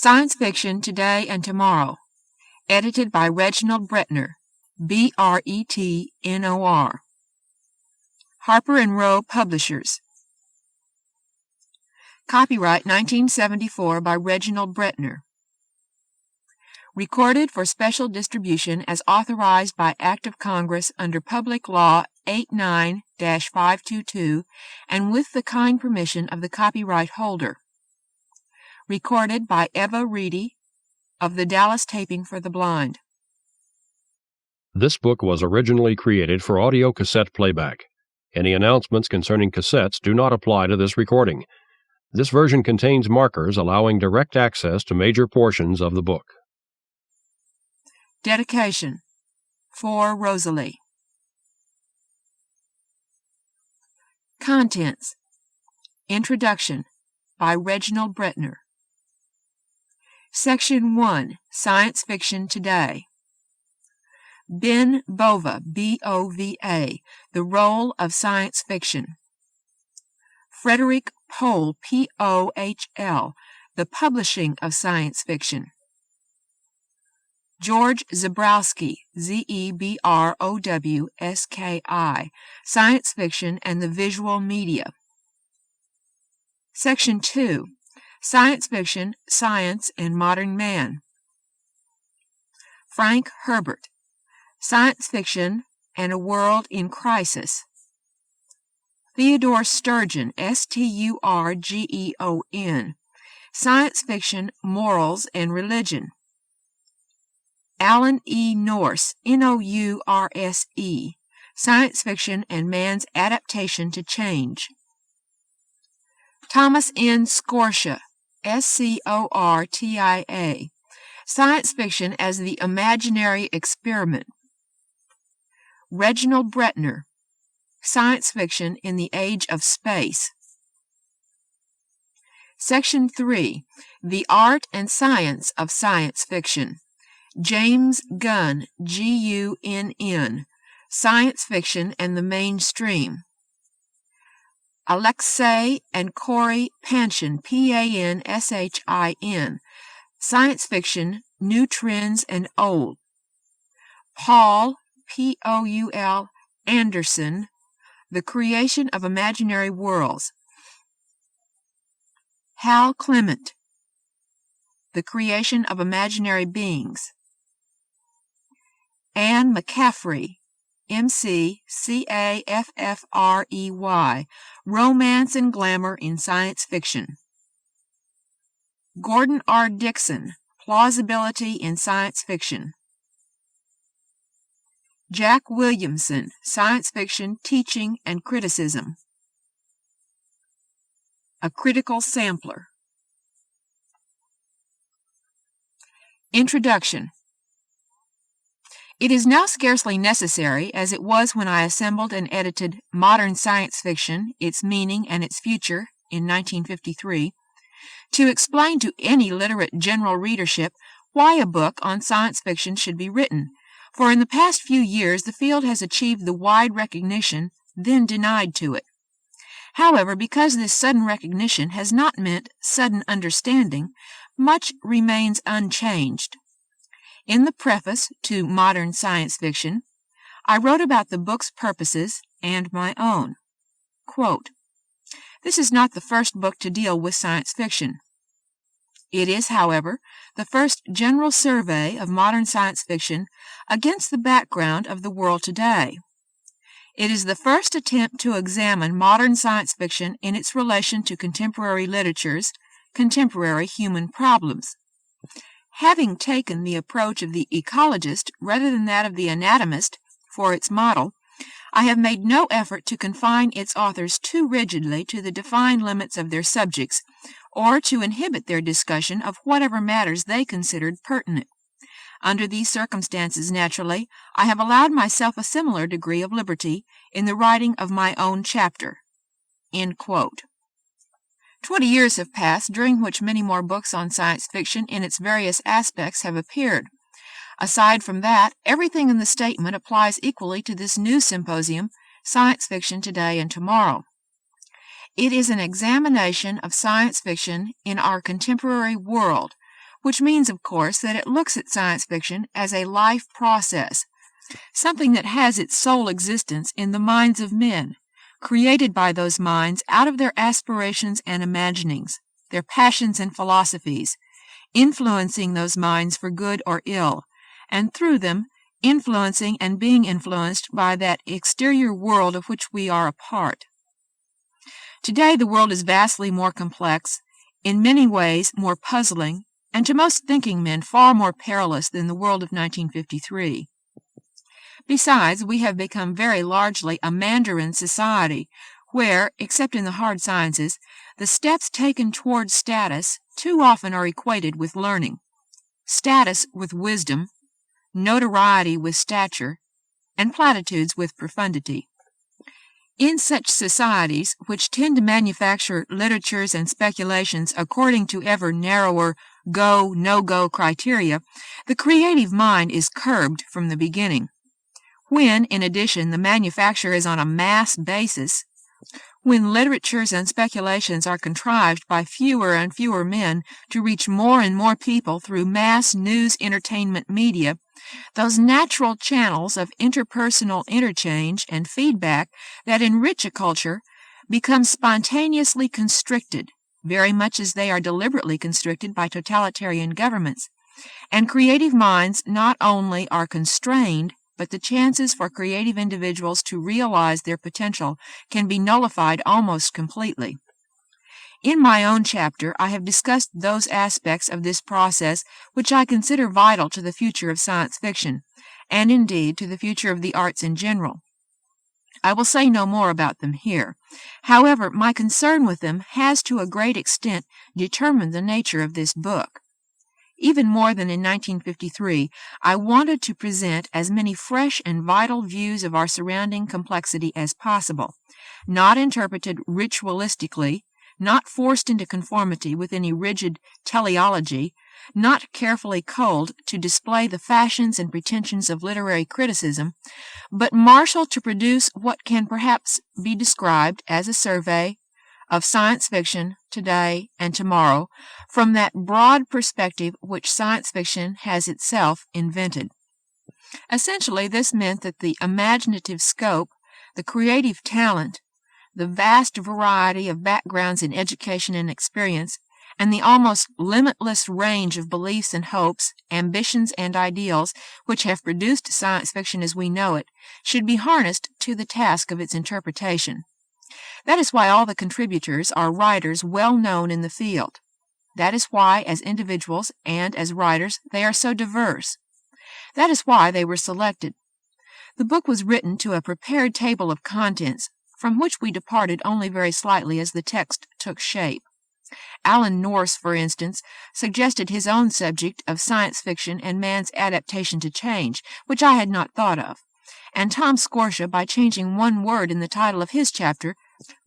Science Fiction Today and Tomorrow, edited by Reginald Bretnor, Bretnor. Harper & Row Publishers. Copyright 1974 by Reginald Bretnor. Recorded for special distribution as authorized by Act of Congress under Public Law 89-522 and with the kind permission of the copyright holder. Recorded by Eva Reedy of the Dallas Taping for the Blind. This book was originally created for audio cassette playback. Any announcements concerning cassettes do not apply to this recording. This version contains markers allowing direct access to major portions of the book. Dedication for Rosalie. Contents. Introduction by Reginald Bretnor. Section 1, Science Fiction Today. Bova, B-O-V-A, The Role of Science Fiction. Frederik, Pohl, P-O-H-L, The Publishing of Science Fiction. George Zebrowski, Z-E-B-R-O-W-S-K-I, Science Fiction and the Visual Media. Section 2, Science Fiction, Science and Modern Man. Frank Herbert, Science Fiction and a World in Crisis. Theodore Sturgeon, S-T-U-R-G-E-O-N, Science Fiction, Morals and Religion. Alan E. Nourse, N-O-U-R-S-E, Science Fiction and Man's Adaptation to Change. Thomas N. Scortia, S-C-O-R-T-I-A, Science Fiction as the Imaginary Experiment. Reginald Bretnor, Science Fiction in the Age of Space. Section 3, The Art and Science of Science Fiction. James Gunn, G-U-N-N, Science Fiction and the Mainstream. Alexei and Corey Panshin, P-A-N-S-H-I-N, Science Fiction, New Trends and Old. Poul, P-O-U-L, Anderson, The Creation of Imaginary Worlds. Hal Clement, The Creation of Imaginary Beings. Anne McCaffrey, M-C-C-A-F-F-R-E-Y, Romance and Glamour in Science Fiction. Gordon R. Dickson, Plausibility in Science Fiction. Jack Williamson, Science Fiction, Teaching and Criticism. A Critical Sampler. Introduction. It is now scarcely necessary, as it was when I assembled and edited Modern Science Fiction, Its Meaning and Its Future in 1953, to explain to any literate general readership why a book on science fiction should be written, for in the past few years the field has achieved the wide recognition then denied to it. However, because this sudden recognition has not meant sudden understanding, much remains unchanged. In the preface to Modern Science Fiction, I wrote about the book's purposes and my own. Quote, "This is not the first book to deal with science fiction. It is, however, the first general survey of modern science fiction against the background of the world today. It is the first attempt to examine modern science fiction in its relation to contemporary literature's contemporary human problems. Having taken the approach of the ecologist rather than that of the anatomist for its model, I have made no effort to confine its authors too rigidly to the defined limits of their subjects, or to inhibit their discussion of whatever matters they considered pertinent. Under these circumstances, naturally, I have allowed myself a similar degree of liberty in the writing of my own chapter." End quote. 20 years have passed, during which many more books on science fiction in its various aspects have appeared. Aside from that, everything in the statement applies equally to this new symposium, Science Fiction Today and Tomorrow. It is an examination of science fiction in our contemporary world, which means, of course, that it looks at science fiction as a life process, something that has its sole existence in the minds of men, created by those minds out of their aspirations and imaginings, their passions and philosophies, influencing those minds for good or ill, and through them influencing and being influenced by that exterior world of which we are a part. Today the world is vastly more complex, in many ways more puzzling, and to most thinking men far more perilous than the world of 1953. Besides, we have become very largely a Mandarin society, where, except in the hard sciences, the steps taken towards status too often are equated with learning, status with wisdom, notoriety with stature, and platitudes with profundity. In such societies, which tend to manufacture literatures and speculations according to ever narrower go, no-go criteria, the creative mind is curbed from the beginning. When, in addition, the manufacture is on a mass basis, when literatures and speculations are contrived by fewer and fewer men to reach more and more people through mass news entertainment media, those natural channels of interpersonal interchange and feedback that enrich a culture become spontaneously constricted, very much as they are deliberately constricted by totalitarian governments, and creative minds not only are constrained, but the chances for creative individuals to realize their potential can be nullified almost completely. In my own chapter, I have discussed those aspects of this process which I consider vital to the future of science fiction, and indeed to the future of the arts in general. I will say no more about them here. However, my concern with them has to a great extent determined the nature of this book. Even more than in 1953, I wanted to present as many fresh and vital views of our surrounding complexity as possible, not interpreted ritualistically, not forced into conformity with any rigid teleology, not carefully culled to display the fashions and pretensions of literary criticism, but marshaled to produce what can perhaps be described as a survey of science fiction today and tomorrow from that broad perspective which science fiction has itself invented. Essentially, this meant that the imaginative scope, the creative talent, the vast variety of backgrounds in education and experience, and the almost limitless range of beliefs and hopes, ambitions and ideals which have produced science fiction as we know it, should be harnessed to the task of its interpretation. That is why all the contributors are writers well known in the field. That is why, as individuals and as writers, they are so diverse. That is why they were selected. The book was written to a prepared table of contents, from which we departed only very slightly as the text took shape. Alan Nourse, for instance, suggested his own subject of science fiction and man's adaptation to change, which I had not thought of, and Tom Scortia, by changing one word in the title of his chapter,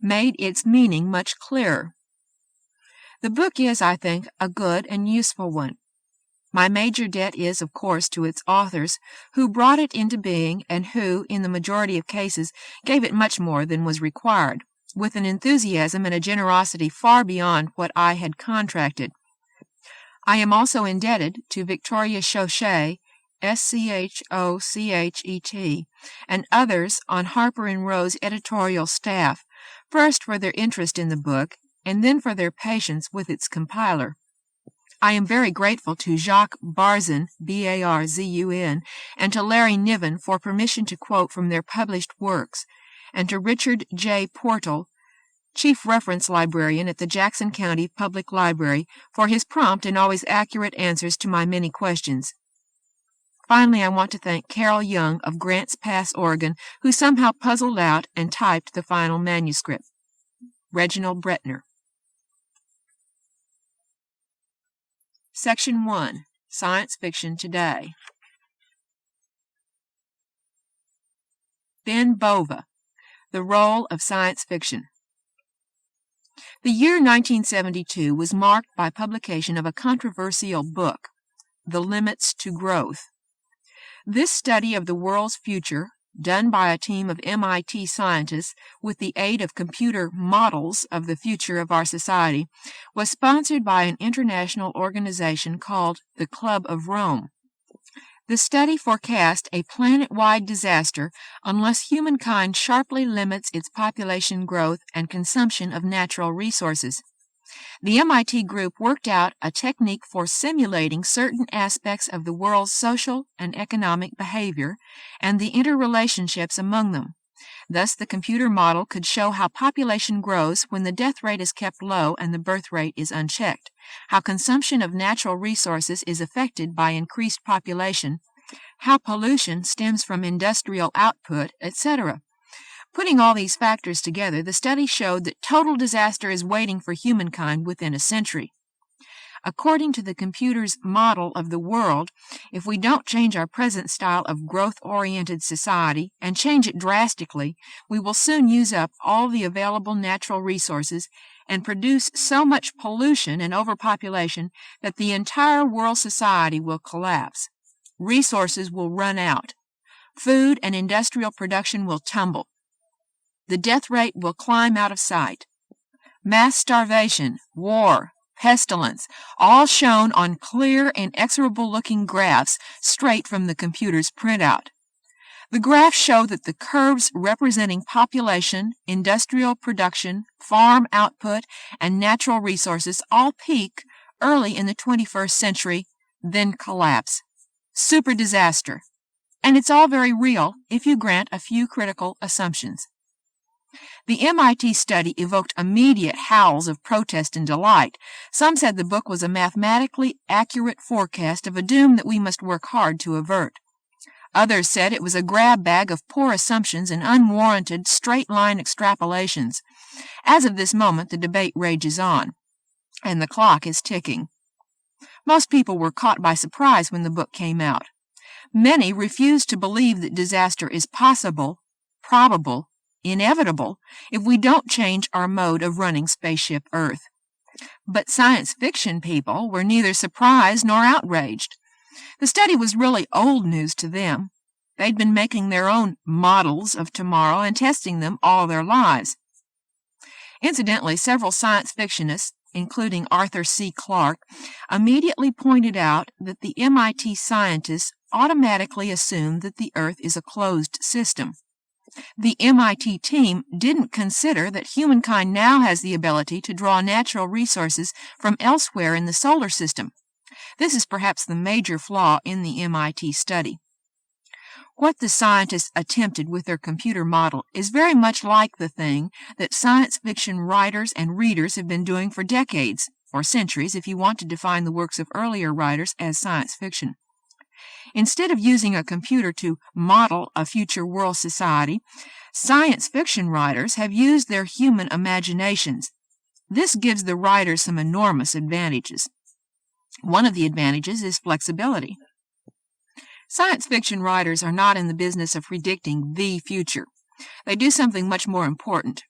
made its meaning much clearer. The book is, I think, a good and useful one. My major debt is, of course, to its authors, who brought it into being and who, in the majority of cases, gave it much more than was required, with an enthusiasm and a generosity far beyond what I had contracted. I am also indebted to Victoria Schochet, Schochet, and others on Harper & Rowe's editorial staff, first for their interest in the book, and then for their patience with its compiler. I am very grateful to Jacques Barzun, Barzun, and to Larry Niven for permission to quote from their published works, and to Richard J. Portal, Chief Reference Librarian at the Jackson County Public Library, for his prompt and always accurate answers to my many questions. Finally, I want to thank Carol Young of Grants Pass, Oregon, who somehow puzzled out and typed the final manuscript. Reginald Bretnor. Section 1. Science Fiction Today. Ben Bova, The Role of Science Fiction. The year 1972 was marked by publication of a controversial book, The Limits to Growth. This study of the world's future done by a team of MIT scientists with the aid of computer models of the future of our society, was sponsored by an international organization called the Club of Rome. The study forecast a planet-wide disaster unless humankind sharply limits its population growth and consumption of natural resources. The MIT group worked out a technique for simulating certain aspects of the world's social and economic behavior and the interrelationships among them. Thus, the computer model could show how population grows when the death rate is kept low and the birth rate is unchecked, how consumption of natural resources is affected by increased population, how pollution stems from industrial output, etc. Putting all these factors together, the study showed that total disaster is waiting for humankind within a century. According to the computer's model of the world, if we don't change our present style of growth-oriented society and change it drastically, we will soon use up all the available natural resources and produce so much pollution and overpopulation that the entire world society will collapse. Resources will run out. Food and industrial production will tumble. The death rate will climb out of sight. Mass starvation, war, pestilence, all shown on clear, inexorable-looking graphs straight from the computer's printout. The graphs show that the curves representing population, industrial production, farm output, and natural resources all peak early in the 21st century, then collapse. Super disaster. And it's all very real if you grant a few critical assumptions. The MIT study evoked immediate howls of protest and delight. Some said the book was a mathematically accurate forecast of a doom that we must work hard to avert. Others said it was a grab bag of poor assumptions and unwarranted straight-line extrapolations. As of this moment, the debate rages on, and the clock is ticking. Most people were caught by surprise when the book came out. Many refused to believe that disaster is possible, probable, inevitable if we don't change our mode of running Spaceship Earth. But science fiction people were neither surprised nor outraged. The study was really old news to them. They'd been making their own models of tomorrow and testing them all their lives. Incidentally, several science fictionists, including Arthur C. Clarke, immediately pointed out that the MIT scientists automatically assumed that the Earth is a closed system. The MIT team didn't consider that humankind now has the ability to draw natural resources from elsewhere in the solar system. This is perhaps the major flaw in the MIT study. What the scientists attempted with their computer model is very much like the thing that science fiction writers and readers have been doing for decades, or centuries if you want to define the works of earlier writers as science fiction. Instead of using a computer to model a future world society, science fiction writers have used their human imaginations. This gives the writers some enormous advantages. One of the advantages is flexibility. Science fiction writers are not in the business of predicting the future. They do something much more important.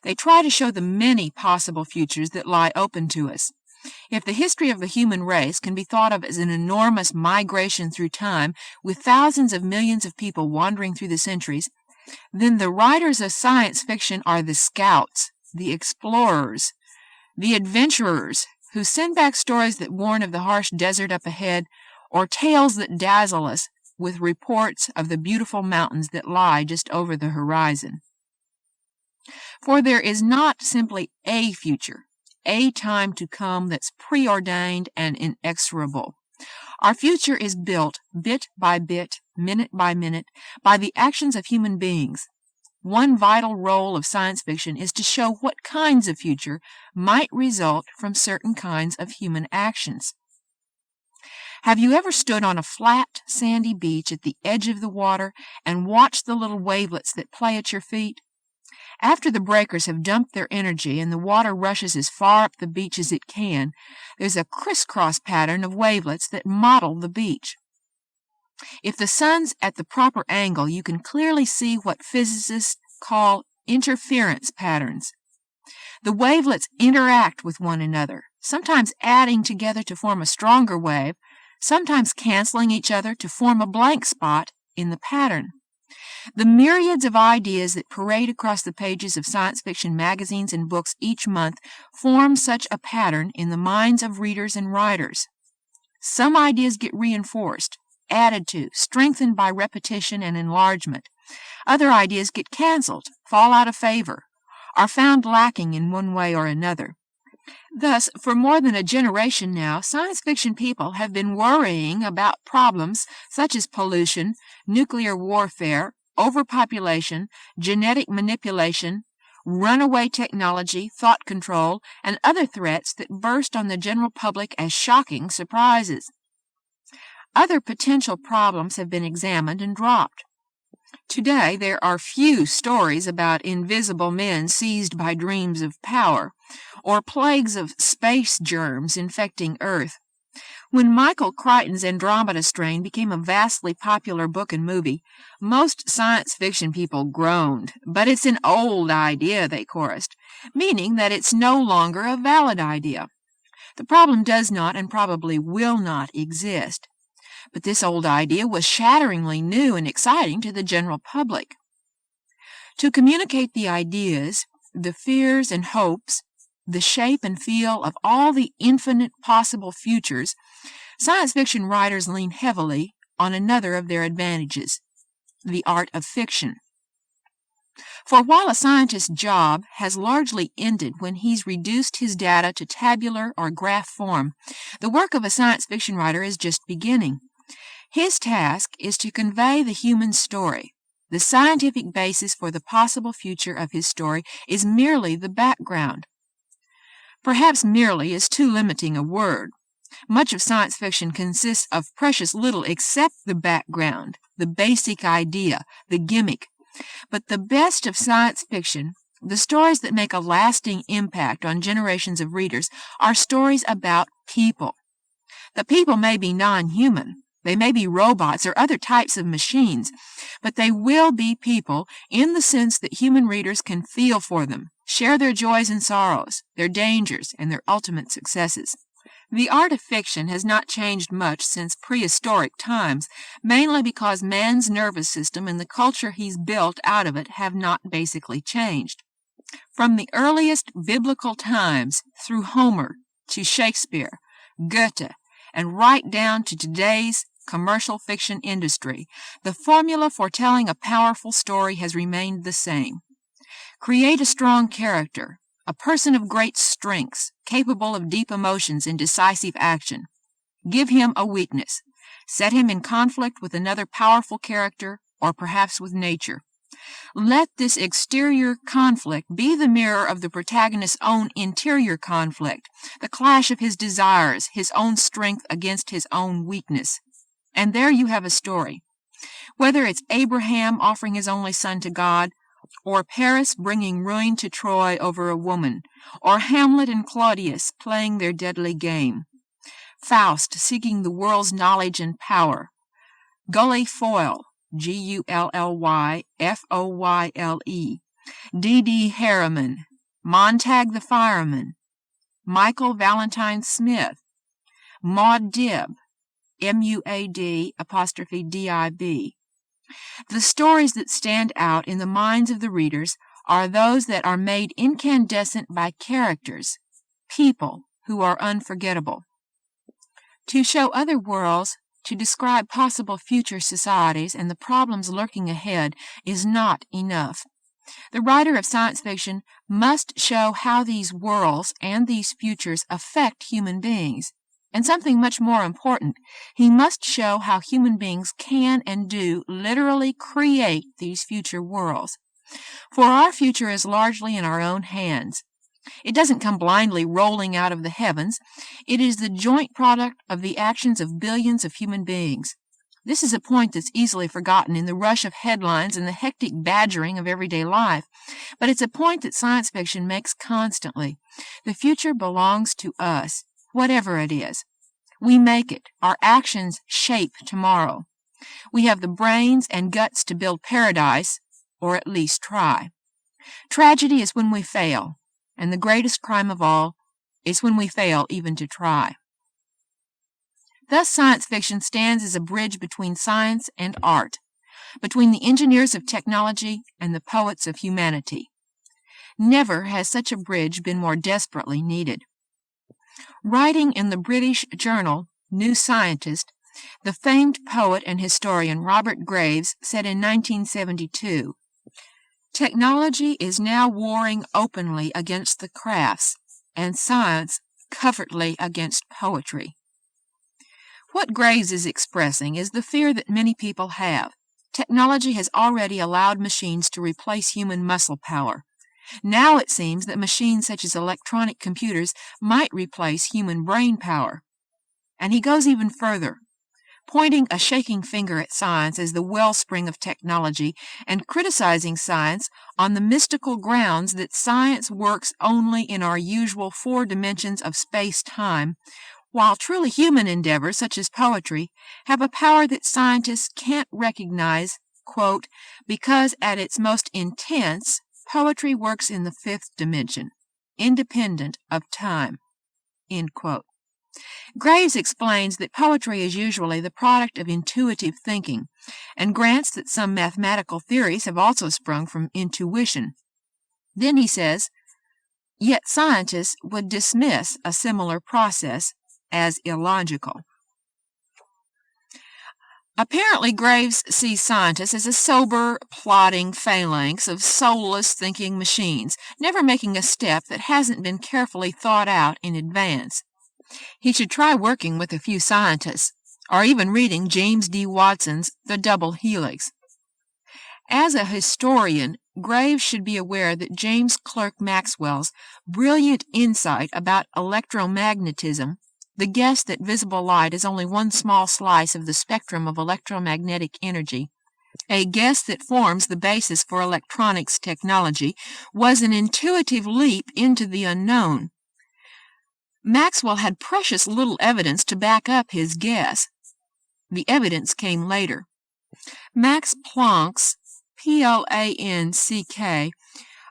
They try to show the many possible futures that lie open to us. If the history of the human race can be thought of as an enormous migration through time with thousands of millions of people wandering through the centuries, then the writers of science fiction are the scouts, the explorers, the adventurers who send back stories that warn of the harsh desert up ahead or tales that dazzle us with reports of the beautiful mountains that lie just over the horizon. For there is not simply a future, a time to come that's preordained and inexorable. Our future is built bit by bit, minute by minute, by the actions of human beings. One vital role of science fiction is to show what kinds of future might result from certain kinds of human actions. Have you ever stood on a flat, sandy beach at the edge of the water and watched the little wavelets that play at your feet? After the breakers have dumped their energy and the water rushes as far up the beach as it can, there's a crisscross pattern of wavelets that model the beach. If the sun's at the proper angle, you can clearly see what physicists call interference patterns. The wavelets interact with one another, sometimes adding together to form a stronger wave, sometimes canceling each other to form a blank spot in the pattern. The myriads of ideas that parade across the pages of science fiction magazines and books each month form such a pattern in the minds of readers and writers. Some ideas get reinforced, added to, strengthened by repetition and enlargement. Other ideas get canceled, fall out of favor, are found lacking in one way or another. Thus, for more than a generation now, science fiction people have been worrying about problems such as pollution, nuclear warfare, overpopulation, genetic manipulation, runaway technology, thought control, and other threats that burst on the general public as shocking surprises. Other potential problems have been examined and dropped. Today, there are few stories about invisible men seized by dreams of power, or plagues of space germs infecting Earth. When Michael Crichton's Andromeda Strain became a vastly popular book and movie, most science fiction people groaned. But it's an old idea, they chorused, meaning that it's no longer a valid idea. The problem does not and probably will not exist. But this old idea was shatteringly new and exciting to the general public. To communicate the ideas, the fears and hopes, the shape and feel of all the infinite possible futures, science fiction writers lean heavily on another of their advantages, the art of fiction. For while a scientist's job has largely ended when he's reduced his data to tabular or graph form, the work of a science fiction writer is just beginning. His task is to convey the human story. The scientific basis for the possible future of his story is merely the background. Perhaps merely is too limiting a word. Much of science fiction consists of precious little except the background, the basic idea, the gimmick. But the best of science fiction, the stories that make a lasting impact on generations of readers, are stories about people. The people may be non-human. They may be robots or other types of machines, but they will be people in the sense that human readers can feel for them, share their joys and sorrows, their dangers, and their ultimate successes. The art of fiction has not changed much since prehistoric times, mainly because man's nervous system and the culture he's built out of it have not basically changed. From the earliest biblical times through Homer to Shakespeare, Goethe, and right down to today's commercial fiction industry, the formula for telling a powerful story has remained the same. Create a strong character, a person of great strengths, capable of deep emotions and decisive action. Give him a weakness. Set him in conflict with another powerful character, or perhaps with nature. Let this exterior conflict be the mirror of the protagonist's own interior conflict, the clash of his desires, his own strength against his own weakness. And there you have a story. Whether it's Abraham offering his only son to God, or Paris bringing ruin to Troy over a woman, or Hamlet and Claudius playing their deadly game, Faust seeking the world's knowledge and power, Gully Foyle, Gully Foyle, D.D. Harriman, Montag the Fireman, Michael Valentine Smith, Maud Dib, Muad''Dib. The stories that stand out in the minds of the readers are those that are made incandescent by characters, people who are unforgettable. To show other worlds, to describe possible future societies and the problems lurking ahead is not enough. The writer of science fiction must show how these worlds and these futures affect human beings. And something much more important, he must show how human beings can and do literally create these future worlds. For our future is largely in our own hands. It doesn't come blindly rolling out of the heavens. It is the joint product of the actions of billions of human beings. This is a point that's easily forgotten in the rush of headlines and the hectic badgering of everyday life. But it's a point that science fiction makes constantly. The future belongs to us, whatever it is. We make it. Our actions shape tomorrow. We have the brains and guts to build paradise, or at least try. Tragedy is when we fail, and the greatest crime of all is when we fail even to try. Thus, science fiction stands as a bridge between science and art. between the engineers of technology and the poets of humanity. Never has such a bridge been more desperately needed. Writing in the British journal New Scientist, the famed poet and historian Robert Graves said in 1972, "Technology is now warring openly against the crafts, and science covertly against poetry." What Graves is expressing is the fear that many people have. Technology has already allowed machines to replace human muscle power. Now it seems that machines such as electronic computers might replace human brain power. And he goes even further, pointing a shaking finger at science as the wellspring of technology and criticizing science on the mystical grounds that science works only in our usual 4 dimensions of space-time, while truly human endeavors, such as poetry, have a power that scientists can't recognize, quote, because at its most intense, poetry works in the 5th dimension, independent of time, end quote. Graves explains that poetry is usually the product of intuitive thinking, and grants that some mathematical theories have also sprung from intuition. Then he says, yet scientists would dismiss a similar process as illogical. Apparently, Graves sees scientists as a sober, plodding phalanx of soulless thinking machines, never making a step that hasn't been carefully thought out in advance. He should try working with a few scientists, or even reading James D. Watson's The Double Helix. As a historian, Graves should be aware that James Clerk Maxwell's brilliant insight about electromagnetism, the guess that visible light is only one small slice of the spectrum of electromagnetic energy, a guess that forms the basis for electronics technology, was an intuitive leap into the unknown. Maxwell had precious little evidence to back up his guess. The evidence came later. Max Planck's Planck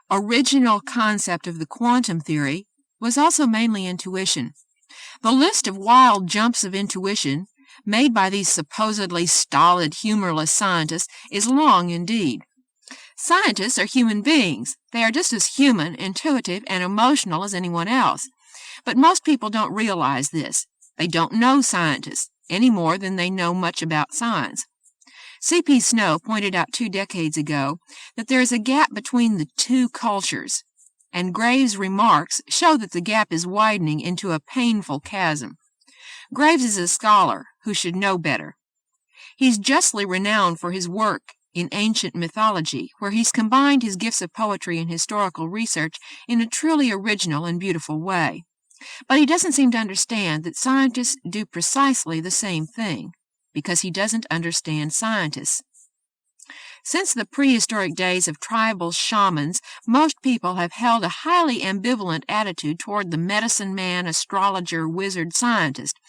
original concept of the quantum theory was also mainly intuition. The list of wild jumps of intuition made by these supposedly stolid, humorless scientists is long indeed. Scientists are human beings. They are just as human, intuitive, and emotional as anyone else. But most people don't realize this. They don't know scientists any more than they know much about science. C.P. Snow pointed out 2 decades ago that there is a gap between the 2 cultures, and Graves' remarks show that the gap is widening into a painful chasm. Graves is a scholar who should know better. He's justly renowned for his work in ancient mythology, where he's combined his gifts of poetry and historical research in a truly original and beautiful way. But he doesn't seem to understand that scientists do precisely the same thing, because he doesn't understand scientists. Since the prehistoric days of tribal shamans, most people have held a highly ambivalent attitude toward the medicine man, astrologer, wizard, scientist.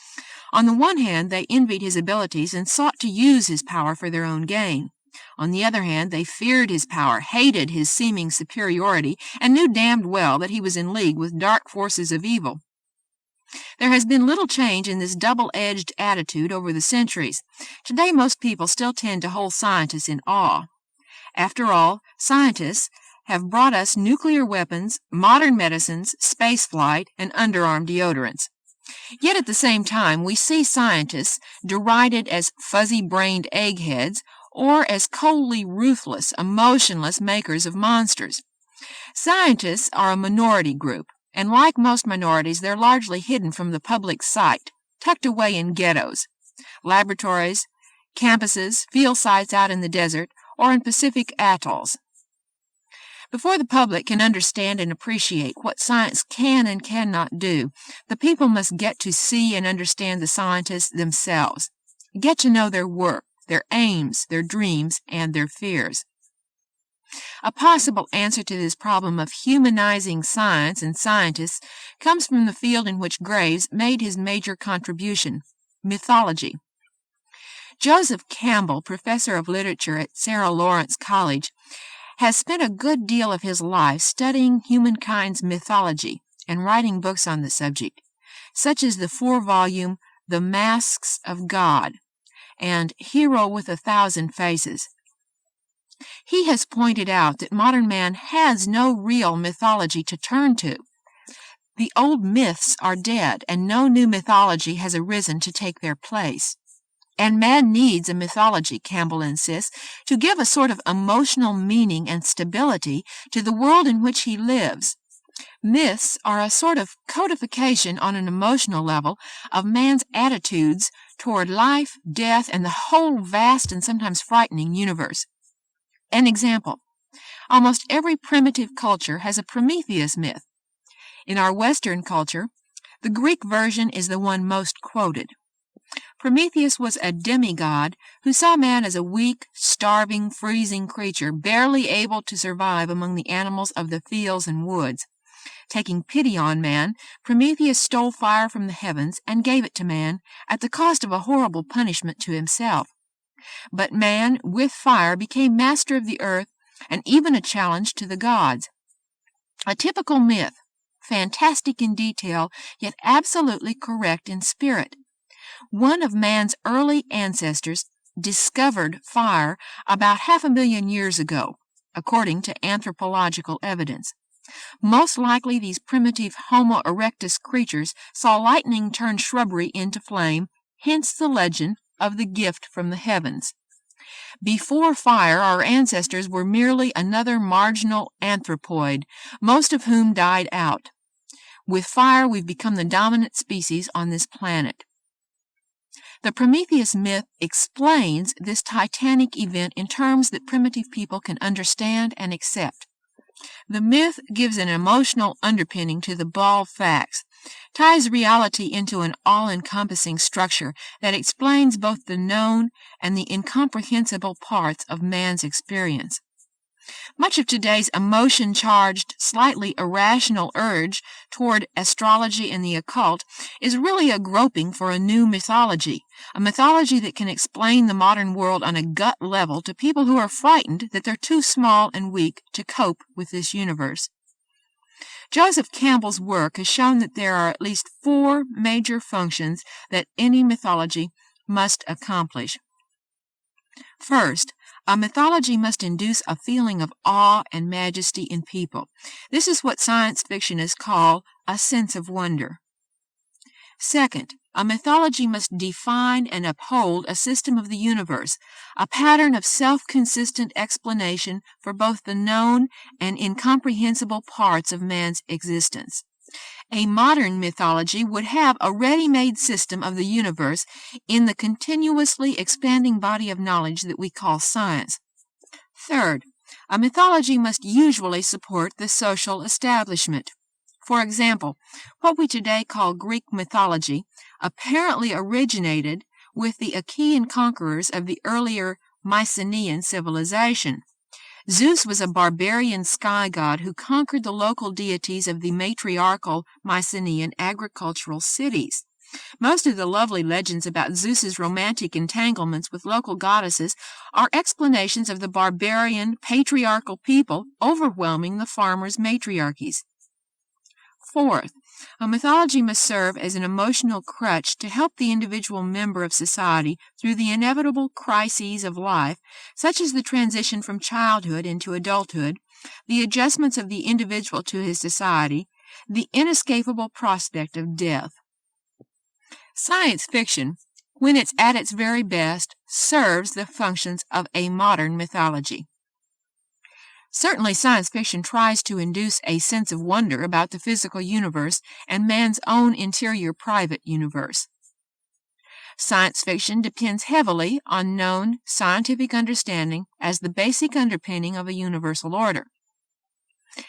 On the one hand, they envied his abilities and sought to use his power for their own gain. On the other hand, they feared his power, hated his seeming superiority, and knew damned well that he was in league with dark forces of evil. There has been little change in this double-edged attitude over the centuries. Today, most people still tend to hold scientists in awe. After all, scientists have brought us nuclear weapons, modern medicines, spaceflight, and underarm deodorants. Yet at the same time, we see scientists derided as fuzzy-brained eggheads or as coldly ruthless, emotionless makers of monsters. Scientists are a minority group, and like most minorities, they're largely hidden from the public sight, tucked away in ghettos, laboratories, campuses, field sites out in the desert, or in Pacific atolls. Before the public can understand and appreciate what science can and cannot do, the people must get to see and understand the scientists themselves, get to know their work, their aims, their dreams, and their fears. A possible answer to this problem of humanizing science and scientists comes from the field in which Graves made his major contribution, mythology. Joseph Campbell, professor of literature at Sarah Lawrence College, has spent a good deal of his life studying humankind's mythology and writing books on the subject, such as the 4-volume The Masks of God and Hero with 1,000 Faces. He has pointed out that modern man has no real mythology to turn to. The old myths are dead, and no new mythology has arisen to take their place. And man needs a mythology, Campbell insists, to give a sort of emotional meaning and stability to the world in which he lives. Myths are a sort of codification on an emotional level of man's attitudes toward life, death, and the whole vast and sometimes frightening universe. An example: almost every primitive culture has a Prometheus myth. In our Western culture, the Greek version is the one most quoted. Prometheus was a demigod who saw man as a weak, starving, freezing creature, barely able to survive among the animals of the fields and woods. Taking pity on man, Prometheus stole fire from the heavens and gave it to man at the cost of a horrible punishment to himself. But man, with fire, became master of the earth and even a challenge to the gods. A typical myth, fantastic in detail, yet absolutely correct in spirit. One of man's early ancestors discovered fire about 500,000 years ago, according to anthropological evidence. Most likely these primitive Homo erectus creatures saw lightning turn shrubbery into flame, hence the legend of the gift from the heavens. Before fire, our ancestors were merely another marginal anthropoid, most of whom died out. With fire, we've become the dominant species on this planet. The Prometheus myth explains this titanic event in terms that primitive people can understand and accept. The myth gives an emotional underpinning to the bald facts, ties reality into an all-encompassing structure that explains both the known and the incomprehensible parts of man's experience. Much of today's emotion-charged, slightly irrational urge toward astrology and the occult is really a groping for a new mythology, a mythology that can explain the modern world on a gut level to people who are frightened that they're too small and weak to cope with this universe. Joseph Campbell's work has shown that there are at least 4 major functions that any mythology must accomplish. First, a mythology must induce a feeling of awe and majesty in people. This is what science fictionists call a sense of wonder. Second, a mythology must define and uphold a system of the universe, a pattern of self-consistent explanation for both the known and incomprehensible parts of man's existence. A modern mythology would have a ready-made system of the universe in the continuously expanding body of knowledge that we call science. Third, a mythology must usually support the social establishment. For example, what we today call Greek mythology apparently originated with the Achaean conquerors of the earlier Mycenaean civilization. Zeus was a barbarian sky god who conquered the local deities of the matriarchal Mycenaean agricultural cities. Most of the lovely legends about Zeus's romantic entanglements with local goddesses are explanations of the barbarian patriarchal people overwhelming the farmers' matriarchies. Fourth, a mythology must serve as an emotional crutch to help the individual member of society through the inevitable crises of life, such as the transition from childhood into adulthood, the adjustments of the individual to his society, the inescapable prospect of death. Science fiction, when it's at its very best, serves the functions of a modern mythology. Certainly, science fiction tries to induce a sense of wonder about the physical universe and man's own interior private universe. Science fiction depends heavily on known scientific understanding as the basic underpinning of a universal order.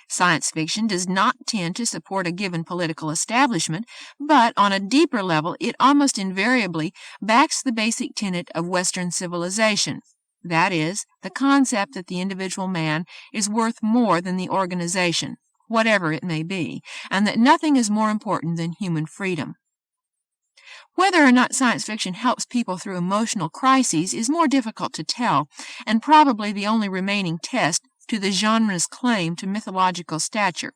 Science fiction does not tend to support a given political establishment, but on a deeper level it almost invariably backs the basic tenet of Western civilization. That is, the concept that the individual man is worth more than the organization, whatever it may be, and that nothing is more important than human freedom. Whether or not science fiction helps people through emotional crises is more difficult to tell, and probably the only remaining test to the genre's claim to mythological stature.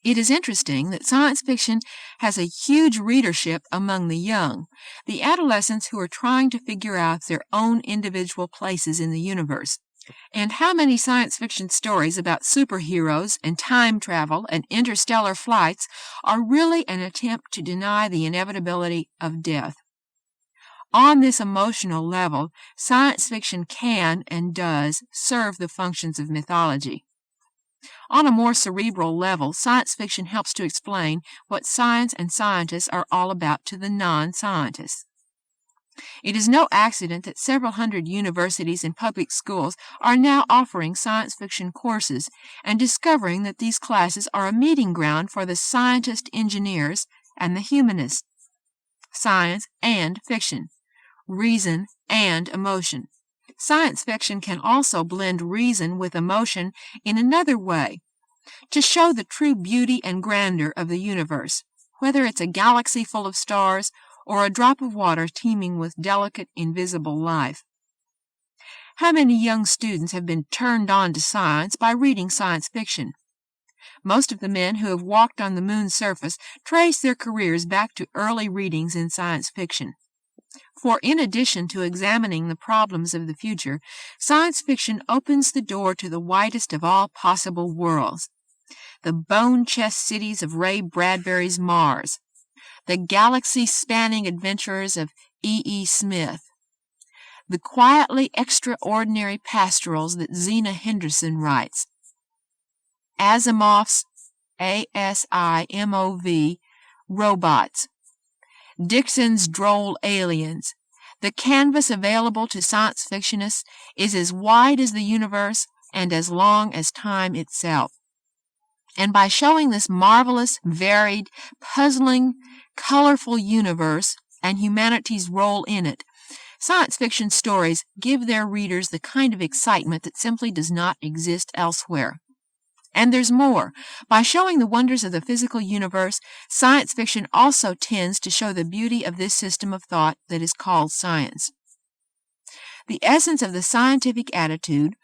It is interesting that science fiction has a huge readership among the young, the adolescents who are trying to figure out their own individual places in the universe. And how many science fiction stories about superheroes and time travel and interstellar flights are really an attempt to deny the inevitability of death? On this emotional level, science fiction can and does serve the functions of mythology. On a more cerebral level, science fiction helps to explain what science and scientists are all about to the non-scientists. It is no accident that several hundred universities and public schools are now offering science fiction courses and discovering that these classes are a meeting ground for the scientist-engineers and the humanists. Science and fiction, reason and emotion. Science fiction can also blend reason with emotion in another way, to show the true beauty and grandeur of the universe, whether it's a galaxy full of stars or a drop of water teeming with delicate, invisible life. How many young students have been turned on to science by reading science fiction? Most of the men who have walked on the moon's surface trace their careers back to early readings in science fiction. For in addition to examining the problems of the future, science fiction opens the door to the widest of all possible worlds. The bone-chest cities of Ray Bradbury's Mars, the galaxy-spanning adventures of E.E. Smith, the quietly extraordinary pastorals that Zena Henderson writes, Asimov's ASIMOV robots, Dickson's droll aliens. The canvas available to science fictionists is as wide as the universe and as long as time itself. And by showing this marvelous, varied, puzzling, colorful universe and humanity's role in it, science fiction stories give their readers the kind of excitement that simply does not exist elsewhere. And there's more. By showing the wonders of the physical universe, science fiction also tends to show the beauty of this system of thought that is called science. The essence of the scientific attitude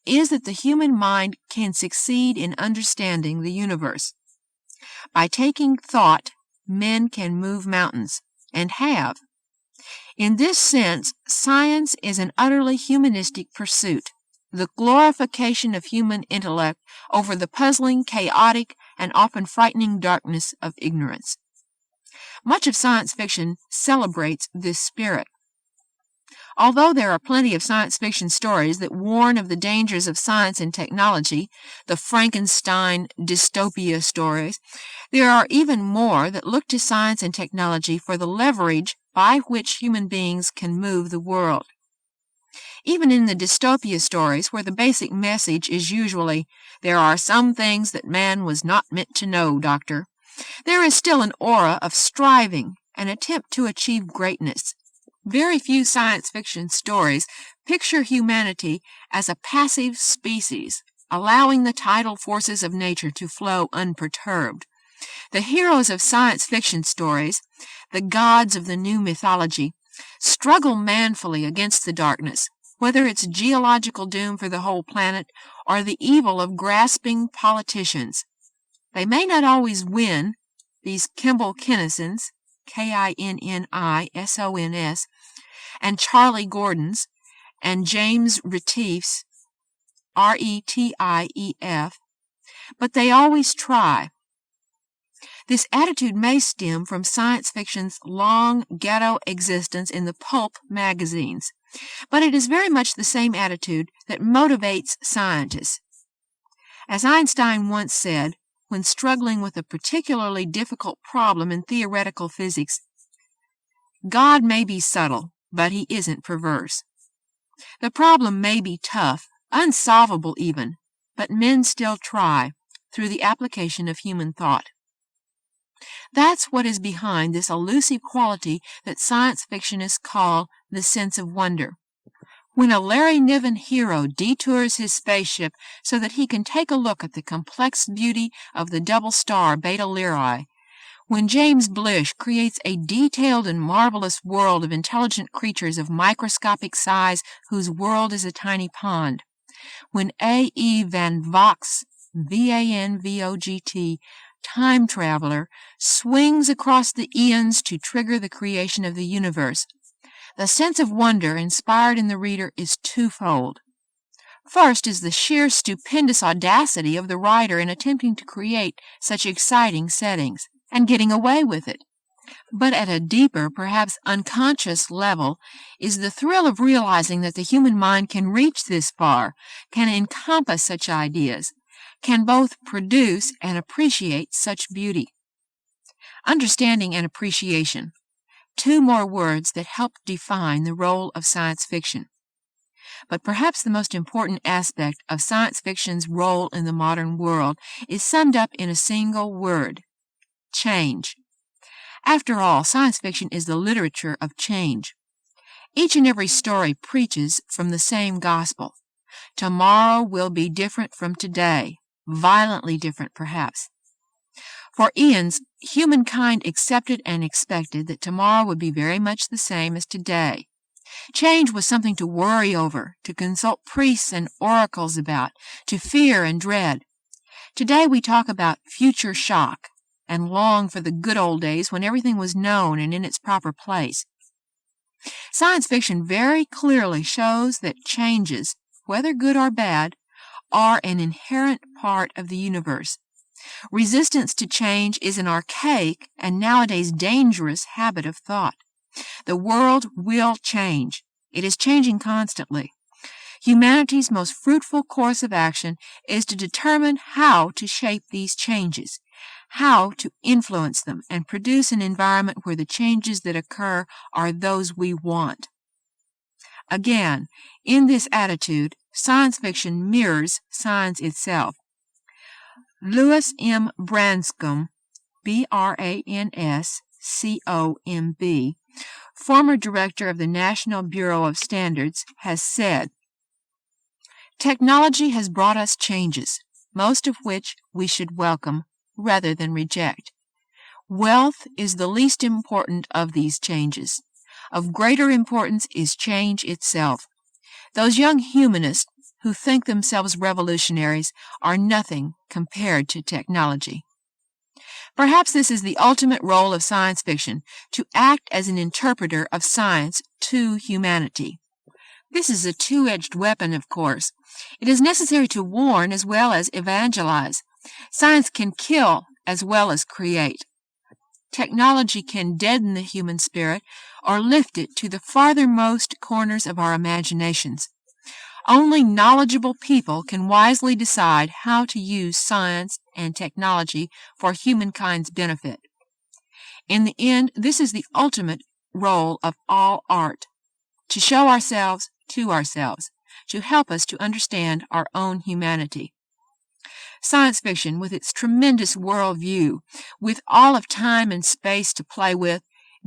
is that the human mind can succeed in understanding the universe. By taking thought, men can move mountains, and have. In this sense, science is an utterly humanistic pursuit, the glorification of human intellect over the puzzling, chaotic, and often frightening darkness of ignorance. Much of science fiction celebrates this spirit. Although there are plenty of science fiction stories that warn of the dangers of science and technology, the Frankenstein dystopia stories, there are even more that look to science and technology for the leverage by which human beings can move the world. Even in the dystopia stories, where the basic message is usually, "There are some things that man was not meant to know, Doctor," there is still an aura of striving, an attempt to achieve greatness. Very few science fiction stories picture humanity as a passive species, allowing the tidal forces of nature to flow unperturbed. The heroes of science fiction stories, the gods of the new mythology, struggle manfully against the darkness, whether it's geological doom for the whole planet or the evil of grasping politicians. They may not always win, these Kimball Kinnisons, Kinnisons, and Charlie Gordons, and James Retiefs, Retief, but they always try. This attitude may stem from science fiction's long ghetto existence in the pulp magazines, but it is very much the same attitude that motivates scientists. As Einstein once said, when struggling with a particularly difficult problem in theoretical physics, God may be subtle, but he isn't perverse. The problem may be tough, unsolvable even, but men still try, through the application of human thought. That's what is behind this elusive quality that science fictionists call the sense of wonder. When a Larry Niven hero detours his spaceship so that he can take a look at the complex beauty of the double star Beta Lyrae, when James Blish creates a detailed and marvelous world of intelligent creatures of microscopic size whose world is a tiny pond, when A.E. Van Vogt's Vanvogt time traveler swings across the eons to trigger the creation of the universe, the sense of wonder inspired in the reader is twofold. First is the sheer stupendous audacity of the writer in attempting to create such exciting settings, and getting away with it. But at a deeper, perhaps unconscious level, is the thrill of realizing that the human mind can reach this far, can encompass such ideas, can both produce and appreciate such beauty. Understanding and appreciation, two more words that help define the role of science fiction. But perhaps the most important aspect of science fiction's role in the modern world is summed up in a single word: change. After all, science fiction is the literature of change. Each and every story preaches from the same gospel. Tomorrow will be different from today, violently different perhaps. For eons, humankind accepted and expected that tomorrow would be very much the same as today. Change was something to worry over, to consult priests and oracles about, to fear and dread. Today we talk about future shock and long for the good old days when everything was known and in its proper place. Science fiction very clearly shows that changes, whether good or bad, are an inherent part of the universe. Resistance to change is an archaic and nowadays dangerous habit of thought. The world will change. It is changing constantly. Humanity's most fruitful course of action is to determine how to shape these changes, how to influence them and produce an environment where the changes that occur are those we want. Again, in this attitude, science fiction mirrors science itself. Louis M. Branscombe, Branscomb, former director of the National Bureau of Standards, has said, "Technology has brought us changes, most of which we should welcome rather than reject. Wealth is the least important of these changes. Of greater importance is change itself. Those young humanists who think themselves revolutionaries are nothing compared to technology." Perhaps this is the ultimate role of science fiction, to act as an interpreter of science to humanity. This is a two-edged weapon, of course. It is necessary to warn as well as evangelize. Science can kill as well as create. Technology can deaden the human spirit or lift it to the farthermost corners of our imaginations. Only knowledgeable people can wisely decide how to use science and technology for humankind's benefit. In the end, this is the ultimate role of all art, to show ourselves to ourselves, to help us to understand our own humanity. Science fiction, with its tremendous world view, with all of time and space to play with,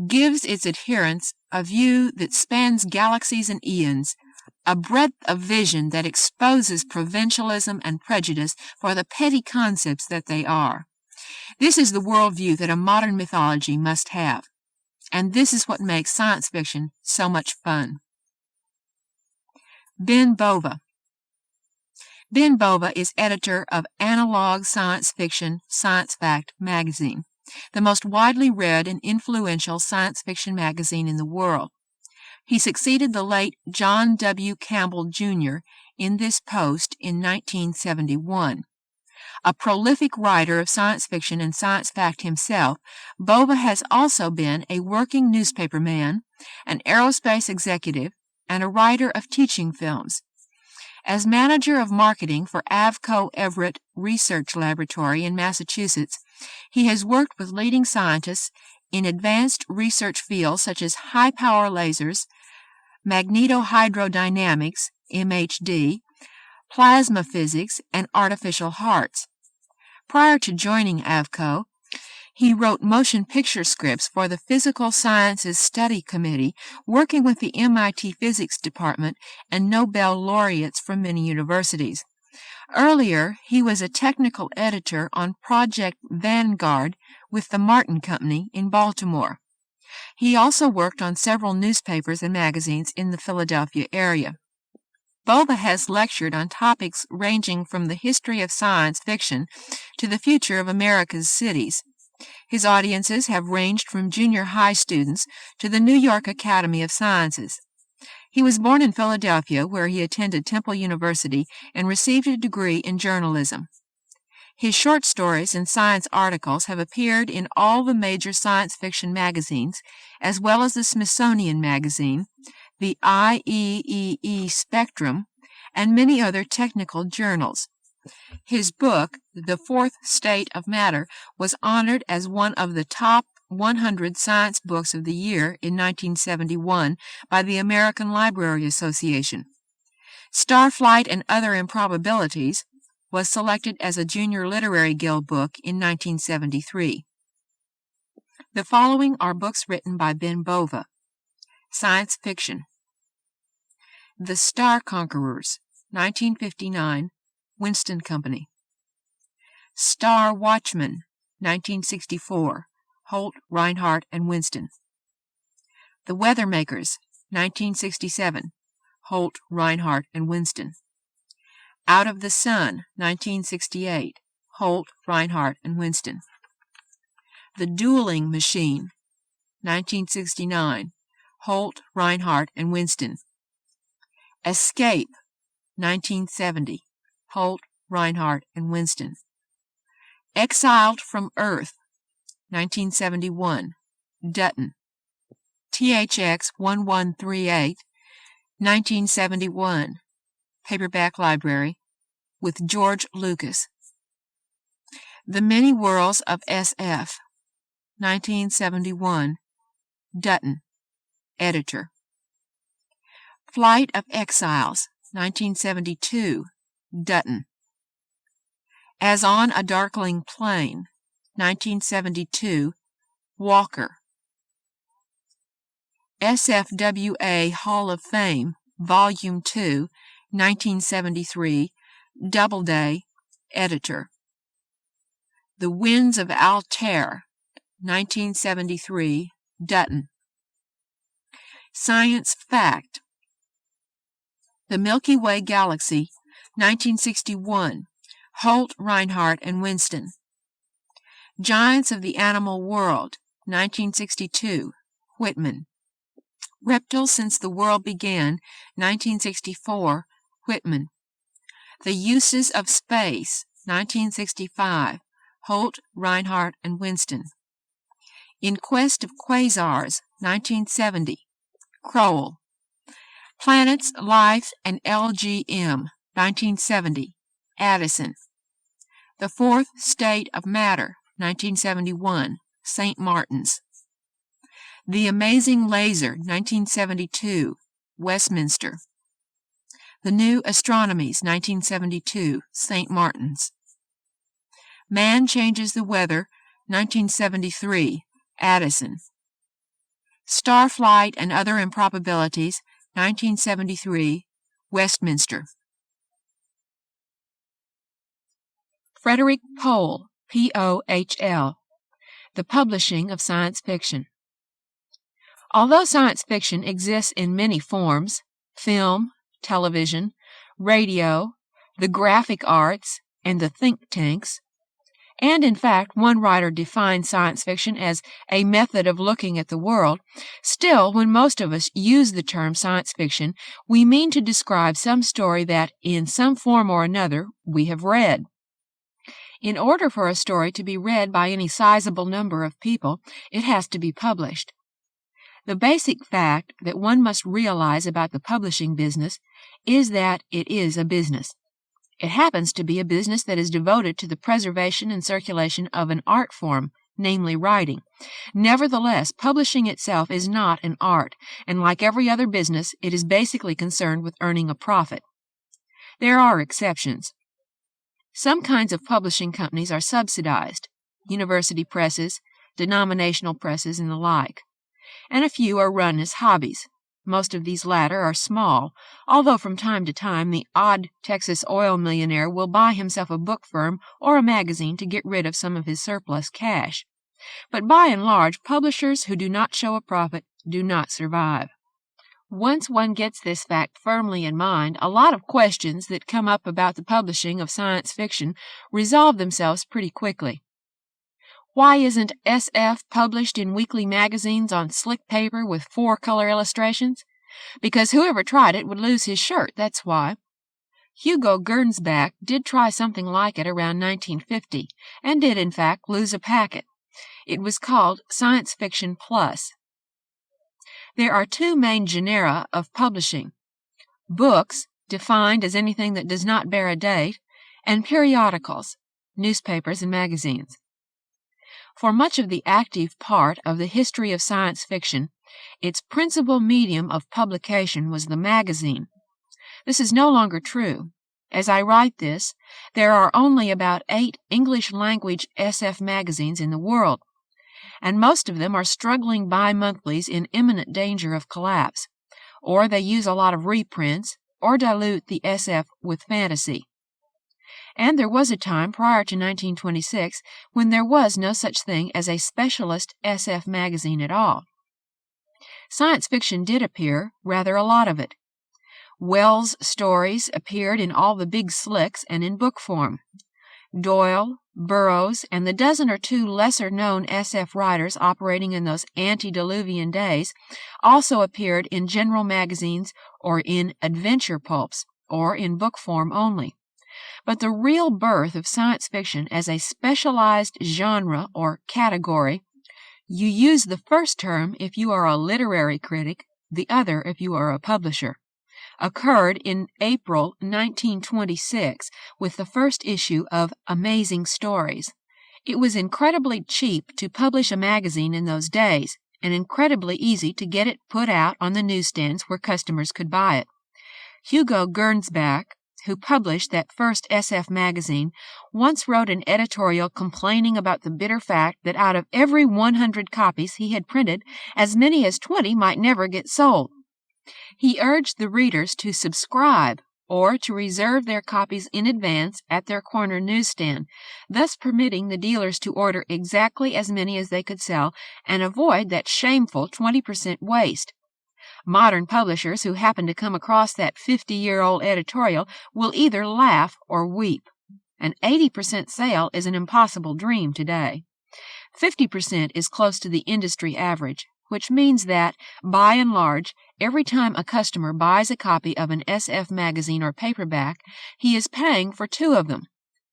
gives its adherents a view that spans galaxies and eons, a breadth of vision that exposes provincialism and prejudice for the petty concepts that they are. This is the worldview that a modern mythology must have, and this is what makes science fiction so much fun. Ben Bova. Ben Bova is editor of Analog Science Fiction Science Fact magazine, the most widely read and influential science fiction magazine in the world. He succeeded the late John W. Campbell, Jr. in this post in 1971. A prolific writer of science fiction and science fact himself, Bova has also been a working newspaper man, an aerospace executive, and a writer of teaching films. As manager of marketing for Avco Everett Research Laboratory in Massachusetts, he has worked with leading scientists in advanced research fields such as high-power lasers, magnetohydrodynamics, MHD, plasma physics, and artificial hearts. Prior to joining Avco, he wrote motion picture scripts for the Physical Sciences Study Committee, working with the MIT Physics Department and Nobel laureates from many universities. Earlier, he was a technical editor on Project Vanguard with the Martin Company in Baltimore. He also worked on several newspapers and magazines in the Philadelphia area. Bova has lectured on topics ranging from the history of science fiction to the future of America's cities. His audiences have ranged from junior high students to the New York Academy of Sciences. He was born in Philadelphia, where he attended Temple University and received a degree in journalism. His short stories and science articles have appeared in all the major science fiction magazines, as well as the Smithsonian Magazine, the IEEE Spectrum, and many other technical journals. His book, The Fourth State of Matter, was honored as one of the top 100 science books of the year in 1971 by the American Library Association. Starflight and Other Improbabilities was selected as a Junior Literary Guild book in 1973. The following are books written by Ben Bova. Science fiction. The Star Conquerors, 1959, Winston Company. Star Watchman, 1964, Holt, Reinhardt, and Winston. The Weathermakers, 1967, Holt, Reinhardt, and Winston. Out of the Sun, 1968, Holt, Reinhardt, and Winston. The Dueling Machine, 1969, Holt, Reinhardt, and Winston. Escape, 1970, Holt, Reinhardt, and Winston. Exiled from Earth, 1971, Dutton. THX 1138, 1971, Paperback Library, with George Lucas. The Many Worlds of SF, 1971, Dutton, editor. Flight of Exiles, 1972, Dutton. As on a Darkling Plain, 1972, Walker. SFWA Hall of Fame, Volume 2, 1973, Doubleday, editor. The Winds of Altair, 1973, Dutton. Science Fact. The Milky Way Galaxy, 1961, Holt, Reinhardt, and Winston. Giants of the Animal World, 1962, Whitman. Reptiles Since the World Began, 1964, Whitman. The Uses of Space, 1965, Holt, Reinhardt, and Winston. In Quest of Quasars, 1970, Crowell. Planets, Life, and LGM, 1970, Addison. The Fourth State of Matter, 1971, St. Martin's. The Amazing Laser, 1972, Westminster. The New Astronomies, 1972, St. Martin's. Man Changes the Weather, 1973, Addison. Starflight and Other Improbabilities, 1973, Westminster. Frederik Pohl, Pohl, The Publishing of Science Fiction. Although science fiction exists in many forms, film, television, radio, the graphic arts, and the think tanks, and in fact one writer defined science fiction as a method of looking at the world, still when most of us use the term science fiction, we mean to describe some story that, in some form or another, we have read. In order for a story to be read by any sizable number of people, it has to be published. The basic fact that one must realize about the publishing business is that it is a business. It happens to be a business that is devoted to the preservation and circulation of an art form, namely writing. Nevertheless, publishing itself is not an art, and like every other business, it is basically concerned with earning a profit. There are exceptions. Some kinds of publishing companies are subsidized, university presses, denominational presses, and the like, and a few are run as hobbies. Most of these latter are small, although from time to time the odd Texas oil millionaire will buy himself a book firm or a magazine to get rid of some of his surplus cash. But by and large, publishers who do not show a profit do not survive. Once one gets this fact firmly in mind, a lot of questions that come up about the publishing of science fiction resolve themselves pretty quickly. Why isn't SF published in weekly magazines on slick paper with 4-color illustrations? because whoever tried it would lose his shirt, that's why. Hugo Gernsback did try something like it around 1950, and did, in fact, lose a packet. It was called Science Fiction Plus. There are two main genera of publishing: books, defined as anything that does not bear a date, and periodicals, newspapers and magazines. For much of the active part of the history of science fiction, its principal medium of publication was the magazine. This is no longer true. As I write this, there are only about 8 English-language SF magazines in the world, and most of them are struggling bi-monthlies in imminent danger of collapse, or they use a lot of reprints, or dilute the SF with fantasy. And there was a time prior to 1926 when there was no such thing as a specialist SF magazine at all. Science fiction did appear, rather a lot of it. Wells' stories appeared in all the big slicks and in book form. Doyle, Burroughs, and the dozen or two lesser-known SF writers operating in those antediluvian days also appeared in general magazines or in adventure pulps, or in book form only. But the real birth of science fiction as a specialized genre or category, you use the first term if you are a literary critic, the other if you are a publisher, occurred in April 1926 with the first issue of Amazing Stories. It was incredibly cheap to publish a magazine in those days, and incredibly easy to get it put out on the newsstands where customers could buy it. Hugo Gernsback, who published that first SF magazine, once wrote an editorial complaining about the bitter fact that out of every 100 copies he had printed, as many as 20 might never get sold. He urged the readers to subscribe or to reserve their copies in advance at their corner newsstand, thus permitting the dealers to order exactly as many as they could sell and avoid that shameful 20% waste. Modern publishers who happen to come across that 50-year-old editorial will either laugh or weep. An 80% sale is an impossible dream today. 50% is close to the industry average, which means that, by and large, every time a customer buys a copy of an SF magazine or paperback, he is paying for 2 of them,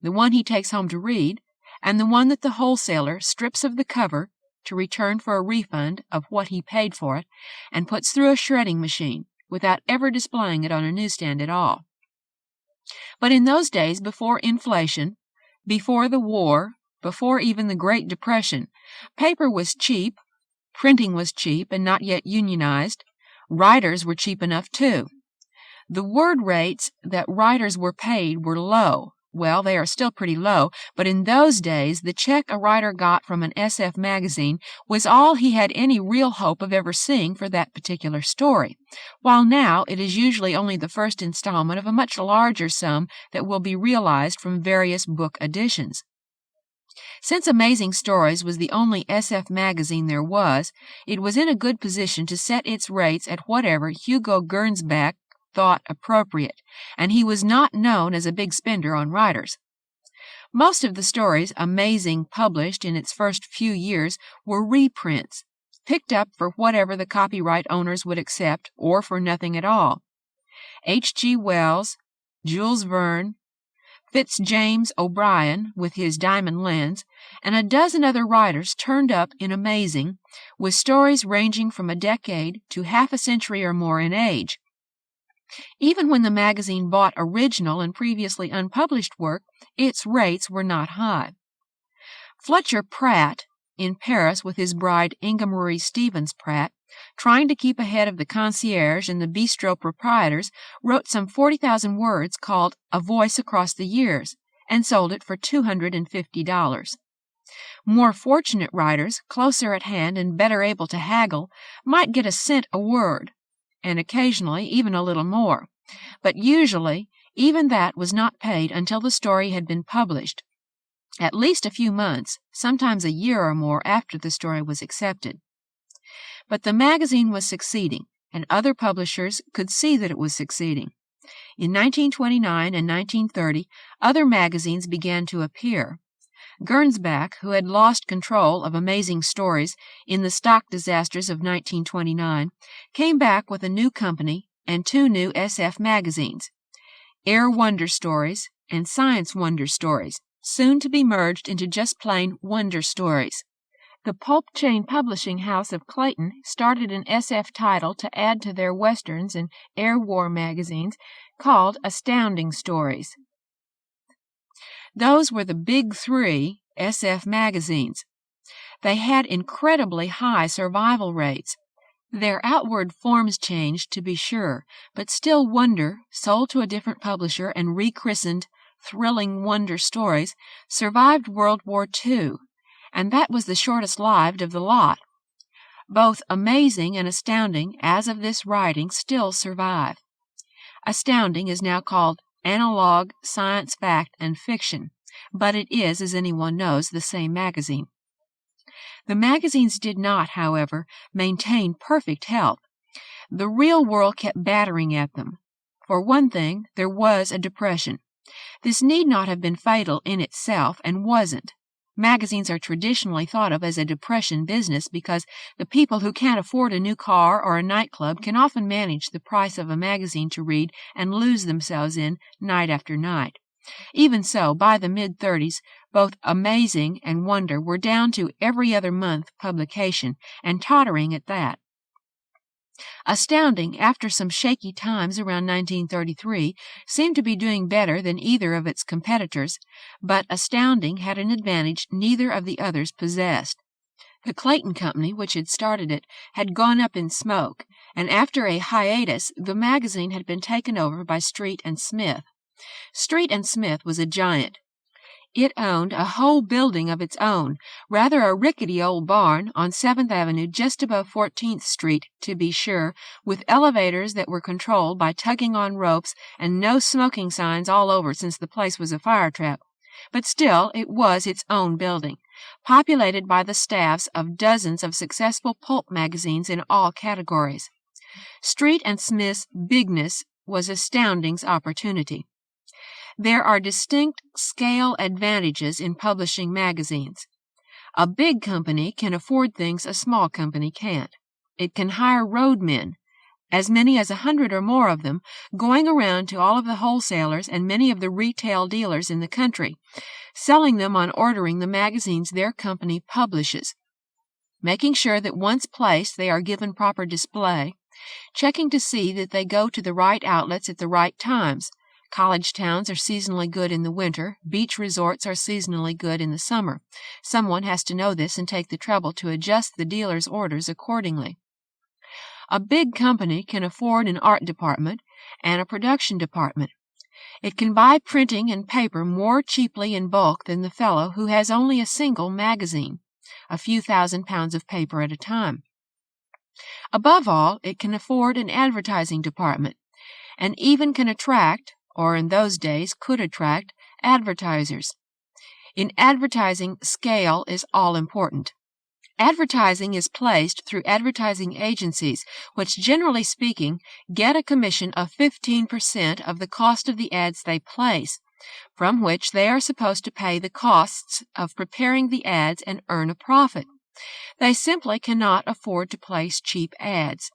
the one he takes home to read, and the one that the wholesaler strips of the cover to return for a refund of what he paid for it, and puts through a shredding machine, without ever displaying it on a newsstand at all. But in those days, before inflation, before the war, before even the Great Depression, paper was cheap, printing was cheap and not yet unionized, writers were cheap enough too. The word rates that writers were paid were low. Well, they are still pretty low, but in those days the check a writer got from an SF magazine was all he had any real hope of ever seeing for that particular story, while now it is usually only the first installment of a much larger sum that will be realized from various book editions. Since Amazing Stories was the only SF magazine there was, it was in a good position to set its rates at whatever Hugo Gernsback thought appropriate, and he was not known as a big spender on writers. Most of the stories Amazing published in its first few years were reprints, picked up for whatever the copyright owners would accept or for nothing at all. H.G. Wells, Jules Verne, Fitzjames O'Brien with his diamond lens, and a dozen other writers turned up in Amazing with stories ranging from a decade to half a century or more in age. Even when the magazine bought original and previously unpublished work, its rates were not high. Fletcher Pratt, in Paris with his bride Inga Marie Stevens Pratt, trying to keep ahead of the concierge and the bistro proprietors, wrote some 40,000 words called A Voice Across the Years, and sold it for $250. More fortunate writers, closer at hand and better able to haggle, might get a cent a word, and occasionally even a little more, but usually even that was not paid until the story had been published, at least a few months, sometimes a year or more after the story was accepted. But the magazine was succeeding, and other publishers could see that it was succeeding. In 1929 and 1930, other magazines began to appear. Gernsback, who had lost control of Amazing Stories in the stock disasters of 1929, came back with a new company and 2 new SF magazines, Air Wonder Stories and Science Wonder Stories, soon to be merged into just plain Wonder Stories. The pulp chain publishing house of Clayton started an SF title to add to their Westerns and Air War magazines called Astounding Stories. Those were the big 3 SF magazines. They had incredibly high survival rates. Their outward forms changed, to be sure, but still Wonder, sold to a different publisher and rechristened Thrilling Wonder Stories, survived World War II, and that was the shortest lived of the lot. Both Amazing and Astounding, as of this writing, still survive. Astounding is now called Analog Science Fact and Fiction, but it is, as anyone knows, the same magazine. The magazines did not, however, maintain perfect health. The real world kept battering at them. For one thing, there was a depression. This need not have been fatal in itself, and wasn't. Magazines are traditionally thought of as a depression business because the people who can't afford a new car or a nightclub can often manage the price of a magazine to read and lose themselves in night after night. Even so, by the mid-30s, both Amazing and Wonder were down to every other month publication, and tottering at that. Astounding, after some shaky times around 1933, seemed to be doing better than either of its competitors, but Astounding had an advantage neither of the others possessed. The Clayton Company, which had started it, had gone up in smoke, and after a hiatus, the magazine had been taken over by Street and Smith. Street and Smith was a giant. It owned a whole building of its own, rather a rickety old barn, on 7th Avenue just above 14th Street, to be sure, with elevators that were controlled by tugging on ropes and no smoking signs all over since the place was a fire trap. But still, it was its own building, populated by the staffs of dozens of successful pulp magazines in all categories. Street and Smith's bigness was Astounding's opportunity. There are distinct scale advantages in publishing magazines. A big company can afford things a small company can't. It can hire roadmen, as many as 100 or more of them, going around to all of the wholesalers and many of the retail dealers in the country, selling them on ordering the magazines their company publishes, making sure that once placed they are given proper display, checking to see that they go to the right outlets at the right times. College towns are seasonally good in the winter. Beach resorts are seasonally good in the summer. Someone has to know this and take the trouble to adjust the dealer's orders accordingly. A big company can afford an art department and a production department. It can buy printing and paper more cheaply in bulk than the fellow who has only a single magazine, a few £1,000s of paper at a time. Above all, it can afford an advertising department, and even can attract, or in those days could attract, advertisers. In advertising, scale is all important. Advertising is placed through advertising agencies, which, generally speaking, get a commission of 15% of the cost of the ads they place, from which they are supposed to pay the costs of preparing the ads and earn a profit. They simply cannot afford to place cheap ads.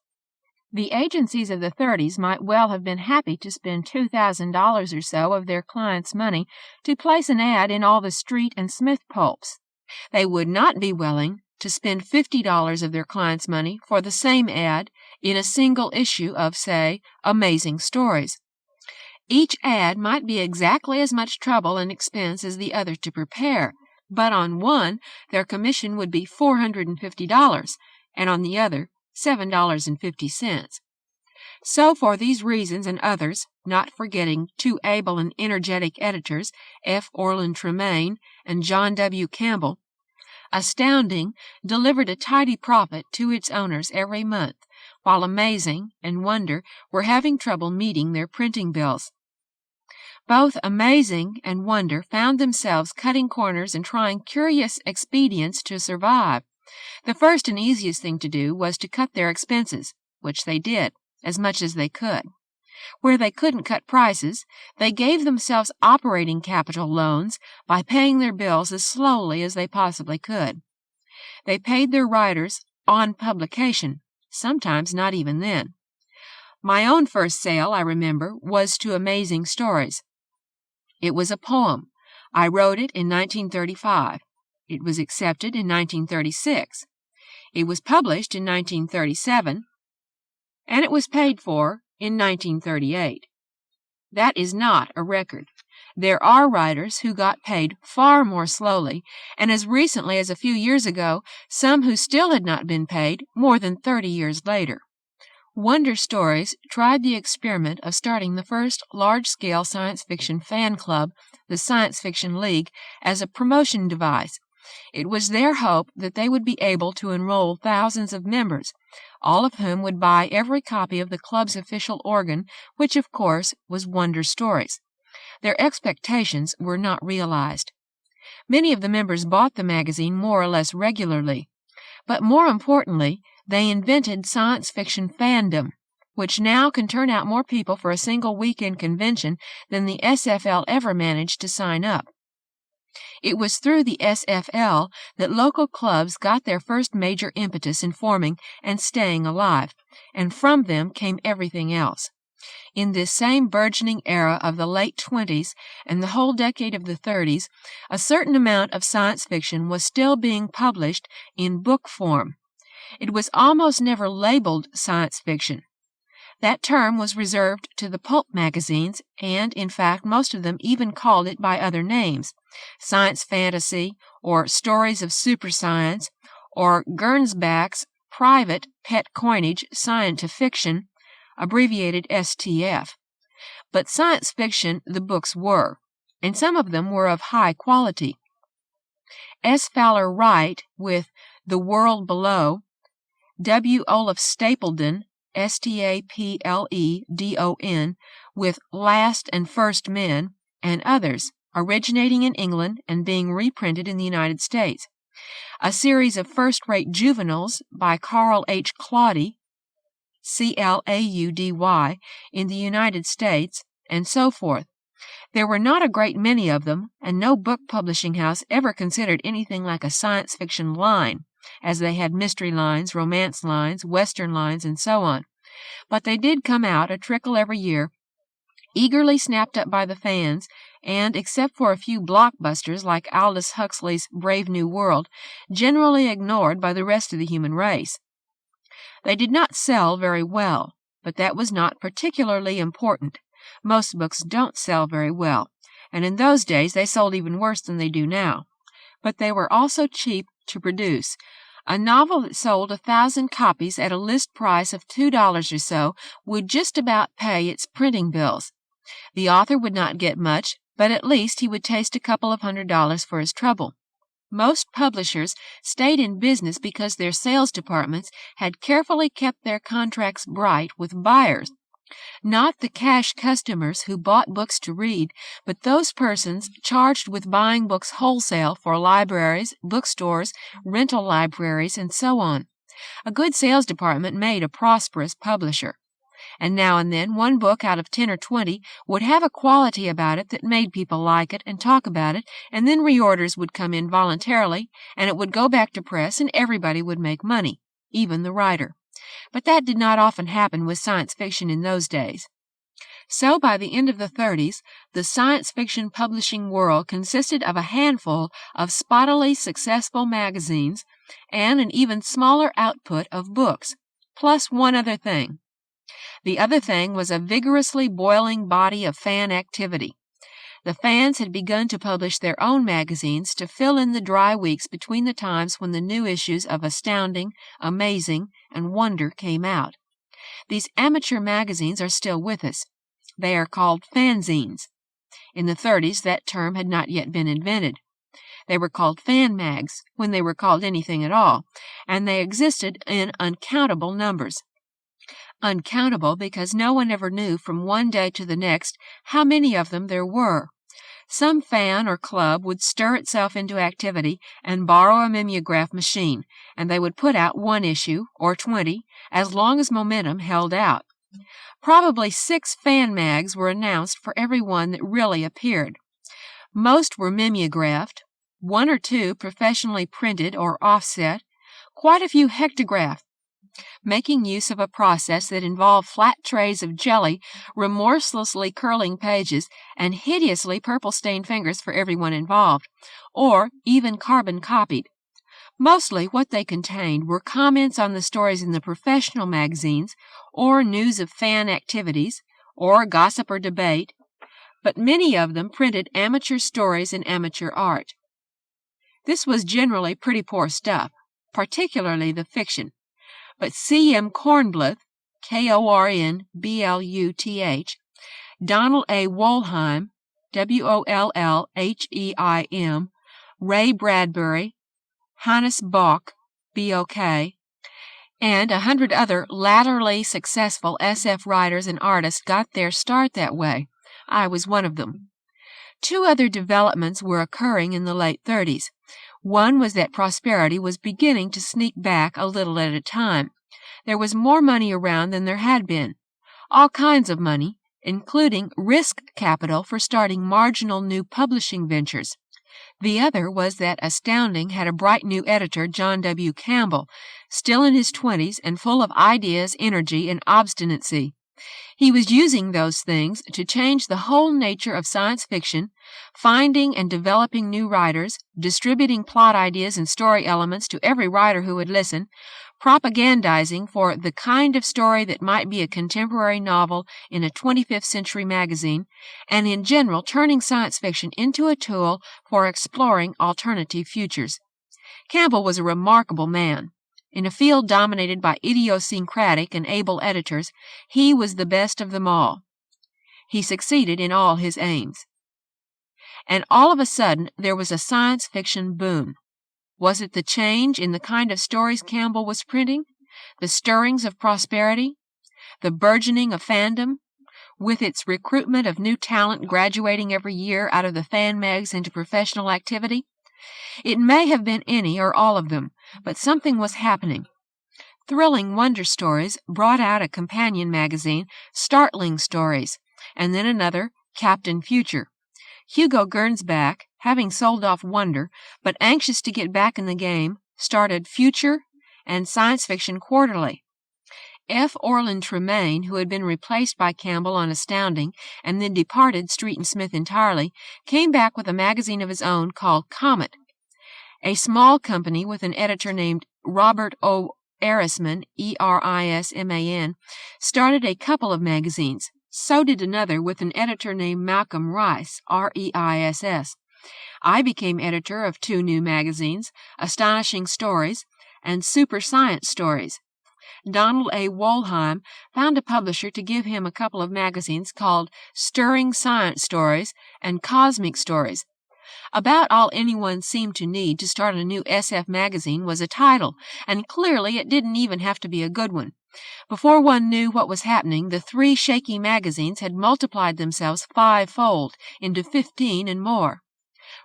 The agencies of the 30s might well have been happy to spend $2,000 or so of their clients' money to place an ad in all the Street and Smith pulps. They would not be willing to spend $50 of their clients' money for the same ad in a single issue of, say, Amazing Stories. Each ad might be exactly as much trouble and expense as the other to prepare, but on one their commission would be $450, and on the other $7.50. So for these reasons and others, not forgetting 2 able and energetic editors, F. Orland Tremaine and John W. Campbell, Astounding delivered a tidy profit to its owners every month, while Amazing and Wonder were having trouble meeting their printing bills. Both Amazing and Wonder found themselves cutting corners and trying curious expedients to survive. The first and easiest thing to do was to cut their expenses, which they did, as much as they could. Where they couldn't cut prices, they gave themselves operating capital loans by paying their bills as slowly as they possibly could. They paid their writers on publication, sometimes not even then. My own first sale, I remember, was to Amazing Stories. It was a poem. I wrote it in 1935. It was accepted in 1936. It was published in 1937, and it was paid for in 1938. That is not a record. There are writers who got paid far more slowly, and as recently as a few years ago, some who still had not been paid more than 30 years later. Wonder Stories tried the experiment of starting the first large-scale science fiction fan club, the Science Fiction League, as a promotion device. It was their hope that they would be able to enroll thousands of members, all of whom would buy every copy of the club's official organ, which, of course, was Wonder Stories. Their expectations were not realized. Many of the members bought the magazine more or less regularly, but more importantly, they invented science fiction fandom, which now can turn out more people for a single weekend convention than the SFL ever managed to sign up. It was through the SFL that local clubs got their first major impetus in forming and staying alive, and from them came everything else. In this same burgeoning era of the late 20s and the whole decade of the 30s, a certain amount of science fiction was still being published in book form. It was almost never labeled science fiction. That term was reserved to the pulp magazines, and, in fact, most of them even called it by other names: science fantasy, or stories of superscience, or Gernsback's private pet coinage scientifiction, abbreviated STF. But science fiction the books were, and some of them were of high quality. S. Fowler Wright, with The World Below, W. Olaf Stapledon, Stapledon, with Last and First Men, and others, originating in England and being reprinted in the United States. A series of first-rate juveniles by Carl H. Claudy, Claudy, in the United States, and so forth. There were not a great many of them, and no book publishing house ever considered anything like a science fiction line, as they had mystery lines, romance lines, western lines, and so on. But they did come out, a trickle every year, eagerly snapped up by the fans, and, except for a few blockbusters like Aldous Huxley's Brave New World, generally ignored by the rest of the human race. They did not sell very well, but that was not particularly important. Most books don't sell very well, and in those days they sold even worse than they do now. But they were also cheap to produce. A novel that sold 1,000 copies at a list price of $2 or so would just about pay its printing bills. The author would not get much, but at least he would taste a couple of $100 for his trouble. Most publishers stayed in business because their sales departments had carefully kept their contracts bright with buyers. Not the cash customers who bought books to read, but those persons charged with buying books wholesale for libraries, bookstores, rental libraries, and so on. A good sales department made a prosperous publisher. And now and then one book out of 10 or 20 would have a quality about it that made people like it and talk about it, and then reorders would come in voluntarily, and it would go back to press, and everybody would make money, even the writer. But that did not often happen with science fiction in those days. So by the end of the 30s, the science fiction publishing world consisted of a handful of spottily successful magazines and an even smaller output of books, plus one other thing. The other thing was a vigorously boiling body of fan activity. The fans had begun to publish their own magazines to fill in the dry weeks between the times when the new issues of Astounding, Amazing, and Wonder came out. These amateur magazines are still with us. They are called fanzines. In the 30s, that term had not yet been invented. They were called fan mags, when they were called anything at all, and they existed in uncountable numbers. Uncountable because no one ever knew from one day to the next how many of them there were. Some fan or club would stir itself into activity and borrow a mimeograph machine, and they would put out 1 issue, or 20, as long as momentum held out. Probably 6 fan mags were announced for every one that really appeared. Most were mimeographed, 1 or 2 professionally printed or offset, quite a few hectographed, making use of a process that involved flat trays of jelly remorselessly curling pages and hideously purple-stained fingers for everyone involved, or even carbon-copied. Mostly what they contained were comments on the stories in the professional magazines, or news of fan activities, or gossip or debate, but many of them printed amateur stories and amateur art. This was generally pretty poor stuff, particularly the fiction, but C.M. Kornbluth, Kornbluth, Donald A. Wollheim, Wollheim, Ray Bradbury, Hannes Bok, Bok, and 100 other latterly successful SF writers and artists got their start that way. I was one of them. 2 other developments were occurring in the late 30s. One was that prosperity was beginning to sneak back a little at a time. There was more money around than there had been. All kinds of money, including risk capital for starting marginal new publishing ventures. The other was that Astounding had a bright new editor, John W. Campbell, still in his 20s and full of ideas, energy, and obstinacy. He was using those things to change the whole nature of science fiction, finding and developing new writers, distributing plot ideas and story elements to every writer who would listen, propagandizing for the kind of story that might be a contemporary novel in a 25th century magazine, and in general turning science fiction into a tool for exploring alternative futures. Campbell was a remarkable man. In a field dominated by idiosyncratic and able editors, he was the best of them all. He succeeded in all his aims. And all of a sudden there was a science fiction boom. Was it the change in the kind of stories Campbell was printing? The stirrings of prosperity? The burgeoning of fandom? With its recruitment of new talent graduating every year out of the fan mags into professional activity? It may have been any or all of them, but something was happening. Thrilling Wonder Stories brought out a companion magazine, Startling Stories, and then another, Captain Future. Hugo Gernsback, having sold off Wonder, but anxious to get back in the game, started Future and Science Fiction Quarterly. F. Orland Tremaine, who had been replaced by Campbell on Astounding and then departed Street and Smith entirely, came back with a magazine of his own called Comet. A small company with an editor named Robert O. Erisman, Erisman, started a couple of magazines. So did another with an editor named Malcolm Rice, Reiss. I became editor of 2 new magazines, Astonishing Stories and Super Science Stories. Donald A. Wollheim found a publisher to give him a couple of magazines called Stirring Science Stories and Cosmic Stories. About all anyone seemed to need to start a new SF magazine was a title, and clearly it didn't even have to be a good one. Before one knew what was happening, the 3 shaky magazines had multiplied themselves 5-fold into 15 and more.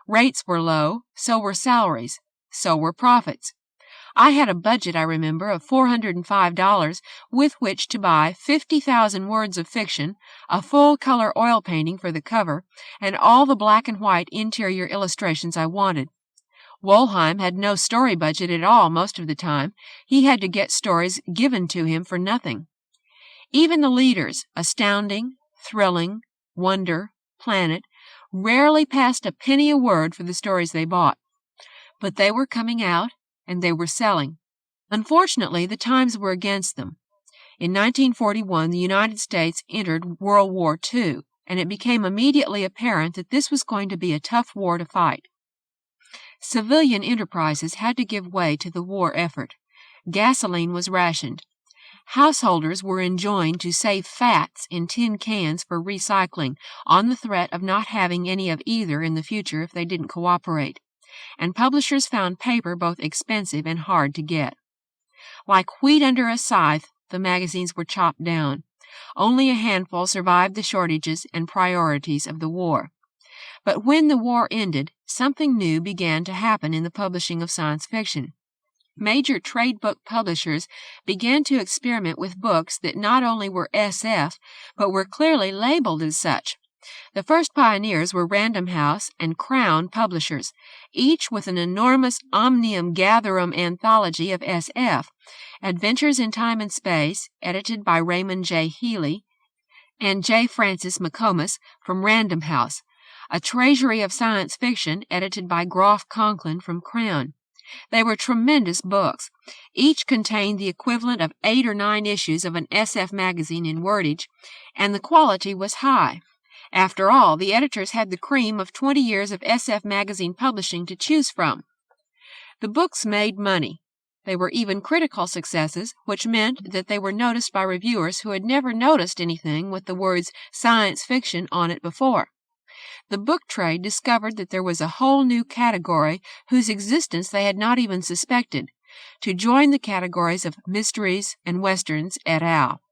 Rates were low, so were salaries, so were profits. I had a budget, I remember, of $405 with which to buy 50,000 words of fiction, a full-color oil painting for the cover, and all the black and white interior illustrations I wanted. Wollheim had no story budget at all most of the time. He had to get stories given to him for nothing. Even the leaders, Astounding, Thrilling, Wonder, Planet, rarely passed a penny a word for the stories they bought. But they were coming out, and they were selling. Unfortunately, the times were against them. In 1941, the United States entered World War II, and it became immediately apparent that this was going to be a tough war to fight. Civilian enterprises had to give way to the war effort. Gasoline was rationed. Householders were enjoined to save fats in tin cans for recycling, on the threat of not having any of either in the future if they didn't cooperate. And publishers found paper both expensive and hard to get. Like wheat under a scythe, the magazines were chopped down. Only a handful survived the shortages and priorities of the war. But when the war ended, something new began to happen in the publishing of science fiction. major trade book publishers began to experiment with books that not only were SF, but were clearly labeled as such. The first pioneers were Random House and Crown publishers, each with an enormous omnium gatherum anthology of SF, Adventures in Time and Space, edited by Raymond J. Healy, and J. Francis McComas from Random House, A Treasury of Science Fiction, edited by Groff Conklin from Crown. They were tremendous books. Each contained the equivalent of 8 or 9 issues of an SF magazine in wordage, and the quality was high. After all, the editors had the cream of 20 years of SF magazine publishing to choose from. The books made money. They were even critical successes, which meant that they were noticed by reviewers who had never noticed anything with the words science fiction on it before. The book trade discovered that there was a whole new category whose existence they had not even suspected, to join the categories of mysteries and westerns et al.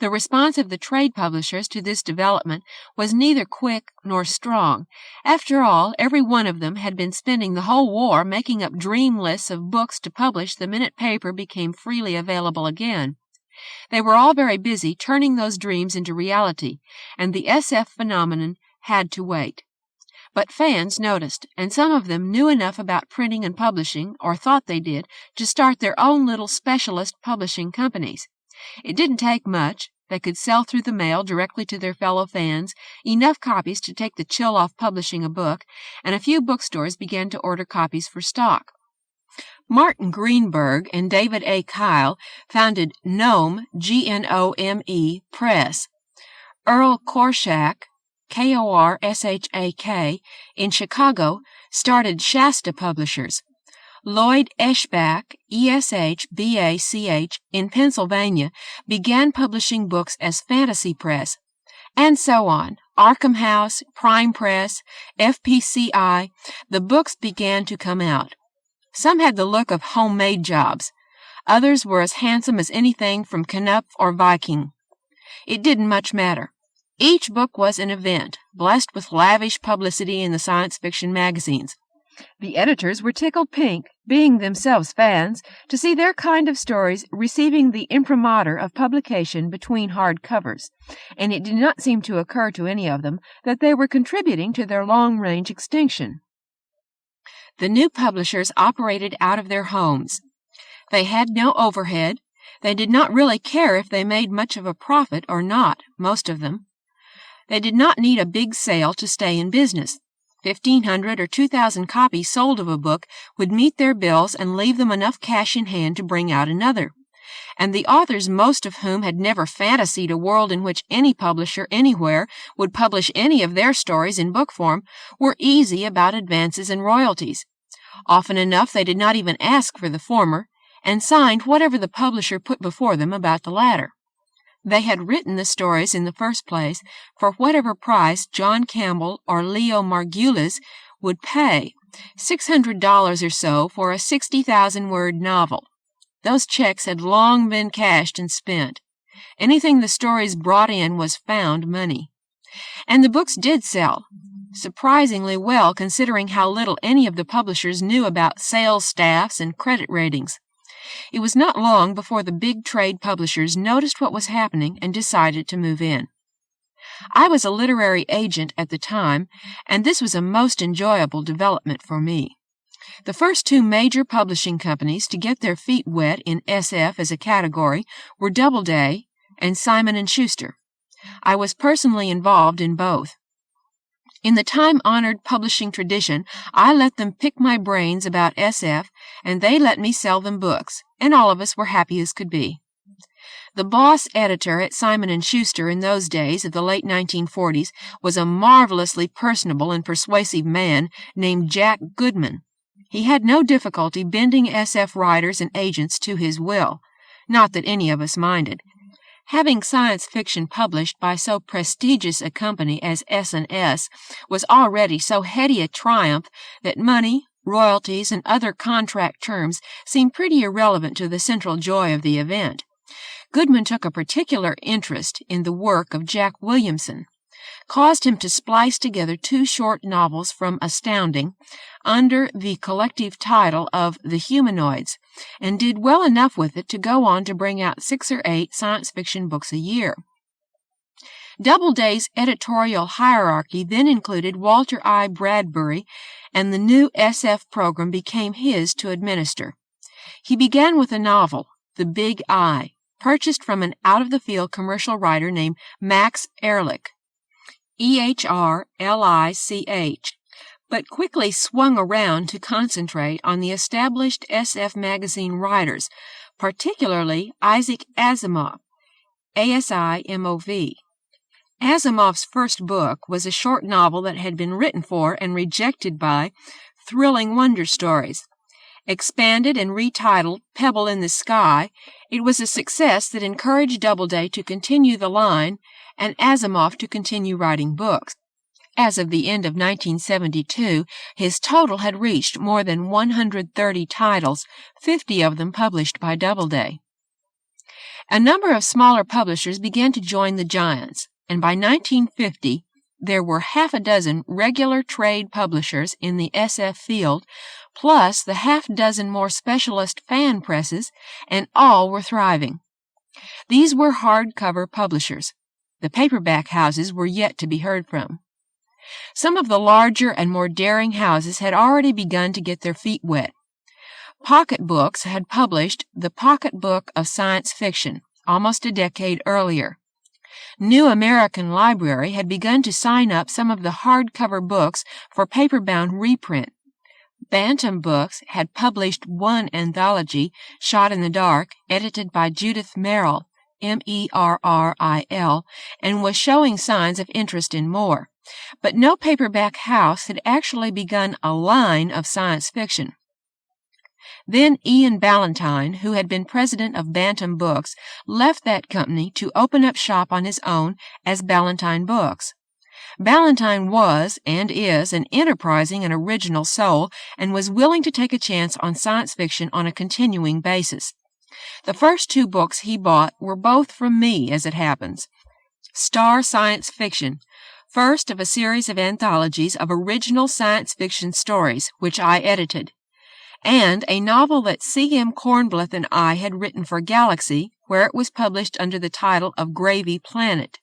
The response of the trade publishers to this development was neither quick nor strong. After all, every one of them had been spending the whole war making up dream lists of books to publish the minute paper became freely available again. They were all very busy turning those dreams into reality, and the SF phenomenon had to wait. But fans noticed, and some of them knew enough about printing and publishing, or thought they did, to start their own little specialist publishing companies. It didn't take much. They could sell through the mail directly to their fellow fans, enough copies to take the chill off publishing a book, and a few bookstores began to order copies for stock. Martin Greenberg and David A. Kyle founded Gnome, Gnome, Press. Earl Korshak, Korshak, in Chicago, started Shasta Publishers. Lloyd Eschbach, Eschbach, in Pennsylvania, began publishing books as Fantasy Press, and so on. Arkham House, Prime Press, FPCI, the books began to come out. Some had the look of homemade jobs. Others were as handsome as anything from Knupp or Viking. It didn't much matter. Each book was an event, blessed with lavish publicity in the science fiction magazines. The editors were tickled pink, being themselves fans, to see their kind of stories receiving the imprimatur of publication between hard covers, and it did not seem to occur to any of them that they were contributing to their long-range extinction. The new publishers operated out of their homes. They had no overhead. They did not really care if they made much of a profit or not, most of them. They did not need a big sale to stay in business. 1,500 or 2,000 copies sold of a book would meet their bills and leave them enough cash in hand to bring out another. And the authors, most of whom had never fantasied a world in which any publisher anywhere would publish any of their stories in book form, were easy about advances and royalties. Often enough they did not even ask for the former, and signed whatever the publisher put before them about the latter. They had written the stories in the first place for whatever price John Campbell or Leo Margulies would pay, $600 or so for a 60,000-word novel. Those checks had long been cashed and spent. Anything the stories brought in was found money. And the books did sell, surprisingly well considering how little any of the publishers knew about sales staffs and credit ratings. It was not long before the big trade publishers noticed what was happening and decided to move in. I was a literary agent at the time, and this was a most enjoyable development for me. The first 2 major publishing companies to get their feet wet in SF as a category were Doubleday and Simon & Schuster. I was personally involved in both. In the time-honored publishing tradition, I let them pick my brains about SF, and they let me sell them books, and all of us were happy as could be. The boss editor at Simon & Schuster in those days of the late 1940s was a marvelously personable and persuasive man named Jack Goodman. He had no difficulty bending SF writers and agents to his will, not that any of us minded. Having science fiction published by so prestigious a company as S&S was already so heady a triumph that money, royalties, and other contract terms seemed pretty irrelevant to the central joy of the event. Goodman took a particular interest in the work of Jack Williamson. caused him to splice together 2 short novels from Astounding under the collective title of The Humanoids, and did well enough with it to go on to bring out 6 or 8 science fiction books a year. Doubleday's editorial hierarchy then included Walter I. Bradbury, and the new SF program became his to administer. He began with a novel, The Big Eye, purchased from an out-of-the-field commercial writer named Max Ehrlich, Ehrlich, but quickly swung around to concentrate on the established SF magazine writers, particularly Isaac Asimov, Asimov. Asimov's first book was a short novel that had been written for and rejected by Thrilling Wonder Stories. Expanded and retitled Pebble in the Sky, it was a success that encouraged Doubleday to continue the line and Asimov to continue writing books. As of the end of 1972, his total had reached more than 130 titles, 50 of them published by Doubleday. A number of smaller publishers began to join the giants, and by 1950, there were half a dozen regular trade publishers in the SF field, plus the half dozen more specialist fan presses, and all were thriving. These were hardcover publishers. The paperback houses were yet to be heard from. Some of the larger and more daring houses had already begun to get their feet wet. Pocket Books had published The Pocket Book of Science Fiction almost a decade earlier. New American Library had begun to sign up some of the hardcover books for paper-bound reprint. Bantam Books had published one anthology, Shot in the Dark, edited by Judith Merrill, Merril, and was showing signs of interest in more. But no paperback house had actually begun a line of science fiction. Then Ian Ballantine, who had been president of Bantam Books, left that company to open up shop on his own as Ballantine Books. Ballantine was, and is, an enterprising and original soul, and was willing to take a chance on science fiction on a continuing basis. The first 2 books he bought were both from me, as it happens. Star Science Fiction, first of a series of anthologies of original science fiction stories, which I edited, and a novel that C.M. Kornbluth and I had written for Galaxy, where it was published under the title of Gravy Planet.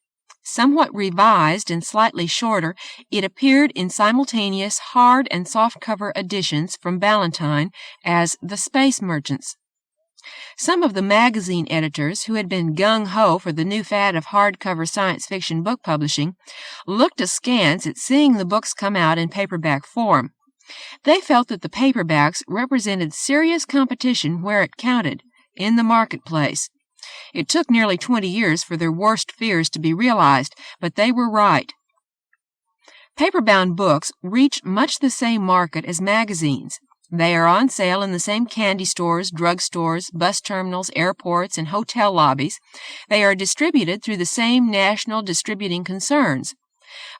Somewhat revised and slightly shorter, it appeared in simultaneous hard and softcover editions from Ballantine as The Space Merchants. Some of the magazine editors, who had been gung-ho for the new fad of hardcover science fiction book publishing, looked askance at seeing the books come out in paperback form. They felt that the paperbacks represented serious competition where it counted, in the marketplace. It took nearly 20 years for their worst fears to be realized, but they were right. Paper-bound books reach much the same market as magazines. They are on sale in the same candy stores, drug stores, bus terminals, airports, and hotel lobbies. They are distributed through the same national distributing concerns.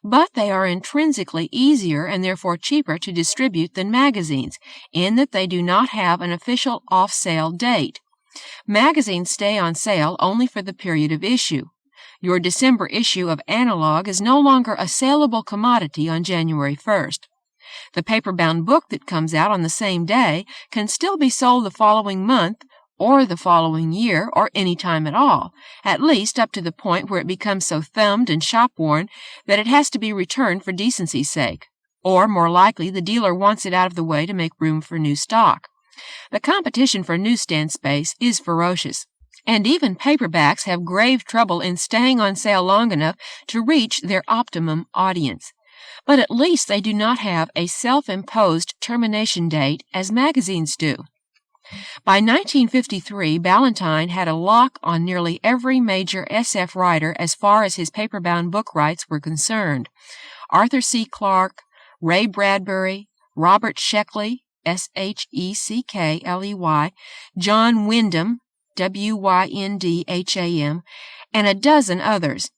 But they are intrinsically easier and therefore cheaper to distribute than magazines, in that they do not have an official off-sale date. Magazines stay on sale only for the period of issue. Your December issue of Analog is no longer a saleable commodity on January 1st. The paper-bound book that comes out on the same day can still be sold the following month, or the following year, or any time at all, at least up to the point where it becomes so thumbed and shop-worn that it has to be returned for decency's sake, or, more likely, the dealer wants it out of the way to make room for new stock. The competition for newsstand space is ferocious, and even paperbacks have grave trouble in staying on sale long enough to reach their optimum audience. But at least they do not have a self-imposed termination date as magazines do. By 1953, Ballantine had a lock on nearly every major SF writer as far as his paper-bound book rights were concerned. Arthur C. Clarke, Ray Bradbury, Robert Sheckley, Sheckleyi, John Wyndham, Wyndham, and a dozen others.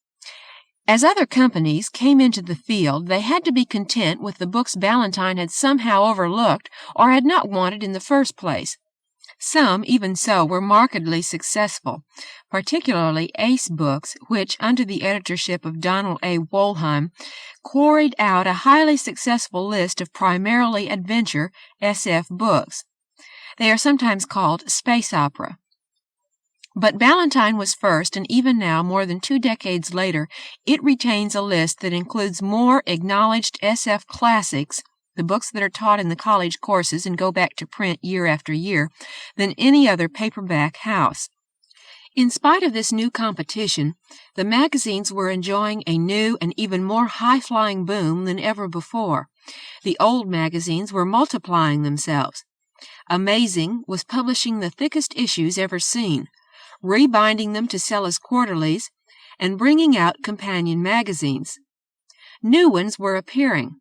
As other companies came into the field, they had to be content with the books Ballantine had somehow overlooked or had not wanted in the first place. Some, even so, were markedly successful, particularly Ace Books, which, under the editorship of Donald A. Wollheim, quarried out a highly successful list of primarily adventure SF books. They are sometimes called space opera. But Ballantine was first, and even now, more than 2 decades later, it retains a list that includes more acknowledged SF classics, the books that are taught in the college courses and go back to print year after year, than any other paperback house. In spite of this new competition, the magazines were enjoying a new and even more high-flying boom than ever before. The old magazines were multiplying themselves. Amazing was publishing the thickest issues ever seen, rebinding them to sell as quarterlies, and bringing out companion magazines. New ones were appearing.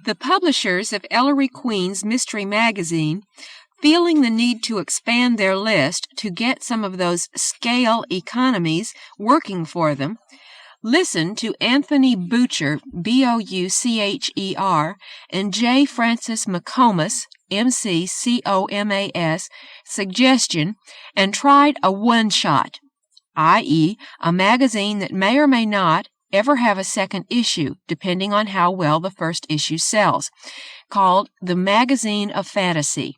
The publishers of Ellery Queen's Mystery Magazine, feeling the need to expand their list to get some of those scale economies working for them, listened to Anthony Boucher, Boucher, and J. Francis McComas, McComas, suggestion and tried a one-shot, i.e., a magazine that may or may not ever have a second issue, depending on how well the first issue sells, called the Magazine of Fantasy.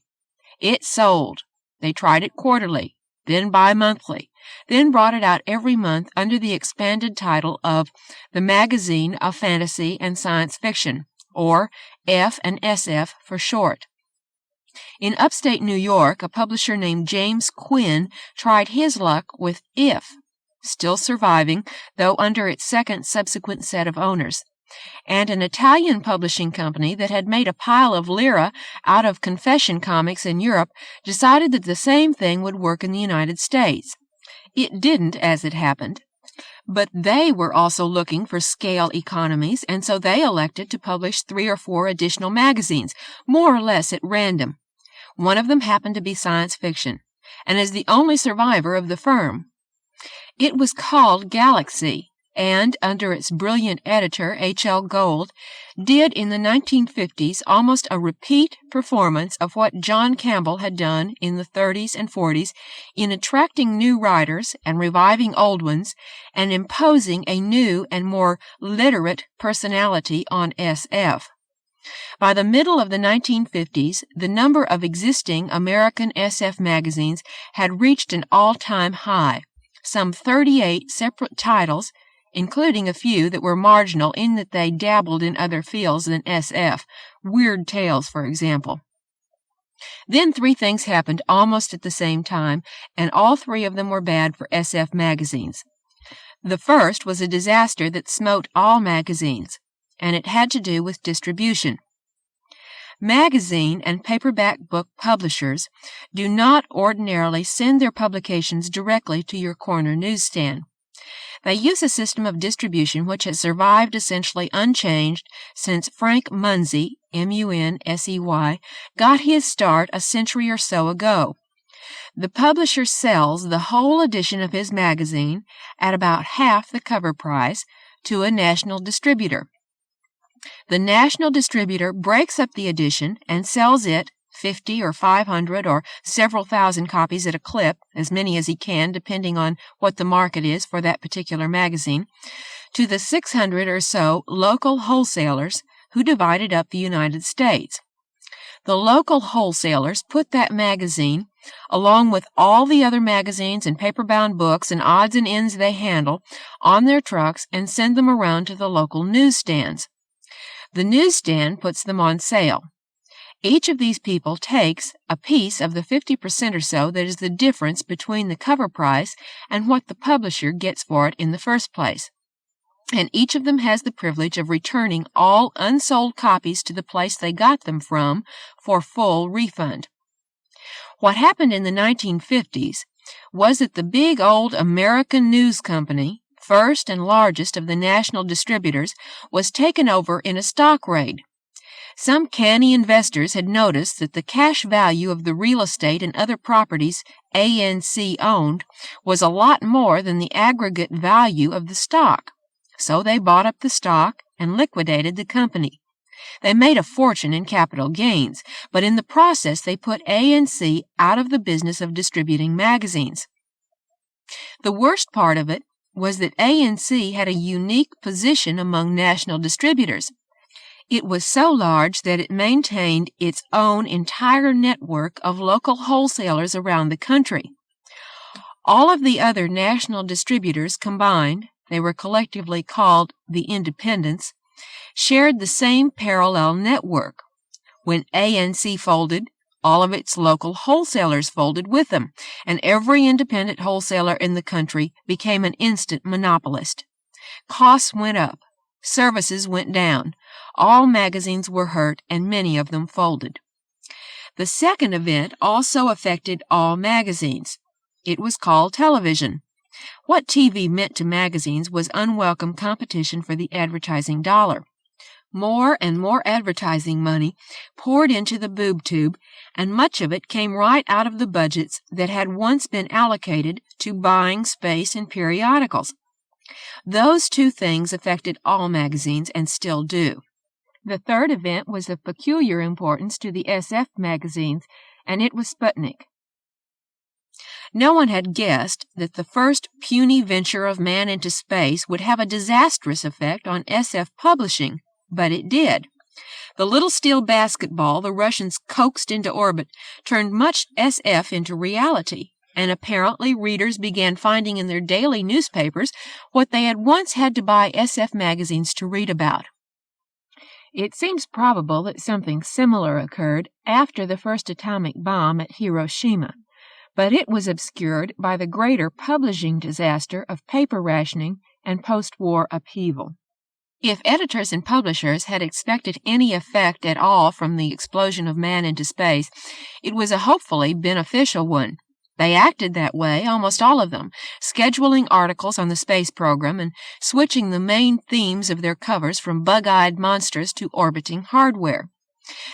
It sold. They tried it quarterly, then bi-monthly, then brought it out every month under the expanded title of the Magazine of Fantasy and Science Fiction, or F and SF for short. In upstate New York, a publisher named James Quinn tried his luck with If, still surviving, though under its second subsequent set of owners. And an Italian publishing company that had made a pile of lira out of confession comics in Europe decided that the same thing would work in the United States. It didn't, as it happened. But they were also looking for scale economies, and so they elected to publish 3 or 4 additional magazines, more or less at random. One of them happened to be science fiction, and is the only survivor of the firm. It was called Galaxy, and, under its brilliant editor, H.L. Gold, did in the 1950s almost a repeat performance of what John Campbell had done in the 30s and 40s in attracting new writers and reviving old ones and imposing a new and more literate personality on SF. By the middle of the 1950s, the number of existing American SF magazines had reached an all-time high, some 38 separate titles, including a few that were marginal in that they dabbled in other fields than SF, Weird Tales, for example. Then 3 things happened almost at the same time, and all 3 of them were bad for SF magazines. The first was a disaster that smote all magazines, and it had to do with distribution. Magazine and paperback book publishers do not ordinarily send their publications directly to your corner newsstand. They use a system of distribution which has survived essentially unchanged since Frank Munsey, Munsey, got his start a century or so ago. The publisher sells the whole edition of his magazine at about half the cover price to a national distributor. The national distributor breaks up the edition and sells it 50 or 500 or several thousand copies at a clip, as many as he can, depending on what the market is for that particular magazine, to the 600 or so local wholesalers who divided up the United States. The local wholesalers put that magazine, along with all the other magazines and paper-bound books and odds and ends they handle, on their trucks and send them around to the local newsstands. The newsstand puts them on sale. Each of these people takes a piece of the 50% or so that is the difference between the cover price and what the publisher gets for it in the first place. And each of them has the privilege of returning all unsold copies to the place they got them from for full refund. What happened in the 1950s was that the big old American News Company, first and largest of the national distributors, was taken over in a stock raid. Some canny investors had noticed that the cash value of the real estate and other properties ANC owned was a lot more than the aggregate value of the stock, so they bought up the stock and liquidated the company. They made a fortune in capital gains, but in the process they put A&C out of the business of distributing magazines. The worst part of it was that A&C had a unique position among national distributors. It was so large that it maintained its own entire network of local wholesalers around the country. All of the other national distributors combined, they were collectively called the independents, shared the same parallel network. When A&C folded, all of its local wholesalers folded with them, and every independent wholesaler in the country became an instant monopolist. Costs went up. Services went down. All magazines were hurt, and many of them folded. The second event also affected all magazines. It was called television. What TV meant to magazines was unwelcome competition for the advertising dollar. More and more advertising money poured into the boob tube, and much of it came right out of the budgets that had once been allocated to buying space in periodicals. Those two things affected all magazines and still do. The third event was of peculiar importance to the SF magazines, and it was Sputnik. No one had guessed that the first puny venture of man into space would have a disastrous effect on SF publishing, but it did. The little steel basketball the Russians coaxed into orbit turned much SF into reality, and apparently readers began finding in their daily newspapers what they had once had to buy SF magazines to read about. It seems probable that something similar occurred after the first atomic bomb at Hiroshima, but it was obscured by the greater publishing disaster of paper rationing and post-war upheaval. If editors and publishers had expected any effect at all from the explosion of man into space, it was a hopefully beneficial one. They acted that way, almost all of them, scheduling articles on the space program and switching the main themes of their covers from bug-eyed monsters to orbiting hardware.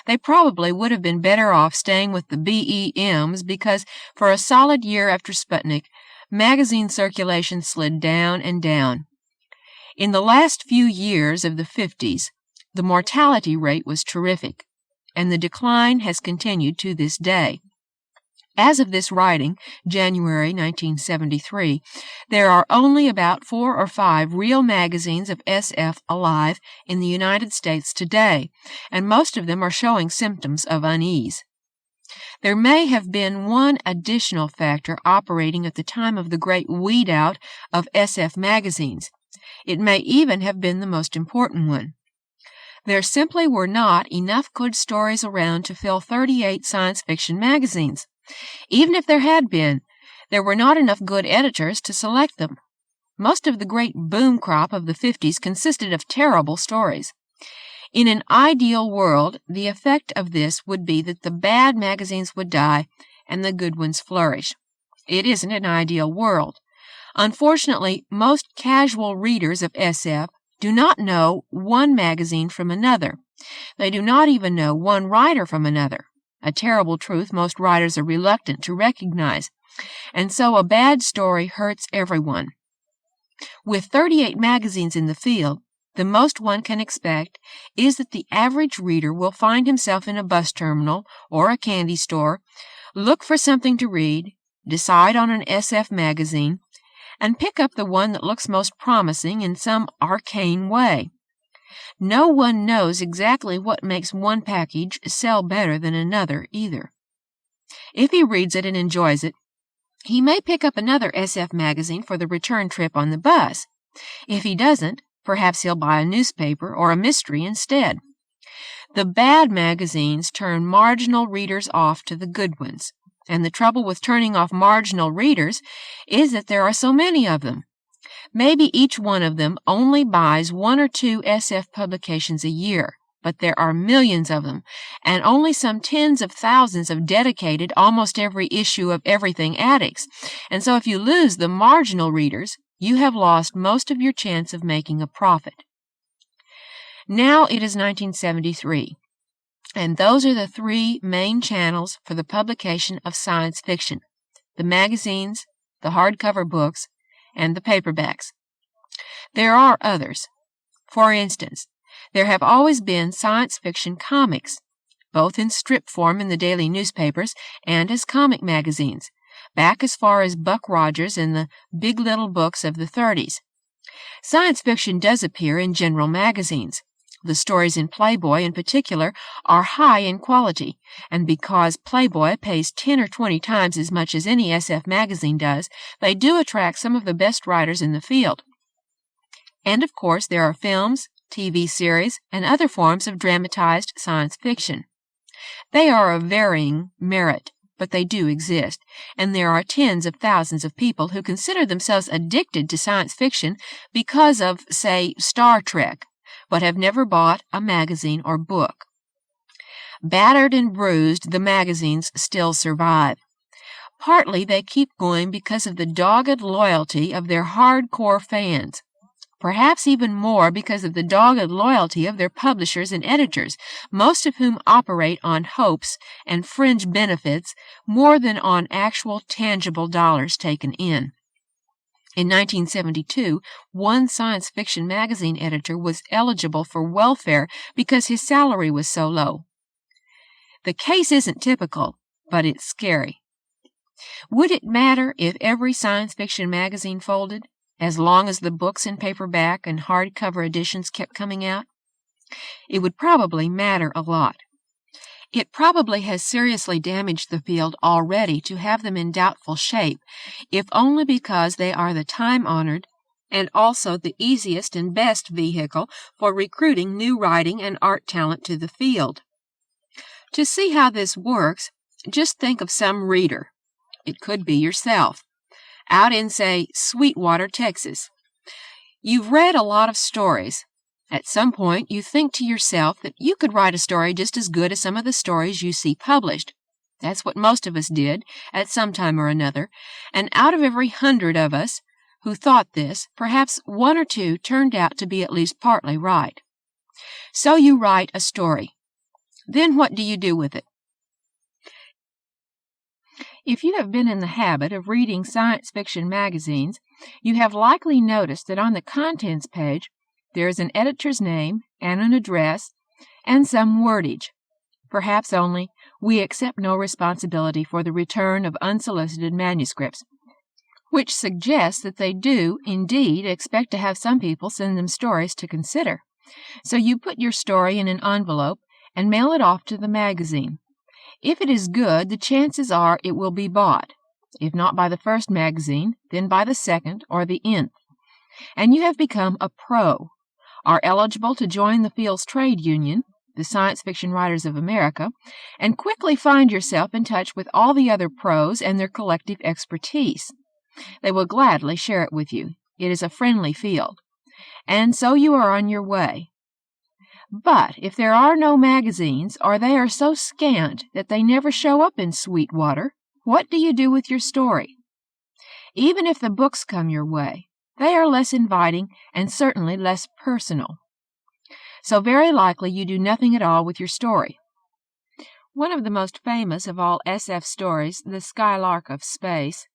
They probably would have been better off staying with the BEMs because for a solid year after Sputnik, magazine circulation slid down and down. In the last few years of the 50s, the mortality rate was terrific, and the decline has continued to this day. As of this writing, January 1973, there are only about 4 or 5 real magazines of SF alive in the United States today, and most of them are showing symptoms of unease. There may have been one additional factor operating at the time of the great weed-out of SF magazines. It may even have been the most important one. There simply were not enough good stories around to fill 38 science fiction magazines. Even if there had been, there were not enough good editors to select them. Most of the great boom crop of the 50s consisted of terrible stories. In an ideal world, the effect of this would be that the bad magazines would die and the good ones flourish. It isn't an ideal world. Unfortunately, most casual readers of SF do not know one magazine from another. They do not even know one writer from another. A terrible truth most writers are reluctant to recognize, and so a bad story hurts everyone. With 38 magazines in the field, the most one can expect is that the average reader will find himself in a bus terminal or a candy store, look for something to read, decide on an SF magazine, and pick up the one that looks most promising in some arcane way. No one knows exactly what makes one package sell better than another either. If he reads it and enjoys it, he may pick up another SF magazine for the return trip on the bus. If he doesn't, perhaps he'll buy a newspaper or a mystery instead. The bad magazines turn marginal readers off to the good ones, and the trouble with turning off marginal readers is that there are so many of them. Maybe each one of them only buys 1 or 2 SF publications a year, but there are millions of them, and only some tens of thousands of dedicated almost every issue of Everything addicts. And so if you lose the marginal readers, you have lost most of your chance of making a profit. Now it is 1973, and those are the 3 main channels for the publication of science fiction: the magazines, the hardcover books, and the paperbacks. There are others. For instance, There have always been science fiction comics, both in strip form in the daily newspapers and as comic magazines, back as far as Buck Rogers and the Big Little Books of the 30s. Science fiction does appear in general magazines. The stories in Playboy, in particular, are high in quality, and because Playboy pays 10 or 20 times as much as any SF magazine does, they do attract some of the best writers in the field. And, of course, there are films, TV series, and other forms of dramatized science fiction. They are of varying merit, but they do exist, and there are tens of thousands of people who consider themselves addicted to science fiction because of, say, Star Trek, but have never bought a magazine or book. Battered and bruised, the magazines still survive. Partly they keep going because of the dogged loyalty of their hardcore fans. Perhaps even more because of the dogged loyalty of their publishers and editors, most of whom operate on hopes and fringe benefits more than on actual tangible dollars taken in. In 1972, one science fiction magazine editor was eligible for welfare because his salary was so low. The case isn't typical, but it's scary. Would it matter if every science fiction magazine folded, as long as the books in paperback and hardcover editions kept coming out? It would probably matter a lot. It probably has seriously damaged the field already to have them in doubtful shape, if only because they are the time-honored and also the easiest and best vehicle for recruiting new writing and art talent to the field. To see how this works, just think of some reader. It could be yourself, out in, say, Sweetwater, Texas. You've read a lot of stories. At some point, you think to yourself that you could write a story just as good as some of the stories you see published. That's what most of us did, at some time or another, and out of every 100 of us who thought this, perhaps 1 or 2 turned out to be at least partly right. So you write a story. Then what do you do with it? If you have been in the habit of reading science fiction magazines, you have likely noticed that on the contents page there is an editor's name and an address and some wordage. Perhaps only, "We accept no responsibility for the return of unsolicited manuscripts," which suggests that they do, indeed, expect to have some people send them stories to consider. So you put your story in an envelope and mail it off to the magazine. If it is good, the chances are it will be bought, if not by the first magazine, then by the second or the nth. And you have become a pro, are eligible to join the field's trade union, the Science Fiction Writers of America, and quickly find yourself in touch with all the other pros and their collective expertise. They will gladly share it with you. It is a friendly field. And so you are on your way. But if there are no magazines, or they are so scant that they never show up in Sweetwater, what do you do with your story? Even if the books come your way, they are less inviting and certainly less personal. So very likely you do nothing at all with your story. One of the most famous of all SF stories, The Skylark of Space,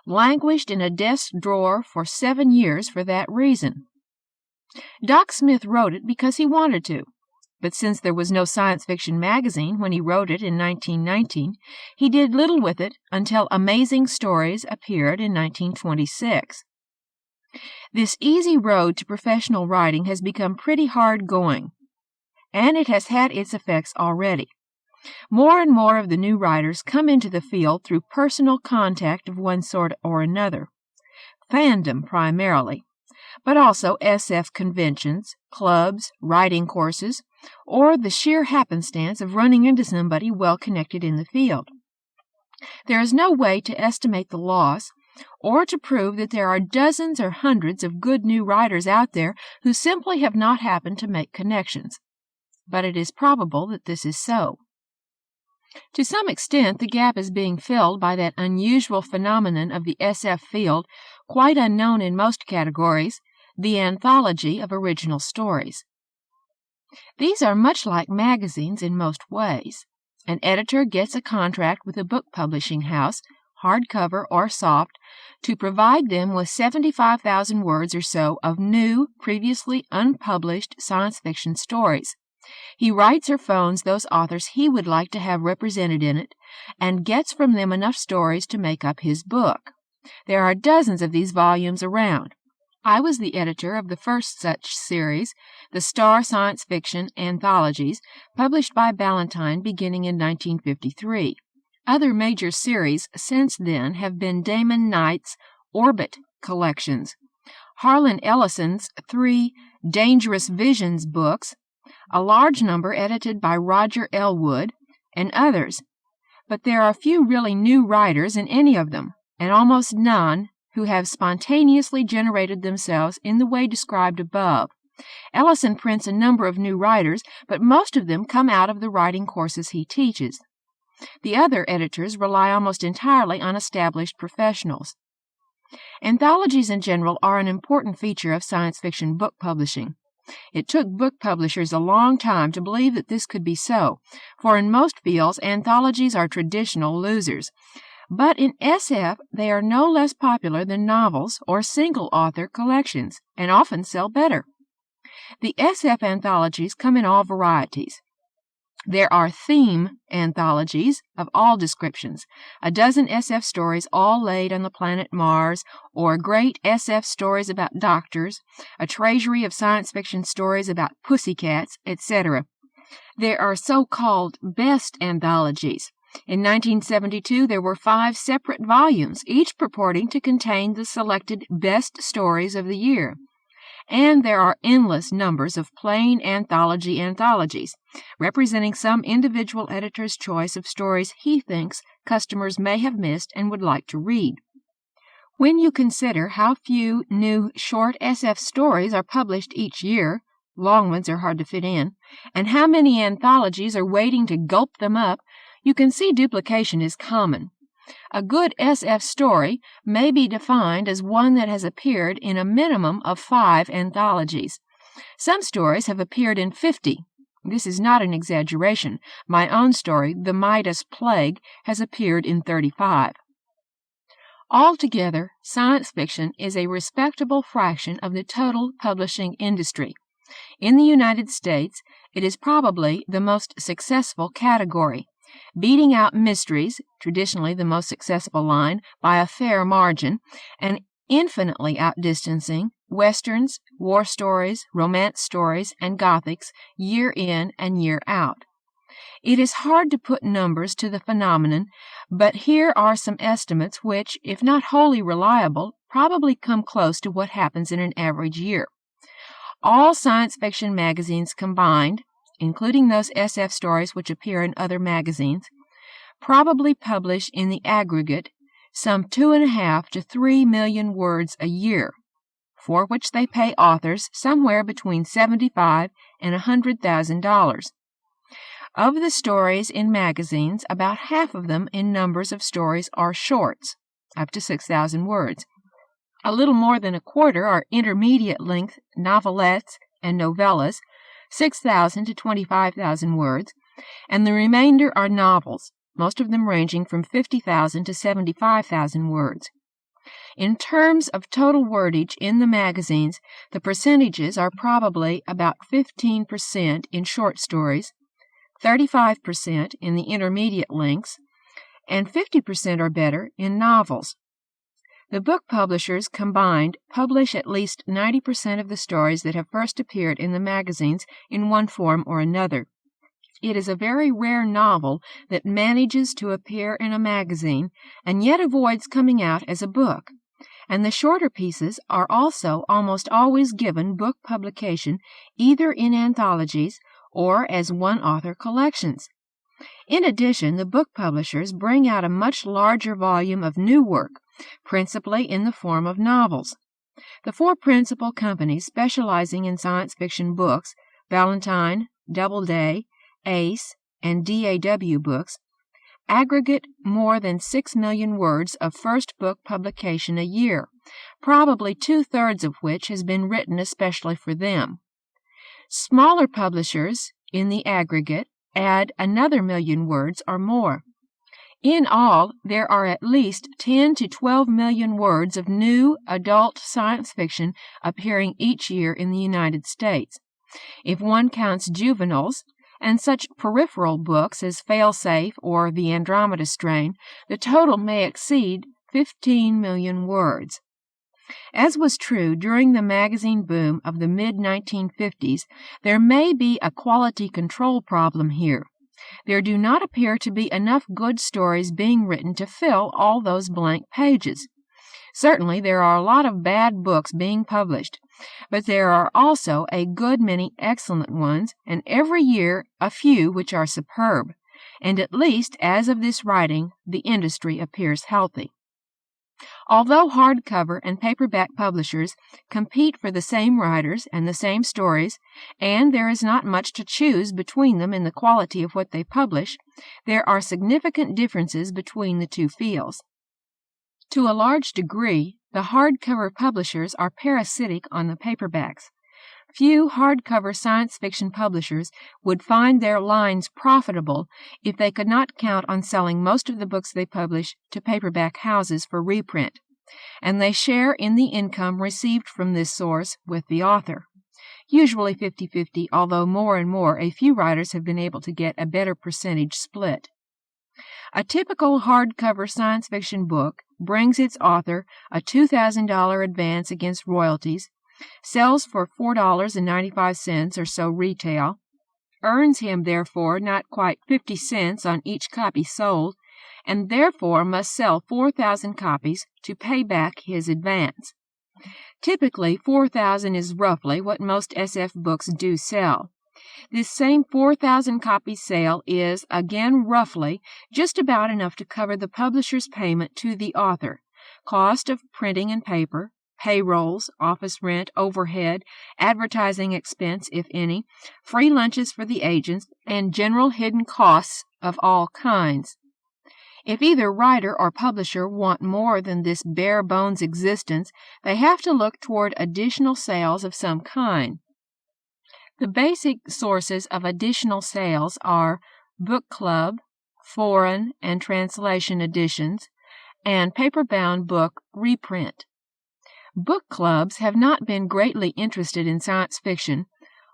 languished in a desk drawer for 7 years for that reason. Doc Smith wrote it because he wanted to, but since there was no science fiction magazine when he wrote it in 1919, he did little with it until Amazing Stories appeared in 1926. This easy road to professional writing has become pretty hard going, and it has had its effects already. More and more of the new writers come into the field through personal contact of one sort or another, fandom primarily, but also SF conventions, clubs, writing courses, or the sheer happenstance of running into somebody well connected in the field. There is no way to estimate the loss, or to prove that there are dozens or hundreds of good new writers out there who simply have not happened to make connections. But it is probable that this is so. To some extent, the gap is being filled by that unusual phenomenon of the SF field, quite unknown in most categories, the anthology of original stories. These are much like magazines in most ways. An editor gets a contract with a book publishing house, hardcover or soft, to provide them with 75,000 words or so of new, previously unpublished science fiction stories. He writes or phones those authors he would like to have represented in it, and gets from them enough stories to make up his book. There are dozens of these volumes around. I was the editor of the first such series, the Star Science Fiction Anthologies, published by Ballantine beginning in 1953. Other major series since then have been Damon Knight's Orbit collections, Harlan Ellison's 3 Dangerous Visions books, a large number edited by Roger Elwood, and others. But there are few really new writers in any of them, and almost none who have spontaneously generated themselves in the way described above. Ellison prints a number of new writers, but most of them come out of the writing courses he teaches. The other editors rely almost entirely on established professionals. Anthologies in general are an important feature of science fiction book publishing. It took book publishers a long time to believe that this could be so, for in most fields anthologies are traditional losers. But in SF, they are no less popular than novels or single-author collections, and often sell better. The SF anthologies come in all varieties. There are theme anthologies of all descriptions, a dozen SF stories all laid on the planet Mars, or great SF stories about doctors, a treasury of science fiction stories about pussycats, etc. There are so-called best anthologies. In 1972, there were 5 separate volumes, each purporting to contain the selected best stories of the year. And there are endless numbers of plain anthologies, representing some individual editor's choice of stories he thinks customers may have missed and would like to read. When you consider how few new short SF stories are published each year, long ones are hard to fit in, and how many anthologies are waiting to gulp them up, you can see duplication is common. A good SF story may be defined as one that has appeared in a minimum of 5 anthologies. Some stories have appeared in 50. This is not an exaggeration. My own story, The Midas Plague, has appeared in 35. Altogether, science fiction is a respectable fraction of the total publishing industry. In the United States, it is probably the most successful category, beating out mysteries, traditionally the most successful line, by a fair margin, and infinitely outdistancing westerns, war stories, romance stories, and gothics year in and year out. It is hard to put numbers to the phenomenon, but here are some estimates which, if not wholly reliable, probably come close to what happens in an average year. All science fiction magazines combined, including those SF stories which appear in other magazines, probably publish in the aggregate some 2.5 to 3 million words a year, for which they pay authors somewhere between $75,000 and $100,000. Of the stories in magazines, about half of them in numbers of stories are shorts, up to 6,000 words. A little more than a quarter are intermediate-length novelettes and novellas, 6,000 to 25,000 words, and the remainder are novels, most of them ranging from 50,000 to 75,000 words. In terms of total wordage in the magazines, the percentages are probably about 15% in short stories, 35% in the intermediate lengths, and 50% or better in novels. The book publishers combined publish at least 90% of the stories that have first appeared in the magazines in one form or another. It is a very rare novel that manages to appear in a magazine and yet avoids coming out as a book, and the shorter pieces are also almost always given book publication either in anthologies or as one-author collections. In addition, the book publishers bring out a much larger volume of new work, principally in the form of novels. The 4 principal companies specializing in science fiction books, Ballantine, Doubleday, Ace, and DAW Books, aggregate more than 6 million words of first book publication a year, probably 2/3 of which has been written especially for them. Smaller publishers, in the aggregate, add another 1 million words or more. In all, there are at least 10 to 12 million words of new adult science fiction appearing each year in the United States. If one counts juveniles and such peripheral books as Failsafe or The Andromeda Strain, the total may exceed 15 million words. As was true during the magazine boom of the mid-1950s, there may be a quality control problem here. There do not appear to be enough good stories being written to fill all those blank pages. Certainly there are a lot of bad books being published, but there are also a good many excellent ones, and every year a few which are superb, and at least as of this writing the industry appears healthy. Although hardcover and paperback publishers compete for the same writers and the same stories, and there is not much to choose between them in the quality of what they publish, there are significant differences between the two fields. To a large degree, the hardcover publishers are parasitic on the paperbacks. Few hardcover science fiction publishers would find their lines profitable if they could not count on selling most of the books they publish to paperback houses for reprint, and they share in the income received from this source with the author. Usually 50-50, although more and more a few writers have been able to get a better percentage split. A typical hardcover science fiction book brings its author a $2,000 advance against royalties, sells for $4.95 or so retail, earns him therefore not quite 50 cents on each copy sold, and therefore must sell 4,000 copies to pay back his advance. Typically, 4,000 is roughly what most SF books do sell. This same 4,000 copy sale is, again roughly, just about enough to cover the publisher's payment to the author, cost of printing and paper, payrolls, office rent, overhead, advertising expense, if any, free lunches for the agents, and general hidden costs of all kinds. If either writer or publisher want more than this bare-bones existence, they have to look toward additional sales of some kind. The basic sources of additional sales are book club, foreign and translation editions, and paper-bound book reprint. Book clubs have not been greatly interested in science fiction,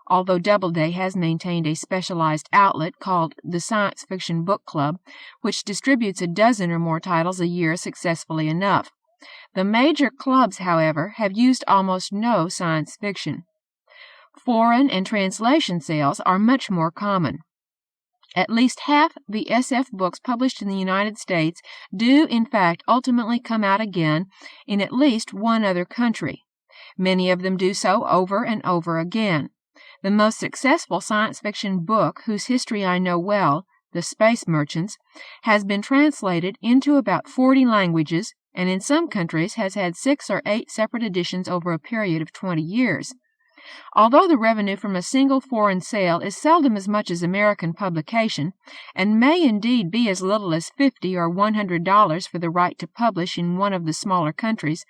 although Doubleday has maintained a specialized outlet called the Science Fiction Book Club, which distributes a dozen or more titles a year successfully enough. The major clubs, however, have used almost no science fiction. Foreign and translation sales are much more common. At least half the SF books published in the United States do, in fact, ultimately come out again in at least one other country. Many of them do so over and over again. The most successful science fiction book whose history I know well, The Space Merchants, has been translated into about 40 languages and in some countries has had 6 or 8 separate editions over a period of 20 years. Although the revenue from a single foreign sale is seldom as much as American publication, and may indeed be as little as $50 or $100 for the right to publish in one of the smaller countries,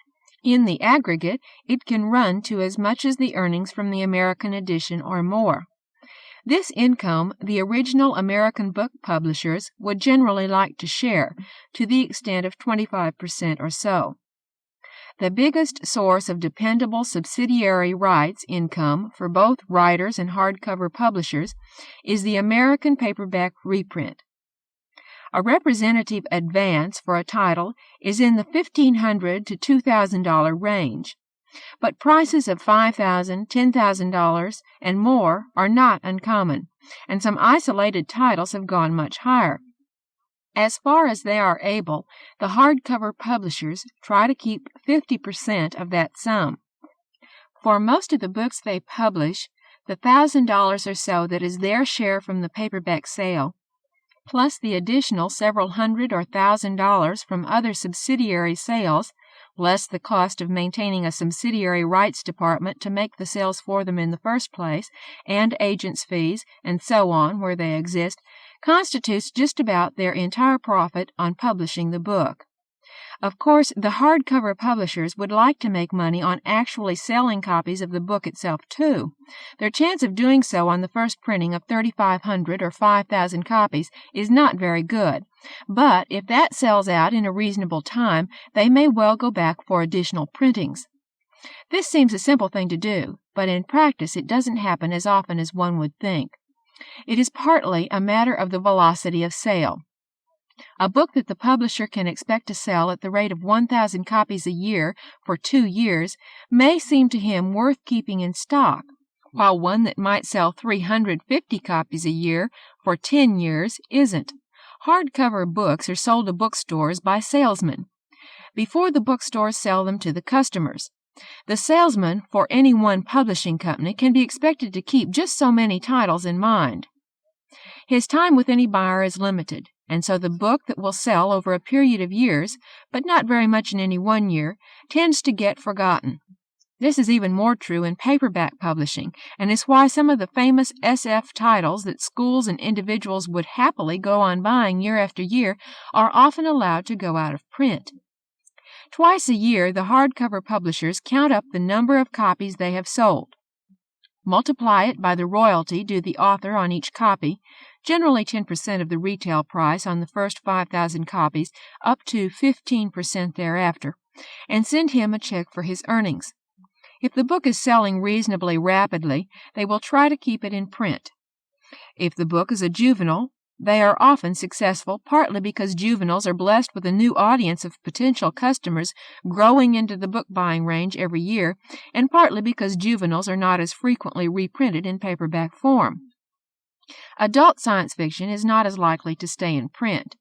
in the aggregate it can run to as much as the earnings from the American edition or more. This income the original American book publishers would generally like to share, to the extent of 25% or so. The biggest source of dependable subsidiary rights income for both writers and hardcover publishers is the American paperback reprint. A representative advance for a title is in the $1,500 to $2,000 range, but prices of $5,000, $10,000, and more are not uncommon, and some isolated titles have gone much higher. As far as they are able, the hardcover publishers try to keep 50% of that sum. For most of the books they publish, the $1,000 or so that is their share from the paperback sale, plus the additional several hundred or $1,000 from other subsidiary sales, less the cost of maintaining a subsidiary rights department to make the sales for them in the first place, and agents' fees, and so on where they exist, constitutes just about their entire profit on publishing the book. Of course, the hardcover publishers would like to make money on actually selling copies of the book itself, too. Their chance of doing so on the first printing of 3,500 or 5,000 copies is not very good, but if that sells out in a reasonable time, they may well go back for additional printings. This seems a simple thing to do, but in practice it doesn't happen as often as one would think. It is partly a matter of the velocity of sale. A book that the publisher can expect to sell at the rate of 1,000 copies a year for 2 years may seem to him worth keeping in stock, while one that might sell 350 copies a year for 10 years isn't. Hardcover books are sold to bookstores by salesmen, before the bookstores sell them to the customers. The salesman for any one publishing company can be expected to keep just so many titles in mind. His time with any buyer is limited, and so the book that will sell over a period of years, but not very much in any one year, tends to get forgotten. This is even more true in paperback publishing, and is why some of the famous SF titles that schools and individuals would happily go on buying year after year are often allowed to go out of print. Twice a year, the hardcover publishers count up the number of copies they have sold. Multiply it by the royalty due the author on each copy, generally 10% of the retail price on the first 5,000 copies, up to 15% thereafter, and send him a check for his earnings. If the book is selling reasonably rapidly, they will try to keep it in print. If the book is a juvenile, they are often successful, partly because juveniles are blessed with a new audience of potential customers growing into the book-buying range every year, and partly because juveniles are not as frequently reprinted in paperback form. Adult science fiction is not as likely to stay in print.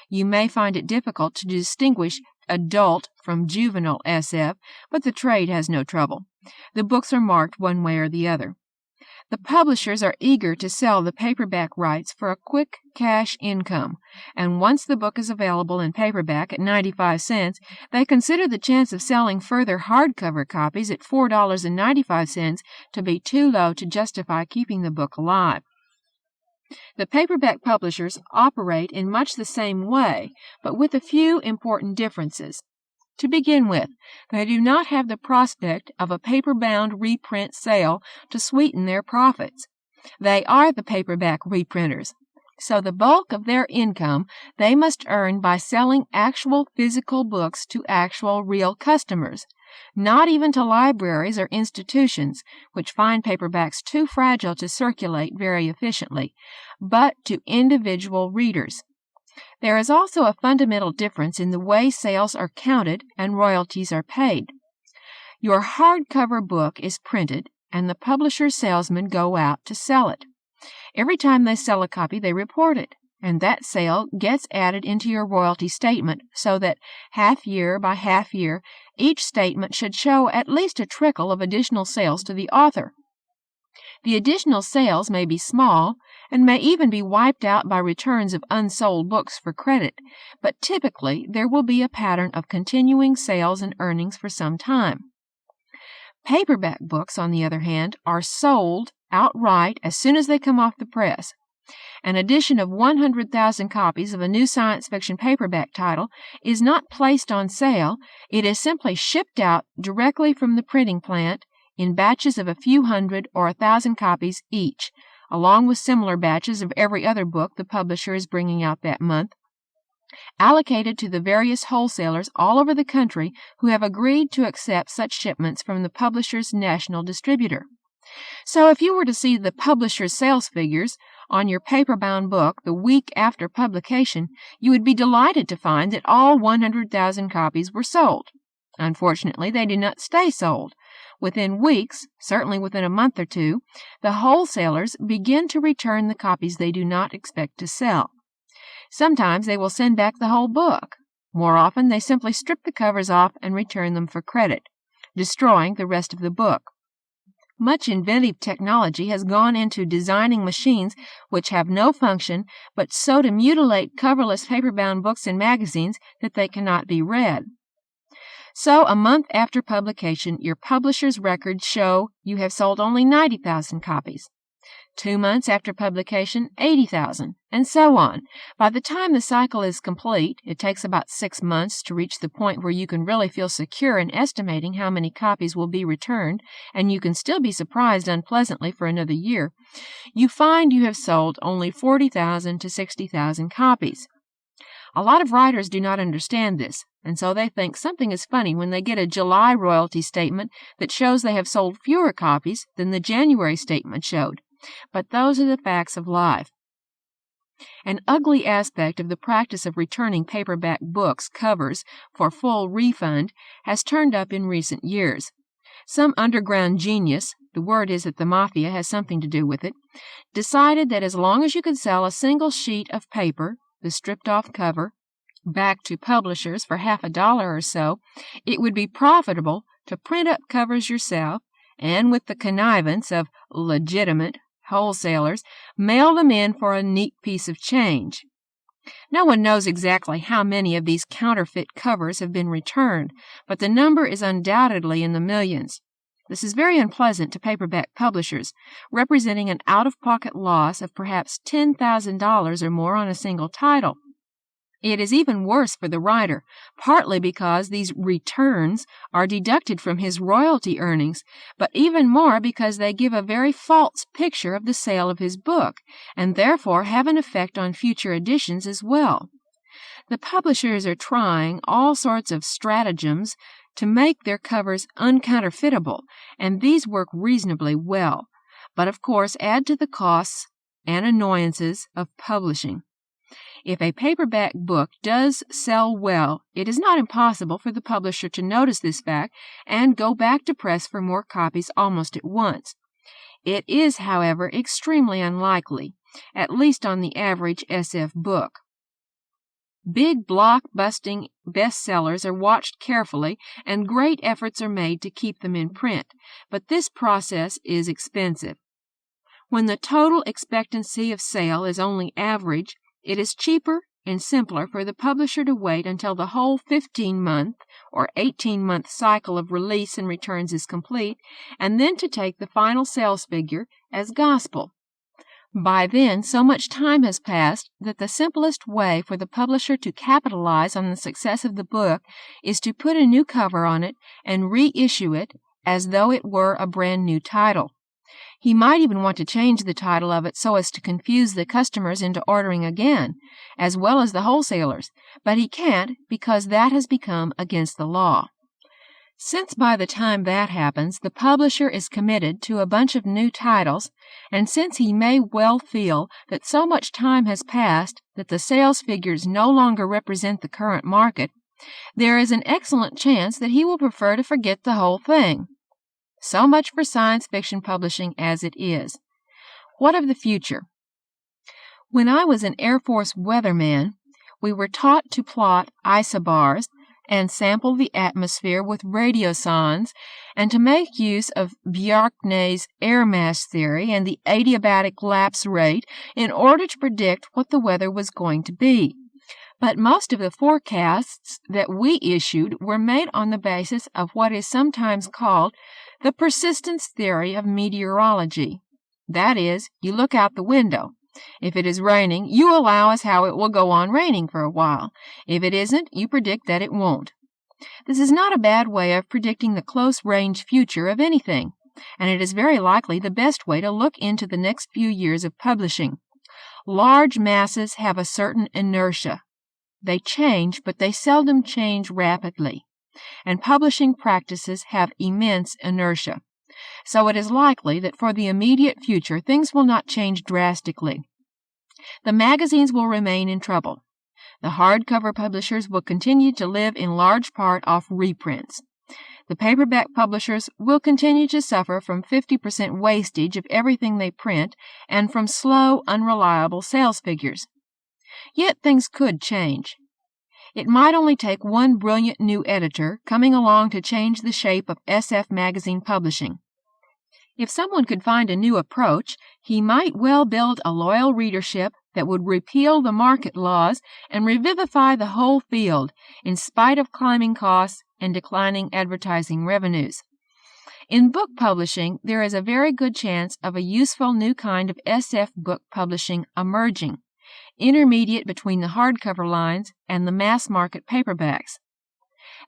You may find it difficult to distinguish adult from juvenile SF, but the trade has no trouble. The books are marked one way or the other. The publishers are eager to sell the paperback rights for a quick cash income, and once the book is available in paperback at 95 cents, they consider the chance of selling further hardcover copies at $4.95 to be too low to justify keeping the book alive. The paperback publishers operate in much the same way, but with a few important differences. To begin with, they do not have the prospect of a paper-bound reprint sale to sweeten their profits. They are the paperback reprinters, so the bulk of their income they must earn by selling actual physical books to actual real customers, not even to libraries or institutions, which find paperbacks too fragile to circulate very efficiently, but to individual readers. There is also a fundamental difference in the way sales are counted and royalties are paid. Your hardcover book is printed, and the publisher's salesmen go out to sell it. Every time they sell a copy, they report it, and that sale gets added into your royalty statement so that half year by half year, each statement should show at least a trickle of additional sales to the author. The additional sales may be small, and may even be wiped out by returns of unsold books for credit, but typically there will be a pattern of continuing sales and earnings for some time. Paperback books, on the other hand, are sold outright as soon as they come off the press. An edition of 100,000 copies of a new science fiction paperback title is not placed on sale, it is simply shipped out directly from the printing plant in batches of a few hundred or 1,000 copies each, along with similar batches of every other book the publisher is bringing out that month, allocated to the various wholesalers all over the country who have agreed to accept such shipments from the publisher's national distributor. So if you were to see the publisher's sales figures on your paper-bound book the week after publication, you would be delighted to find that all 100,000 copies were sold. Unfortunately, they do not stay sold. Within weeks, certainly within a month or two, the wholesalers begin to return the copies they do not expect to sell. Sometimes they will send back the whole book. More often, they simply strip the covers off and return them for credit, destroying the rest of the book. Much inventive technology has gone into designing machines which have no function but so to mutilate coverless paper-bound books and magazines that they cannot be read. So, a month after publication, your publisher's records show you have sold only 90,000 copies. 2 months after publication, 80,000, and so on. By the time the cycle is complete, it takes about 6 months to reach the point where you can really feel secure in estimating how many copies will be returned, and you can still be surprised unpleasantly for another year. You find you have sold only 40,000 to 60,000 copies. A lot of writers do not understand this, and so they think something is funny when they get a July royalty statement that shows they have sold fewer copies than the January statement showed. But those are the facts of life. An ugly aspect of the practice of returning paperback books covers for full refund has turned up in recent years. Some underground genius, the word is that the mafia has something to do with it, decided that as long as you could sell a single sheet of paper, the stripped-off cover, back to publishers for $50 or so, it would be profitable to print up covers yourself and, with the connivance of legitimate wholesalers, mail them in for a neat piece of change. No one knows exactly how many of these counterfeit covers have been returned, but the number is undoubtedly in the millions. This is very unpleasant to paperback publishers, representing an out-of-pocket loss of perhaps $10,000 or more on a single title. It is even worse for the writer, partly because these returns are deducted from his royalty earnings, but even more because they give a very false picture of the sale of his book, and therefore have an effect on future editions as well. The publishers are trying all sorts of stratagems to make their covers uncounterfeitable, and these work reasonably well, but of course add to the costs and annoyances of publishing. If a paperback book does sell well, it is not impossible for the publisher to notice this fact and go back to press for more copies almost at once. It is, however, extremely unlikely, at least on the average SF book. Big block-busting bestsellers are watched carefully, and great efforts are made to keep them in print, but this process is expensive. When the total expectancy of sale is only average, it is cheaper and simpler for the publisher to wait until the whole 15-month or 18-month cycle of release and returns is complete, and then to take the final sales figure as gospel. By then, so much time has passed that the simplest way for the publisher to capitalize on the success of the book is to put a new cover on it and reissue it as though it were a brand new title. He might even want to change the title of it so as to confuse the customers into ordering again, as well as the wholesalers, but he can't because that has become against the law. Since by the time that happens, the publisher is committed to a bunch of new titles, and since he may well feel that so much time has passed that the sales figures no longer represent the current market, there is an excellent chance that he will prefer to forget the whole thing. So much for science fiction publishing as it is. What of the future? When I was an Air Force weatherman, we were taught to plot isobars and sample the atmosphere with radiosondes, and to make use of Bjarknay's air mass theory and the adiabatic lapse rate in order to predict what the weather was going to be. But most of the forecasts that we issued were made on the basis of what is sometimes called the persistence theory of meteorology. That is, you look out the window. If it is raining, you allow as how it will go on raining for a while. If it isn't, you predict that it won't. This is not a bad way of predicting the close-range future of anything, and it is very likely the best way to look into the next few years of publishing. Large masses have a certain inertia. They change, but they seldom change rapidly, and publishing practices have immense inertia. So it is likely that for the immediate future things will not change drastically. The magazines will remain in trouble. The hardcover publishers will continue to live in large part off reprints. The paperback publishers will continue to suffer from 50% wastage of everything they print and from slow, unreliable sales figures. Yet things could change. It might only take one brilliant new editor coming along to change the shape of SF magazine publishing. If someone could find a new approach, he might well build a loyal readership that would repeal the market laws and revivify the whole field, in spite of climbing costs and declining advertising revenues. In book publishing, there is a very good chance of a useful new kind of SF book publishing emerging, intermediate between the hardcover lines and the mass-market paperbacks.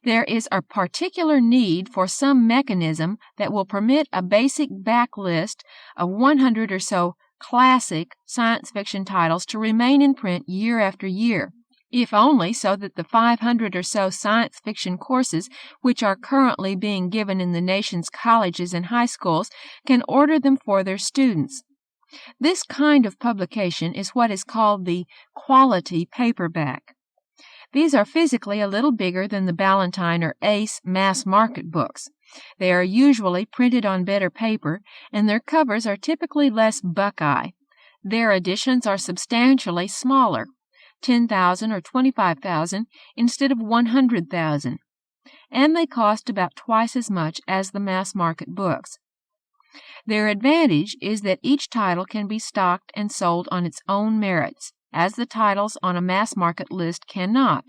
There is a particular need for some mechanism that will permit a basic backlist of 100 or so classic science fiction titles to remain in print year after year, if only so that the 500 or so science fiction courses which are currently being given in the nation's colleges and high schools can order them for their students. This kind of publication is what is called the quality paperback. These are physically a little bigger than the Ballantine or Ace mass-market books. They are usually printed on better paper, and their covers are typically less buckeye. Their editions are substantially smaller, 10,000 or 25,000 instead of 100,000, and they cost about twice as much as the mass-market books. Their advantage is that each title can be stocked and sold on its own merits, as the titles on a mass-market list cannot.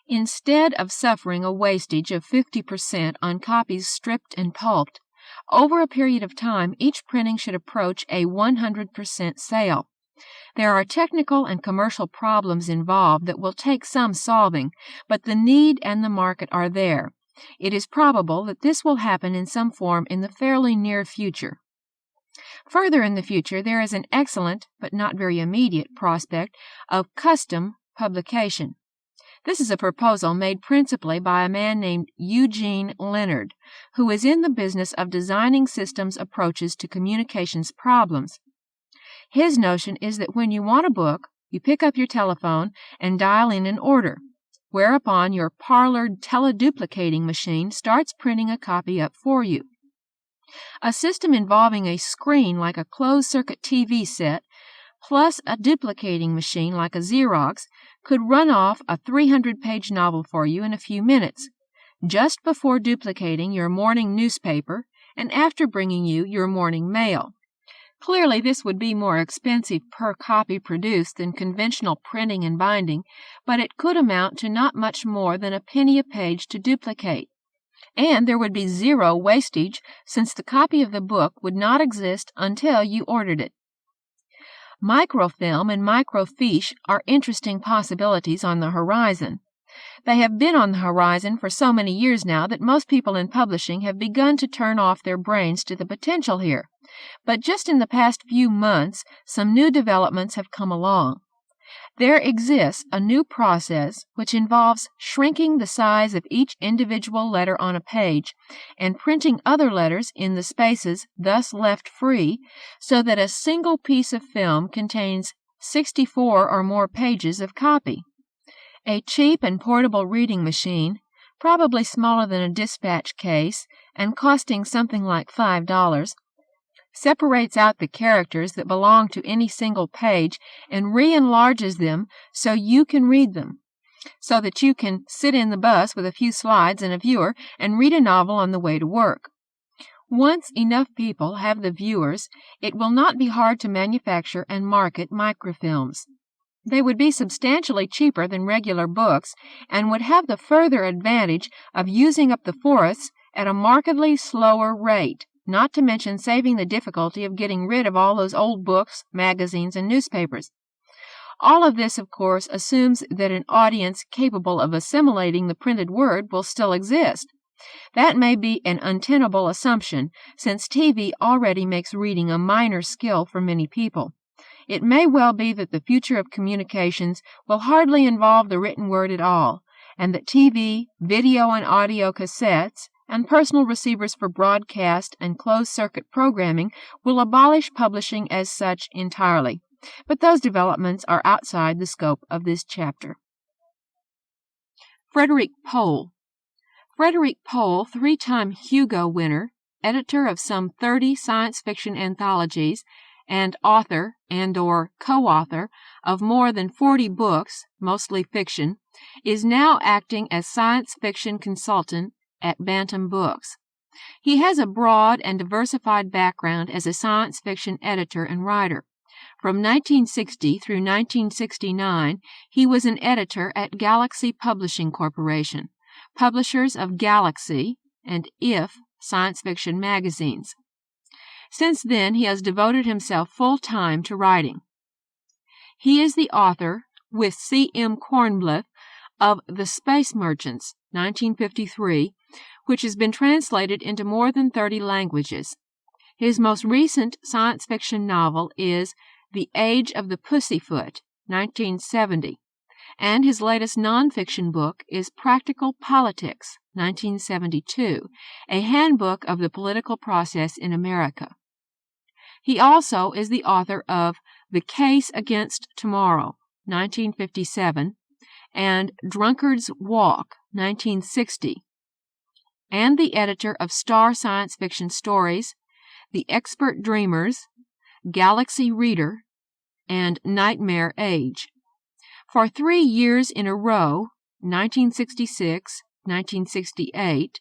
Instead of suffering a wastage of 50% on copies stripped and pulped, over a period of time each printing should approach a 100% sale. There are technical and commercial problems involved that will take some solving, but the need and the market are there. It is probable that this will happen in some form in the fairly near future. Further in the future, there is an excellent, but not very immediate, prospect of custom publication. This is a proposal made principally by a man named Eugene Leonard, who is in the business of designing systems approaches to communications problems. His notion is that when you want a book, you pick up your telephone and dial in an order, whereupon your parlored teleduplicating machine starts printing a copy up for you. A system involving a screen like a closed-circuit TV set, plus a duplicating machine like a Xerox, could run off a 300-page novel for you in a few minutes, just before duplicating your morning newspaper and after bringing you your morning mail. Clearly, this would be more expensive per copy produced than conventional printing and binding, but it could amount to not much more than a penny a page to duplicate. And there would be zero wastage, since the copy of the book would not exist until you ordered it. Microfilm and microfiche are interesting possibilities on the horizon. They have been on the horizon for so many years now that most people in publishing have begun to turn off their brains to the potential here. But just in the past few months, some new developments have come along. There exists a new process which involves shrinking the size of each individual letter on a page and printing other letters in the spaces thus left free so that a single piece of film contains 64 or more pages of copy. A cheap and portable reading machine, probably smaller than a dispatch case and costing something like $5, separates out the characters that belong to any single page and re-enlarges them so you can read them, so that you can sit in the bus with a few slides and a viewer and read a novel on the way to work. Once enough people have the viewers, it will not be hard to manufacture and market microfilms. They would be substantially cheaper than regular books and would have the further advantage of using up the forests at a markedly slower rate, not to mention saving the difficulty of getting rid of all those old books, magazines, and newspapers. All of this, of course, assumes that an audience capable of assimilating the printed word will still exist. That may be an untenable assumption, since TV already makes reading a minor skill for many people. It may well be that the future of communications will hardly involve the written word at all, and that TV, video and audio cassettes, and personal receivers for broadcast and closed-circuit programming will abolish publishing as such entirely. But those developments are outside the scope of this chapter. Frederik Pohl. Frederik Pohl, 3-time Hugo winner, editor of some 30 science fiction anthologies, and author and/or co-author of more than 40 books, mostly fiction, is now acting as science fiction consultant at Bantam Books. He has a broad and diversified background as a science fiction editor and writer. From 1960 through 1969, he was an editor at Galaxy Publishing Corporation, publishers of Galaxy and If science fiction magazines. Since then, he has devoted himself full-time to writing. He is the author, with C.M. Kornbluth, of The Space Merchants, 1953, which has been translated into more than 30 languages. His most recent science fiction novel is The Age of the Pussyfoot, 1970, and his latest nonfiction book is Practical Politics, 1972, a handbook of the political process in America. He also is the author of The Case Against Tomorrow, 1957, and Drunkard's Walk, 1960, and the editor of Star Science Fiction Stories, The Expert Dreamers, Galaxy Reader, and Nightmare Age. For 3 years in a row, 1966, 1968,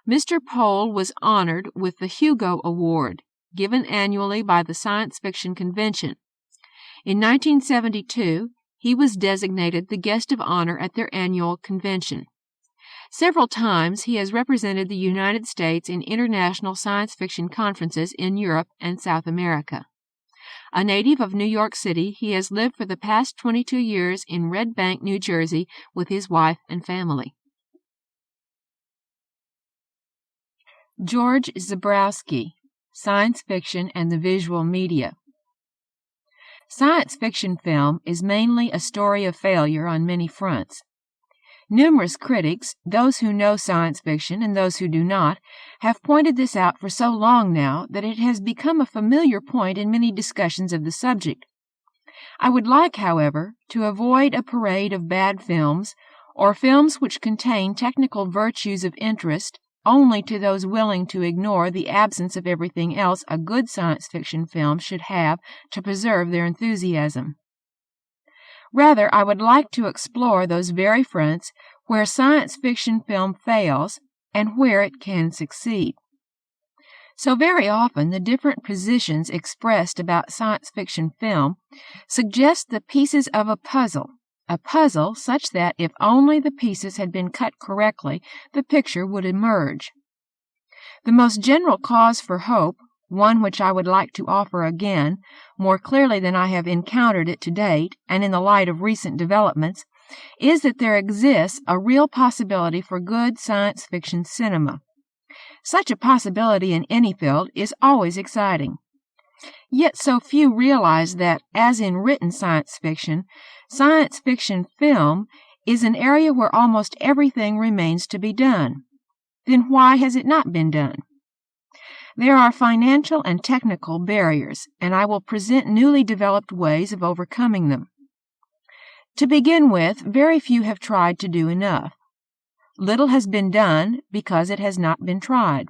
Mr. Pohl was honored with the Hugo Award, given annually by the Science Fiction Convention. In 1972, he was designated the guest of honor at their annual convention. Several times he has represented the United States in international science fiction conferences in Europe and South America. A native of New York City, he has lived for the past 22 years in Red Bank, New Jersey, with his wife and family. George Zebrowski, Science Fiction and the Visual Media. Science fiction film is mainly a story of failure on many fronts. Numerous critics, those who know science fiction and those who do not, have pointed this out for so long now that it has become a familiar point in many discussions of the subject. I would like, however, to avoid a parade of bad films, or films which contain technical virtues of interest only to those willing to ignore the absence of everything else a good science fiction film should have to preserve their enthusiasm. Rather, I would like to explore those very fronts where science fiction film fails and where it can succeed. So very often the different positions expressed about science fiction film suggest the pieces of a puzzle such that if only the pieces had been cut correctly, the picture would emerge. The most general cause for hope, one which I would like to offer again, more clearly than I have encountered it to date, and in the light of recent developments, is that there exists a real possibility for good science fiction cinema. Such a possibility in any field is always exciting. Yet so few realize that, as in written science fiction film is an area where almost everything remains to be done. Then why has it not been done? There are financial and technical barriers, and I will present newly developed ways of overcoming them. To begin with, very few have tried to do enough. Little has been done because it has not been tried.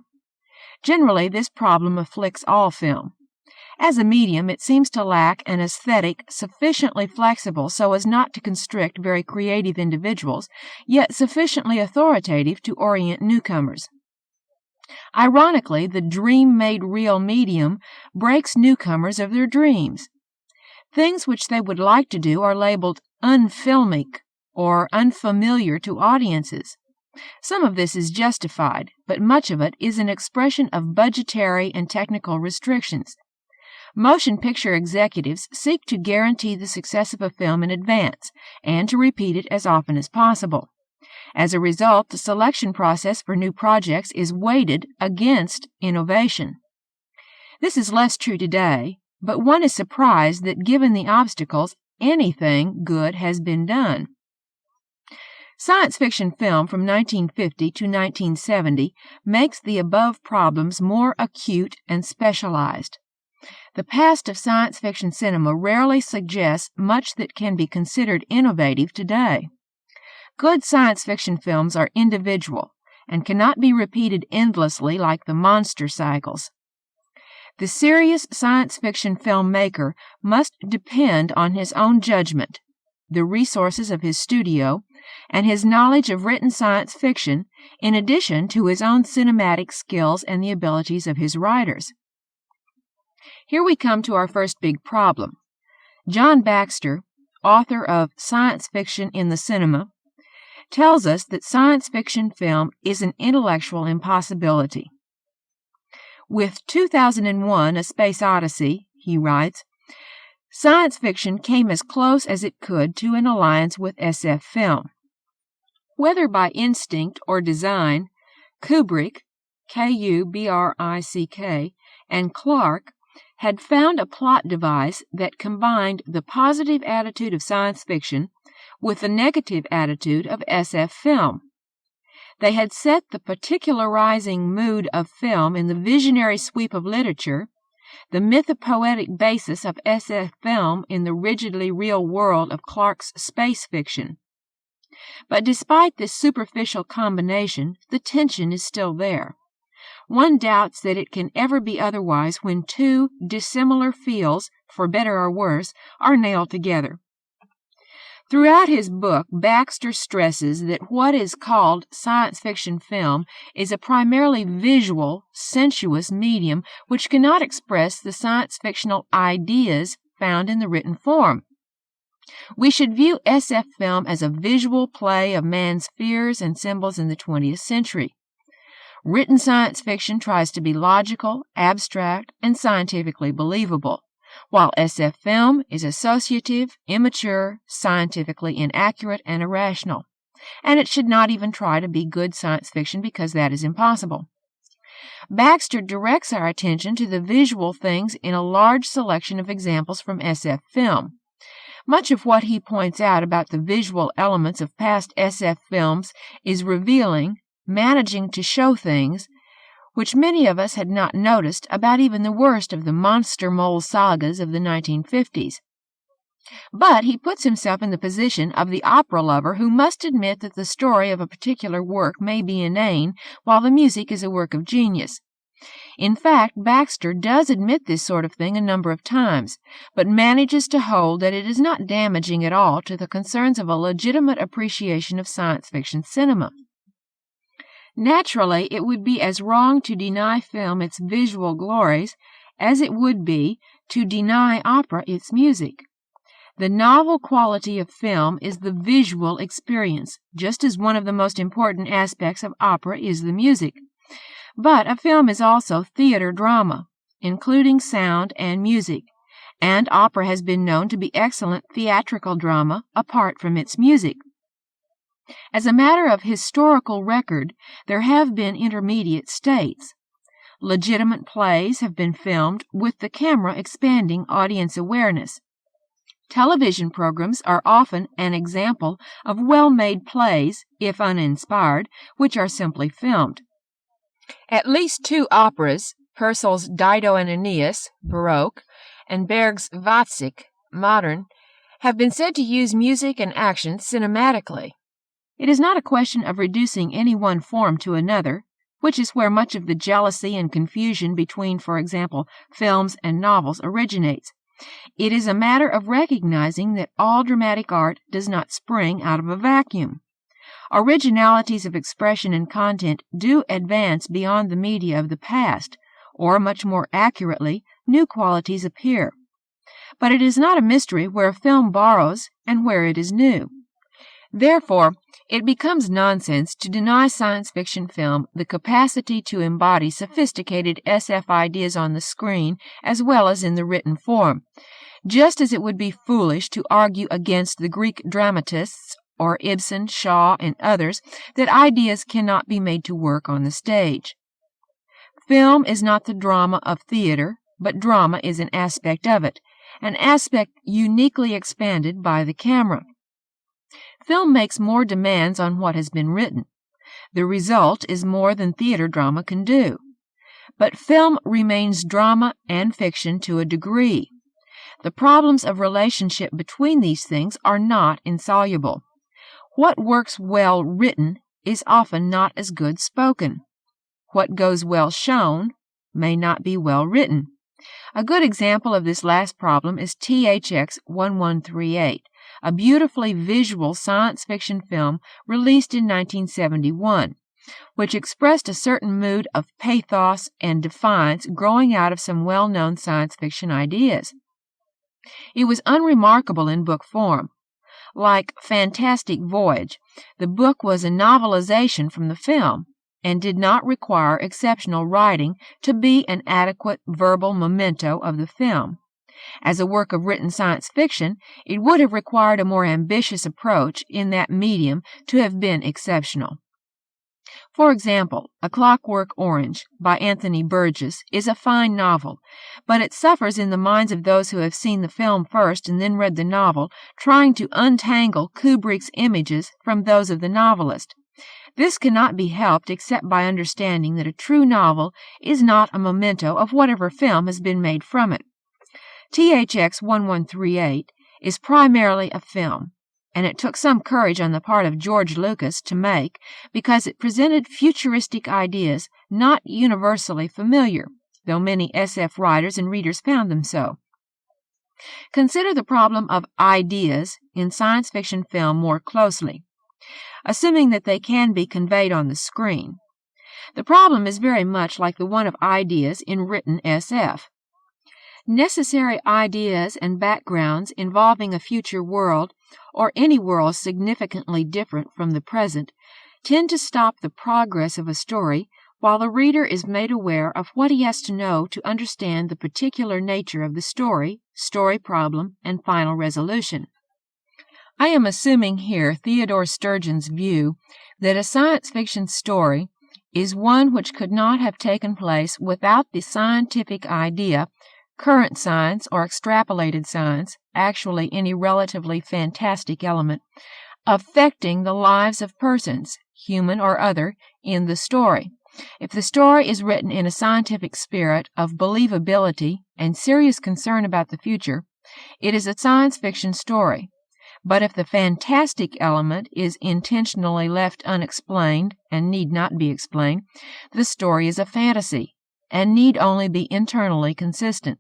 Generally, this problem afflicts all film. As a medium, it seems to lack an aesthetic sufficiently flexible so as not to constrict very creative individuals, yet sufficiently authoritative to orient newcomers. Ironically, the dream-made-real medium breaks newcomers of their dreams. Things which they would like to do are labeled unfilmic or unfamiliar to audiences. Some of this is justified, but much of it is an expression of budgetary and technical restrictions. Motion picture executives seek to guarantee the success of a film in advance and to repeat it as often as possible. As a result, the selection process for new projects is weighted against innovation. This is less true today, but one is surprised that given the obstacles, anything good has been done. Science fiction film from 1950 to 1970 makes the above problems more acute and specialized. The past of science fiction cinema rarely suggests much that can be considered innovative today. Good science fiction films are individual and cannot be repeated endlessly like the monster cycles. The serious science fiction filmmaker must depend on his own judgment, the resources of his studio, and his knowledge of written science fiction, in addition to his own cinematic skills and the abilities of his writers. Here we come to our first big problem. John Baxter, author of Science Fiction in the Cinema, tells us that science fiction film is an intellectual impossibility. With 2001: A Space Odyssey, he writes, science fiction came as close as it could to an alliance with SF film. Whether by instinct or design, Kubrick, Kubrick, and Clark had found a plot device that combined the positive attitude of science fiction with the negative attitude of SF film. They had set the particularizing mood of film in the visionary sweep of literature, the mythopoetic basis of SF film in the rigidly real world of Clark's space fiction. But despite this superficial combination, the tension is still there. One doubts that it can ever be otherwise when two dissimilar feels, for better or worse, are nailed together. Throughout his book, Baxter stresses that what is called science fiction film is a primarily visual, sensuous medium which cannot express the science fictional ideas found in the written form. We should view SF film as a visual play of man's fears and symbols in the 20th century. Written science fiction tries to be logical, abstract, and scientifically believable, while SF film is associative, immature, scientifically inaccurate, and irrational. And it should not even try to be good science fiction because that is impossible. Baxter directs our attention to the visual things in a large selection of examples from SF film. Much of what he points out about the visual elements of past SF films is revealing, managing to show things which many of us had not noticed about even the worst of the monster mole sagas of the 1950s. But he puts himself in the position of the opera lover who must admit that the story of a particular work may be inane while the music is a work of genius. In fact, Baxter does admit this sort of thing a number of times, but manages to hold that it is not damaging at all to the concerns of a legitimate appreciation of science fiction cinema. Naturally, it would be as wrong to deny film its visual glories as it would be to deny opera its music. The novel quality of film is the visual experience, just as one of the most important aspects of opera is the music. But a film is also theater drama, including sound and music, and opera has been known to be excellent theatrical drama apart from its music. As a matter of historical record, there have been intermediate states. Legitimate plays have been filmed with the camera expanding audience awareness. Television programs are often an example of well-made plays, if uninspired, which are simply filmed. At least two operas, Purcell's Dido and Aeneas, Baroque, and Berg's Vatsik, Modern, have been said to use music and action cinematically. It is not a question of reducing any one form to another, which is where much of the jealousy and confusion between, for example, films and novels originates. It is a matter of recognizing that all dramatic art does not spring out of a vacuum. Originalities of expression and content do advance beyond the media of the past, or, much more accurately, new qualities appear. But it is not a mystery where film borrows and where it is new. Therefore, it becomes nonsense to deny science fiction film the capacity to embody sophisticated SF ideas on the screen as well as in the written form, just as it would be foolish to argue against the Greek dramatists or Ibsen, Shaw, and others that ideas cannot be made to work on the stage. Film is not the drama of theater, but drama is an aspect of it, an aspect uniquely expanded by the camera. Film makes more demands on what has been written. The result is more than theater drama can do. But film remains drama and fiction to a degree. The problems of relationship between these things are not insoluble. What works well written is often not as good spoken. What goes well shown may not be well written. A good example of this last problem is THX 1138, a beautifully visual science fiction film released in 1971, which expressed a certain mood of pathos and defiance growing out of some well-known science fiction ideas. It was unremarkable in book form. Like Fantastic Voyage, the book was a novelization from the film, and did not require exceptional writing to be an adequate verbal memento of the film. As a work of written science fiction, it would have required a more ambitious approach in that medium to have been exceptional. For example, A Clockwork Orange by Anthony Burgess is a fine novel, but it suffers in the minds of those who have seen the film first and then read the novel, trying to untangle Kubrick's images from those of the novelist. This cannot be helped except by understanding that a true novel is not a memento of whatever film has been made from it. THX 1138 is primarily a film, and it took some courage on the part of George Lucas to make because it presented futuristic ideas not universally familiar, though many SF writers and readers found them so. Consider the problem of ideas in science fiction film more closely, assuming that they can be conveyed on the screen. The problem is very much like the one of ideas in written SF. Necessary ideas and backgrounds involving a future world, or any world significantly different from the present, tend to stop the progress of a story while the reader is made aware of what he has to know to understand the particular nature of the story problem, and final resolution. I am assuming here Theodore Sturgeon's view that a science fiction story is one which could not have taken place without the scientific idea, current science or extrapolated science, actually any relatively fantastic element, affecting the lives of persons, human or other, in the story. If the story is written in a scientific spirit of believability and serious concern about the future, it is a science fiction story. But if the fantastic element is intentionally left unexplained and need not be explained, the story is a fantasy and need only be internally consistent.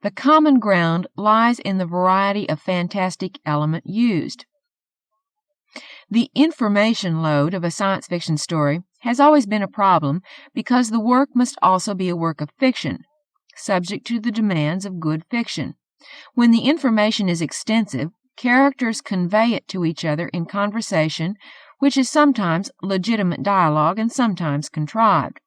The common ground lies in the variety of fantastic element used. The information load of a science fiction story has always been a problem because the work must also be a work of fiction, subject to the demands of good fiction. When the information is extensive, characters convey it to each other in conversation, which is sometimes legitimate dialogue and sometimes contrived.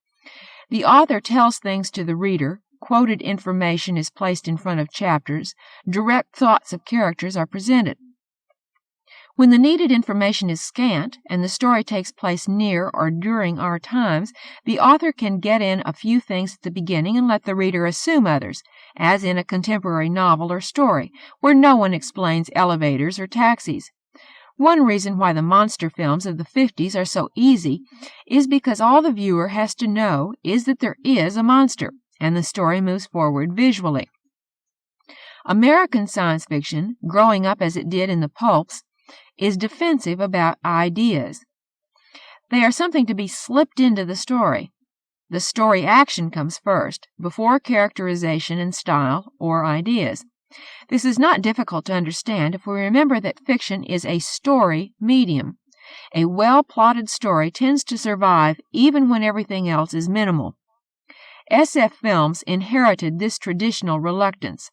The author tells things to the reader, quoted information is placed in front of chapters, direct thoughts of characters are presented. When the needed information is scant and the story takes place near or during our times, the author can get in a few things at the beginning and let the reader assume others, as in a contemporary novel or story, where no one explains elevators or taxis. One reason why the monster films of the 50s are so easy is because all the viewer has to know is that there is a monster, and the story moves forward visually. American science fiction, growing up as it did in the pulps, is defensive about ideas. They are something to be slipped into the story. The story action comes first, before characterization and style or ideas. This is not difficult to understand if we remember that fiction is a story medium. A well-plotted story tends to survive even when everything else is minimal. SF films inherited this traditional reluctance.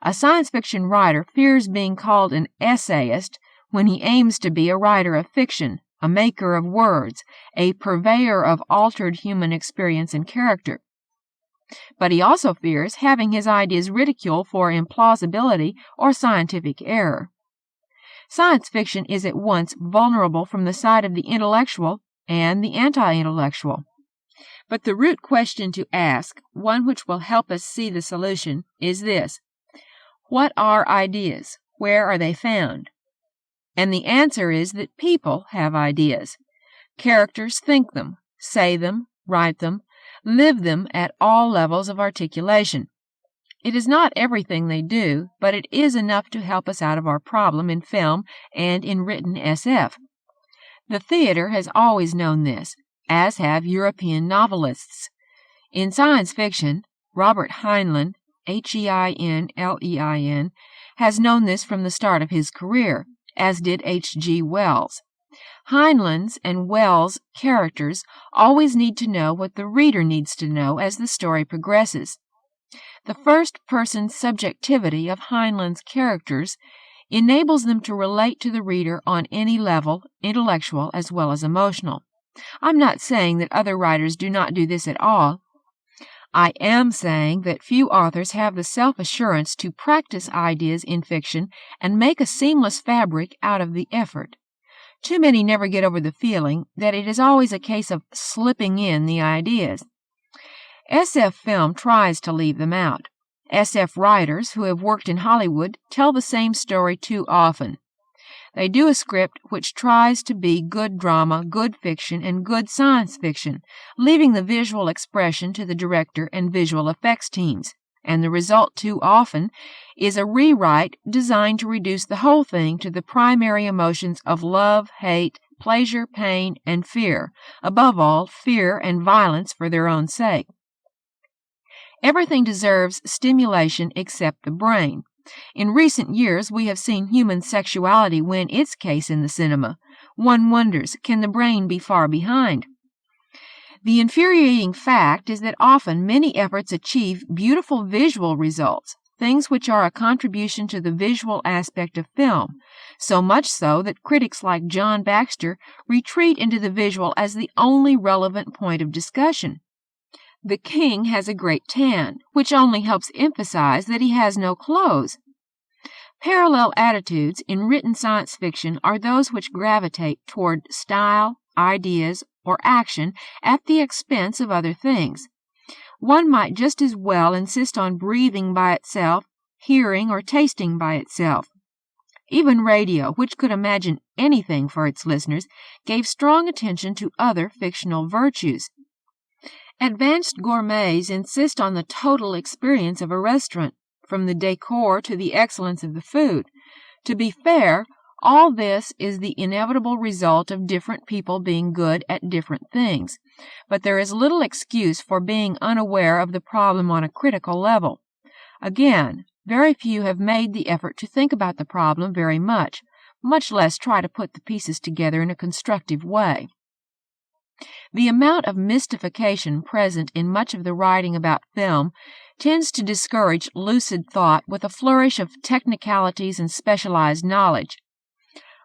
A science fiction writer fears being called an essayist when he aims to be a writer of fiction, a maker of words, a purveyor of altered human experience and character. But he also fears having his ideas ridiculed for implausibility or scientific error. Science fiction is at once vulnerable from the side of the intellectual and the anti-intellectual. But the root question to ask, one which will help us see the solution, is this: what are ideas? Where are they found? And the answer is that people have ideas. Characters think them, say them, write them, live them at all levels of articulation. It is not everything they do, but it is enough to help us out of our problem in film and in written SF. The theater has always known this, as have European novelists. In science fiction, Robert Heinlein, Heinlein, has known this from the start of his career, as did H.G. Wells. Heinlein's and Wells' characters always need to know what the reader needs to know as the story progresses. The first-person subjectivity of Heinlein's characters enables them to relate to the reader on any level, intellectual as well as emotional. I'm not saying that other writers do not do this at all. I am saying that few authors have the self-assurance to practice ideas in fiction and make a seamless fabric out of the effort. Too many never get over the feeling that it is always a case of slipping in the ideas. SF film tries to leave them out. SF writers who have worked in Hollywood tell the same story too often. They do a script which tries to be good drama, good fiction, and good science fiction, leaving the visual expression to the director and visual effects teams, and the result too often is a rewrite designed to reduce the whole thing to the primary emotions of love, hate, pleasure, pain, and fear, above all, fear and violence for their own sake. Everything deserves stimulation except the brain. In recent years, we have seen human sexuality win its case in the cinema. One wonders, can the brain be far behind? The infuriating fact is that often many efforts achieve beautiful visual results, things which are a contribution to the visual aspect of film, so much so that critics like John Baxter retreat into the visual as the only relevant point of discussion. The king has a great tan, which only helps emphasize that he has no clothes. Parallel attitudes in written science fiction are those which gravitate toward style, ideas, or action at the expense of other things. One might just as well insist on breathing by itself, hearing or tasting by itself. Even radio, which could imagine anything for its listeners, gave strong attention to other fictional virtues. Advanced gourmets insist on the total experience of a restaurant, from the decor to the excellence of the food. To be fair, all this is the inevitable result of different people being good at different things, but there is little excuse for being unaware of the problem on a critical level. Again, very few have made the effort to think about the problem very much less try to put the pieces together in a constructive way. The amount of mystification present in much of the writing about film tends to discourage lucid thought with a flourish of technicalities and specialized knowledge.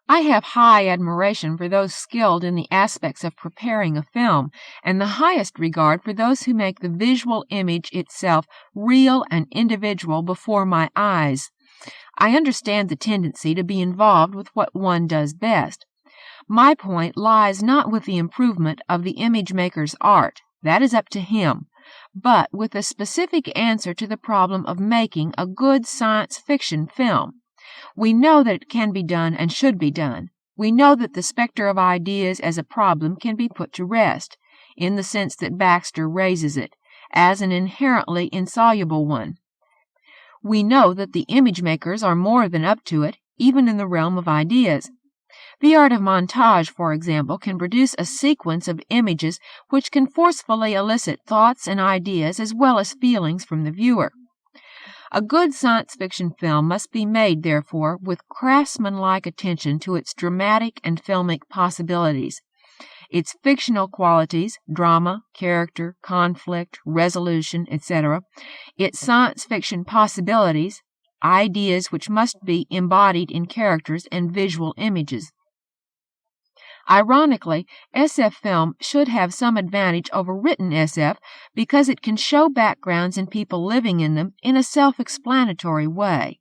I have high admiration for those skilled in the aspects of preparing a film, and the highest regard for those who make the visual image itself real and individual before my eyes. I understand the tendency to be involved with what one does best. My point lies not with the improvement of the image maker's art, that is up to him, but with a specific answer to the problem of making a good science fiction film. We know that it can be done and should be done. We know that the specter of ideas as a problem can be put to rest, in the sense that Baxter raises it, as an inherently insoluble one. We know that the image makers are more than up to it, even in the realm of ideas. The art of montage, for example, can produce a sequence of images which can forcefully elicit thoughts and ideas as well as feelings from the viewer. A good science fiction film must be made, therefore, with craftsmanlike attention to its dramatic and filmic possibilities. Its fictional qualities, drama, character, conflict, resolution, etc., its science fiction possibilities, ideas which must be embodied in characters and visual images. Ironically, SF film should have some advantage over written SF because it can show backgrounds and people living in them in a self-explanatory way.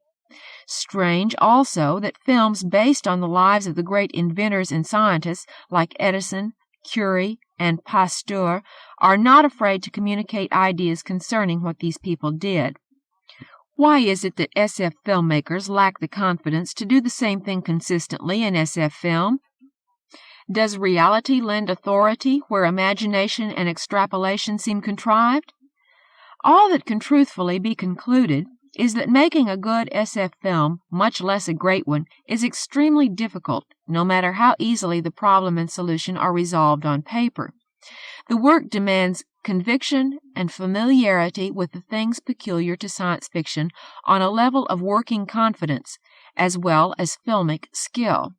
Strange also that films based on the lives of the great inventors and scientists like Edison, Curie, and Pasteur are not afraid to communicate ideas concerning what these people did. Why is it that SF filmmakers lack the confidence to do the same thing consistently in SF film? Does reality lend authority where imagination and extrapolation seem contrived? All that can truthfully be concluded is that making a good SF film, much less a great one, is extremely difficult, no matter how easily the problem and solution are resolved on paper. The work demands conviction and familiarity with the things peculiar to science fiction on a level of working confidence, as well as filmic skill.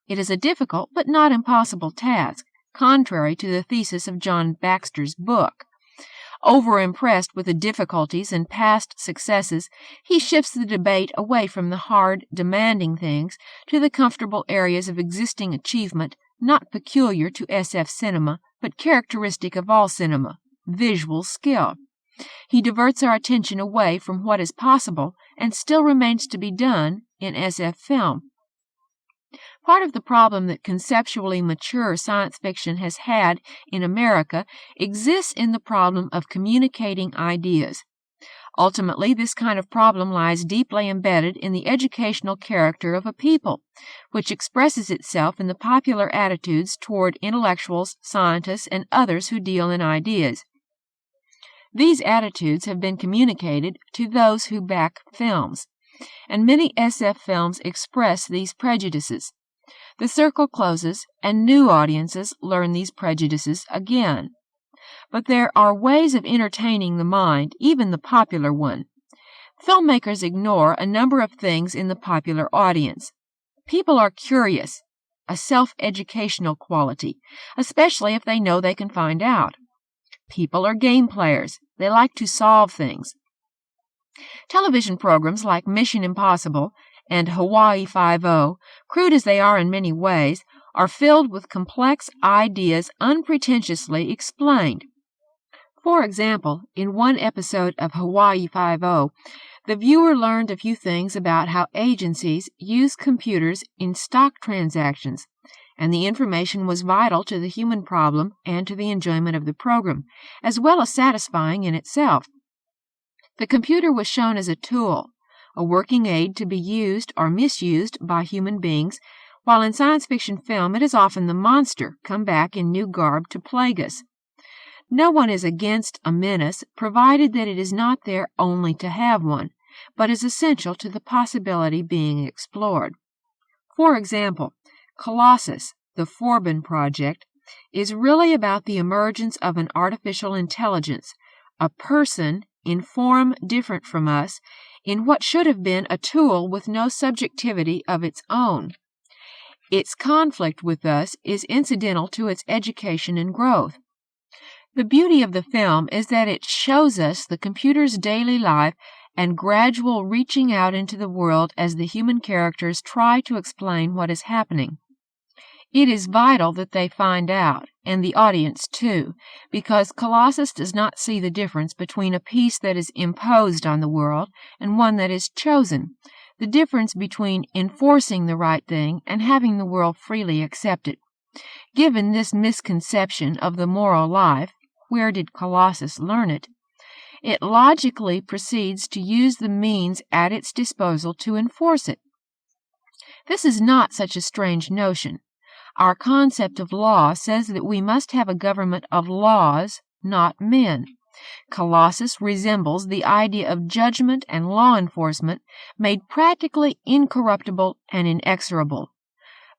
It is a difficult but not impossible task, contrary to the thesis of John Baxter's book. Overimpressed with the difficulties and past successes, he shifts the debate away from the hard, demanding things to the comfortable areas of existing achievement, not peculiar to SF cinema, but characteristic of all cinema: visual skill. He diverts our attention away from what is possible and still remains to be done in SF film. Part of the problem that conceptually mature science fiction has had in America exists in the problem of communicating ideas. Ultimately, this kind of problem lies deeply embedded in the educational character of a people, which expresses itself in the popular attitudes toward intellectuals, scientists, and others who deal in ideas. These attitudes have been communicated to those who back films, and many SF films express these prejudices. The circle closes, and new audiences learn these prejudices again. But there are ways of entertaining the mind, even the popular one. Filmmakers ignore a number of things in the popular audience. People are curious, a self-educational quality, especially if they know they can find out. People are game players. They like to solve things. Television programs like Mission Impossible and Hawaii Five-0, crude as they are in many ways, are filled with complex ideas unpretentiously explained. For example, in one episode of Hawaii Five-0, the viewer learned a few things about how agencies use computers in stock transactions, and the information was vital to the human problem and to the enjoyment of the program, as well as satisfying in itself. The computer was shown as a tool, a working aid to be used or misused by human beings, while in science fiction film it is often the monster come back in new garb to plague us. No one is against a menace, provided that it is not there only to have one, but is essential to the possibility being explored. For example, Colossus, the Forbin Project, is really about the emergence of an artificial intelligence, a person in form different from us, in what should have been a tool with no subjectivity of its own. Its conflict with us is incidental to its education and growth. The beauty of the film is that it shows us the computer's daily life and gradual reaching out into the world as the human characters try to explain what is happening. It is vital that they find out, and the audience too, because Colossus does not see the difference between a piece that is imposed on the world and one that is chosen, the difference between enforcing the right thing and having the world freely accept it. Given this misconception of the moral life, where did Colossus learn it? It logically proceeds to use the means at its disposal to enforce it. This is not such a strange notion. Our concept of law says that we must have a government of laws, not men. Colossus resembles the idea of judgment and law enforcement made practically incorruptible and inexorable.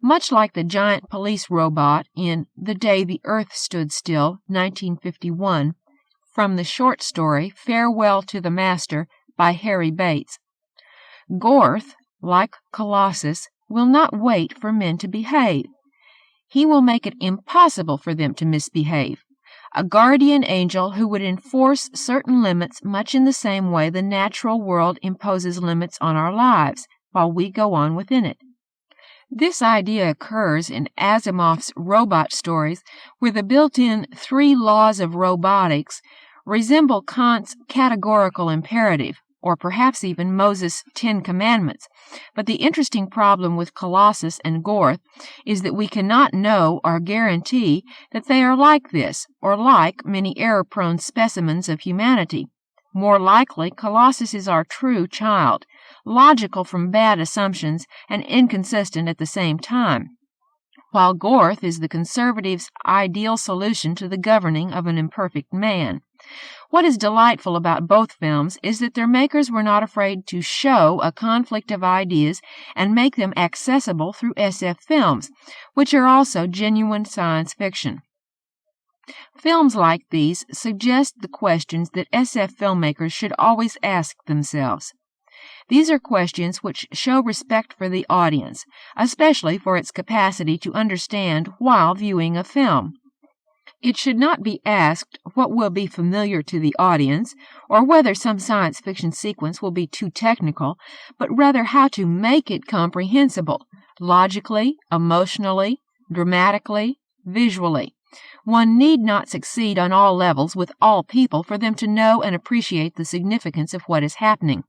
Much like the giant police robot in The Day the Earth Stood Still, 1951, from the short story Farewell to the Master by Harry Bates. Gorth, like Colossus, will not wait for men to behave. He will make it impossible for them to misbehave, a guardian angel who would enforce certain limits much in the same way the natural world imposes limits on our lives, while we go on within it. This idea occurs in Asimov's robot stories, where the built-in 3 laws of robotics resemble Kant's categorical imperative, or perhaps even Moses' 10 Commandments. But the interesting problem with Colossus and Gorth is that we cannot know or guarantee that they are like this, or like many error-prone specimens of humanity. More likely, Colossus is our true child, logical from bad assumptions and inconsistent at the same time, while Gorth is the conservative's ideal solution to the governing of an imperfect man. What is delightful about both films is that their makers were not afraid to show a conflict of ideas and make them accessible through SF films, which are also genuine science fiction. Films like these suggest the questions that SF filmmakers should always ask themselves. These are questions which show respect for the audience, especially for its capacity to understand while viewing a film. It should not be asked what will be familiar to the audience, or whether some science fiction sequence will be too technical, but rather how to make it comprehensible, logically, emotionally, dramatically, visually. One need not succeed on all levels with all people for them to know and appreciate the significance of what is happening.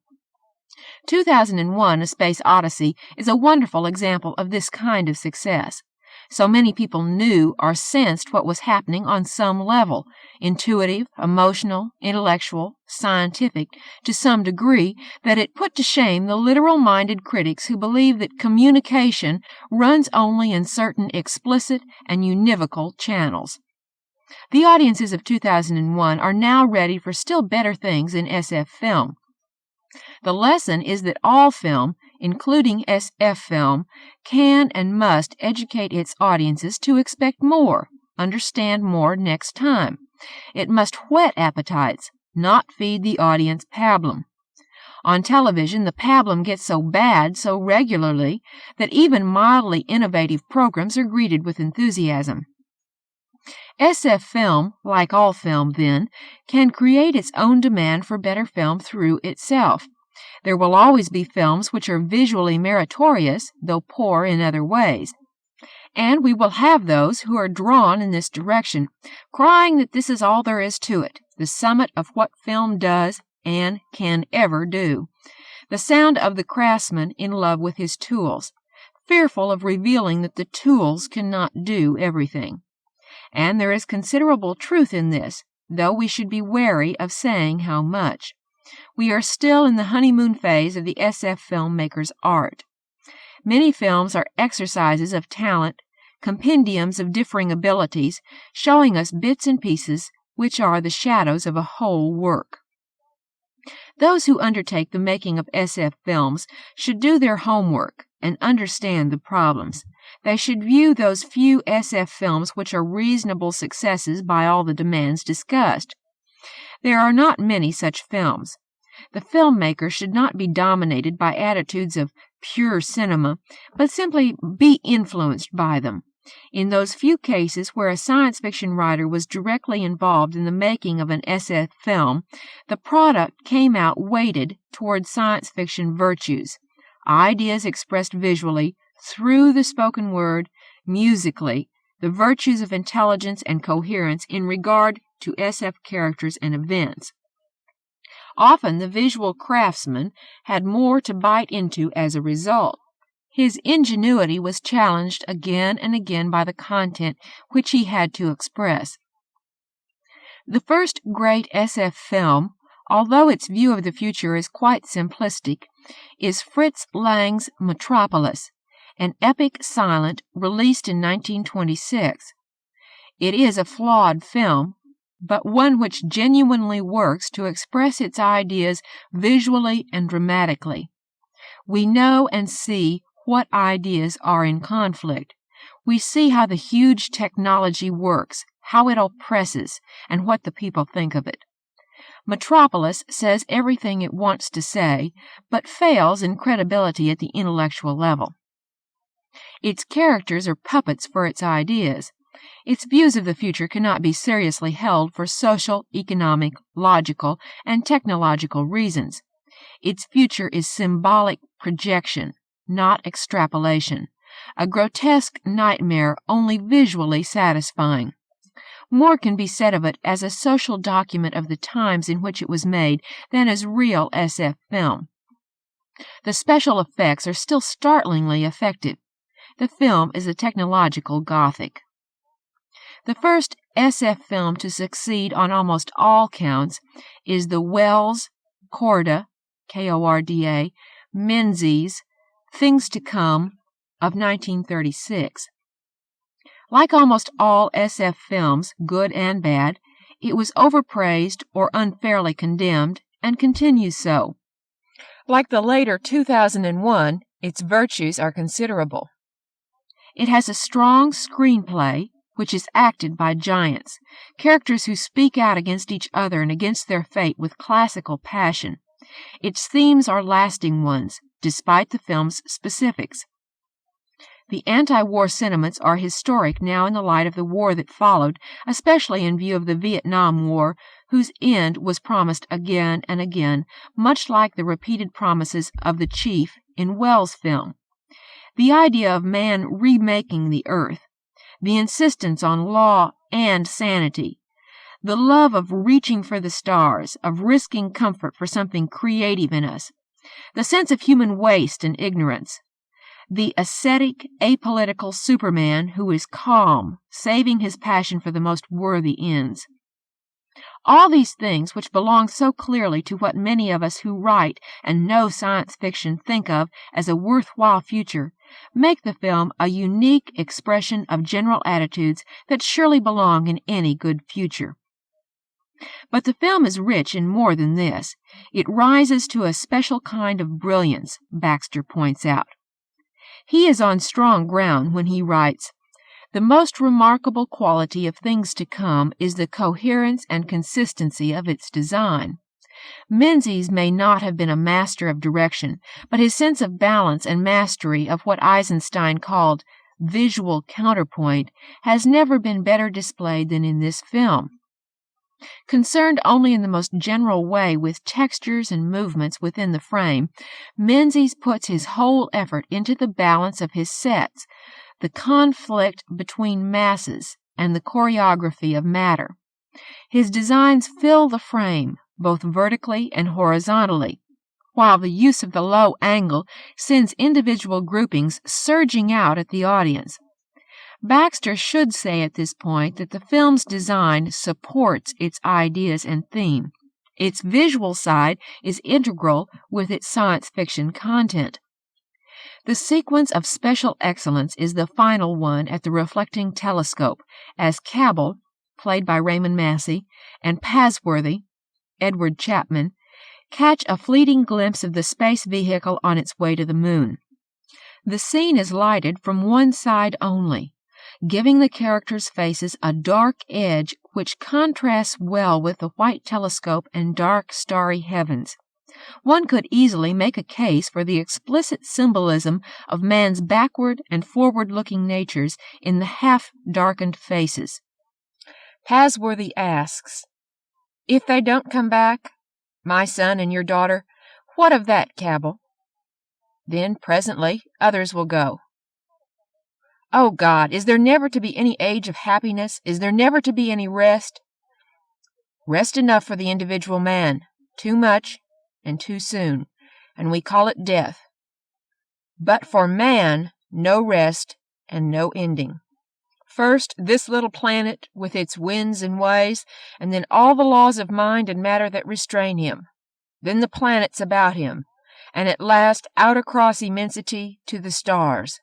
2001: A Space Odyssey is a wonderful example of this kind of success. So many people knew or sensed what was happening on some level, intuitive, emotional, intellectual, scientific, to some degree, that it put to shame the literal-minded critics who believe that communication runs only in certain explicit and univocal channels. The audiences of 2001 are now ready for still better things in SF film. The lesson is that all film, including SF film, can and must educate its audiences to expect more, understand more next time. It must whet appetites, not feed the audience pablum. On television, the pablum gets so bad so regularly that even mildly innovative programs are greeted with enthusiasm. SF film, like all film then, can create its own demand for better film through itself. There will always be films which are visually meritorious, though poor in other ways. And we will have those who are drawn in this direction, crying that this is all there is to it, the summit of what film does and can ever do. The sound of the craftsman in love with his tools, fearful of revealing that the tools cannot do everything. And there is considerable truth in this, though we should be wary of saying how much. We are still in the honeymoon phase of the SF filmmaker's art. Many films are exercises of talent, compendiums of differing abilities, showing us bits and pieces which are the shadows of a whole work. Those who undertake the making of SF films should do their homework and understand the problems. They should view those few SF films which are reasonable successes by all the demands discussed. There are not many such films. The filmmaker should not be dominated by attitudes of pure cinema, but simply be influenced by them. In those few cases where a science fiction writer was directly involved in the making of an SF film, the product came out weighted toward science fiction virtues, ideas expressed visually, through the spoken word, musically, the virtues of intelligence and coherence in regard to SF characters and events. Often the visual craftsman had more to bite into as a result. His ingenuity was challenged again and again by the content which he had to express. The first great SF film, although its view of the future is quite simplistic, is Fritz Lang's Metropolis, an epic silent released in 1926. It is a flawed film, but one which genuinely works to express its ideas visually and dramatically. We know and see what ideas are in conflict. We see how the huge technology works, how it oppresses, and what the people think of it. Metropolis says everything it wants to say, but fails in credibility at the intellectual level. Its characters are puppets for its ideas. Its views of the future cannot be seriously held for social, economic, logical, and technological reasons. Its future is symbolic projection, not extrapolation, a grotesque nightmare only visually satisfying. More can be said of it as a social document of the times in which it was made than as real SF film. The special effects are still startlingly effective. The film is a technological Gothic. The first SF film to succeed on almost all counts is the Wells, Korda, Korda, Menzies, Things to Come of 1936. Like almost all SF films, good and bad, it was overpraised or unfairly condemned, and continues so. Like the later 2001, its virtues are considerable. It has a strong screenplay, which is acted by giants, characters who speak out against each other and against their fate with classical passion. Its themes are lasting ones, despite the film's specifics. The anti-war sentiments are historic now in the light of the war that followed, especially in view of the Vietnam War, whose end was promised again and again, much like the repeated promises of the chief in Wells' film. The idea of man remaking the earth, the insistence on law and sanity, the love of reaching for the stars, of risking comfort for something creative in us, the sense of human waste and ignorance, the ascetic, apolitical Superman who is calm, saving his passion for the most worthy ends. All these things, which belong so clearly to what many of us who write and know science fiction think of as a worthwhile future, make the film a unique expression of general attitudes that surely belong in any good future. But the film is rich in more than this. It rises to a special kind of brilliance, Baxter points out. He is on strong ground when he writes, "The most remarkable quality of things to come is the coherence and consistency of its design. Menzies may not have been a master of direction, but his sense of balance and mastery of what Eisenstein called visual counterpoint has never been better displayed than in this film. Concerned only in the most general way with textures and movements within the frame, Menzies puts his whole effort into the balance of his sets, the conflict between masses, and the choreography of matter. His designs fill the frame, both vertically and horizontally, while the use of the low angle sends individual groupings surging out at the audience. Baxter should say at this point that the film's design supports its ideas and theme. Its visual side is integral with its science fiction content. The sequence of special excellence is the final one at the reflecting telescope, as Cabell, played by Raymond Massey, and Pasworthy, Edward Chapman, catch a fleeting glimpse of the space vehicle on its way to the moon. The scene is lighted from one side only, giving the characters' faces a dark edge which contrasts well with the white telescope and dark, starry heavens. One could easily make a case for the explicit symbolism of man's backward and forward-looking natures in the half-darkened faces. Pasworthy asks, "If they don't come back, my son and your daughter, what of that, Cabell? Then, presently, others will go. Oh, God, is there never to be any age of happiness? Is there never to be any rest? Rest enough for the individual man, too much and too soon, and we call it death. But for man, no rest and no ending. First, this little planet with its winds and ways, and then all the laws of mind and matter that restrain him. Then the planets about him, and at last out across immensity to the stars.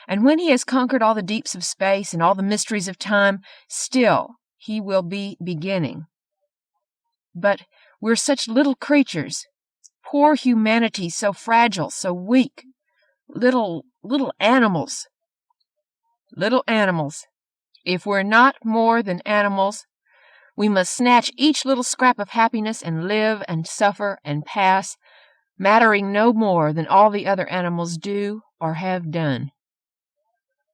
And when he has conquered all the deeps of space and all the mysteries of time, still he will be beginning. But we're such little creatures, poor humanity, so fragile, so weak, little animals. Little animals. If we're not more than animals, we must snatch each little scrap of happiness and live and suffer and pass, mattering no more than all the other animals do or have done."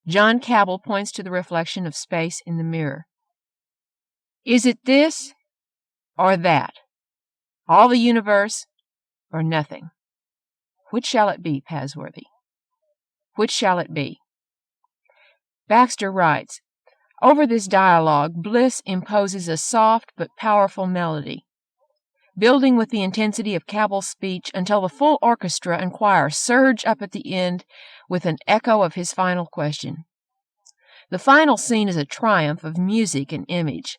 John Cabell points to the reflection of space in the mirror. "Is it this or that? All the universe or nothing? Which shall it be, Pasworthy? Which shall it be?" Baxter writes, "Over this dialogue, Bliss imposes a soft but powerful melody, building with the intensity of Cabell's speech until the full orchestra and choir surge up at the end with an echo of his final question. The final scene is a triumph of music and image.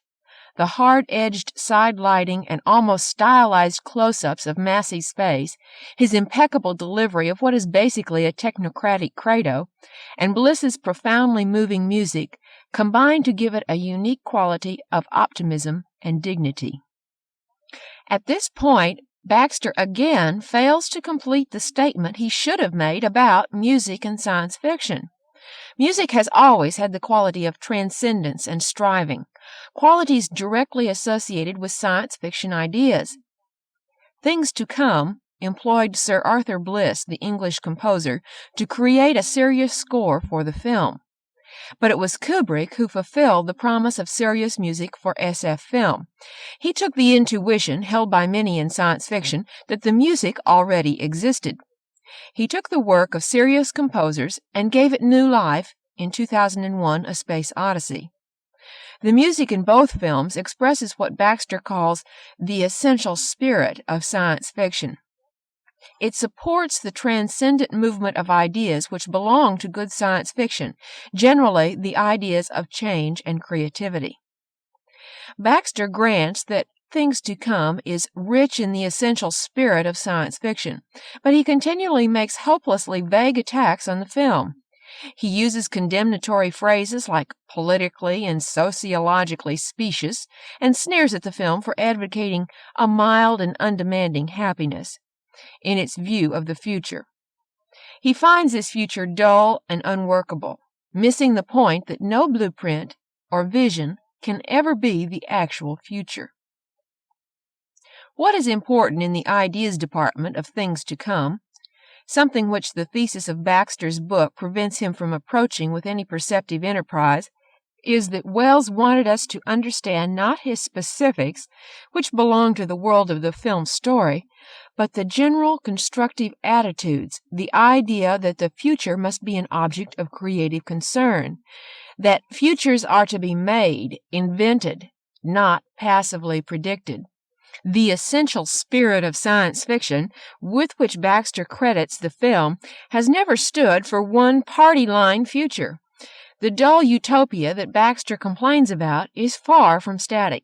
The hard-edged side lighting and almost stylized close-ups of Massey's face, his impeccable delivery of what is basically a technocratic credo, and Bliss's profoundly moving music combine to give it a unique quality of optimism and dignity." At this point, Baxter again fails to complete the statement he should have made about music and science fiction. Music has always had the quality of transcendence and striving, qualities directly associated with science fiction ideas. Things to Come employed Sir Arthur Bliss, the English composer, to create a serious score for the film. But it was Kubrick who fulfilled the promise of serious music for SF film. He took the intuition, held by many in science fiction, that the music already existed. He took the work of serious composers and gave it new life in 2001: A Space Odyssey. The music in both films expresses what Baxter calls the essential spirit of science fiction. It supports the transcendent movement of ideas which belong to good science fiction, generally the ideas of change and creativity. Baxter grants that Things to Come is rich in the essential spirit of science fiction, but he continually makes hopelessly vague attacks on the film. He uses condemnatory phrases like politically and sociologically specious, and sneers at the film for advocating a mild and undemanding happiness in its view of the future. He finds this future dull and unworkable, missing the point that no blueprint or vision can ever be the actual future. What is important in the ideas department of Things to Come, something which the thesis of Baxter's book prevents him from approaching with any perceptive enterprise, is that Wells wanted us to understand not his specifics, which belong to the world of the film story, but the general constructive attitudes, the idea that the future must be an object of creative concern, that futures are to be made, invented, not passively predicted. The essential spirit of science fiction, with which Baxter credits the film, has never stood for one party-line future. The dull utopia that Baxter complains about is far from static.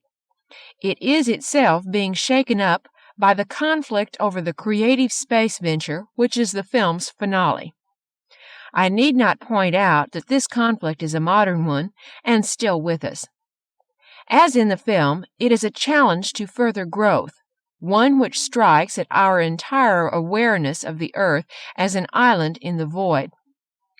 It is itself being shaken up by the conflict over the creative space venture, which is the film's finale. I need not point out that this conflict is a modern one and still with us. As in the film, it is a challenge to further growth, one which strikes at our entire awareness of the Earth as an island in the void.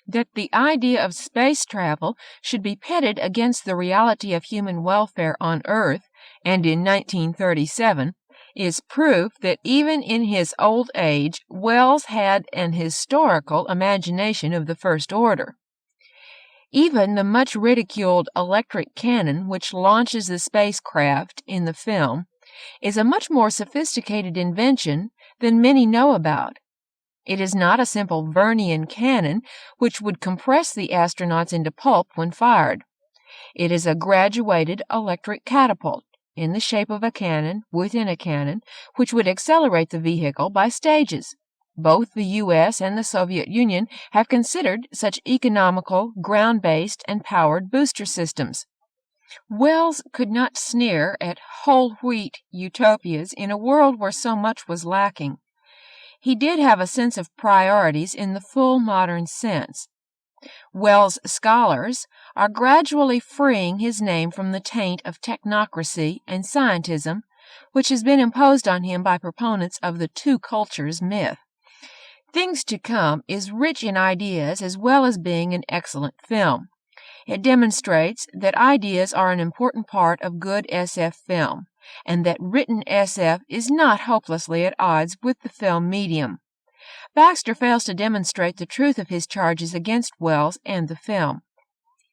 That the idea of space travel should be pitted against the reality of human welfare on Earth, and in 1937, is proof that even in his old age, Wells had an historical imagination of the first order. Even the much ridiculed electric cannon which launches the spacecraft in the film is a much more sophisticated invention than many know about. It is not a simple Vernian cannon which would compress the astronauts into pulp when fired. It is a graduated electric catapult in the shape of a cannon within a cannon, which would accelerate the vehicle by stages. Both the U.S. and the Soviet Union have considered such economical, ground-based, and powered booster systems. Wells could not sneer at whole-wheat utopias in a world where so much was lacking. He did have a sense of priorities in the full modern sense. Wells' scholars are gradually freeing his name from the taint of technocracy and scientism, which has been imposed on him by proponents of the two cultures myth. Things to Come is rich in ideas as well as being an excellent film. It demonstrates that ideas are an important part of good SF film, and that written SF is not hopelessly at odds with the film medium. Baxter fails to demonstrate the truth of his charges against Wells and the film.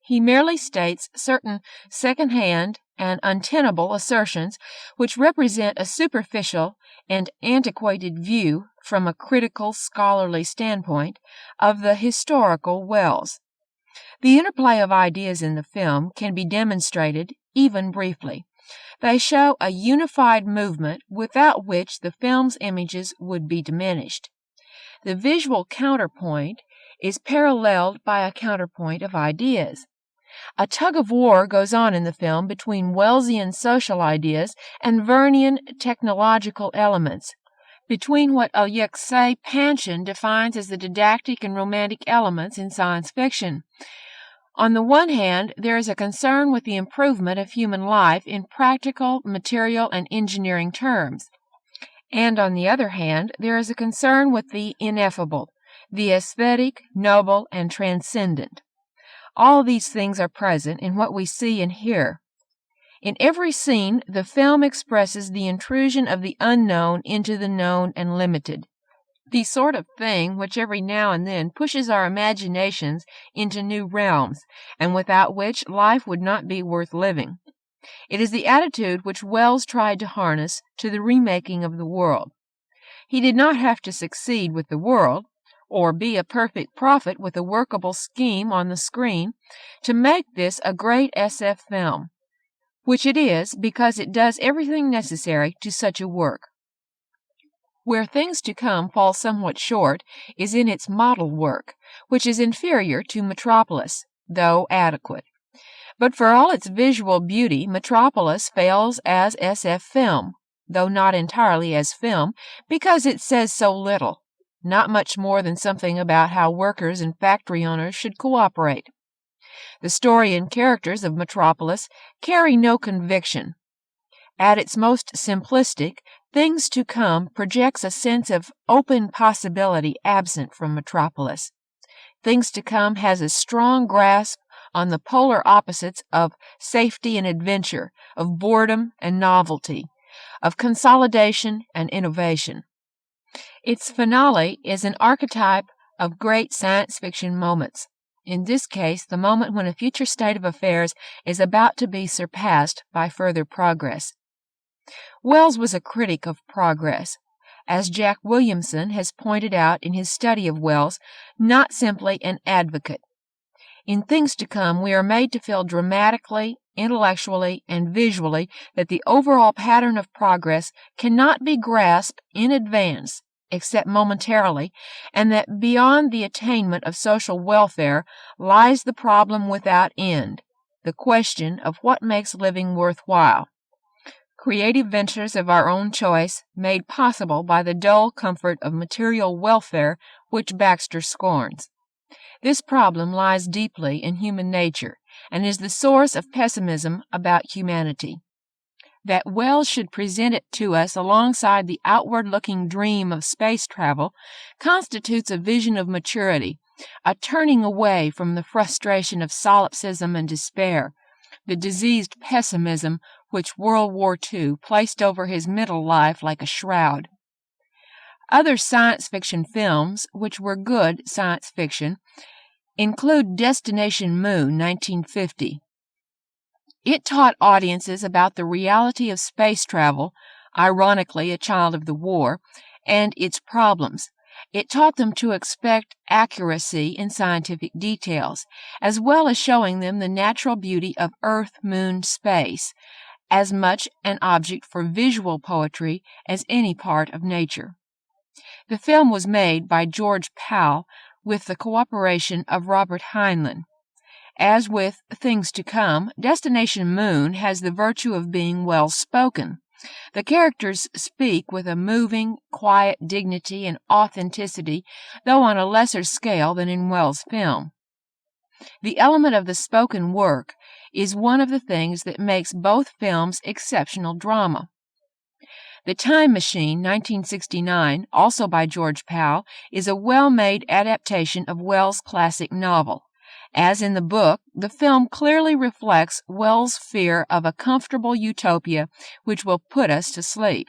He merely states certain second-hand and untenable assertions which represent a superficial and antiquated view, from a critical, scholarly standpoint, of the historical Wells. The interplay of ideas in the film can be demonstrated, even briefly. They show a unified movement without which the film's images would be diminished. The visual counterpoint is paralleled by a counterpoint of ideas. A tug-of-war goes on in the film between Wellsian social ideas and Vernian technological elements, between what Alexei Panshin defines as the didactic and romantic elements in science fiction. On the one hand, there is a concern with the improvement of human life in practical, material, and engineering terms. And on the other hand, there is a concern with the ineffable, the aesthetic, noble, and transcendent. All these things are present in what we see and hear. In every scene, the film expresses the intrusion of the unknown into the known and limited, the sort of thing which every now and then pushes our imaginations into new realms, and without which life would not be worth living. It is the attitude which Wells tried to harness to the remaking of the world. He did not have to succeed with the world. or be a perfect prophet with a workable scheme on the screen to make this a great SF film, which it is because it does everything necessary to such a work. Where Things to Come falls somewhat short is in its model work, which is inferior to Metropolis, though adequate. But for all its visual beauty, Metropolis fails as SF film, though not entirely as film, because it says so little, not much more than something about how workers and factory owners should cooperate. The story and characters of Metropolis carry no conviction. At its most simplistic, Things to Come projects a sense of open possibility absent from Metropolis. Things to Come has a strong grasp on the polar opposites of safety and adventure, of boredom and novelty, of consolidation and innovation. Its finale is an archetype of great science fiction moments. In this case, the moment when a future state of affairs is about to be surpassed by further progress. Wells was a critic of progress, as Jack Williamson has pointed out in his study of Wells, not simply an advocate. In Things to Come, we are made to feel dramatically, intellectually, and visually that the overall pattern of progress cannot be grasped in advance, except momentarily, and that beyond the attainment of social welfare lies the problem without end, the question of what makes living worthwhile. Creative ventures of our own choice, made possible by the dull comfort of material welfare which Baxter scorns. This problem lies deeply in human nature and is the source of pessimism about humanity. That Wells should present it to us alongside the outward-looking dream of space travel constitutes a vision of maturity, a turning away from the frustration of solipsism and despair, the diseased pessimism which World War II placed over his mental life like a shroud. Other science fiction films, which were good science fiction, include Destination Moon, 1950. It taught audiences about the reality of space travel, ironically a child of the war, and its problems. It taught them to expect accuracy in scientific details, as well as showing them the natural beauty of Earth, Moon, space, as much an object for visual poetry as any part of nature. The film was made by George Pohl with the cooperation of Robert Heinlein. As with Things to Come, Destination Moon has the virtue of being well spoken. The characters speak with a moving, quiet dignity and authenticity, though on a lesser scale than in Wells' film. The element of the spoken work is one of the things that makes both films exceptional drama. The Time Machine, 1969, also by George Pohl, is a well-made adaptation of Wells' classic novel. As in the book, the film clearly reflects Wells' fear of a comfortable utopia which will put us to sleep.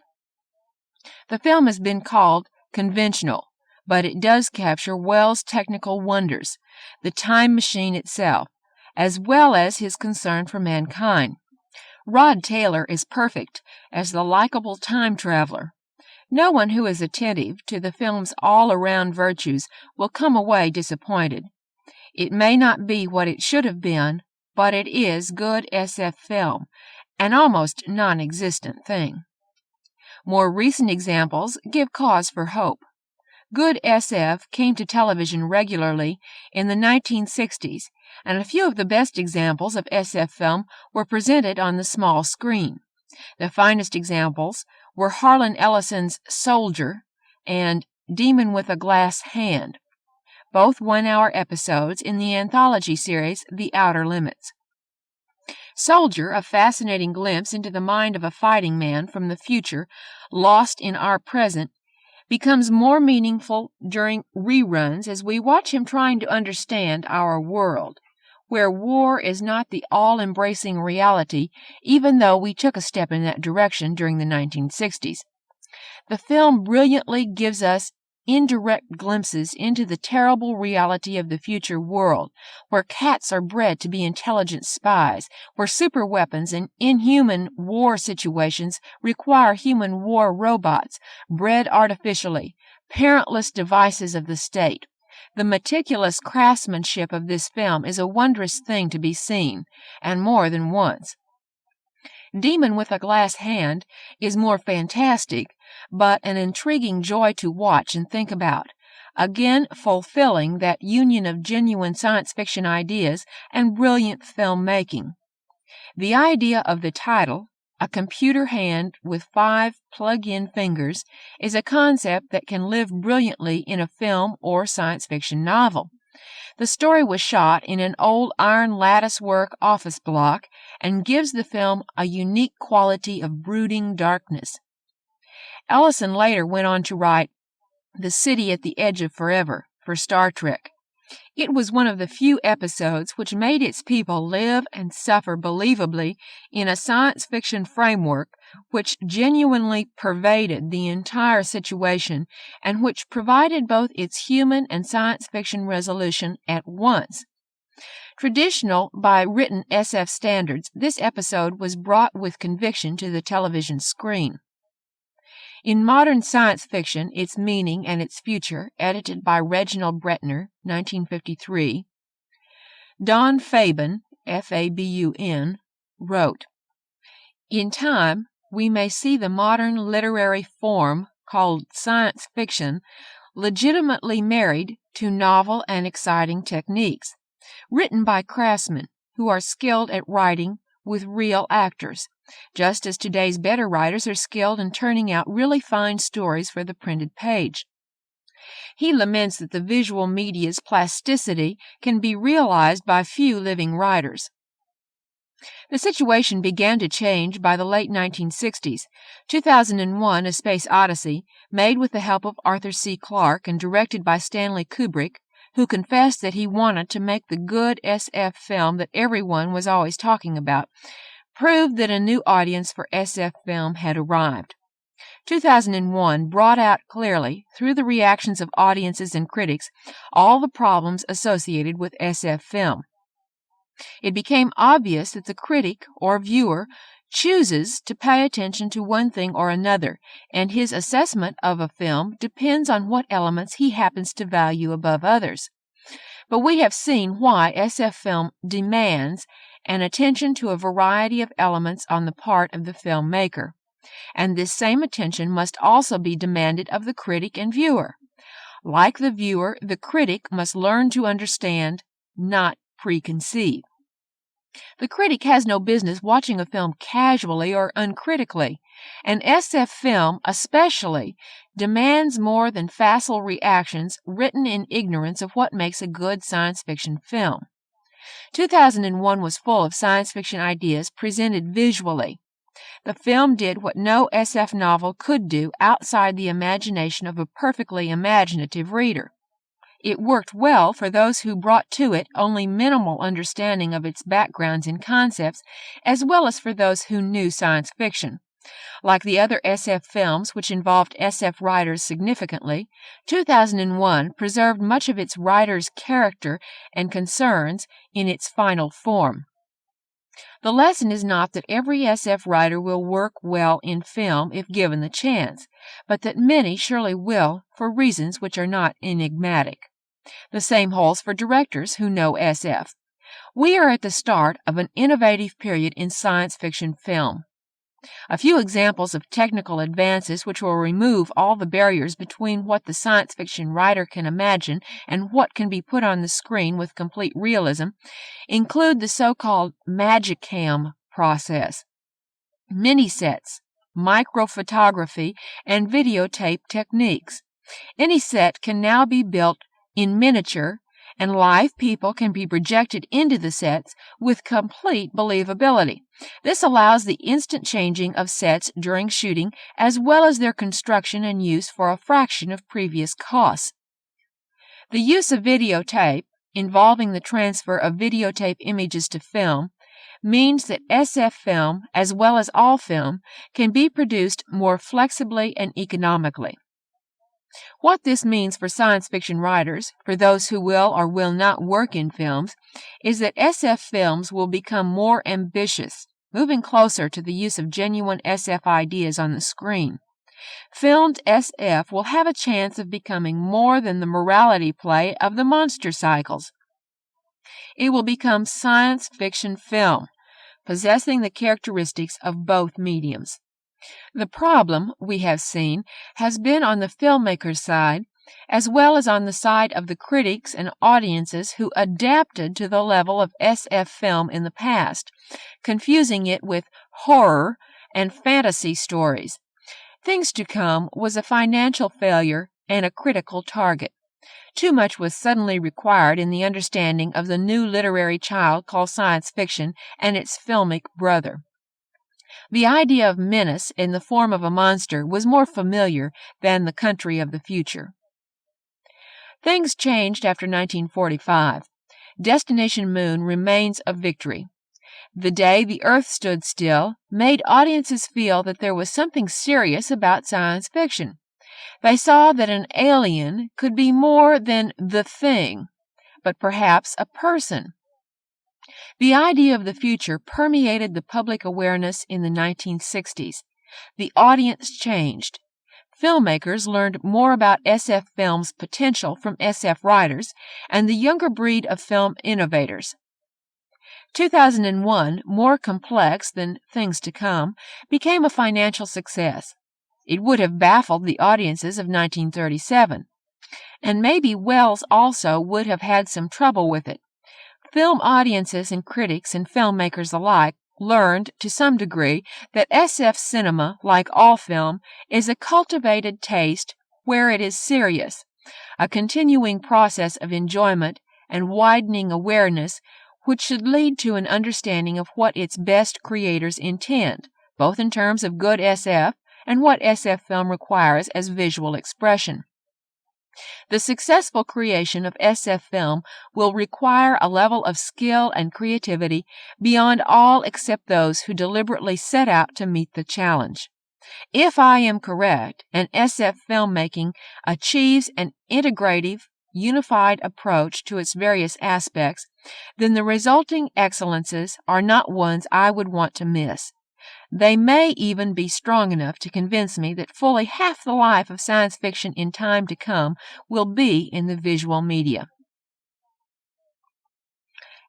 The film has been called conventional, but it does capture Wells' technical wonders, the time machine itself, as well as his concern for mankind. Rod Taylor is perfect as the likable time traveler. No one who is attentive to the film's all-around virtues will come away disappointed. It may not be what it should have been, but it is good SF film, an almost non-existent thing. More recent examples give cause for hope. Good SF came to television regularly in the 1960s, and a few of the best examples of SF film were presented on the small screen. The finest examples were Harlan Ellison's Soldier and Demon with a Glass Hand, both one-hour episodes in the anthology series The Outer Limits. Soldier, a fascinating glimpse into the mind of a fighting man from the future lost in our present, becomes more meaningful during reruns as we watch him trying to understand our world, where war is not the all-embracing reality, even though we took a step in that direction during the 1960s. The film brilliantly gives us indirect glimpses into the terrible reality of the future world, where cats are bred to be intelligent spies, where superweapons and inhuman war situations require human war robots, bred artificially, parentless devices of the state, The meticulous craftsmanship of this film is a wondrous thing to be seen, and more than once. Demon with a Glass Hand is more fantastic, but an intriguing joy to watch and think about, again fulfilling that union of genuine science fiction ideas and brilliant film making. The idea of the title, a computer hand with 5 plug-in fingers, is a concept that can live brilliantly in a film or science fiction novel. The story was shot in an old iron lattice-work office block and gives the film a unique quality of brooding darkness. Ellison later went on to write The City at the Edge of Forever for Star Trek. It was one of the few episodes which made its people live and suffer believably in a science fiction framework which genuinely pervaded the entire situation and which provided both its human and science fiction resolution at once. Traditional by written SF standards, this episode was brought with conviction to the television screen. In Modern Science Fiction, Its Meaning and Its Future, edited by Reginald Bretnor, 1953, Don Fabun, F-A-B-U-N, wrote, In time, we may see the modern literary form called science fiction legitimately married to novel and exciting techniques, written by craftsmen who are skilled at writing with real actors, just as today's better writers are skilled in turning out really fine stories for the printed page. He laments that the visual media's plasticity can be realized by few living writers. The situation began to change by the late 1960s. 2001, A Space Odyssey, made with the help of Arthur C. Clarke and directed by Stanley Kubrick, who confessed that he wanted to make the good SF film that everyone was always talking about, proved that a new audience for SF film had arrived. 2001 brought out clearly, through the reactions of audiences and critics, all the problems associated with SF film. It became obvious that the critic or viewer chooses to pay attention to one thing or another, and his assessment of a film depends on what elements he happens to value above others. But we have seen why SF film demands an attention to a variety of elements on the part of the filmmaker, and this same attention must also be demanded of the critic and viewer. Like the viewer, the critic must learn to understand, not preconceive. The critic has no business watching a film casually or uncritically, and SF film especially demands more than facile reactions written in ignorance of what makes a good science fiction film. 2001 was full of science fiction ideas presented visually. The film did what no SF novel could do outside the imagination of a perfectly imaginative reader. It worked well for those who brought to it only minimal understanding of its backgrounds and concepts, as well as for those who knew science fiction. Like the other SF films which involved SF writers significantly, 2001 preserved much of its writer's character and concerns in its final form. The lesson is not that every SF writer will work well in film if given the chance, but that many surely will for reasons which are not enigmatic. The same holds for directors who know SF. We are at the start of an innovative period in science fiction film. A few examples of technical advances which will remove all the barriers between what the science fiction writer can imagine and what can be put on the screen with complete realism include the so-called Magicam process, mini-sets, microphotography, and videotape techniques. Any set can now be built in miniature, and live people can be projected into the sets with complete believability. This allows the instant changing of sets during shooting, as well as their construction and use for a fraction of previous costs. The use of videotape, involving the transfer of videotape images to film, means that SF film, as well as all film, can be produced more flexibly and economically. What this means for science fiction writers, for those who will or will not work in films, is that SF films will become more ambitious, moving closer to the use of genuine SF ideas on the screen. Filmed SF will have a chance of becoming more than the morality play of the monster cycles. It will become science fiction film, possessing the characteristics of both mediums. The problem, we have seen, has been on the filmmaker's side, as well as on the side of the critics and audiences who adapted to the level of SF film in the past, confusing it with horror and fantasy stories. Things to Come was a financial failure and a critical target. Too much was suddenly required in the understanding of the new literary child called science fiction and its filmic brother. The idea of menace in the form of a monster was more familiar than the country of the future. Things changed after 1945. Destination Moon remains a victory. The day the Earth stood still made audiences feel that there was something serious about science fiction. They saw that an alien could be more than the thing, but perhaps a person. The idea of the future permeated the public awareness in the 1960s. The audience changed. Filmmakers learned more about SF film's potential from SF writers and the younger breed of film innovators. 2001, more complex than Things to Come, became a financial success. It would have baffled the audiences of 1937. And maybe Wells also would have had some trouble with it. Film audiences and critics and filmmakers alike learned, to some degree, that SF cinema, like all film, is a cultivated taste where it is serious, a continuing process of enjoyment and widening awareness which should lead to an understanding of what its best creators intend, both in terms of good SF and what SF film requires as visual expression. The successful creation of SF film will require a level of skill and creativity beyond all except those who deliberately set out to meet the challenge. If I am correct, and SF filmmaking achieves an integrative, unified approach to its various aspects, then the resulting excellences are not ones I would want to miss. They may even be strong enough to convince me that fully half the life of science fiction in time to come will be in the visual media.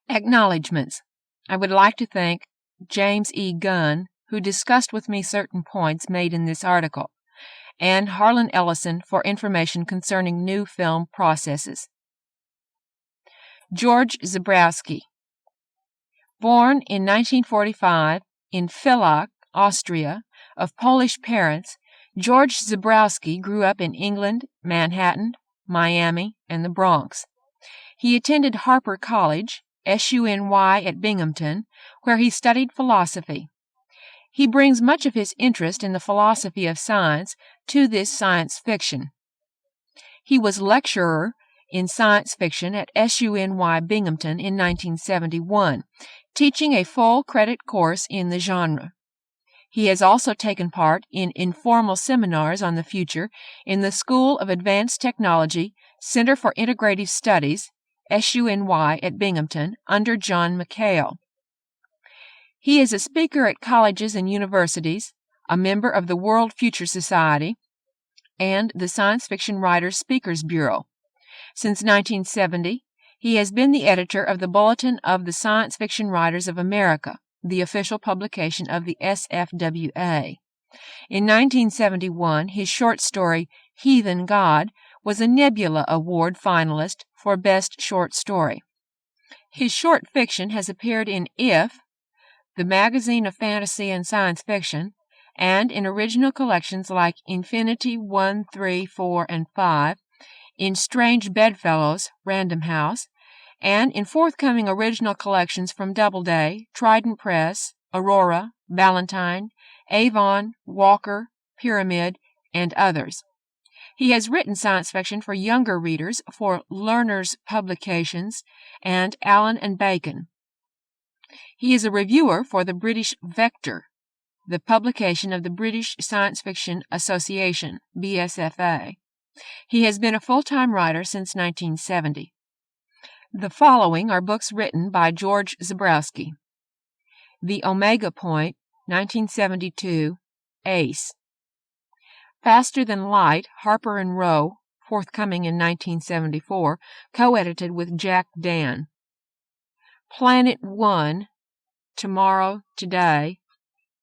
Acknowledgements. I would like to thank James E. Gunn, who discussed with me certain points made in this article, and Harlan Ellison for information concerning new film processes. George Zebrowski. Born in 1945 in Villach, Austria, of Polish parents, George Zebrowski grew up in England, Manhattan, Miami, and the Bronx. He attended Harper College, SUNY at Binghamton, where he studied philosophy. He brings much of his interest in the philosophy of science to this science fiction. He was lecturer in science fiction at SUNY Binghamton in 1971, teaching a full credit course in the genre. He has also taken part in informal seminars on the future in the School of Advanced Technology, Center for Integrative Studies, SUNY at Binghamton, under John McHale. He is a speaker at colleges and universities, a member of the World Future Society, and the Science Fiction Writers Speakers Bureau. Since 1970, he has been the editor of the Bulletin of the Science Fiction Writers of America, the official publication of the SFWA. In 1971, his short story, Heathen God, was a Nebula Award finalist for Best Short Story. His short fiction has appeared in If, the magazine of fantasy and science fiction, and in original collections like Infinity 1, 3, 4, and 5, in Strange Bedfellows, Random House, and in forthcoming original collections from Doubleday, Trident Press, Aurora, Ballantine, Avon, Walker, Pyramid, and others. He has written science fiction for younger readers for Learner's Publications and Allen and Bacon. He is a reviewer for the British Vector, the publication of the British Science Fiction Association, BSFA. He has been a full-time writer since 1970. The following are books written by George Zebrowski. The Omega Point, 1972, Ace. Faster Than Light, Harper and Row, forthcoming in 1974, co-edited with Jack Dan. Planet One, Tomorrow, Today,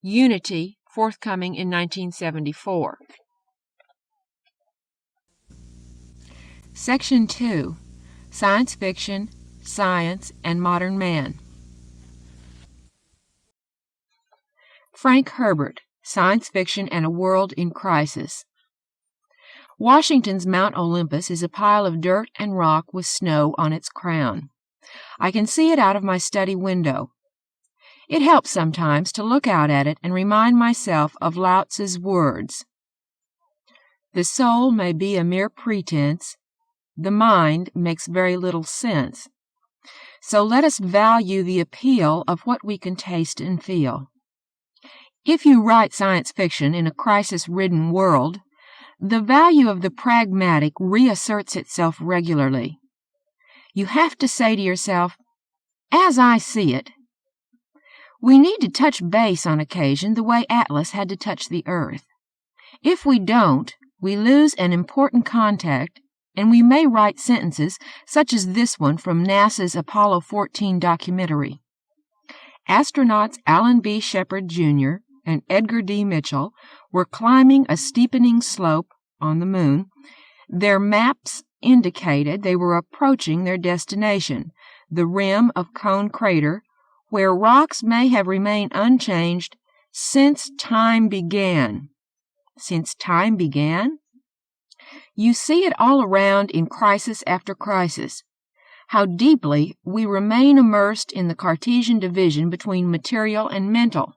Unity, forthcoming in 1974. Section 2. Science Fiction, Science, and Modern Man. Frank Herbert, Science Fiction and a World in Crisis. Washington's Mount Olympus is a pile of dirt and rock with snow on its crown. I can see it out of my study window. It helps sometimes to look out at it and remind myself of Lao Tzu's words. The soul may be a mere pretense. The mind makes very little sense. So let us value the appeal of what we can taste and feel. If you write science fiction in a crisis-ridden world, the value of the pragmatic reasserts itself regularly. You have to say to yourself, as I see it. We need to touch base on occasion the way Atlas had to touch the Earth. If we don't, we lose an important contact, and we may write sentences such as this one from NASA's Apollo 14 documentary. Astronauts Alan B. Shepard, Jr. and Edgar D. Mitchell were climbing a steepening slope on the moon. Their maps indicated they were approaching their destination, the rim of Cone Crater, where rocks may have remained unchanged since time began. Since time began? You see it all around in crisis after crisis, how deeply we remain immersed in the Cartesian division between material and mental.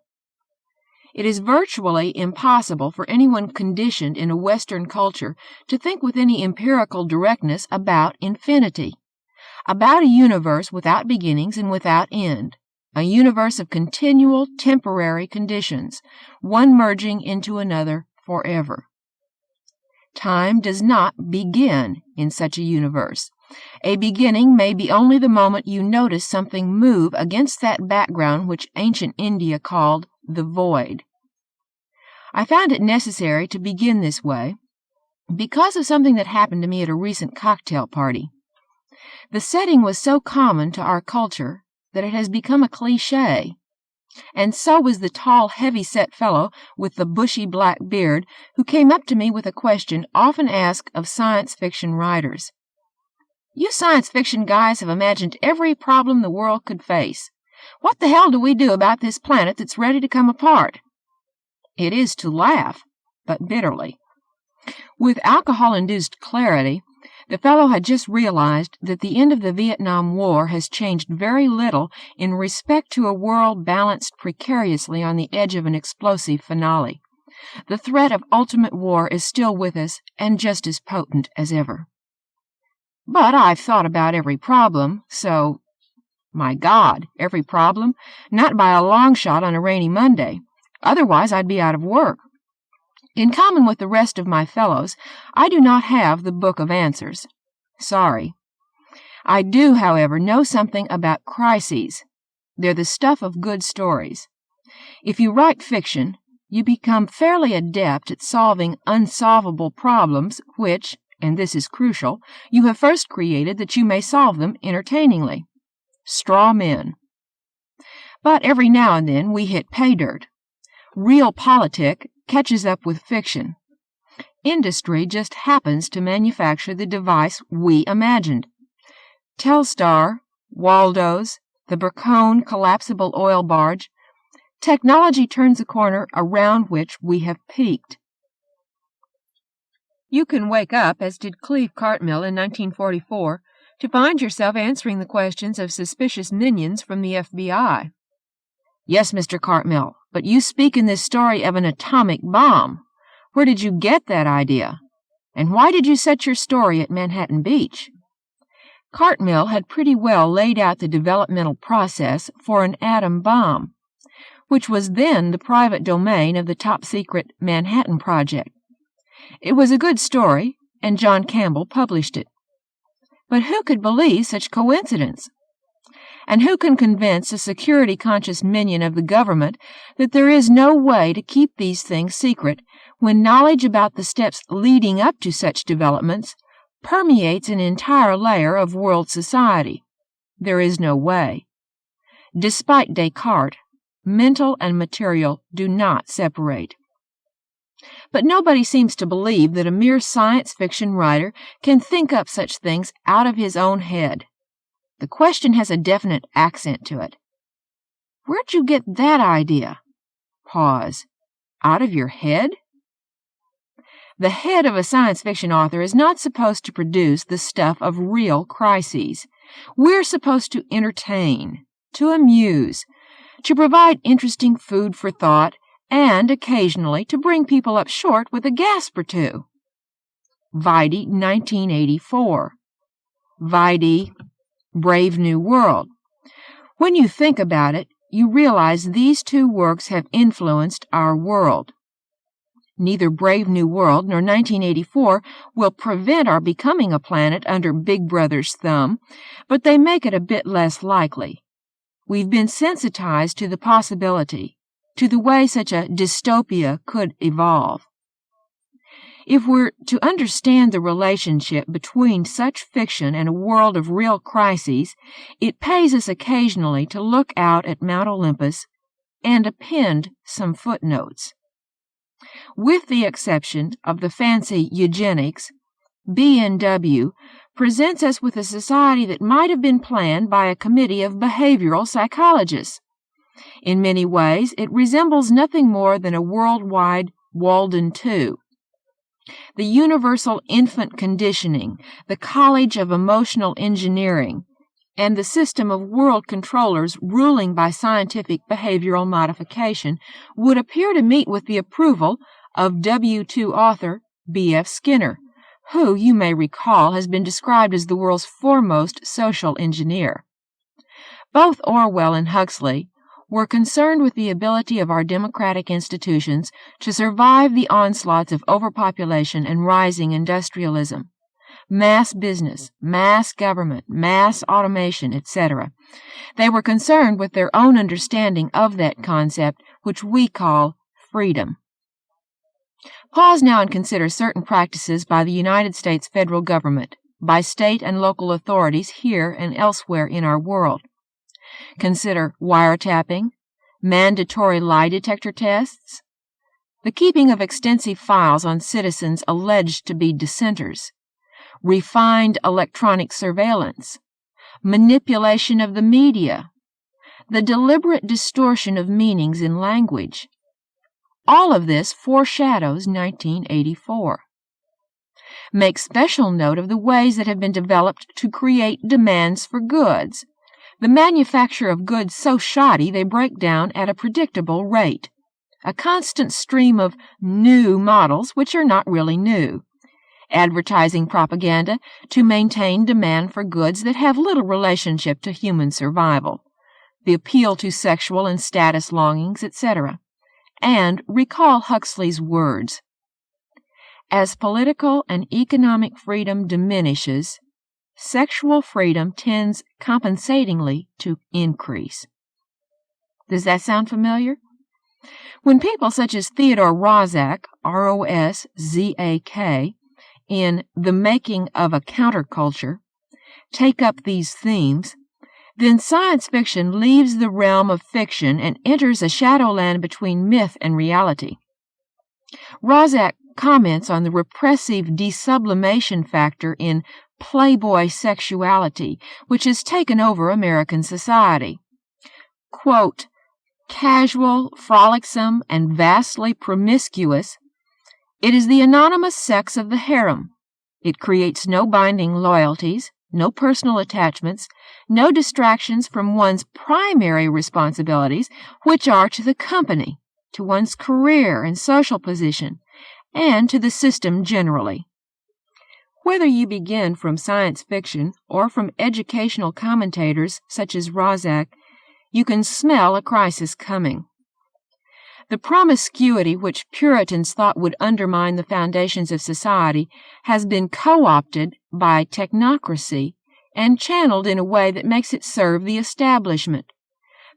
It is virtually impossible for anyone conditioned in a Western culture to think with any empirical directness about infinity, about a universe without beginnings and without end, a universe of continual temporary conditions, one merging into another forever. Time does not begin in such a universe. A beginning may be only the moment you notice something move against that background which ancient India called the void. I found it necessary to begin this way because of something that happened to me at a recent cocktail party. The setting was so common to our culture that it has become a cliché, and so was the tall, heavy-set fellow with the bushy black beard who came up to me with a question often asked of science fiction writers. You science fiction guys have imagined every problem the world could face. What the hell do we do about this planet that's ready to come apart? It is to laugh, but bitterly. With alcohol-induced clarity, the fellow had just realized that the end of the Vietnam War has changed very little in respect to a world balanced precariously on the edge of an explosive finale. The threat of ultimate war is still with us and just as potent as ever. But I've thought about every problem, so... My God, every problem? Not by a long shot on a rainy Monday. Otherwise I'd be out of work. In common with the rest of my fellows, I do not have the book of answers. Sorry. I do, however, know something about crises. They're the stuff of good stories. If you write fiction, you become fairly adept at solving unsolvable problems which, and this is crucial, you have first created that you may solve them entertainingly. Straw men. But every now and then we hit pay dirt. Real politic catches up with fiction. Industry just happens to manufacture the device we imagined. Telstar, Waldo's, the Burcone collapsible oil barge. Technology turns a corner around which we have peaked. You can wake up, as did Cleve Cartmill in 1944, to find yourself answering the questions of suspicious minions from the FBI. Yes, Mr. Cartmill, but you speak in this story of an atomic bomb. Where did you get that idea? And why did you set your story at Manhattan Beach? Cartmill had pretty well laid out the developmental process for an atom bomb, which was then the private domain of the top-secret Manhattan Project. It was a good story, and John Campbell published it. But who could believe such coincidence? And who can convince a security-conscious minion of the government that there is no way to keep these things secret when knowledge about the steps leading up to such developments permeates an entire layer of world society. There is no way. Despite Descartes, mental and material do not separate. But nobody seems to believe that a mere science fiction writer can think up such things out of his own head. The question has a definite accent to it. Where'd you get that idea? Pause. Out of your head? The head of a science fiction author is not supposed to produce the stuff of real crises. We're supposed to entertain, to amuse, to provide interesting food for thought, and occasionally to bring people up short with a gasp or two. Vide 1984. Vide Brave New World. When you think about it, you realize these two works have influenced our world. Neither Brave New World nor 1984 will prevent our becoming a planet under Big Brother's thumb, but they make it a bit less likely. We've been sensitized to the possibility, to the way such a dystopia could evolve. If we're to understand the relationship between such fiction and a world of real crises, it pays us occasionally to look out at Mount Olympus and append some footnotes. With the exception of the fancy eugenics, B&W presents us with a society that might have been planned by a committee of behavioral psychologists. In many ways, it resembles nothing more than a worldwide Walden II. The Universal Infant Conditioning, the College of Emotional Engineering, and the system of world controllers ruling by scientific behavioral modification would appear to meet with the approval of W2 author B.F. Skinner, who, you may recall, has been described as the world's foremost social engineer. Both Orwell and Huxley were concerned with the ability of our democratic institutions to survive the onslaughts of overpopulation and rising industrialism, mass business, mass government, mass automation, etc. They were concerned with their own understanding of that concept, which we call freedom. Pause now and consider certain practices by the United States federal government, by state and local authorities here and elsewhere in our world. Consider wiretapping, mandatory lie detector tests, the keeping of extensive files on citizens alleged to be dissenters, refined electronic surveillance, manipulation of the media, the deliberate distortion of meanings in language. All of this foreshadows 1984. Make special note of the ways that have been developed to create demands for goods, the manufacture of goods so shoddy they break down at a predictable rate, a constant stream of new models which are not really new, advertising propaganda to maintain demand for goods that have little relationship to human survival, the appeal to sexual and status longings, etc. And recall Huxley's words, "As political and economic freedom diminishes, sexual freedom tends compensatingly to increase." Does that sound familiar? When people such as Theodore Roszak, R-O-S-Z-A-K, in The Making of a Counterculture, take up these themes, then science fiction leaves the realm of fiction and enters a shadowland between myth and reality. Roszak comments on the repressive desublimation factor in playboy sexuality, which has taken over American society. Quote, "Casual, frolicsome, and vastly promiscuous, it is the anonymous sex of the harem. It creates no binding loyalties, no personal attachments, no distractions from one's primary responsibilities, which are to the company, to one's career and social position, and to the system generally." Whether you begin from science fiction or from educational commentators such as Roszak, you can smell a crisis coming. The promiscuity which Puritans thought would undermine the foundations of society has been co-opted by technocracy and channeled in a way that makes it serve the establishment,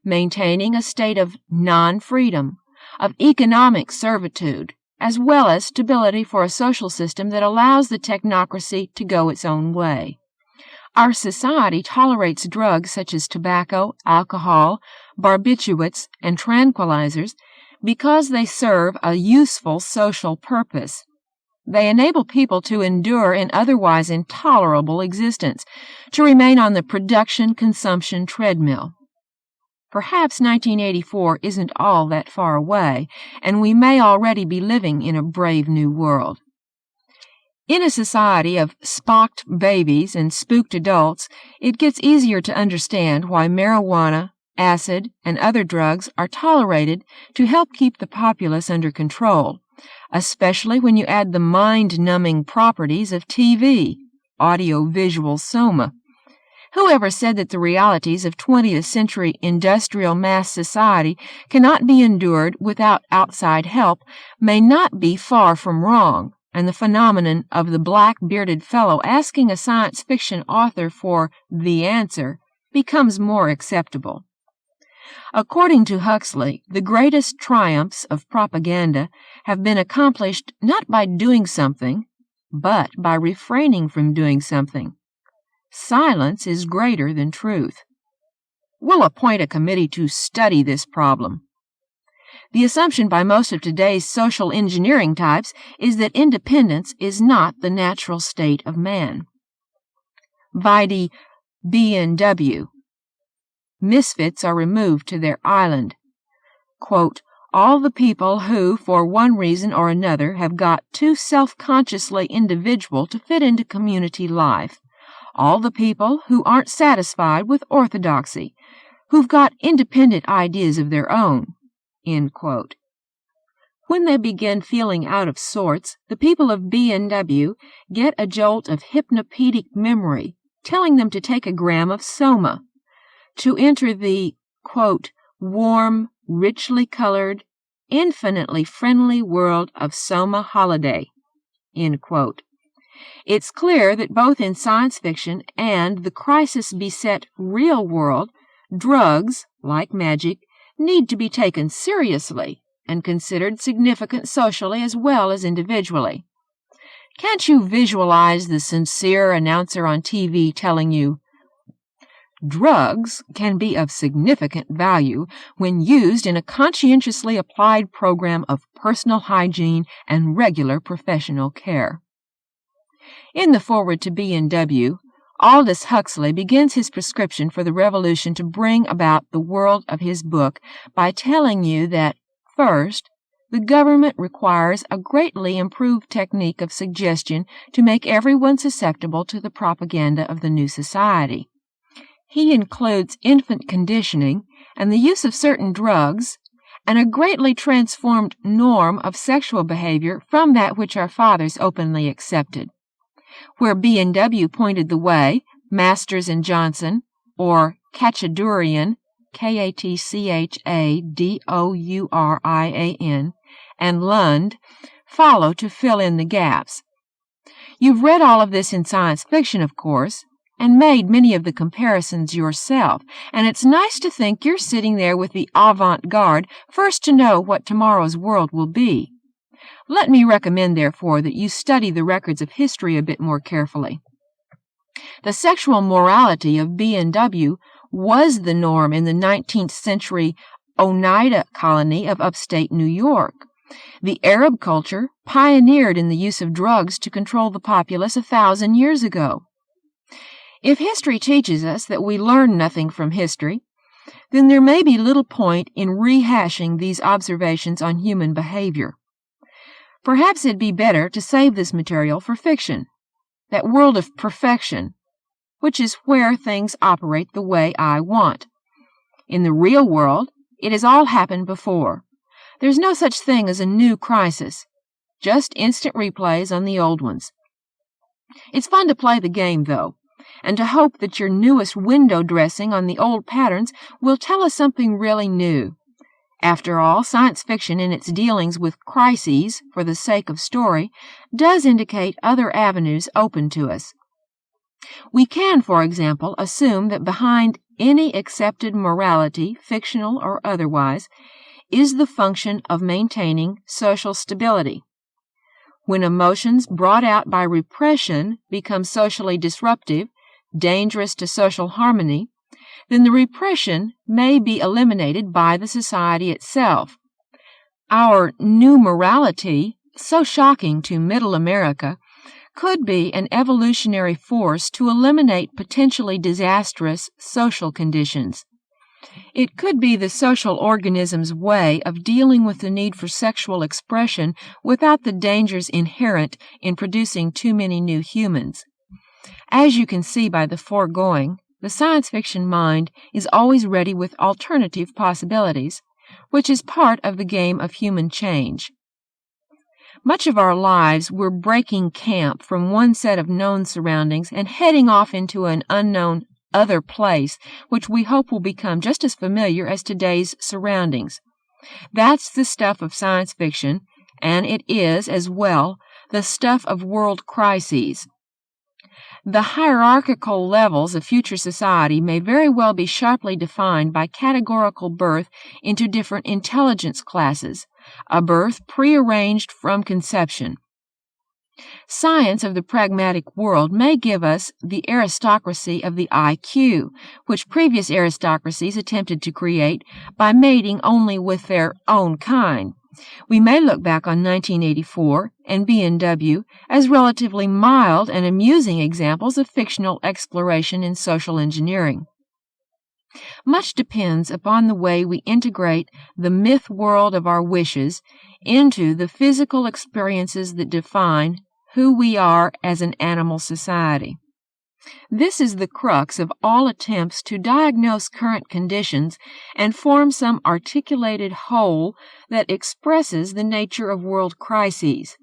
maintaining a state of non-freedom, of economic servitude, as well as stability for a social system that allows the technocracy to go its own way. Our society tolerates drugs such as tobacco, alcohol, barbiturates, and tranquilizers because they serve a useful social purpose. They enable people to endure an otherwise intolerable existence, to remain on the production-consumption treadmill. Perhaps 1984 isn't all that far away, and we may already be living in a brave new world. In a society of spocked babies and spooked adults, it gets easier to understand why marijuana, acid, and other drugs are tolerated to help keep the populace under control, especially when you add the mind-numbing properties of TV, audio-visual soma. Whoever said that the realities of 20th century industrial mass society cannot be endured without outside help may not be far from wrong, and the phenomenon of the black-bearded fellow asking a science fiction author for the answer becomes more acceptable. According to Huxley, the greatest triumphs of propaganda have been accomplished not by doing something, but by refraining from doing something. Silence is greater than truth. We'll appoint a committee to study this problem. The assumption by most of today's social engineering types is that independence is not the natural state of man. Vide B&W. Misfits are removed to their island. Quote, all the people who, for one reason or another, have got too self-consciously individual to fit into community life. All the people who aren't satisfied with orthodoxy, who've got independent ideas of their own. End quote. When they begin feeling out of sorts, the people of B&W get a jolt of hypnopedic memory, telling them to take a gram of soma, to enter the, quote, warm, richly colored, infinitely friendly world of Soma Holiday, end quote. It's clear that both in science fiction and the crisis-beset real world, drugs, like magic, need to be taken seriously and considered significant socially as well as individually. Can't you visualize the sincere announcer on TV telling you, drugs can be of significant value when used in a conscientiously applied program of personal hygiene and regular professional care? In the foreword to B&W, Aldous Huxley begins his prescription for the revolution to bring about the world of his book by telling you that, first, the government requires a greatly improved technique of suggestion to make everyone susceptible to the propaganda of the new society. He includes infant conditioning and the use of certain drugs, and a greatly transformed norm of sexual behavior from that which our fathers openly accepted. Where B&W pointed the way, Masters and Johnson, or Kachadurian, Kachadurian, and Lund follow to fill in the gaps. You've read all of this in science fiction, of course, and made many of the comparisons yourself, and it's nice to think you're sitting there with the avant-garde, first to know what tomorrow's world will be. Let me recommend, therefore, that you study the records of history a bit more carefully. The sexual morality of B&W was the norm in the 19th century Oneida colony of upstate New York. The Arab culture pioneered in the use of drugs to control the populace 1,000 years ago. If history teaches us that we learn nothing from history, then there may be little point in rehashing these observations on human behavior. Perhaps it'd be better to save this material for fiction, that world of perfection, which is where things operate the way I want. In the real world, it has all happened before. There's no such thing as a new crisis, just instant replays on the old ones. It's fun to play the game, though, and to hope that your newest window dressing on the old patterns will tell us something really new. After all, science fiction in its dealings with crises for the sake of story does indicate other avenues open to us. We can, for example, assume that behind any accepted morality, fictional or otherwise, is the function of maintaining social stability. When emotions brought out by repression become socially disruptive, dangerous to social harmony, then the repression may be eliminated by the society itself. Our new morality, so shocking to Middle America, could be an evolutionary force to eliminate potentially disastrous social conditions. It could be the social organism's way of dealing with the need for sexual expression without the dangers inherent in producing too many new humans. As you can see by the foregoing, the science fiction mind is always ready with alternative possibilities, which is part of the game of human change. Much of our lives we're breaking camp from one set of known surroundings and heading off into an unknown other place, which we hope will become just as familiar as today's surroundings. That's the stuff of science fiction, and it is, as well, the stuff of world crises. The hierarchical levels of future society may very well be sharply defined by categorical birth into different intelligence classes, a birth prearranged from conception. Science of the pragmatic world may give us the aristocracy of the IQ, which previous aristocracies attempted to create by mating only with their own kind. We may look back on 1984 and B&W as relatively mild and amusing examples of fictional exploration in social engineering. Much depends upon the way we integrate the myth world of our wishes into the physical experiences that define who we are as an animal society. This is the crux of all attempts to diagnose current conditions and form some articulated whole that expresses the nature of world crises.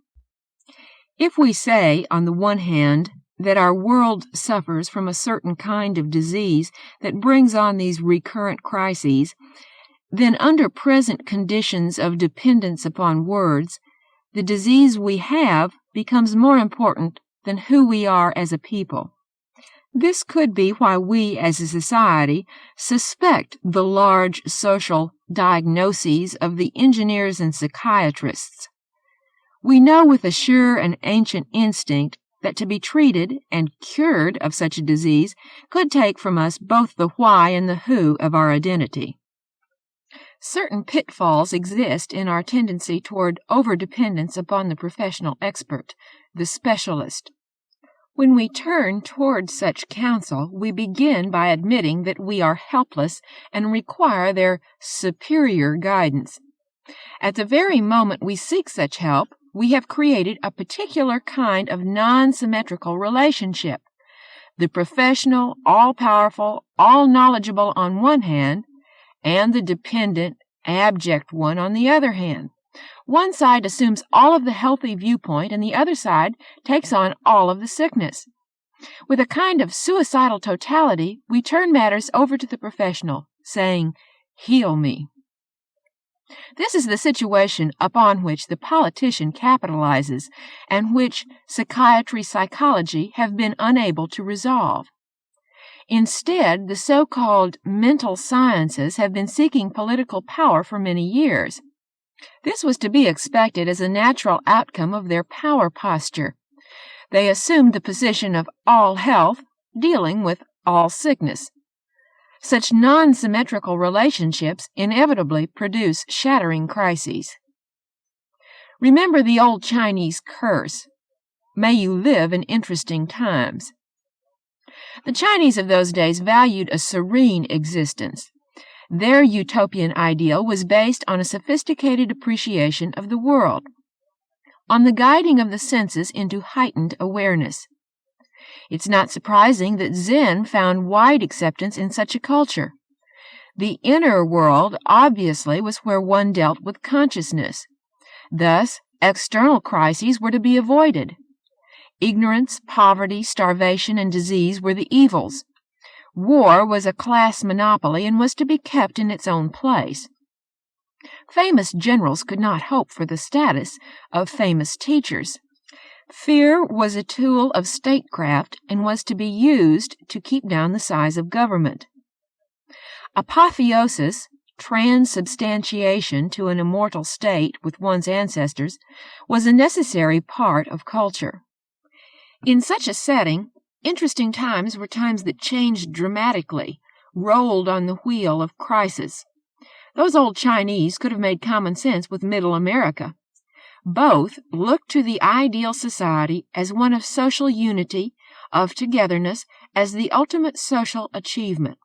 If we say, on the one hand, that our world suffers from a certain kind of disease that brings on these recurrent crises, then under present conditions of dependence upon words, the disease we have becomes more important than who we are as a people. This could be why we, as a society, suspect the large social diagnoses of the engineers and psychiatrists. We know with a sure and ancient instinct that to be treated and cured of such a disease could take from us both the why and the who of our identity. Certain pitfalls exist in our tendency toward overdependence upon the professional expert, the specialist. When we turn toward such counsel, we begin by admitting that we are helpless and require their superior guidance. At the very moment we seek such help, we have created a particular kind of non-symmetrical relationship. The professional, all-powerful, all-knowledgeable on one hand, and the dependent, abject one on the other hand. One side assumes all of the healthy viewpoint, and the other side takes on all of the sickness. With a kind of suicidal totality, we turn matters over to the professional, saying, "Heal me." This is the situation upon which the politician capitalizes, and which psychiatry, psychology have been unable to resolve. Instead, the so-called mental sciences have been seeking political power for many years. This was to be expected as a natural outcome of their power posture. They assumed the position of all health, dealing with all sickness. Such non-symmetrical relationships inevitably produce shattering crises. Remember the old Chinese curse, "May you live in interesting times." The Chinese of those days valued a serene existence. Their utopian ideal was based on a sophisticated appreciation of the world, on the guiding of the senses into heightened awareness. It's not surprising that Zen found wide acceptance in such a culture. The inner world, obviously, was where one dealt with consciousness. Thus, external crises were to be avoided. Ignorance, poverty, starvation, and disease were the evils. War was a class monopoly and was to be kept in its own place. Famous generals could not hope for the status of famous teachers. Fear was a tool of statecraft and was to be used to keep down the size of government. Apotheosis, transubstantiation to an immortal state with one's ancestors was a necessary part of culture. In such a setting, interesting times were times that changed dramatically, rolled on the wheel of crisis. Those old Chinese could have made common sense with Middle America. Both looked to the ideal society as one of social unity, of togetherness, as the ultimate social achievement.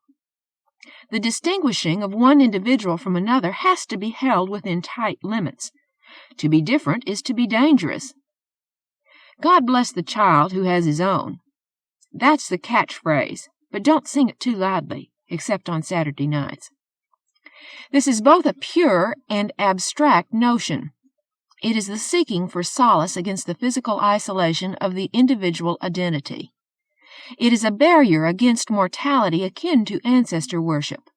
The distinguishing of one individual from another has to be held within tight limits. To be different is to be dangerous. God bless the child who has his own. That's the catchphrase, but don't sing it too loudly, except on Saturday nights. This is both a pure and abstract notion. It is the seeking for solace against the physical isolation of the individual identity. It is a barrier against mortality akin to ancestor worship.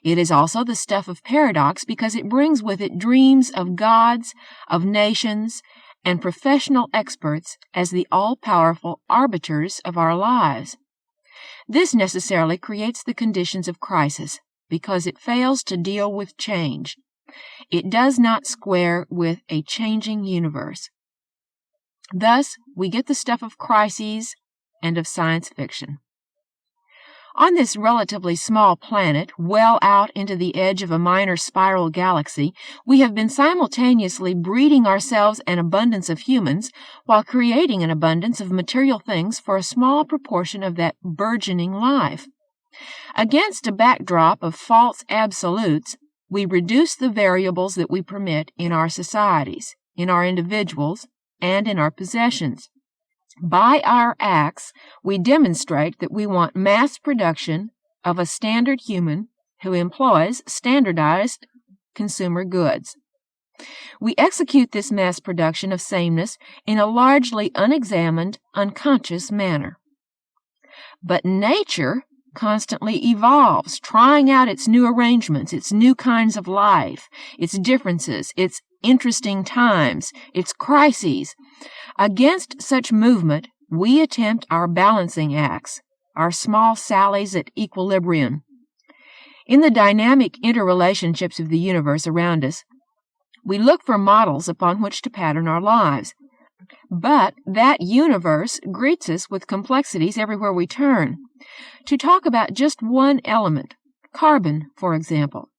It is also the stuff of paradox because it brings with it dreams of gods, of nations, and professional experts as the all-powerful arbiters of our lives. This necessarily creates the conditions of crisis because it fails to deal with change. It does not square with a changing universe. Thus, we get the stuff of crises and of science fiction. On this relatively small planet, well out into the edge of a minor spiral galaxy, we have been simultaneously breeding ourselves an abundance of humans while creating an abundance of material things for a small proportion of that burgeoning life. Against a backdrop of false absolutes, we reduce the variables that we permit in our societies, in our individuals, and in our possessions. By our acts, we demonstrate that we want mass production of a standard human who employs standardized consumer goods. We execute this mass production of sameness in a largely unexamined, unconscious manner. But nature constantly evolves, trying out its new arrangements, its new kinds of life, its differences, its interesting times, its crises. Against such movement, we attempt our balancing acts, our small sallies at equilibrium. In the dynamic interrelationships of the universe around us, we look for models upon which to pattern our lives. But that universe greets us with complexities everywhere we turn. To talk about just one element, carbon, for example,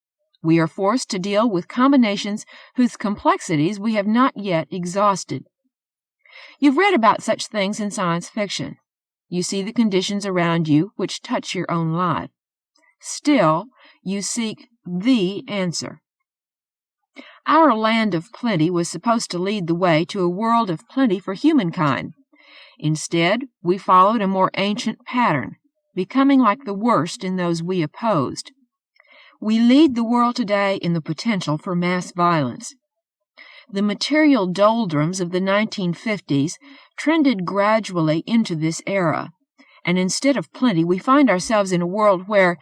we are forced to deal with combinations whose complexities we have not yet exhausted. You've read about such things in science fiction. You see the conditions around you which touch your own life. Still, you seek the answer. Our land of plenty was supposed to lead the way to a world of plenty for humankind. Instead, we followed a more ancient pattern, becoming like the worst in those we opposed. We lead the world today in the potential for mass violence. The material doldrums of the 1950s trended gradually into this era, and instead of plenty, we find ourselves in a world where,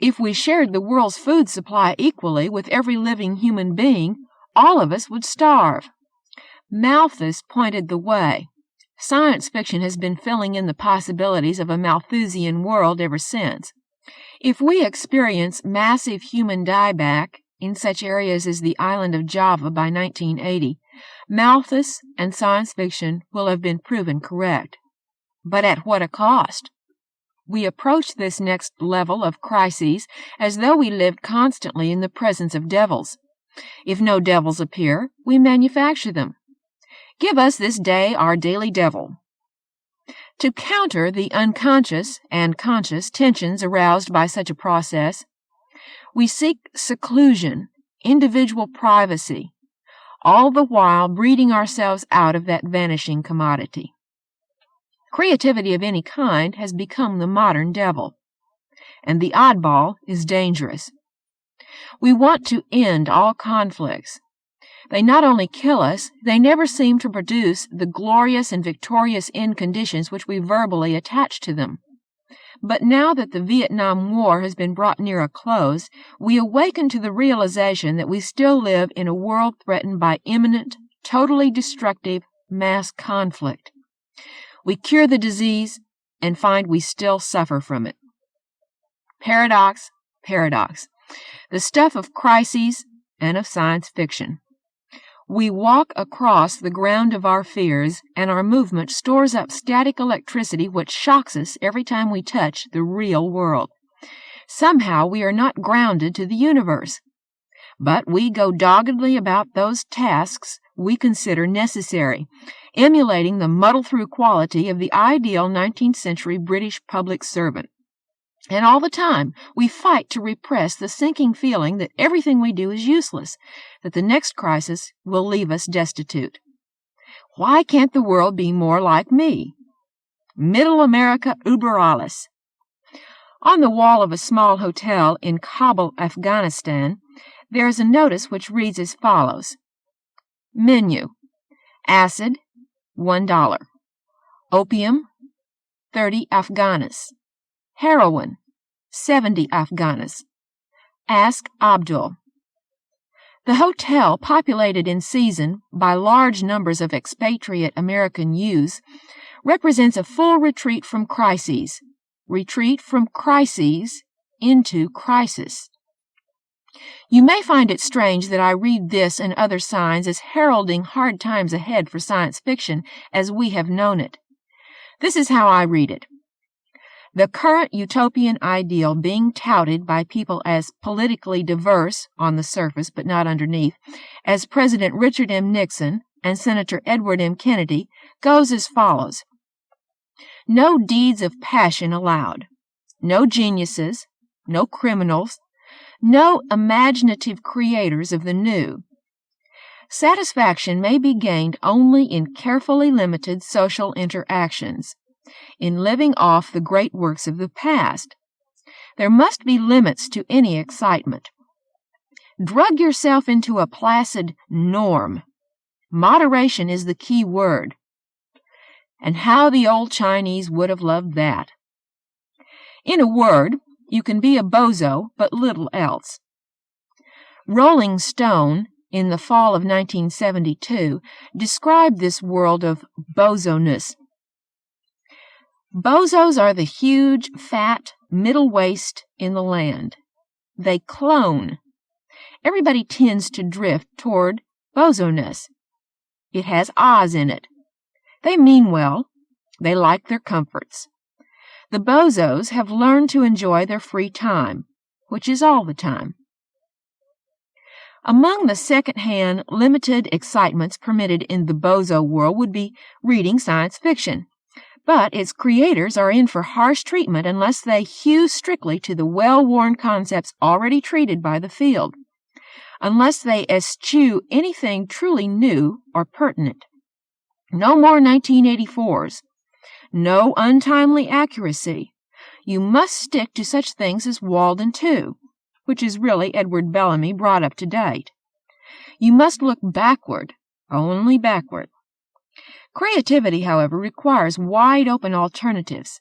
if we shared the world's food supply equally with every living human being, all of us would starve. Malthus pointed the way. Science fiction has been filling in the possibilities of a Malthusian world ever since. If we experience massive human dieback in such areas as the island of Java by 1980, Malthus and science fiction will have been proven correct. But at what a cost? We approach this next level of crises as though we lived constantly in the presence of devils. If no devils appear, we manufacture them. Give us this day our daily devil. To counter the unconscious and conscious tensions aroused by such a process, we seek seclusion, individual privacy, all the while breeding ourselves out of that vanishing commodity. Creativity of any kind has become the modern devil, and the oddball is dangerous. We want to end all conflicts. They not only kill us, they never seem to produce the glorious and victorious end conditions which we verbally attach to them. But now that the Vietnam War has been brought near a close, we awaken to the realization that we still live in a world threatened by imminent, totally destructive mass conflict. We cure the disease and find we still suffer from it. Paradox, paradox. the stuff of crises and of science fiction. We walk across the ground of our fears, and our movement stores up static electricity which shocks us every time we touch the real world. Somehow we are not grounded to the universe, but we go doggedly about those tasks we consider necessary, emulating the muddle-through quality of the ideal 19th century British public servant. And all the time, we fight to repress the sinking feeling that everything we do is useless, that the next crisis will leave us destitute. Why can't the world be more like me? Middle America über alles. On the wall of a small hotel in Kabul, Afghanistan, there is a notice which reads as follows. Menu. Acid, $1. Opium, 30 Afghanis. Heroin, 70 Afghanis. Ask Abdul. The hotel, populated in season by large numbers of expatriate American youths, represents a full retreat from crises. Retreat from crises into crisis. You may find it strange that I read this and other signs as heralding hard times ahead for science fiction as we have known it. This is how I read it. The current utopian ideal being touted by people as politically diverse on the surface but not underneath, as President Richard M. Nixon and Senator Edward M. Kennedy, goes as follows. No deeds of passion allowed, no geniuses, no criminals, no imaginative creators of the new. Satisfaction may be gained only in carefully limited social interactions, in living off the great works of the past. There must be limits to any excitement. Drug yourself into a placid norm. Moderation is the key word. And how the old Chinese would have loved that. In a word, you can be a bozo, but little else. Rolling Stone, in the fall of 1972, described this world of bozoness. Bozos are the huge, fat, middle waist in the land. They clone. Everybody tends to drift toward bozoness. It has Oz in it. They mean well. They like their comforts. The bozos have learned to enjoy their free time, which is all the time. Among the second-hand, limited excitements permitted in the bozo world would be reading science fiction, but its creators are in for harsh treatment unless they hew strictly to the well-worn concepts already treated by the field, unless they eschew anything truly new or pertinent. No more 1984s. No untimely accuracy. You must stick to such things as Walden 2, which is really Edward Bellamy brought up to date. You must look backward, only backward. Creativity, however, requires wide-open alternatives.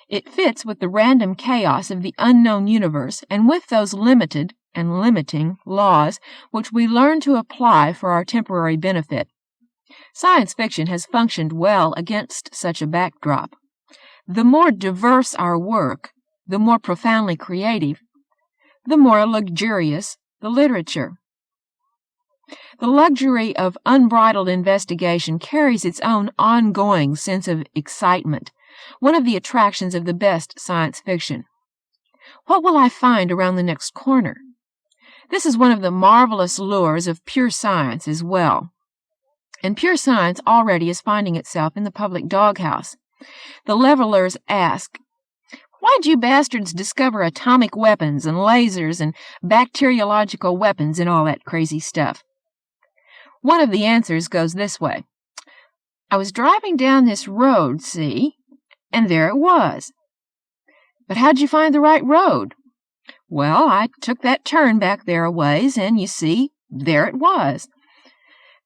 It fits with the random chaos of the unknown universe and with those limited and limiting laws which we learn to apply for our temporary benefit. Science fiction has functioned well against such a backdrop. The more diverse our work, the more profoundly creative, the more luxurious the literature. The luxury of unbridled investigation carries its own ongoing sense of excitement, one of the attractions of the best science fiction. What will I find around the next corner? This is one of the marvelous lures of pure science as well. And pure science already is finding itself in the public doghouse. The levelers ask, why'd you bastards discover atomic weapons and lasers and bacteriological weapons and all that crazy stuff? One of the answers goes this way. I was driving down this road, see, and there it was. But how'd you find the right road? Well, I took that turn back there a ways, and you see, there it was.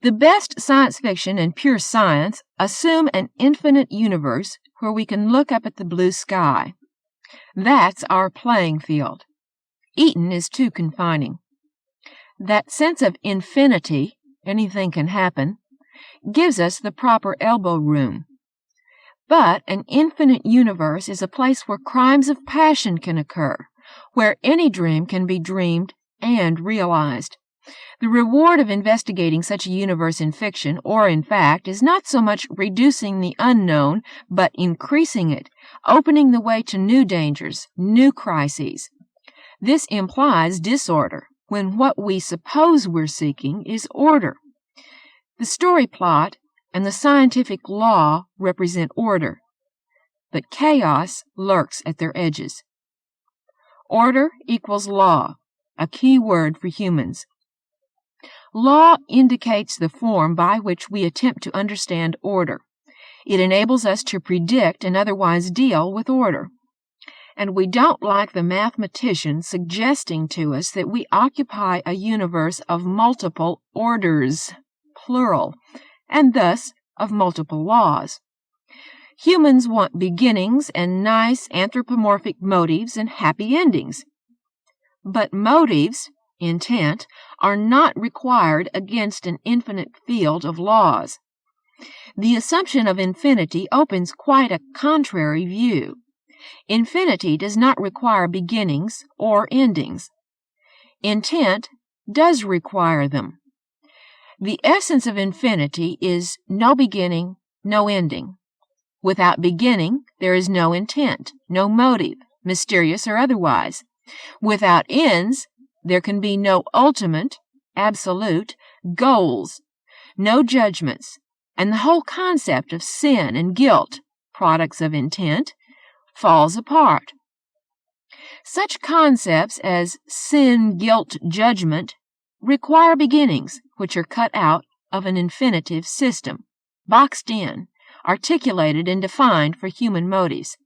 The best science fiction and pure science assume an infinite universe where we can look up at the blue sky. That's our playing field. Eton is too confining. That sense of infinity, anything can happen, gives us the proper elbow room. But an infinite universe is a place where crimes of passion can occur, where any dream can be dreamed and realized. The reward of investigating such a universe in fiction, or in fact, is not so much reducing the unknown, but increasing it, opening the way to new dangers, new crises. This implies disorder, when what we suppose we're seeking is order. The story plot and the scientific law represent order, but chaos lurks at their edges. Order equals law, a key word for humans. Law indicates the form by which we attempt to understand order. It enables us to predict and otherwise deal with order. And we don't like the mathematician suggesting to us that we occupy a universe of multiple orders, plural, and thus of multiple laws. Humans want beginnings and nice anthropomorphic motives and happy endings. But motives, intent, are not required against an infinite field of laws. The assumption of infinity opens quite a contrary view. Infinity does not require beginnings or endings. Intent does require them. The essence of infinity is no beginning, no ending. Without beginning, there is no intent, no motive, mysterious or otherwise. Without ends, there can be no ultimate, absolute, goals, no judgments, and the whole concept of sin and guilt, products of intent, falls apart. Such concepts as sin, guilt, judgment require beginnings, which are cut out of an infinitive system, boxed in, articulated and defined for human motives.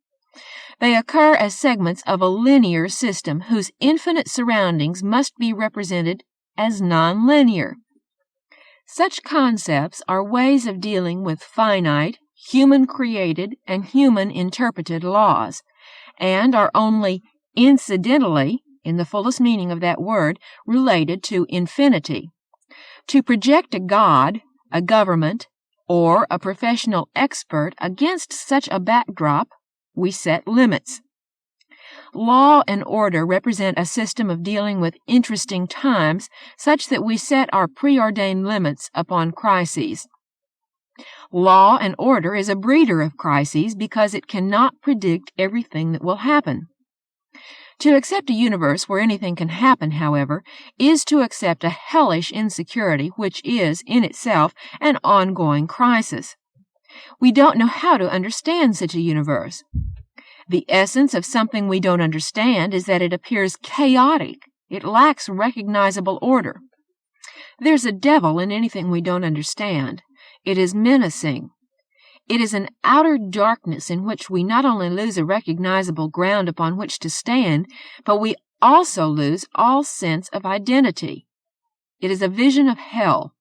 They occur as segments of a linear system whose infinite surroundings must be represented as nonlinear. Such concepts are ways of dealing with finite, human-created and human-interpreted laws, and are only incidentally, in the fullest meaning of that word, related to infinity. To project a god, a government, or a professional expert against such a backdrop, we set limits. Law and order represent a system of dealing with interesting times such that we set our preordained limits upon crises. Law and order is a breeder of crises because it cannot predict everything that will happen. To accept a universe where anything can happen, however, is to accept a hellish insecurity which is, in itself, an ongoing crisis. We don't know how to understand such a universe. The essence of something we don't understand is that it appears chaotic. It lacks recognizable order. There's a devil in anything we don't understand. It is menacing. It is an outer darkness in which we not only lose a recognizable ground upon which to stand, but we also lose all sense of identity. It is a vision of hell.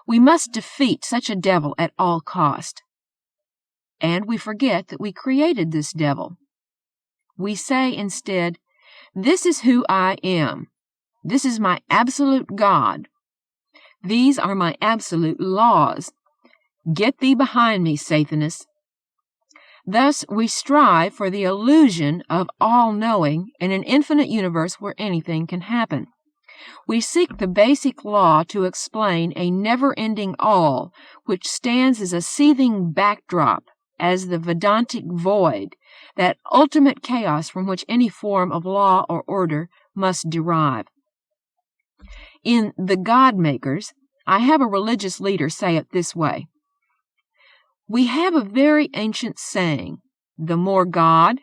We must defeat such a devil at all cost. And we forget that we created this devil. We say instead, "This is who I am. This is my absolute God. These are my absolute laws. Get thee behind me, Sathanus." Thus we strive for the illusion of all-knowing in an infinite universe where anything can happen. We seek the basic law to explain a never-ending all, which stands as a seething backdrop, as the Vedantic void, that ultimate chaos from which any form of law or order must derive. In The God Makers, I have a religious leader say it this way: "We have a very ancient saying, the more God,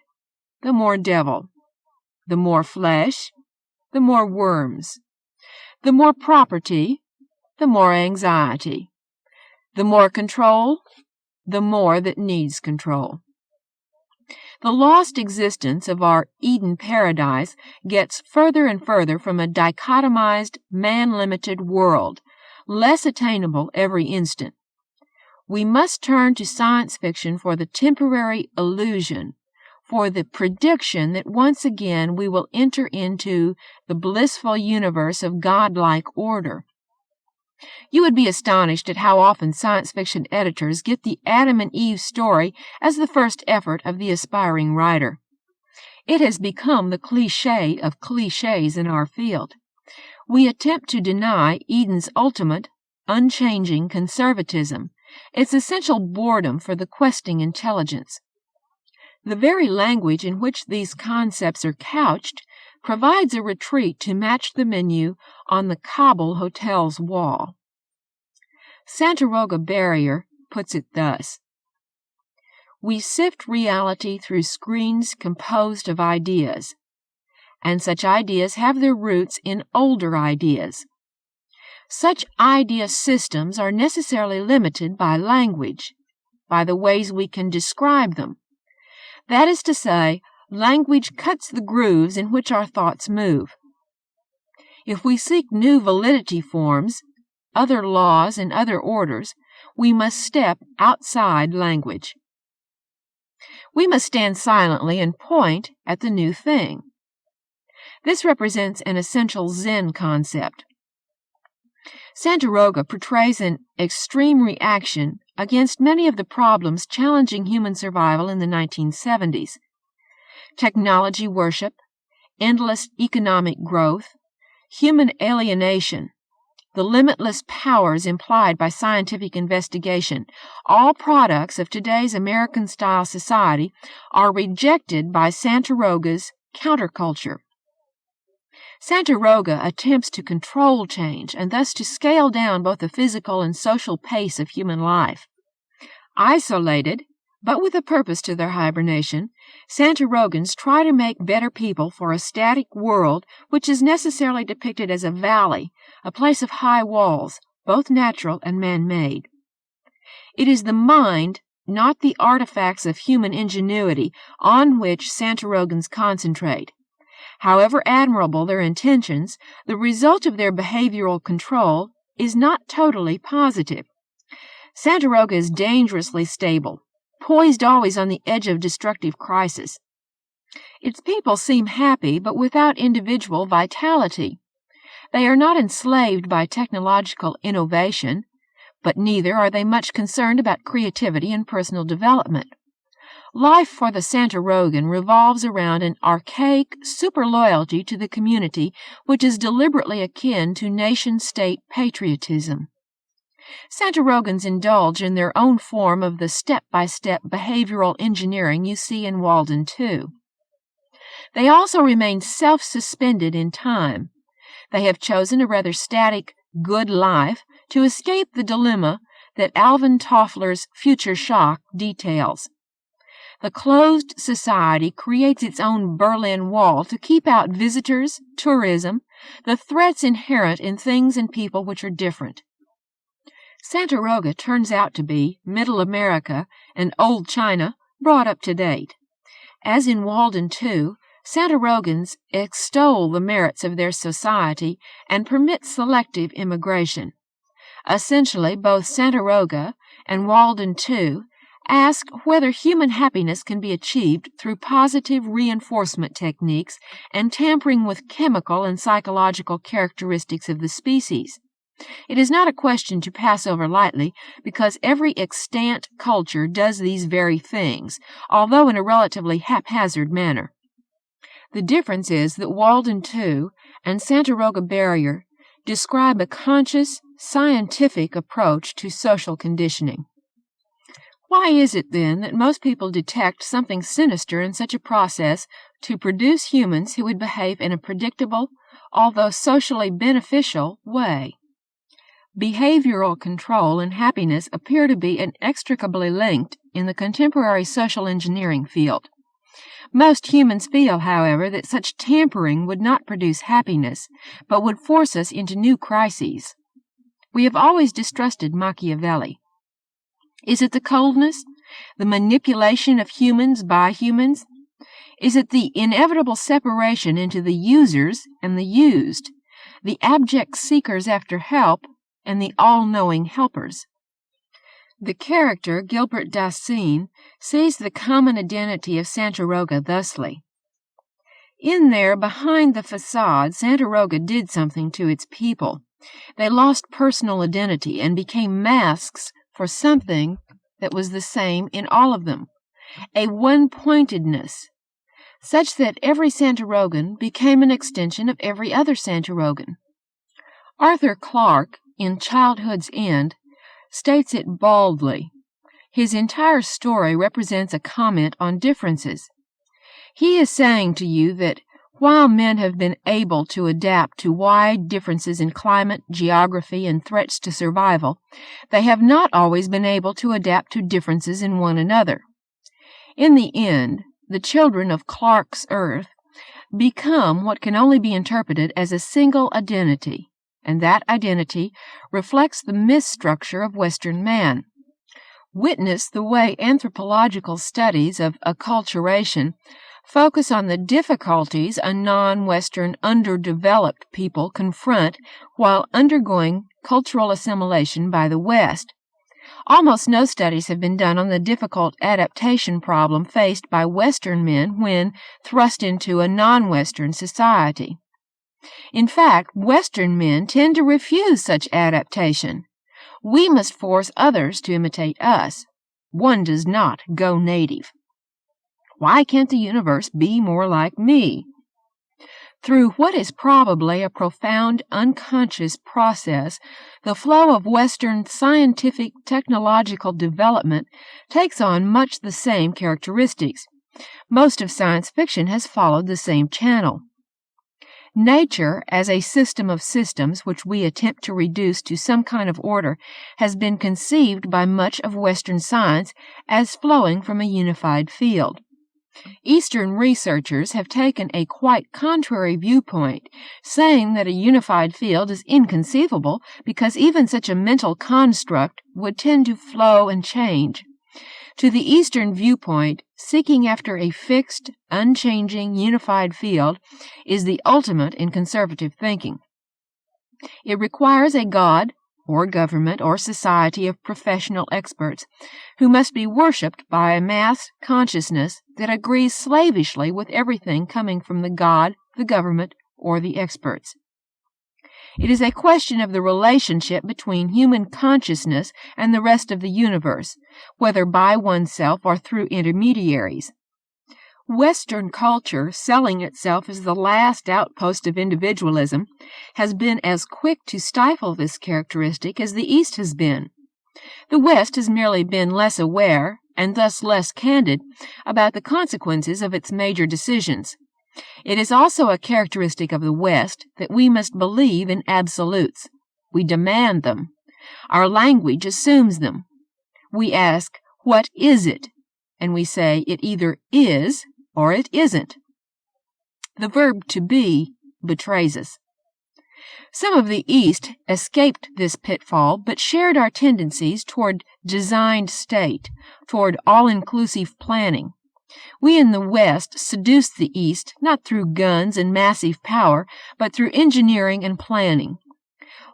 the more devil, the more flesh, the more worms, the more property, the more anxiety, the more control, the more that needs control." The lost existence of our Eden paradise gets further and further from a dichotomized, man-limited world, less attainable every instant. We must turn to science fiction for the temporary illusion, for the prediction that once again we will enter into the blissful universe of godlike order. You would be astonished at how often science fiction editors get the Adam and Eve story as the first effort of the aspiring writer. It has become the cliché of clichés in our field. We attempt to deny Eden's ultimate, unchanging conservatism, its essential boredom for the questing intelligence. The very language in which these concepts are couched provides a retreat to match the menu on the Kabul Hotel's wall. Santaroga Barrier puts it thus: "We sift reality through screens composed of ideas, and such ideas have their roots in older ideas. Such idea systems are necessarily limited by language, by the ways we can describe them. That is to say, language cuts the grooves in which our thoughts move. If we seek new validity forms, other laws and other orders, we must step outside language. We must stand silently and point at the new thing. This represents an essential Zen concept. Santaroga portrays an extreme reaction against many of the problems challenging human survival in the 1970s. Technology worship, endless economic growth, human alienation, the limitless powers implied by scientific investigation, all products of today's American-style society, are rejected by Santaroga's counterculture. Santaroga attempts to control change and thus to scale down both the physical and social pace of human life. Isolated, but with a purpose to their hibernation, Santarogans try to make better people for a static world which is necessarily depicted as a valley, a place of high walls, both natural and man-made. It is the mind, not the artifacts of human ingenuity, on which Santarogans concentrate. However admirable their intentions, the result of their behavioral control is not totally positive. Santaroga is dangerously stable, poised always on the edge of destructive crisis. Its people seem happy, but without individual vitality. They are not enslaved by technological innovation, but neither are they much concerned about creativity and personal development. Life for the Santarogan revolves around an archaic super-loyalty to the community which is deliberately akin to nation-state patriotism. Santarogans indulge in their own form of the step-by-step behavioral engineering you see in Walden 2. They also remain self-suspended in time. They have chosen a rather static good life to escape the dilemma that Alvin Toffler's Future Shock details. The closed society creates its own Berlin Wall to keep out visitors, tourism, the threats inherent in things and people which are different. Santaroga turns out to be Middle America and Old China brought up to date. As in Walden 2, Santarogans extol the merits of their society and permit selective immigration. Essentially, both Santaroga and Walden 2 ask whether human happiness can be achieved through positive reinforcement techniques and tampering with chemical and psychological characteristics of the species. It is not a question to pass over lightly, because every extant culture does these very things, although in a relatively haphazard manner. The difference is that Walden 2 and Santaroga Barrier describe a conscious, scientific approach to social conditioning. Why is it, then, that most people detect something sinister in such a process to produce humans who would behave in a predictable, although socially beneficial, way? Behavioral control and happiness appear to be inextricably linked in the contemporary social engineering field. Most humans feel, however, that such tampering would not produce happiness, but would force us into new crises. We have always distrusted Machiavelli. Is it the coldness, the manipulation of humans by humans? Is it the inevitable separation into the users and the used, the abject seekers after help and the all-knowing helpers? The character Gilbert Dasein sees the common identity of Santaroga thusly. In there, behind the facade, Santaroga did something to its people. They lost personal identity and became masks for something that was the same in all of them, a one-pointedness. such that every Santarogan became an extension of every other Santarogan. Arthur Clarke, in Childhood's End, states it baldly. His entire story represents a comment on differences. He is saying to you that while men have been able to adapt to wide differences in climate, geography, and threats to survival, they have not always been able to adapt to differences in one another. In the end, the children of Clarke's Earth become what can only be interpreted as a single identity, and that identity reflects the misstructure of Western man. Witness the way anthropological studies of acculturation focus on the difficulties a non-Western underdeveloped people confront while undergoing cultural assimilation by the West. Almost no studies have been done on the difficult adaptation problem faced by Western men when thrust into a non-Western society. In fact, Western men tend to refuse such adaptation. We must force others to imitate us. One does not go native. Why can't the universe be more like me? Through what is probably a profound unconscious process, the flow of Western scientific technological development takes on much the same characteristics. Most of science fiction has followed the same channel. Nature, as a system of systems which we attempt to reduce to some kind of order, has been conceived by much of Western science as flowing from a unified field. Eastern researchers have taken a quite contrary viewpoint, saying that a unified field is inconceivable because even such a mental construct would tend to flow and change. To the Eastern viewpoint, seeking after a fixed, unchanging, unified field is the ultimate in conservative thinking. It requires a God, or government, or society of professional experts who must be worshipped by a mass consciousness that agrees slavishly with everything coming from the God, the government, or the experts. It is a question of the relationship between human consciousness and the rest of the universe, whether by oneself or through intermediaries. Western culture, selling itself as the last outpost of individualism, has been as quick to stifle this characteristic as the East has been. The West has merely been less aware, and thus less candid, about the consequences of its major decisions. It is also a characteristic of the West that we must believe in absolutes. We demand them. Our language assumes them. We ask, "What is it?" And we say it either is or it isn't. The verb to be betrays us. Some of the East escaped this pitfall, but shared our tendencies toward designed state, toward all-inclusive planning. We in the West seduced the East not through guns and massive power, but through engineering and planning.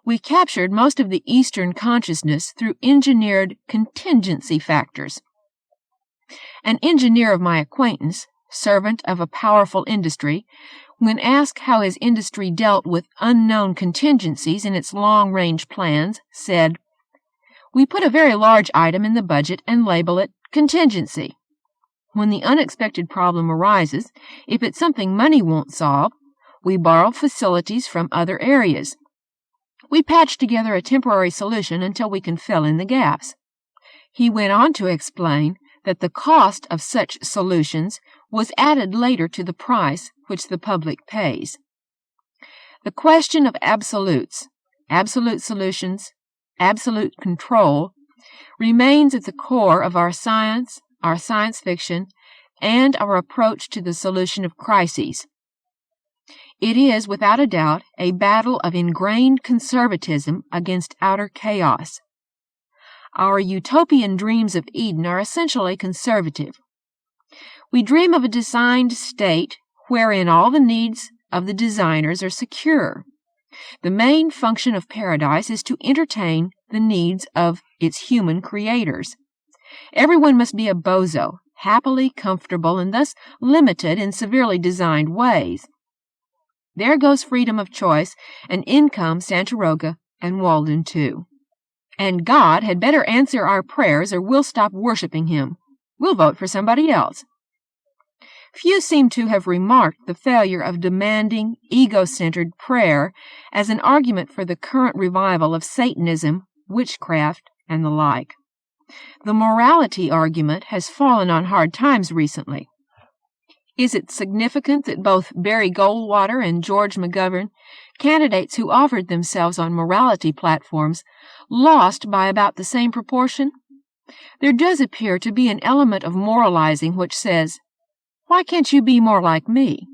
We captured most of the Eastern consciousness through engineered contingency factors. An engineer of my acquaintance, servant of a powerful industry, when asked how his industry dealt with unknown contingencies in its long-range plans, said, "We put a very large item in the budget and label it contingency. When the unexpected problem arises, if it's something money won't solve, we borrow facilities from other areas. We patch together a temporary solution until we can fill in the gaps." He went on to explain that the cost of such solutions was added later to the price which the public pays. The question of absolutes, absolute solutions, absolute control, remains at the core of our science fiction, and our approach to the solution of crises. It is, without a doubt, a battle of ingrained conservatism against outer chaos. Our utopian dreams of Eden are essentially conservative. We dream of a designed state wherein all the needs of the designers are secure. The main function of paradise is to entertain the needs of its human creators. Everyone must be a bozo, happily comfortable, and thus limited in severely designed ways. There goes freedom of choice, and in come Santaroga and Walden too. And God had better answer our prayers or we'll stop worshiping him. We'll vote for somebody else. Few seem to have remarked the failure of demanding, ego-centered prayer as an argument for the current revival of Satanism, witchcraft, and the like. The morality argument has fallen on hard times recently. Is it significant that both Barry Goldwater and George McGovern, candidates who offered themselves on morality platforms, lost by about the same proportion? There does appear to be an element of moralizing which says, "Why can't you be more like me?"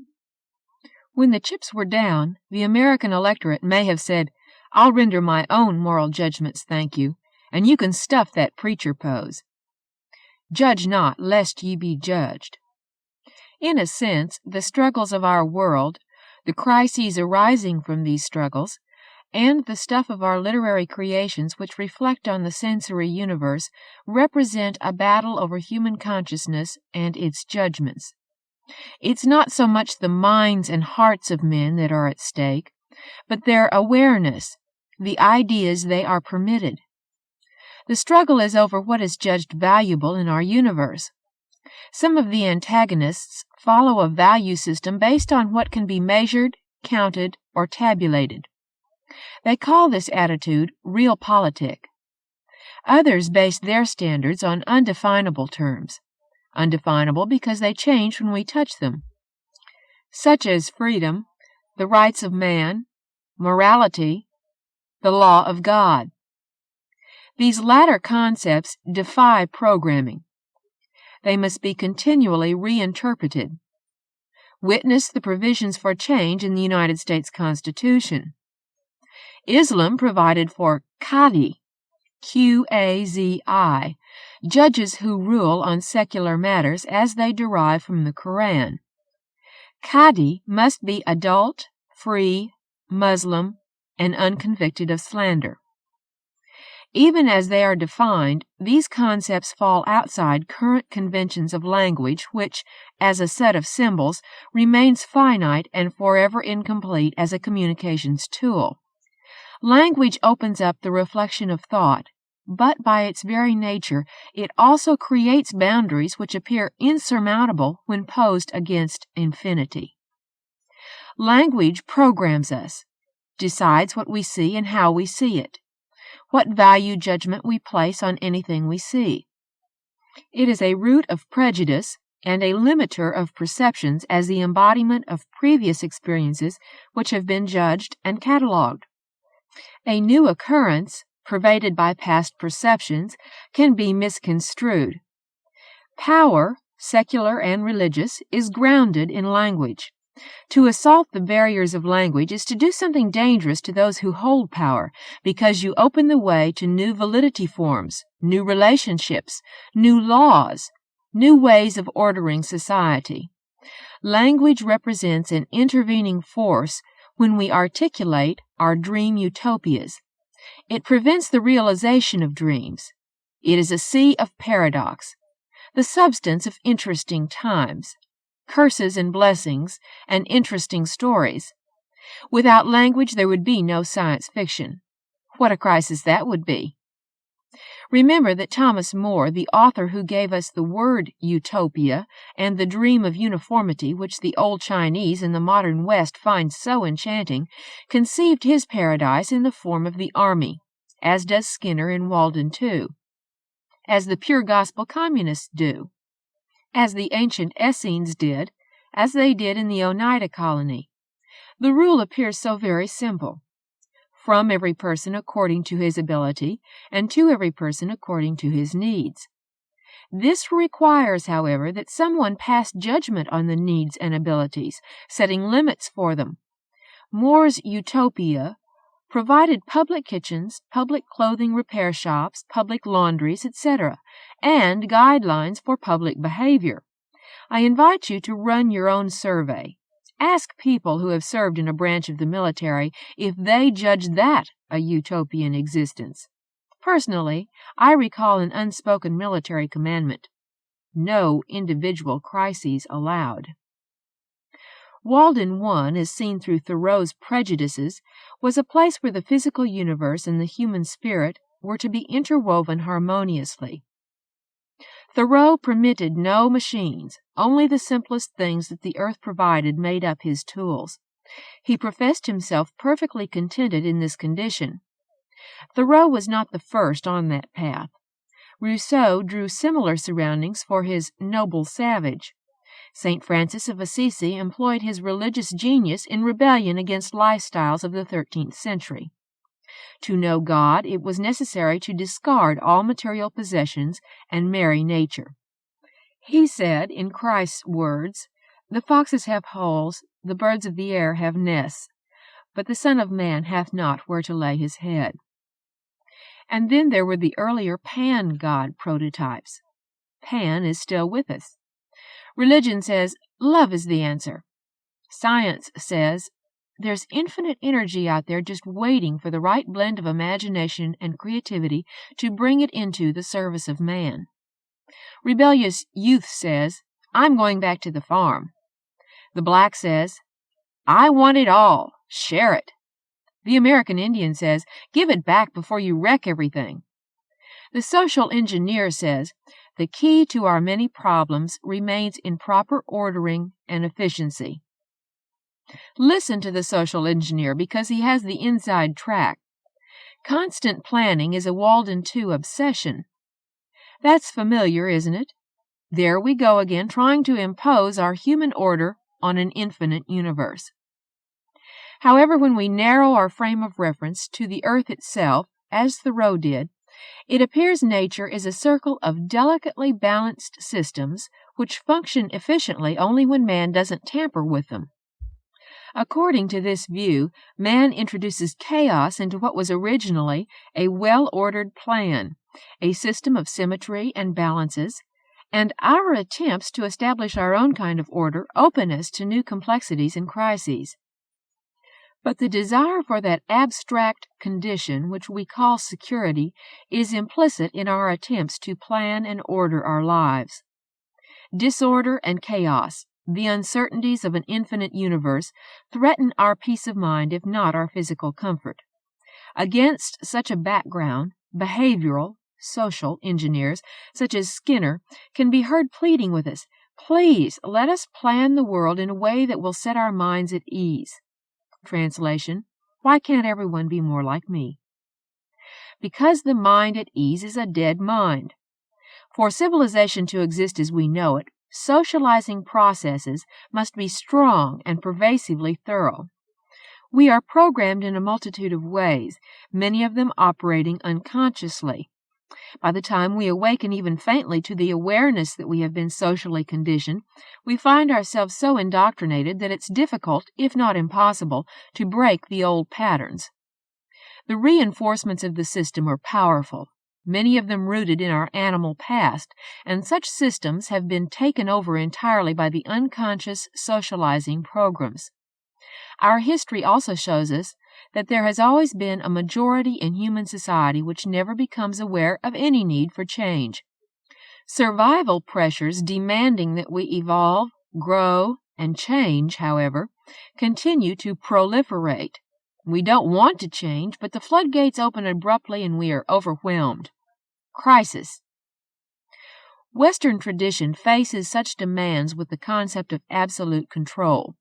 When the chips were down, the American electorate may have said, "I'll render my own moral judgments, thank you, and you can stuff that preacher pose. Judge not, lest ye be judged." In a sense, the struggles of our world, the crises arising from these struggles, and the stuff of our literary creations which reflect on the sensory universe represent a battle over human consciousness and its judgments. It's not so much the minds and hearts of men that are at stake, but their awareness, the ideas they are permitted. The struggle is over what is judged valuable in our universe. Some of the antagonists follow a value system based on what can be measured, counted, or tabulated. They call this attitude realpolitik. Others base their standards on undefinable terms, undefinable because they change when we touch them, such as freedom, the rights of man, morality, the law of God. These latter concepts defy programming. They must be continually reinterpreted. Witness the provisions for change in the United States Constitution. Islam provided for Qadi, Qazi, judges who rule on secular matters as they derive from the Quran. Qadi must be adult, free, Muslim, and unconvicted of slander. Even as they are defined, these concepts fall outside current conventions of language which, as a set of symbols, remains finite and forever incomplete as a communications tool. Language opens up the reflection of thought, but by its very nature it also creates boundaries which appear insurmountable when posed against infinity. Language programs us, decides what we see and how we see it, what value judgment we place on anything we see. It is a root of prejudice and a limiter of perceptions as the embodiment of previous experiences which have been judged and catalogued. A new occurrence, pervaded by past perceptions, can be misconstrued. Power, secular and religious, is grounded in language. To assault the barriers of language is to do something dangerous to those who hold power, because you open the way to new validity forms, new relationships, new laws, new ways of ordering society. Language represents an intervening force when we articulate our dream utopias. It prevents the realization of dreams. It is a sea of paradox, the substance of interesting times, curses and blessings, and interesting stories. Without language there would be no science fiction. What a crisis that would be! Remember that Thomas More, the author who gave us the word utopia and the dream of uniformity which the old Chinese and the modern West find so enchanting, conceived his paradise in the form of the army, as does Skinner in Walden too, as the pure gospel communists do, as the ancient Essenes did, as they did in the Oneida colony. The rule appears so very simple. From every person according to his ability, and to every person according to his needs. This requires, however, that someone pass judgment on the needs and abilities, setting limits for them. More's utopia provided public kitchens, public clothing repair shops, public laundries, etc., and guidelines for public behavior. I invite you to run your own survey. Ask people who have served in a branch of the military if they judge that a utopian existence. Personally, I recall an unspoken military commandment: no individual crises allowed. Walden 1, as seen through Thoreau's prejudices, was a place where the physical universe and the human spirit were to be interwoven harmoniously. Thoreau permitted no machines. Only the simplest things that the earth provided made up his tools. He professed himself perfectly contented in this condition. Thoreau was not the first on that path. Rousseau drew similar surroundings for his noble savage. St. Francis of Assisi employed his religious genius in rebellion against lifestyles of the 13th century. To know God, it was necessary to discard all material possessions and marry nature. He said, in Christ's words, "The foxes have holes, the birds of the air have nests, but the Son of Man hath not where to lay his head." And then there were the earlier pan-God prototypes. Pan is still with us. Religion says, love is the answer. Science says, there's infinite energy out there just waiting for the right blend of imagination and creativity to bring it into the service of man. Rebellious youth says, I'm going back to the farm. The black says, I want it all. Share it. The American Indian says, give it back before you wreck everything. The social engineer says, the key to our many problems remains in proper ordering and efficiency. Listen to the social engineer because he has the inside track. Constant planning is a Walden 2 obsession. That's familiar, isn't it? There we go again, trying to impose our human order on an infinite universe. However, when we narrow our frame of reference to the earth itself, as Thoreau did, it appears nature is a circle of delicately balanced systems which function efficiently only when man doesn't tamper with them. According to this view, man introduces chaos into what was originally a well-ordered plan, a system of symmetry and balances, and our attempts to establish our own kind of order open us to new complexities and crises. But the desire for that abstract condition which we call security is implicit in our attempts to plan and order our lives. Disorder and chaos, the uncertainties of an infinite universe, threaten our peace of mind if not our physical comfort. Against such a background, behavioral, social engineers, such as Skinner, can be heard pleading with us, please let us plan the world in a way that will set our minds at ease. Translation, why can't everyone be more like me? Because the mind at ease is a dead mind. For civilization to exist as we know it, socializing processes must be strong and pervasively thorough. We are programmed in a multitude of ways, many of them operating unconsciously. By the time we awaken even faintly to the awareness that we have been socially conditioned, we find ourselves so indoctrinated that it's difficult, if not impossible, to break the old patterns. The reinforcements of the system are powerful, many of them rooted in our animal past, and such systems have been taken over entirely by the unconscious socializing programs. Our history also shows us that there has always been a majority in human society which never becomes aware of any need for change. Survival pressures demanding that we evolve, grow, and change, however, continue to proliferate. We don't want to change, but the floodgates open abruptly and we are overwhelmed. Crisis. Western tradition faces such demands with the concept of absolute control.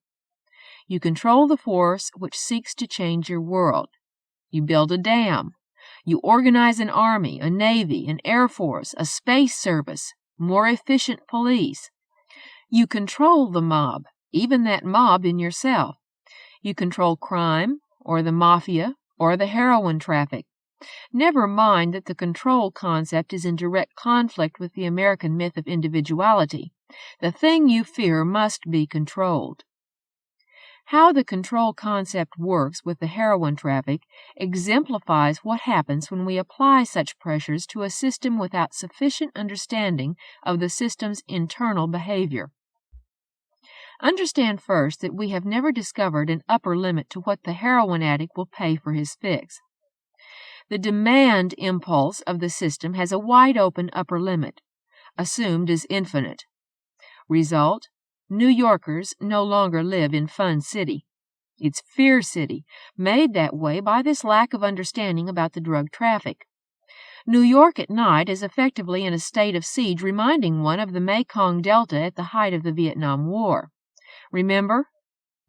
You control the force which seeks to change your world. You build a dam. You organize an army, a navy, an air force, a space service, more efficient police. You control the mob, even that mob in yourself. You control crime, or the mafia, or the heroin traffic. Never mind that the control concept is in direct conflict with the American myth of individuality. The thing you fear must be controlled. How the control concept works with the heroin traffic exemplifies what happens when we apply such pressures to a system without sufficient understanding of the system's internal behavior. Understand first that we have never discovered an upper limit to what the heroin addict will pay for his fix. The demand impulse of the system has a wide-open upper limit, assumed as infinite. Result: New Yorkers no longer live in Fun City. It's Fear City, made that way by this lack of understanding about the drug traffic. New York at night is effectively in a state of siege, reminding one of the Mekong Delta at the height of the Vietnam War. Remember,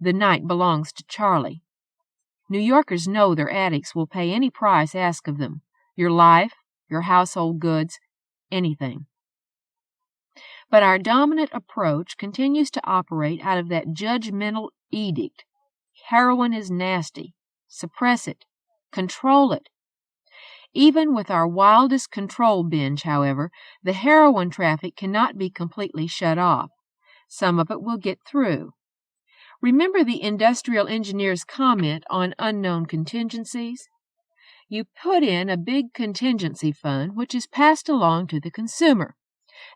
the night belongs to Charlie. New Yorkers know their addicts will pay any price asked of them, your life, your household goods, anything. But our dominant approach continues to operate out of that judgmental edict. Heroin is nasty. Suppress it. Control it. Even with our wildest control binge, however, the heroin traffic cannot be completely shut off. Some of it will get through. Remember the industrial engineer's comment on unknown contingencies? You put in a big contingency fund which is passed along to the consumer.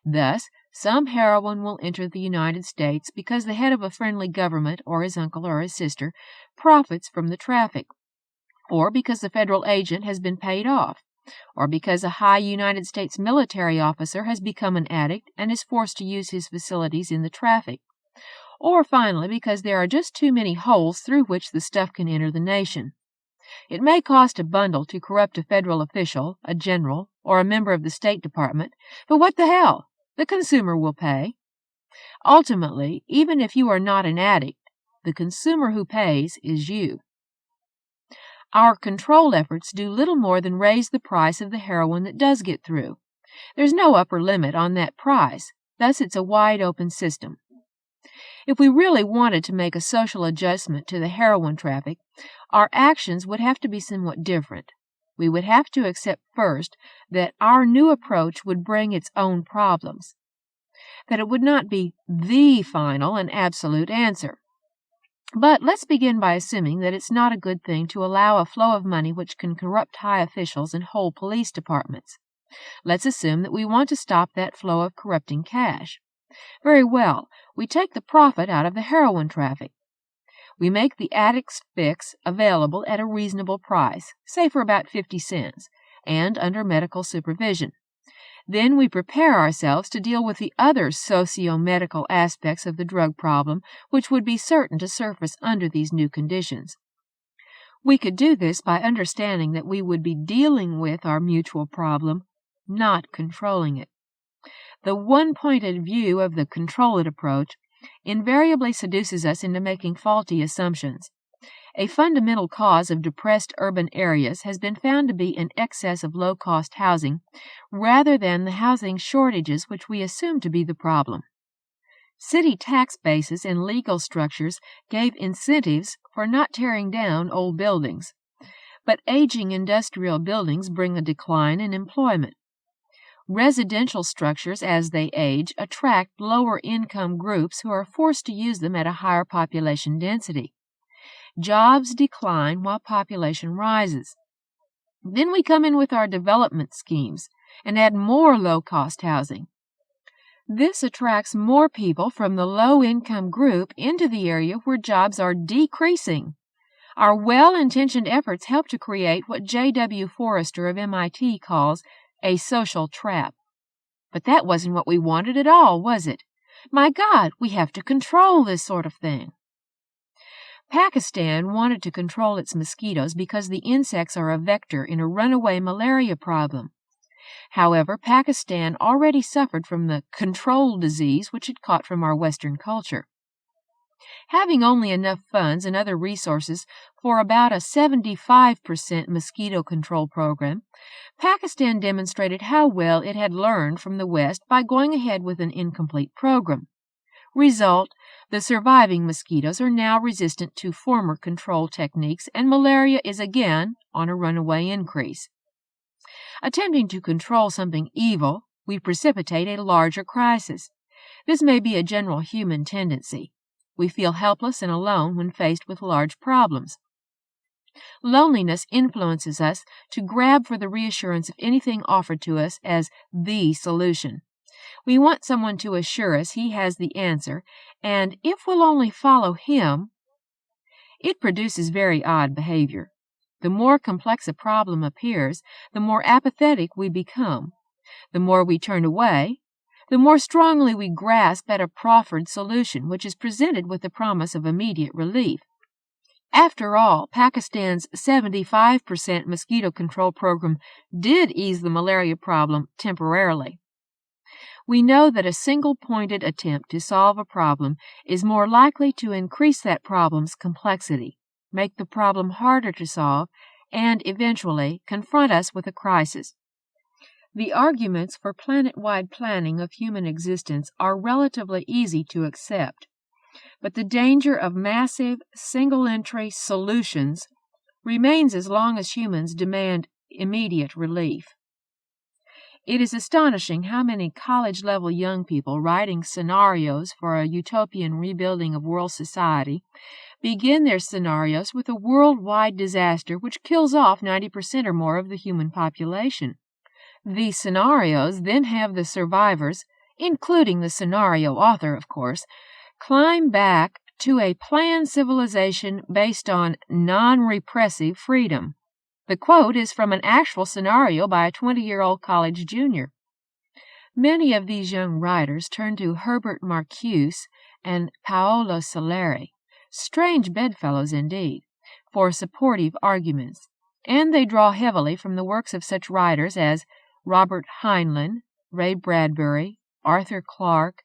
Thus, some heroin will enter the United States because the head of a friendly government, or his uncle or his sister, profits from the traffic, or because the federal agent has been paid off, or because a high United States military officer has become an addict and is forced to use his facilities in the traffic, or finally because there are just too many holes through which the stuff can enter the nation. It may cost a bundle to corrupt a federal official, a general, or a member of the State Department, but what the hell? The consumer will pay. Ultimately, even if you are not an addict, the consumer who pays is you. Our control efforts do little more than raise the price of the heroin that does get through. There's no upper limit on that price, thus it's a wide-open system. If we really wanted to make a social adjustment to the heroin traffic, our actions would have to be somewhat different. We would have to accept first that our new approach would bring its own problems, that it would not be the final and absolute answer. But let's begin by assuming that it's not a good thing to allow a flow of money which can corrupt high officials and whole police departments. Let's assume that we want to stop that flow of corrupting cash. Very well, we take the profit out of the heroin traffic. We make the addict's fix available at a reasonable price, say for about 50 cents, and under medical supervision. Then we prepare ourselves to deal with the other socio-medical aspects of the drug problem, which would be certain to surface under these new conditions. We could do this by understanding that we would be dealing with our mutual problem, not controlling it. The one-pointed view of the control-it approach invariably seduces us into making faulty assumptions. A fundamental cause of depressed urban areas has been found to be an excess of low-cost housing rather than the housing shortages which we assume to be the problem. City tax bases and legal structures gave incentives for not tearing down old buildings, but aging industrial buildings bring a decline in employment. Residential structures, as they age, attract lower-income groups who are forced to use them at a higher population density. Jobs decline while population rises. Then we come in with our development schemes and add more low-cost housing. This attracts more people from the low-income group into the area where jobs are decreasing. Our well-intentioned efforts help to create what J.W. Forrester of MIT calls a social trap. But that wasn't what we wanted at all, was it? My God, we have to control this sort of thing. Pakistan wanted to control its mosquitoes because the insects are a vector in a runaway malaria problem. However, Pakistan already suffered from the control disease which it caught from our Western culture. Having only enough funds and other resources for about a 75% mosquito control program, Pakistan demonstrated how well it had learned from the West by going ahead with an incomplete program. Result, the surviving mosquitoes are now resistant to former control techniques, and malaria is again on a runaway increase. Attempting to control something evil, we precipitate a larger crisis. This may be a general human tendency. We feel helpless and alone when faced with large problems. Loneliness influences us to grab for the reassurance of anything offered to us as the solution. We want someone to assure us he has the answer, and if we'll only follow him, it produces very odd behavior. The more complex a problem appears, the more apathetic we become. The more we turn away, the more strongly we grasp at a proffered solution which is presented with the promise of immediate relief. After all, Pakistan's 75% mosquito control program did ease the malaria problem temporarily. We know that a single-pointed attempt to solve a problem is more likely to increase that problem's complexity, make the problem harder to solve, and eventually confront us with a crisis. The arguments for planet-wide planning of human existence are relatively easy to accept, but the danger of massive, single-entry solutions remains as long as humans demand immediate relief. It is astonishing how many college-level young people writing scenarios for a utopian rebuilding of world society begin their scenarios with a worldwide disaster which kills off 90% or more of the human population. These scenarios then have the survivors, including the scenario author, of course, climb back to a planned civilization based on non-repressive freedom. The quote is from an actual scenario by a 20-year-old college junior. Many of these young writers turn to Herbert Marcuse and Paolo Soleri, strange bedfellows indeed, for supportive arguments, and they draw heavily from the works of such writers as Robert Heinlein, Ray Bradbury, Arthur Clarke,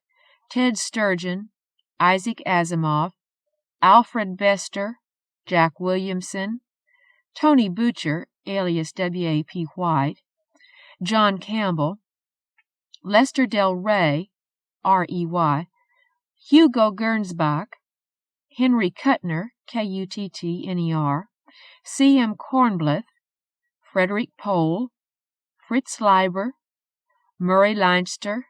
Ted Sturgeon, Isaac Asimov, Alfred Bester, Jack Williamson, Tony Butcher, alias W.A.P. White, John Campbell, Lester Del Rey, R.E.Y., Hugo Gernsback, Henry Kuttner, Kuttner, C.M. Kornbluth, Frederik Pohl, Fritz Leiber, Murray Leinster,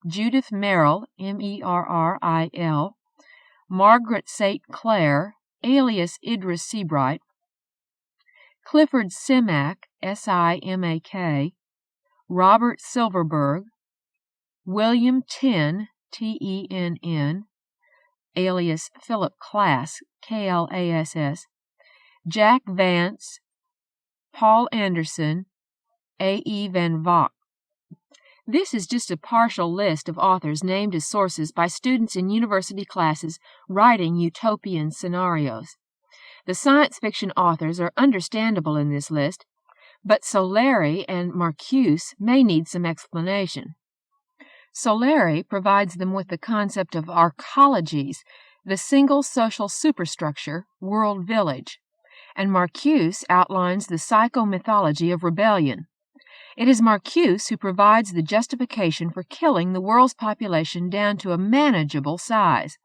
Judith Merrill, Merril, Margaret St. Clair, alias Idris Seabright, Clifford Simak, Simak, Robert Silverberg, William Tenn, Tenn, alias Philip Klass, Klass, Jack Vance, Poul Anderson, A.E. Van Vogt. This is just a partial list of authors named as sources by students in university classes writing utopian scenarios. The science fiction authors are understandable in this list, but Soleri and Marcuse may need some explanation. Soleri provides them with the concept of arcologies, the single social superstructure, world village, and Marcuse outlines the psychomythology of rebellion. It is Marcuse who provides the justification for killing the world's population down to a manageable size.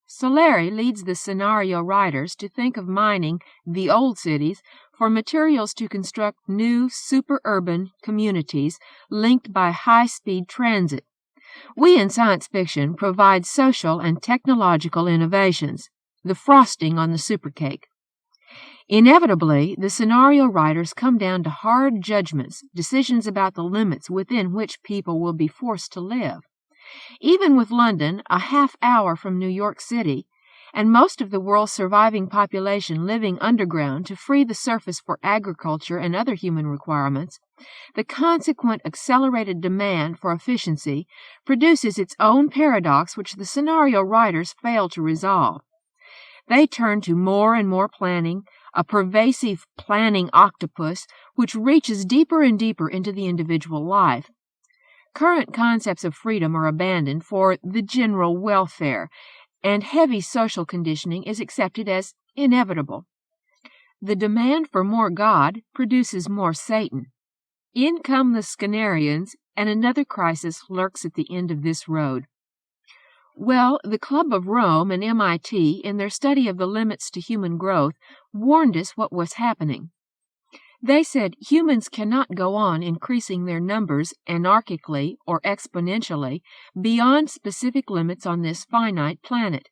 Soleri leads the scenario writers to think of mining the old cities for materials to construct new super-urban communities linked by high-speed transit. We in science fiction provide social and technological innovations, the frosting on the supercake. Inevitably, the scenario writers come down to hard judgments, decisions about the limits within which people will be forced to live. Even with London a half hour from New York City, and most of the world's surviving population living underground to free the surface for agriculture and other human requirements, the consequent accelerated demand for efficiency produces its own paradox which the scenario writers fail to resolve. They turn to more and more planning, a pervasive planning octopus which reaches deeper and deeper into the individual life. Current concepts of freedom are abandoned for the general welfare, and heavy social conditioning is accepted as inevitable. The demand for more God produces more Satan. In come the Skinnerians, and another crisis lurks at the end of this road. Well, the Club of Rome and MIT, in their study of the limits to human growth, warned us what was happening. They said humans cannot go on increasing their numbers anarchically or exponentially beyond specific limits on this finite planet.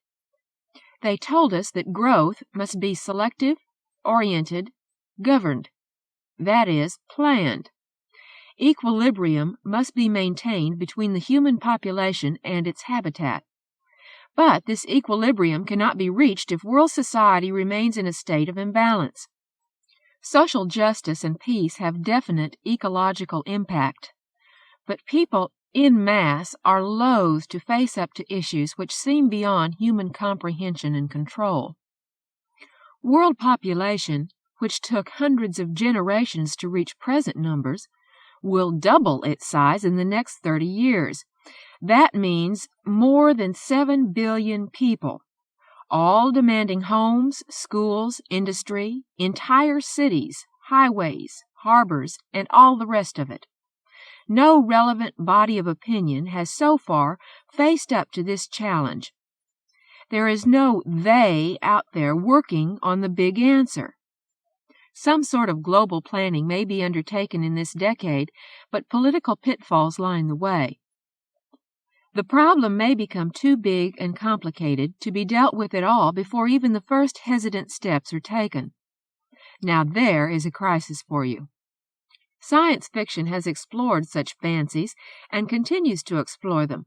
They told us that growth must be selective, oriented, governed, that is, planned. Equilibrium must be maintained between the human population and its habitat. But this equilibrium cannot be reached if world society remains in a state of imbalance. Social justice and peace have definite ecological impact, but people en masse are loath to face up to issues which seem beyond human comprehension and control. World population, which took hundreds of generations to reach present numbers, will double its size in the next 30 years. That means more than 7 billion people, all demanding homes, schools, industry, entire cities, highways, harbors, and all the rest of it. No relevant body of opinion has so far faced up to this challenge. There is no they out there working on the big answer. Some sort of global planning may be undertaken in this decade, but political pitfalls line the way. The problem may become too big and complicated to be dealt with at all before even the first hesitant steps are taken. Now there is a crisis for you. Science fiction has explored such fancies and continues to explore them,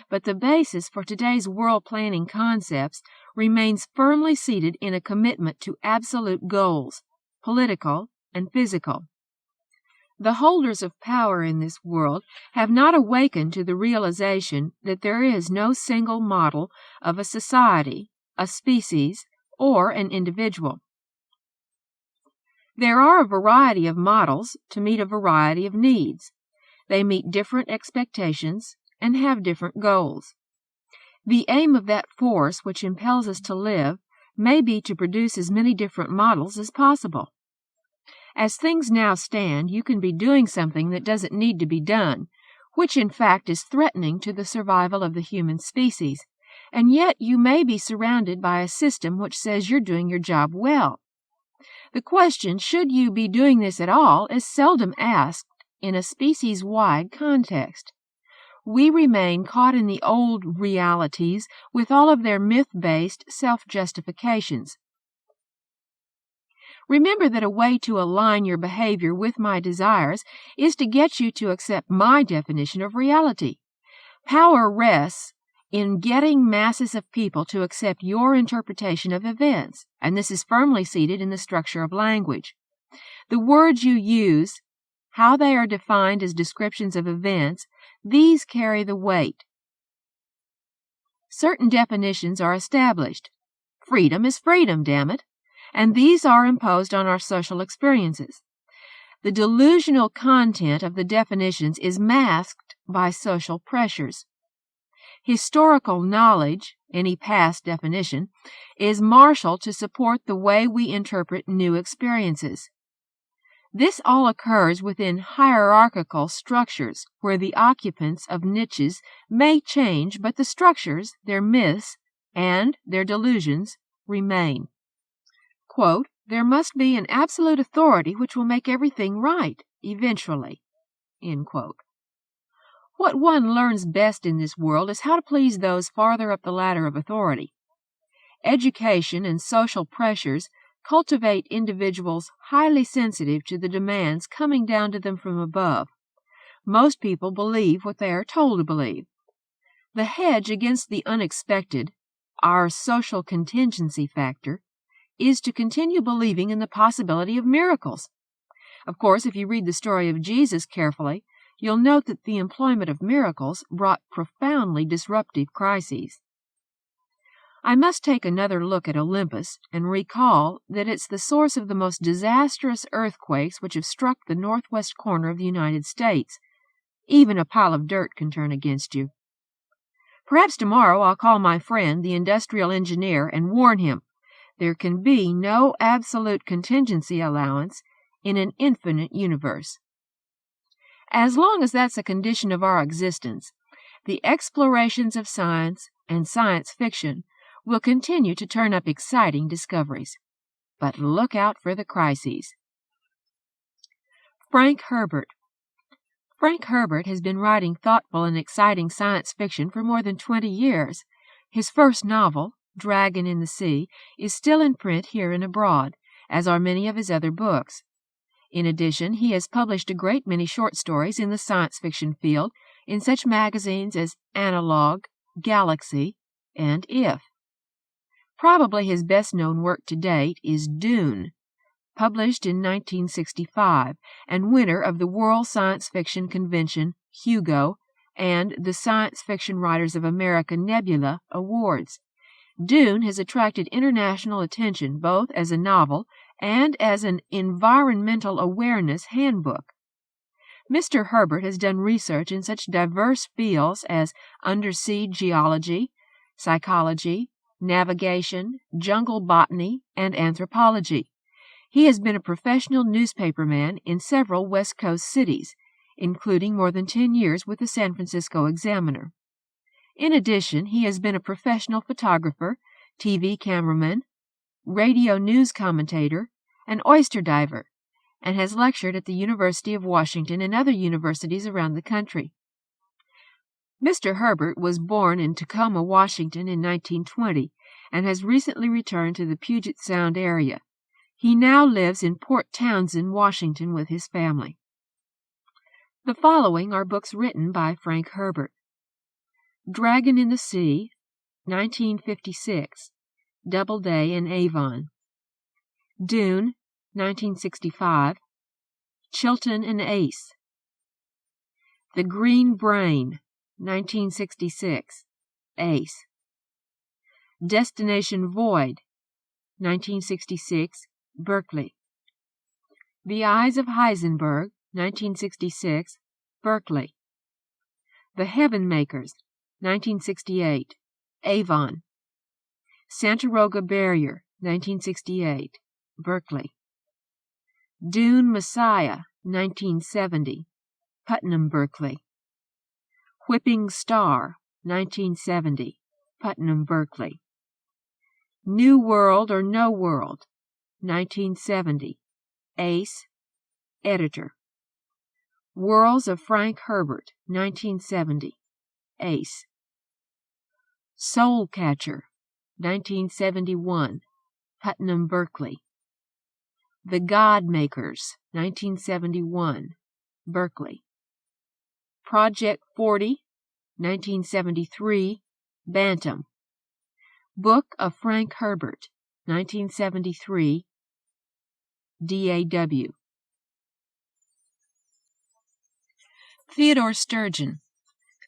but the basis for today's world planning concepts remains firmly seated in a commitment to absolute goals, political and physical. The holders of power in this world have not awakened to the realization that there is no single model of a society, a species, or an individual. There are a variety of models to meet a variety of needs. They meet different expectations and have different goals. The aim of that force which impels us to live may be to produce as many different models as possible. As things now stand, you can be doing something that doesn't need to be done, which in fact is threatening to the survival of the human species, and yet you may be surrounded by a system which says you're doing your job well. The question, should you be doing this at all, is seldom asked in a species-wide context. We remain caught in the old realities with all of their myth-based self-justifications. Remember that a way to align your behavior with my desires is to get you to accept my definition of reality. Power rests in getting masses of people to accept your interpretation of events, and this is firmly seated in the structure of language. The words you use, how they are defined as descriptions of events, these carry the weight. Certain definitions are established. Freedom is freedom, damn it. And these are imposed on our social experiences. The delusional content of the definitions is masked by social pressures. Historical knowledge, any past definition, is marshaled to support the way we interpret new experiences. This all occurs within hierarchical structures where the occupants of niches may change, but the structures, their myths, and their delusions remain. Quote, there must be an absolute authority which will make everything right, eventually. End quote. What one learns best in this world is how to please those farther up the ladder of authority. Education and social pressures cultivate individuals highly sensitive to the demands coming down to them from above. Most people believe what they are told to believe. The hedge against the unexpected, our social contingency factor, is to continue believing in the possibility of miracles. Of course, if you read the story of Jesus carefully, you'll note that the employment of miracles brought profoundly disruptive crises. I must take another look at Olympus and recall that it's the source of the most disastrous earthquakes which have struck the northwest corner of the United States. Even a pile of dirt can turn against you. Perhaps tomorrow I'll call my friend, the industrial engineer, and warn him there can be no absolute contingency allowance in an infinite universe. As long as that's a condition of our existence, the explorations of science and science fiction will continue to turn up exciting discoveries. But look out for the crises. Frank Herbert. Frank Herbert has been writing thoughtful and exciting science fiction for more than 20 years. His first novel, Dragon in the Sea, is still in print here and abroad, as are many of his other books. In addition, he has published a great many short stories in the science fiction field in such magazines as Analog, Galaxy, and If. Probably his best-known work to date is Dune, published in 1965 and winner of the World Science Fiction Convention, Hugo, and the Science Fiction Writers of America Nebula Awards. Dune has attracted international attention both as a novel and as an environmental awareness handbook. Mr. Herbert has done research in such diverse fields as undersea geology, psychology, navigation, jungle botany, and anthropology. He has been a professional newspaperman in several West Coast cities, including more than 10 years with the San Francisco Examiner. In addition, he has been a professional photographer, TV cameraman, radio news commentator, and oyster diver, and has lectured at the University of Washington and other universities around the country. Mr. Herbert was born in Tacoma, Washington in 1920 and has recently returned to the Puget Sound area. He now lives in Port Townsend, Washington with his family. The following are books written by Frank Herbert. Dragon in the Sea, 1956, Doubleday in Avon. Dune, 1965, Chilton and Ace. The Green Brain, 1966, Ace. Destination Void, 1966, Berkeley. The Eyes of Heisenberg, 1966, Berkeley. The Heaven Makers, 1968, Avon. Santaroga Barrier, 1968, Berkeley. Dune Messiah, 1970, Putnam, Berkeley. Whipping Star, 1970, Putnam, Berkeley. New World or No World, 1970, Ace, editor. Worlds of Frank Herbert, 1970, Ace. Soul Catcher, 1971, Putnam, Berkeley. The God Makers, 1971, Berkeley. Project 40, 1973, Bantam. Book of Frank Herbert, 1973, DAW. Theodore Sturgeon,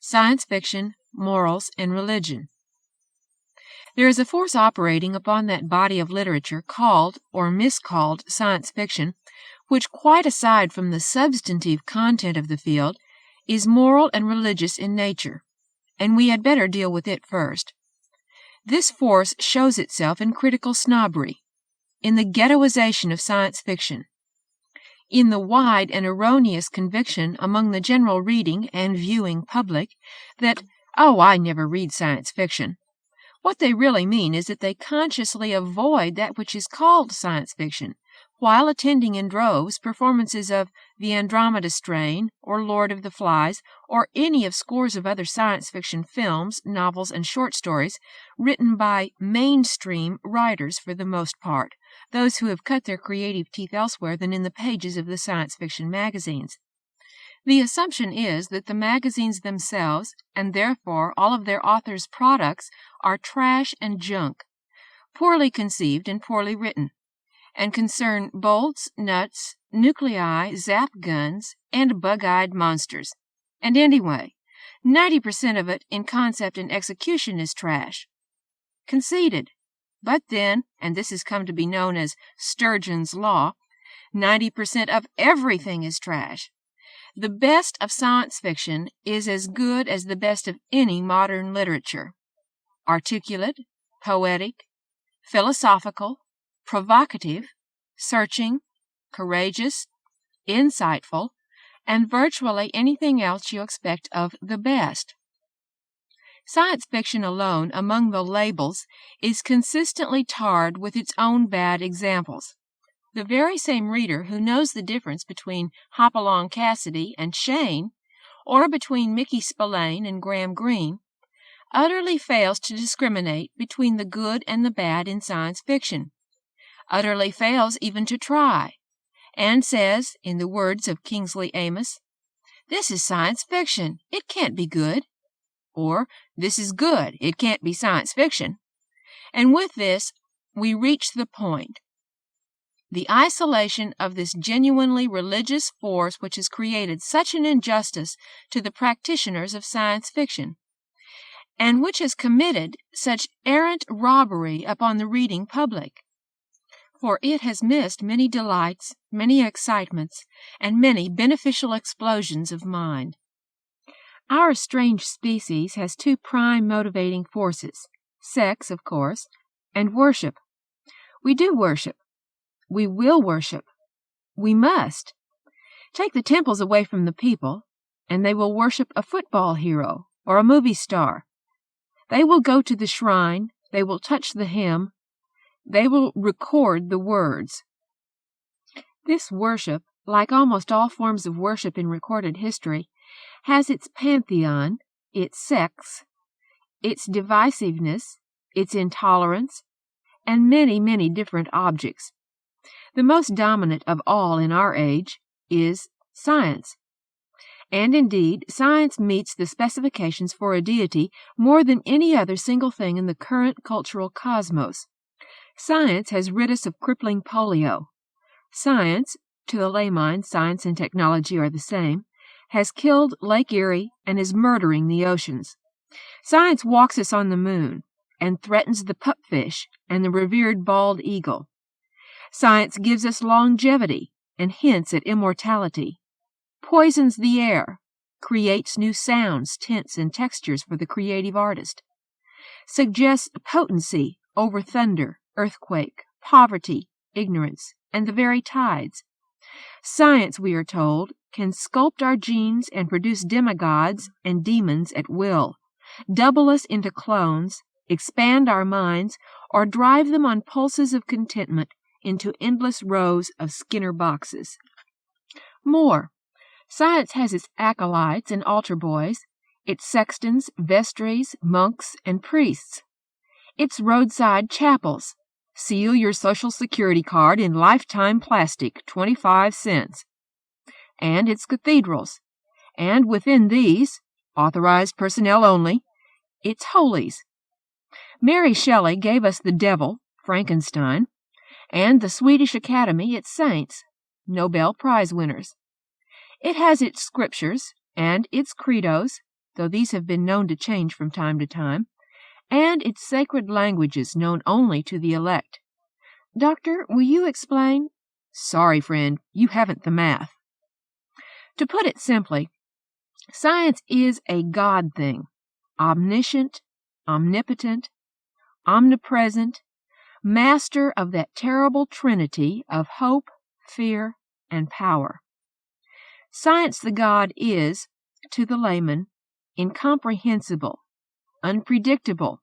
Science Fiction, Morals, and Religion. There is a force operating upon that body of literature called or miscalled science fiction, which, quite aside from the substantive content of the field, is moral and religious in nature, and we had better deal with it first. This force shows itself in critical snobbery, in the ghettoization of science fiction, in the wide and erroneous conviction among the general reading and viewing public that, "Oh, I never read science fiction." What they really mean is that they consciously avoid that which is called science fiction, while attending in droves performances of The Andromeda Strain, or Lord of the Flies, or any of scores of other science fiction films, novels, and short stories written by mainstream writers for the most part, those who have cut their creative teeth elsewhere than in the pages of the science fiction magazines. The assumption is that the magazines themselves, and therefore all of their authors' products, are trash and junk, poorly conceived and poorly written, and concern bolts, nuts, nuclei, zap guns, and bug-eyed monsters. And anyway, 90% of it in concept and execution is trash. Conceded. But then, and this has come to be known as Sturgeon's Law, 90% of everything is trash. The best of science fiction is as good as the best of any modern literature. Articulate, poetic, philosophical, provocative, searching, courageous, insightful, and virtually anything else you expect of the best. Science fiction alone among the labels is consistently tarred with its own bad examples. The very same reader who knows the difference between Hopalong Cassidy and Shane, or between Mickey Spillane and Graham Greene, utterly fails to discriminate between the good and the bad in science fiction, utterly fails even to try, and says, in the words of Kingsley Amis, "This is science fiction, it can't be good," or "This is good, it can't be science fiction." And with this, we reach the point. The isolation of this genuinely religious force which has created such an injustice to the practitioners of science fiction, and which has committed such arrant robbery upon the reading public. For it has missed many delights, many excitements, and many beneficial explosions of mind. Our strange species has two prime motivating forces, sex, of course, and worship. We do worship. We will worship. We must. Take the temples away from the people, and they will worship a football hero or a movie star. They will go to the shrine, they will touch the hymn, they will record the words. This worship, like almost all forms of worship in recorded history, has its pantheon, its sects, its divisiveness, its intolerance, and many, many different objects. The most dominant of all in our age is science. And indeed, science meets the specifications for a deity more than any other single thing in the current cultural cosmos. Science has rid us of crippling polio. Science, to the lay mind, science and technology are the same, has killed Lake Erie and is murdering the oceans. Science walks us on the moon and threatens the pupfish and the revered bald eagle. Science gives us longevity and hints at immortality, poisons the air, creates new sounds, tints, and textures for the creative artist, suggests potency over thunder, earthquake, poverty, ignorance, and the very tides. Science, we are told, can sculpt our genes and produce demigods and demons at will, double us into clones, expand our minds, or drive them on pulses of contentment into endless rows of Skinner boxes. More, science has its acolytes and altar boys, its sextons, vestries, monks, and priests, its roadside chapels. Seal your Social Security card in lifetime plastic, 25 cents. And its cathedrals, and within these, authorized personnel only, its holies. Mary Shelley gave us the devil, Frankenstein, and the Swedish Academy its saints, Nobel Prize winners. It has its scriptures and its credos, though these have been known to change from time to time, and its sacred languages known only to the elect. Doctor, will you explain? Sorry, friend, you haven't the math. To put it simply, science is a God thing, omniscient, omnipotent, omnipresent, master of that terrible trinity of hope, fear, and power. Science the God is, to the layman, incomprehensible, unpredictable,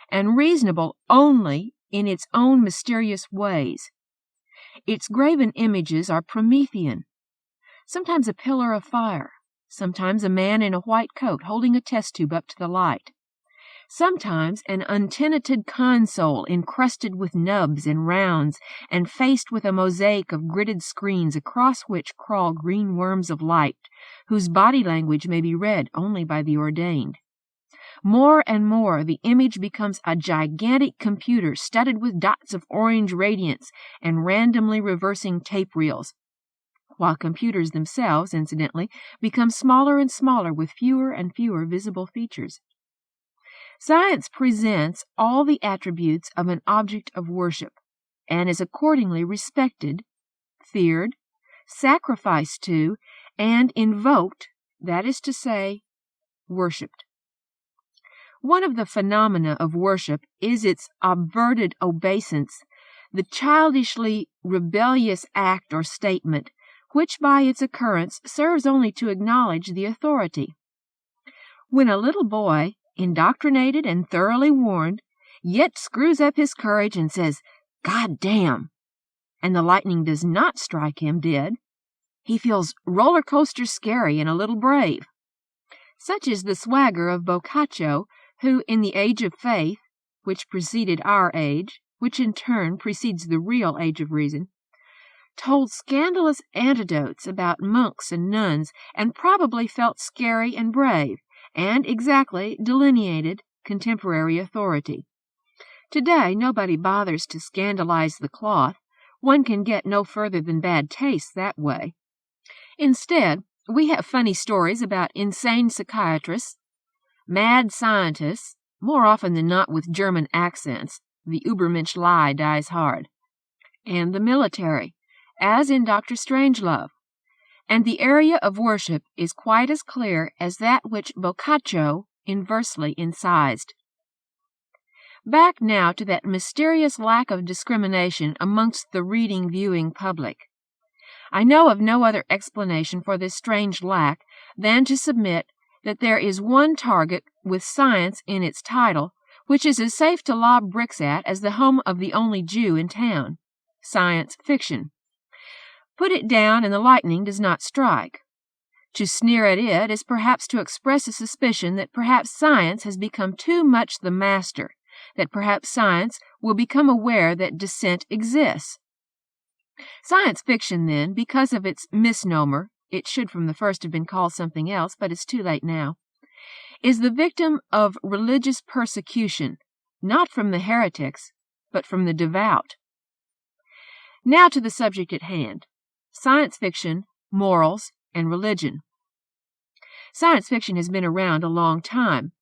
and reasonable only in its own mysterious ways. Its graven images are Promethean, sometimes a pillar of fire, sometimes a man in a white coat holding a test tube up to the light, sometimes an untenanted console encrusted with nubs and rounds and faced with a mosaic of gridded screens across which crawl green worms of light, whose body language may be read only by the ordained. More and more, the image becomes a gigantic computer studded with dots of orange radiance and randomly reversing tape reels, while computers themselves, incidentally, become smaller and smaller with fewer and fewer visible features. Science presents all the attributes of an object of worship, and is accordingly respected, feared, sacrificed to, and invoked, that is to say, worshipped. One of the phenomena of worship is its obverted obeisance, the childishly rebellious act or statement, which by its occurrence serves only to acknowledge the authority. When a little boy, indoctrinated and thoroughly warned, yet screws up his courage and says, "God damn," and the lightning does not strike him dead, he feels roller coaster scary and a little brave. Such is the swagger of Boccaccio, who, in the Age of Faith, which preceded our age, which in turn precedes the real Age of Reason, told scandalous anecdotes about monks and nuns, and probably felt scary and brave, and exactly delineated contemporary authority. Today, nobody bothers to scandalize the cloth. One can get no further than bad taste that way. Instead, we have funny stories about insane psychiatrists, Mad scientists, more often than not with German accents, the Übermensch lie dies hard, and the military, as in Dr. Strangelove, and the area of worship is quite as clear as that which Boccaccio inversely incised. Back now to that mysterious lack of discrimination amongst the reading-viewing public. I know of no other explanation for this strange lack than to submit that there is one target with science in its title, which is as safe to lob bricks at as the home of the only Jew in town: science fiction. Put it down and the lightning does not strike. To sneer at it is perhaps to express a suspicion that perhaps science has become too much the master, that perhaps science will become aware that dissent exists. Science fiction, then, because of its misnomer, it should from the first have been called something else, but it's too late now, is the victim of religious persecution, not from the heretics, but from the devout. Now to the subject at hand: science fiction, morals, and religion. Science fiction has been around a long time,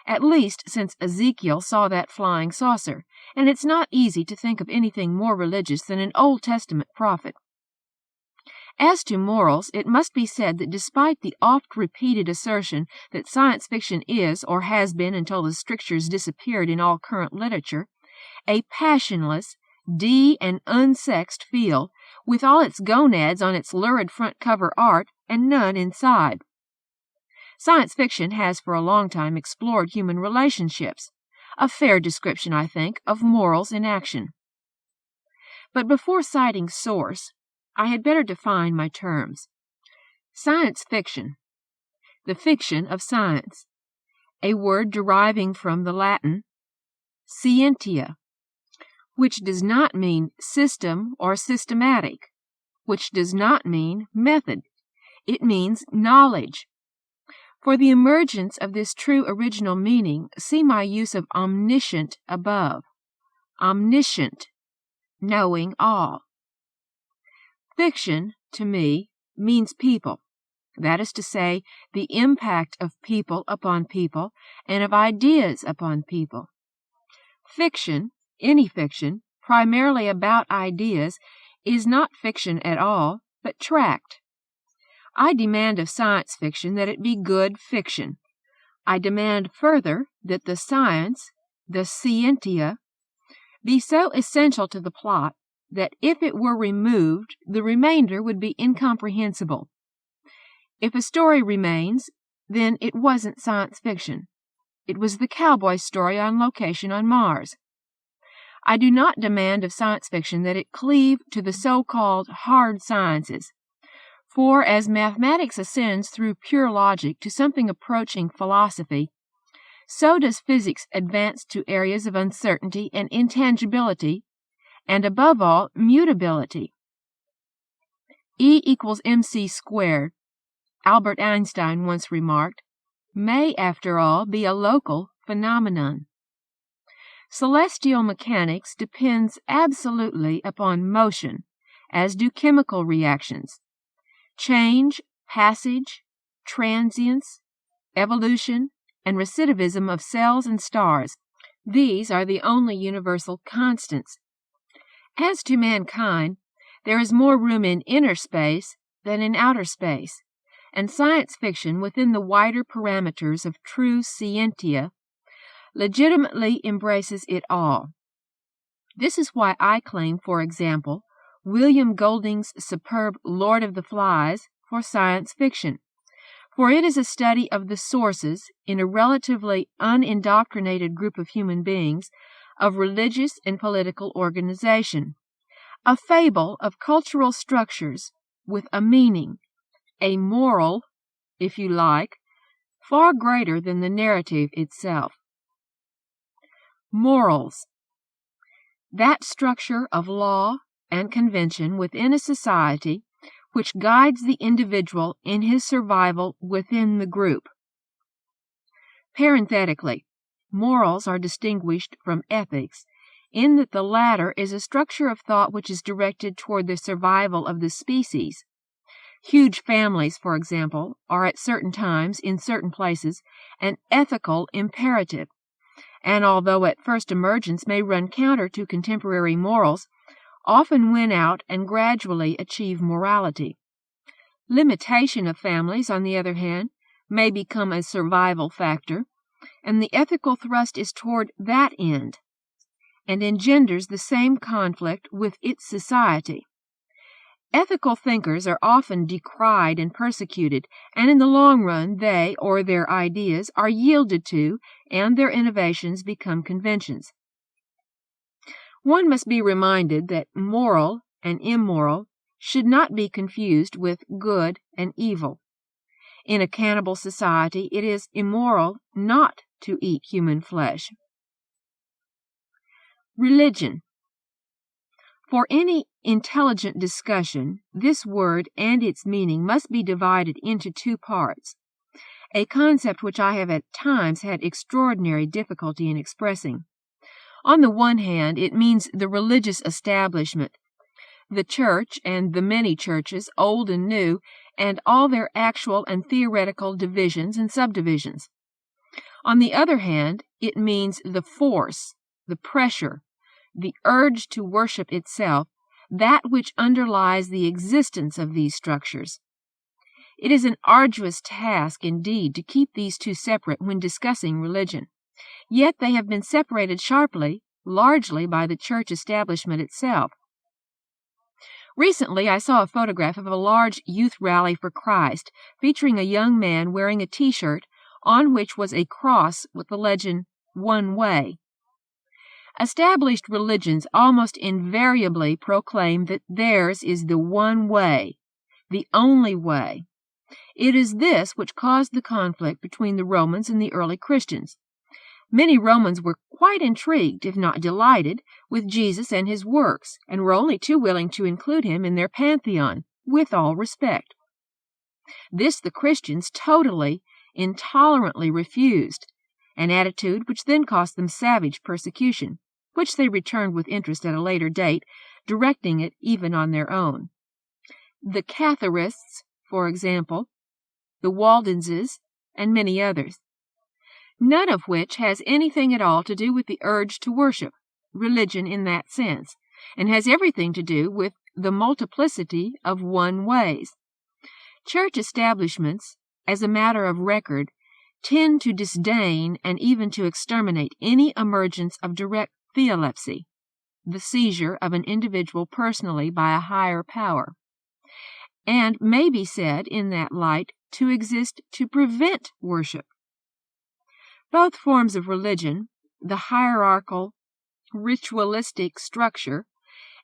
at least since Ezekiel saw that flying saucer, and it's not easy to think of anything more religious than an Old Testament prophet. As to morals, it must be said that despite the oft-repeated assertion that science fiction is, or has been until the strictures disappeared in all current literature, a passionless, and unsexed field, with all its gonads on its lurid front cover art and none inside. Science fiction has for a long time explored human relationships, a fair description, I think, of morals in action. But before citing source, I had better define my terms. Science fiction, the fiction of science, a word deriving from the Latin scientia, which does not mean system or systematic, which does not mean method. It means knowledge. For the emergence of this true original meaning, see my use of omniscient above. Omniscient, knowing all. Fiction, to me, means people. That is to say, the impact of people upon people and of ideas upon people. Fiction, any fiction, primarily about ideas, is not fiction at all, but tract. I demand of science fiction that it be good fiction. I demand further that the science, the scientia, be so essential to the plot that if it were removed, the remainder would be incomprehensible. If a story remains, then it wasn't science fiction. It was the cowboy story on location on Mars. I do not demand of science fiction that it cleave to the so-called hard sciences, for as mathematics ascends through pure logic to something approaching philosophy, so does physics advance to areas of uncertainty and intangibility, and above all, mutability. E equals mc squared, Albert Einstein once remarked, may, after all, be a local phenomenon. Celestial mechanics depends absolutely upon motion, as do chemical reactions. Change, passage, transience, evolution, and recidivism of cells and stars, these are the only universal constants. As to mankind, there is more room in inner space than in outer space, and science fiction within the wider parameters of true scientia legitimately embraces it all. This is why I claim, for example, William Golding's superb Lord of the Flies for science fiction, for it is a study of the sources, in a relatively unindoctrinated group of human beings, of religious and political organization, a fable of cultural structures with a meaning, a moral, if you like, far greater than the narrative itself. Morals. That structure of law and convention within a society which guides the individual in his survival within the group. Parenthetically, morals are distinguished from ethics in that the latter is a structure of thought which is directed toward the survival of the species. Huge families, for example, are at certain times, in certain places, an ethical imperative, and although at first emergence may run counter to contemporary morals, often win out and gradually achieve morality. Limitation of families, on the other hand, may become a survival factor, and the ethical thrust is toward that end, and engenders the same conflict with its society. Ethical thinkers are often decried and persecuted, and in the long run they, or their ideas, are yielded to, and their innovations become conventions. One must be reminded that moral and immoral should not be confused with good and evil. In a cannibal society, it is immoral not to eat human flesh. Religion. For any intelligent discussion, this word and its meaning must be divided into two parts, a concept which I have at times had extraordinary difficulty in expressing. On the one hand, it means the religious establishment, the church and the many churches, old and new, and all their actual and theoretical divisions and subdivisions. On the other hand, it means the force, the pressure, the urge to worship itself, that which underlies the existence of these structures. It is an arduous task indeed to keep these two separate when discussing religion, yet they have been separated sharply, largely by the church establishment itself. Recently, I saw a photograph of a large youth rally for Christ, featuring a young man wearing a T-shirt on which was a cross with the legend, "One Way." Established religions almost invariably proclaim that theirs is the one way, the only way. It is this which caused the conflict between the Romans and the early Christians. Many Romans were quite intrigued, if not delighted, with Jesus and his works, and were only too willing to include him in their pantheon, with all respect. This the Christians totally, intolerantly refused, an attitude which then cost them savage persecution, which they returned with interest at a later date, directing it even on their own. The Catharists, for example, the Waldenses, and many others, none of which has anything at all to do with the urge to worship, religion in that sense, and has everything to do with the multiplicity of one ways. Church establishments, as a matter of record, tend to disdain and even to exterminate any emergence of direct theolepsy, the seizure of an individual personally by a higher power, and may be said, in that light, to exist to prevent worship. Both forms of religion, the hierarchical, ritualistic structure,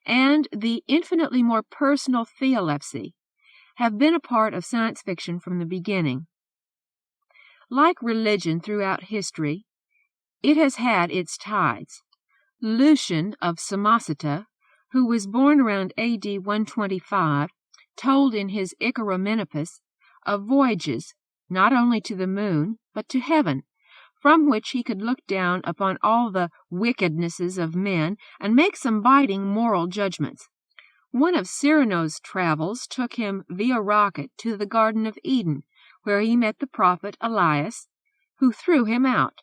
and the infinitely more personal theolepsy, have been a part of science fiction from the beginning. Like religion throughout history, it has had its tides. Lucian of Samosata, who was born around A.D. 125, told in his Icaromenippus of voyages not only to the moon, but to heaven, from which he could look down upon all the wickednesses of men and make some biting moral judgments. One of Cyrano's travels took him via rocket to the Garden of Eden, where he met the prophet Elias, who threw him out.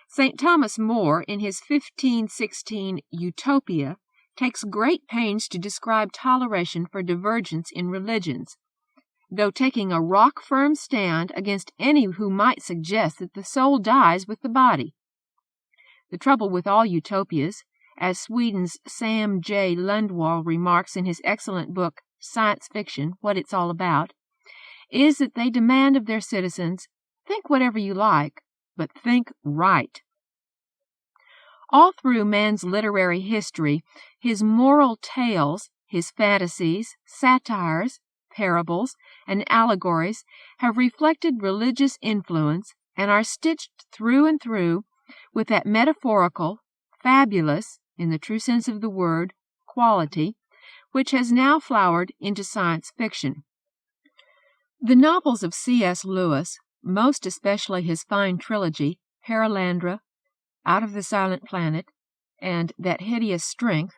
St. Thomas More, in his 1516 Utopia, takes great pains to describe toleration for divergence in religions, though taking a rock-firm stand against any who might suggest that the soul dies with the body. The trouble with all utopias, as Sweden's Sam J. Lundwall remarks in his excellent book, Science Fiction, What It's All About, is that they demand of their citizens, think whatever you like, but think right. All through man's literary history, his moral tales, his fantasies, satires, parables, and allegories have reflected religious influence and are stitched through and through with that metaphorical, fabulous, in the true sense of the word, quality, which has now flowered into science fiction. The novels of C.S. Lewis, most especially his fine trilogy, Perelandra, Out of the Silent Planet, and That Hideous Strength,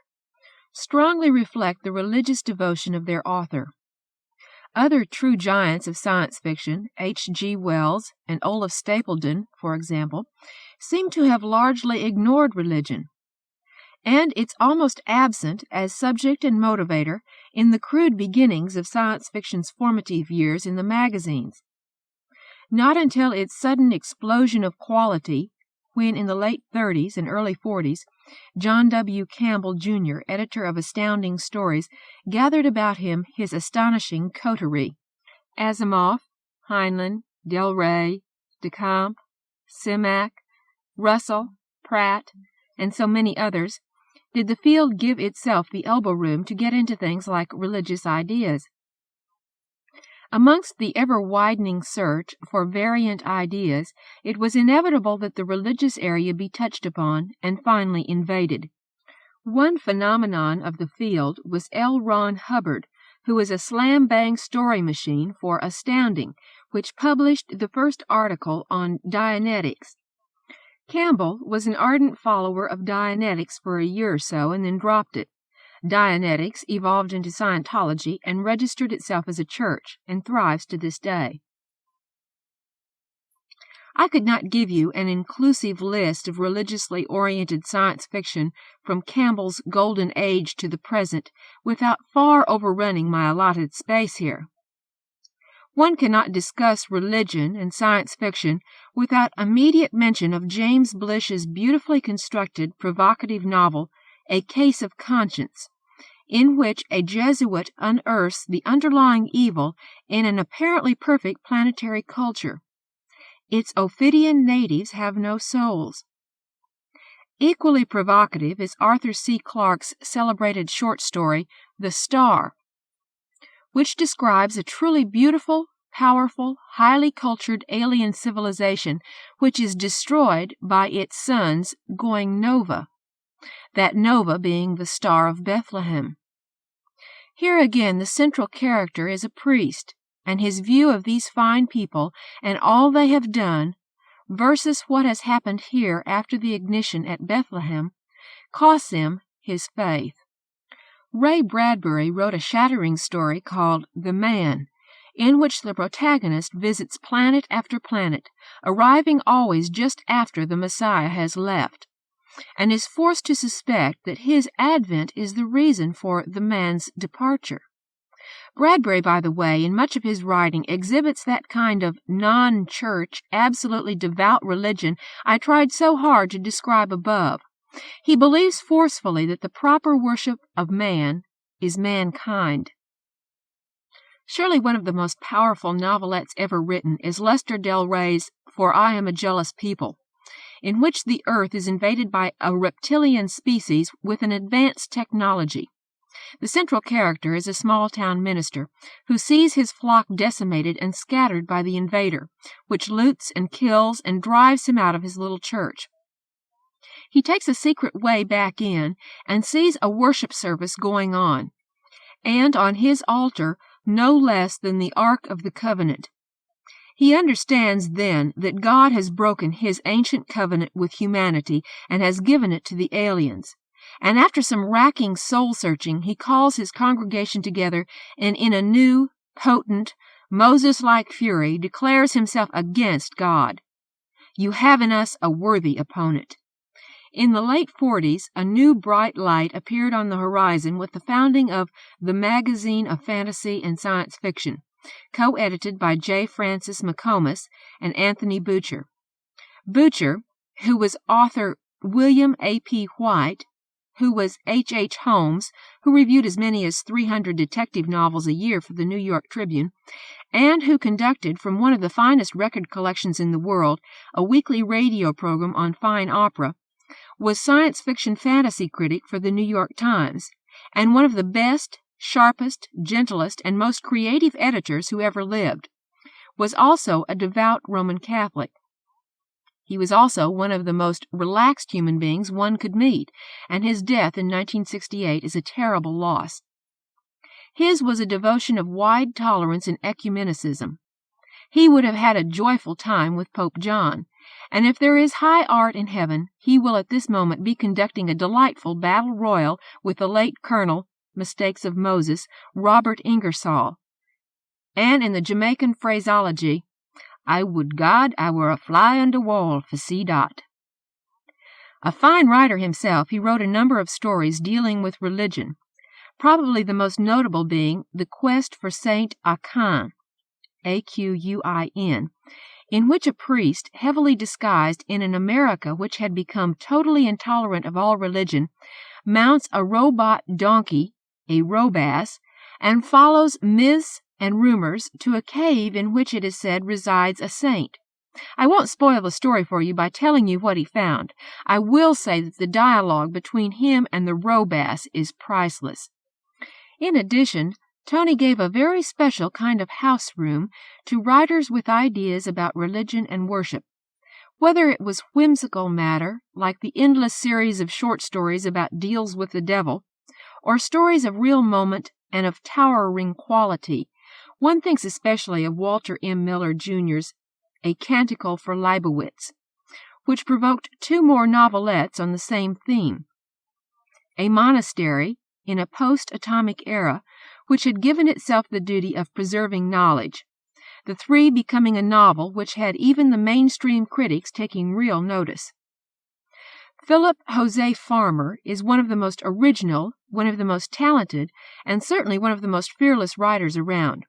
strongly reflect the religious devotion of their author. Other true giants of science fiction, H.G. Wells and Olaf Stapledon, for example, seem to have largely ignored religion, and it's almost absent as subject and motivator in the crude beginnings of science fiction's formative years in the magazines. Not until its sudden explosion of quality, when in the late 30s and early 40s, John W. Campbell, Jr., editor of Astounding Stories, gathered about him his astonishing coterie. Asimov, Heinlein, Del Rey, de Camp, Simak, Russell, Pratt, and so many others, did the field give itself the elbow room to get into things like religious ideas. Amongst the ever-widening search for variant ideas, it was inevitable that the religious area be touched upon and finally invaded. One phenomenon of the field was L. Ron Hubbard, who was a slam-bang story machine for Astounding, which published the first article on Dianetics. Campbell was an ardent follower of Dianetics for a year or so and then dropped it. Dianetics evolved into Scientology and registered itself as a church, and thrives to this day. I could not give you an inclusive list of religiously oriented science fiction from Campbell's golden age to the present without far overrunning my allotted space here. One cannot discuss religion and science fiction without immediate mention of James Blish's beautifully constructed, provocative novel, A Case of Conscience, in which a Jesuit unearths the underlying evil in an apparently perfect planetary culture. Its Ophidian natives have no souls. Equally provocative is Arthur C. Clarke's celebrated short story, The Star, which describes a truly beautiful, powerful, highly cultured alien civilization which is destroyed by its sons going nova, that nova being the Star of Bethlehem. Here again the central character is a priest, and his view of these fine people and all they have done, versus what has happened here after the ignition at Bethlehem, costs him his faith. Ray Bradbury wrote a shattering story called The Man, in which the protagonist visits planet after planet, arriving always just after the Messiah has left, and is forced to suspect that his advent is the reason for the man's departure. Bradbury, by the way, in much of his writing exhibits that kind of non-church, absolutely devout religion I tried so hard to describe above. He believes forcefully that the proper worship of man is mankind. Surely one of the most powerful novelettes ever written is Lester Del Rey's For I Am a Jealous People, in which the earth is invaded by a reptilian species with an advanced technology. The central character is a small-town minister who sees his flock decimated and scattered by the invader, which loots and kills and drives him out of his little church. He takes a secret way back in and sees a worship service going on, and on his altar no less than the Ark of the Covenant. He understands then that God has broken his ancient covenant with humanity and has given it to the aliens. And after some racking soul-searching, he calls his congregation together and in a new, potent, Moses-like fury declares himself against God. You have in us a worthy opponent. In the late 40s, a new bright light appeared on the horizon with the founding of the Magazine of Fantasy and Science Fiction, co-edited by J. Francis McComas and Anthony Boucher. Boucher, who was author William A. P. White, who was H. H. Holmes, who reviewed as many as 300 detective novels a year for the New York Tribune, and who conducted, from one of the finest record collections in the world, a weekly radio program on fine opera, was science fiction fantasy critic for the New York Times, and one of the best, sharpest, gentlest, and most creative editors who ever lived, was also a devout Roman Catholic. He was also one of the most relaxed human beings one could meet, and his death in 1968 is a terrible loss. His was a devotion of wide tolerance and ecumenicism. He would have had a joyful time with Pope John, and if there is high art in heaven, he will at this moment be conducting a delightful battle royal with the late Colonel, mistakes of Moses, Robert Ingersoll. and in the Jamaican phraseology, "I would God I were a fly on the wall for see dot." A fine writer himself, he wrote a number of stories dealing with religion, probably the most notable being The Quest for Saint Aquin, Aquin, in which a priest, heavily disguised in an America which had become totally intolerant of all religion, mounts a robot donkey, a robass, and follows myths and rumors to a cave in which it is said resides a saint. I won't spoil the story for you by telling you what he found. I will say that the dialogue between him and the robass is priceless. In addition, Tony gave a very special kind of house room to writers with ideas about religion and worship. Whether it was whimsical matter, like the endless series of short stories about deals with the devil, or stories of real moment and of towering quality, one thinks especially of Walter M. Miller, Jr.'s A Canticle for Leibowitz, which provoked 2 more novelettes on the same theme. A Monastery, in a post-atomic era, which had given itself the duty of preserving knowledge, the 3 becoming a novel which had even the mainstream critics taking real notice. Philip Jose Farmer is one of the most original, one of the most talented, and certainly one of the most fearless writers around.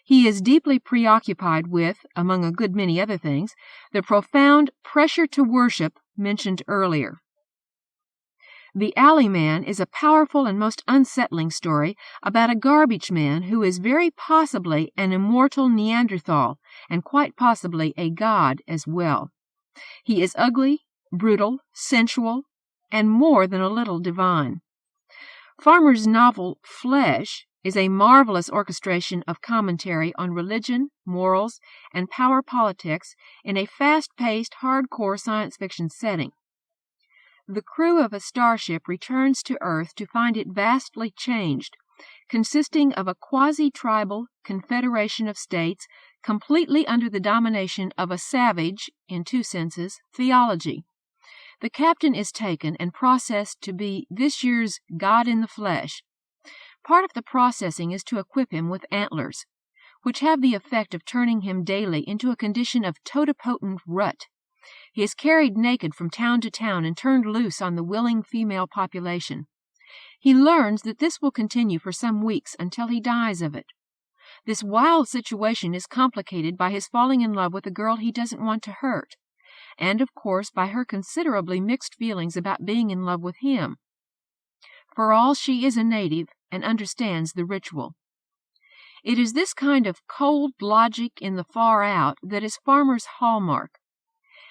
He is deeply preoccupied with, among a good many other things, the profound pressure to worship mentioned earlier. The Alley Man is a powerful and most unsettling story about a garbage man who is very possibly an immortal Neanderthal, and quite possibly a god as well. He is ugly, brutal, sensual, and more than a little divine. Farmer's novel Flesh is a marvelous orchestration of commentary on religion, morals, and power politics in a fast-paced, hardcore science fiction setting. The crew of a starship returns to Earth to find it vastly changed, consisting of a quasi-tribal confederation of states completely under the domination of a savage, in 2 senses, theology. The captain is taken and processed to be this year's God in the flesh. Part of the processing is to equip him with antlers, which have the effect of turning him daily into a condition of totipotent rut. He is carried naked from town to town and turned loose on the willing female population. He learns that this will continue for some weeks until he dies of it. This wild situation is complicated by his falling in love with a girl he doesn't want to hurt, and of course by her considerably mixed feelings about being in love with him. For all, she is a native and understands the ritual. It is this kind of cold logic in the far out that is Farmer's hallmark.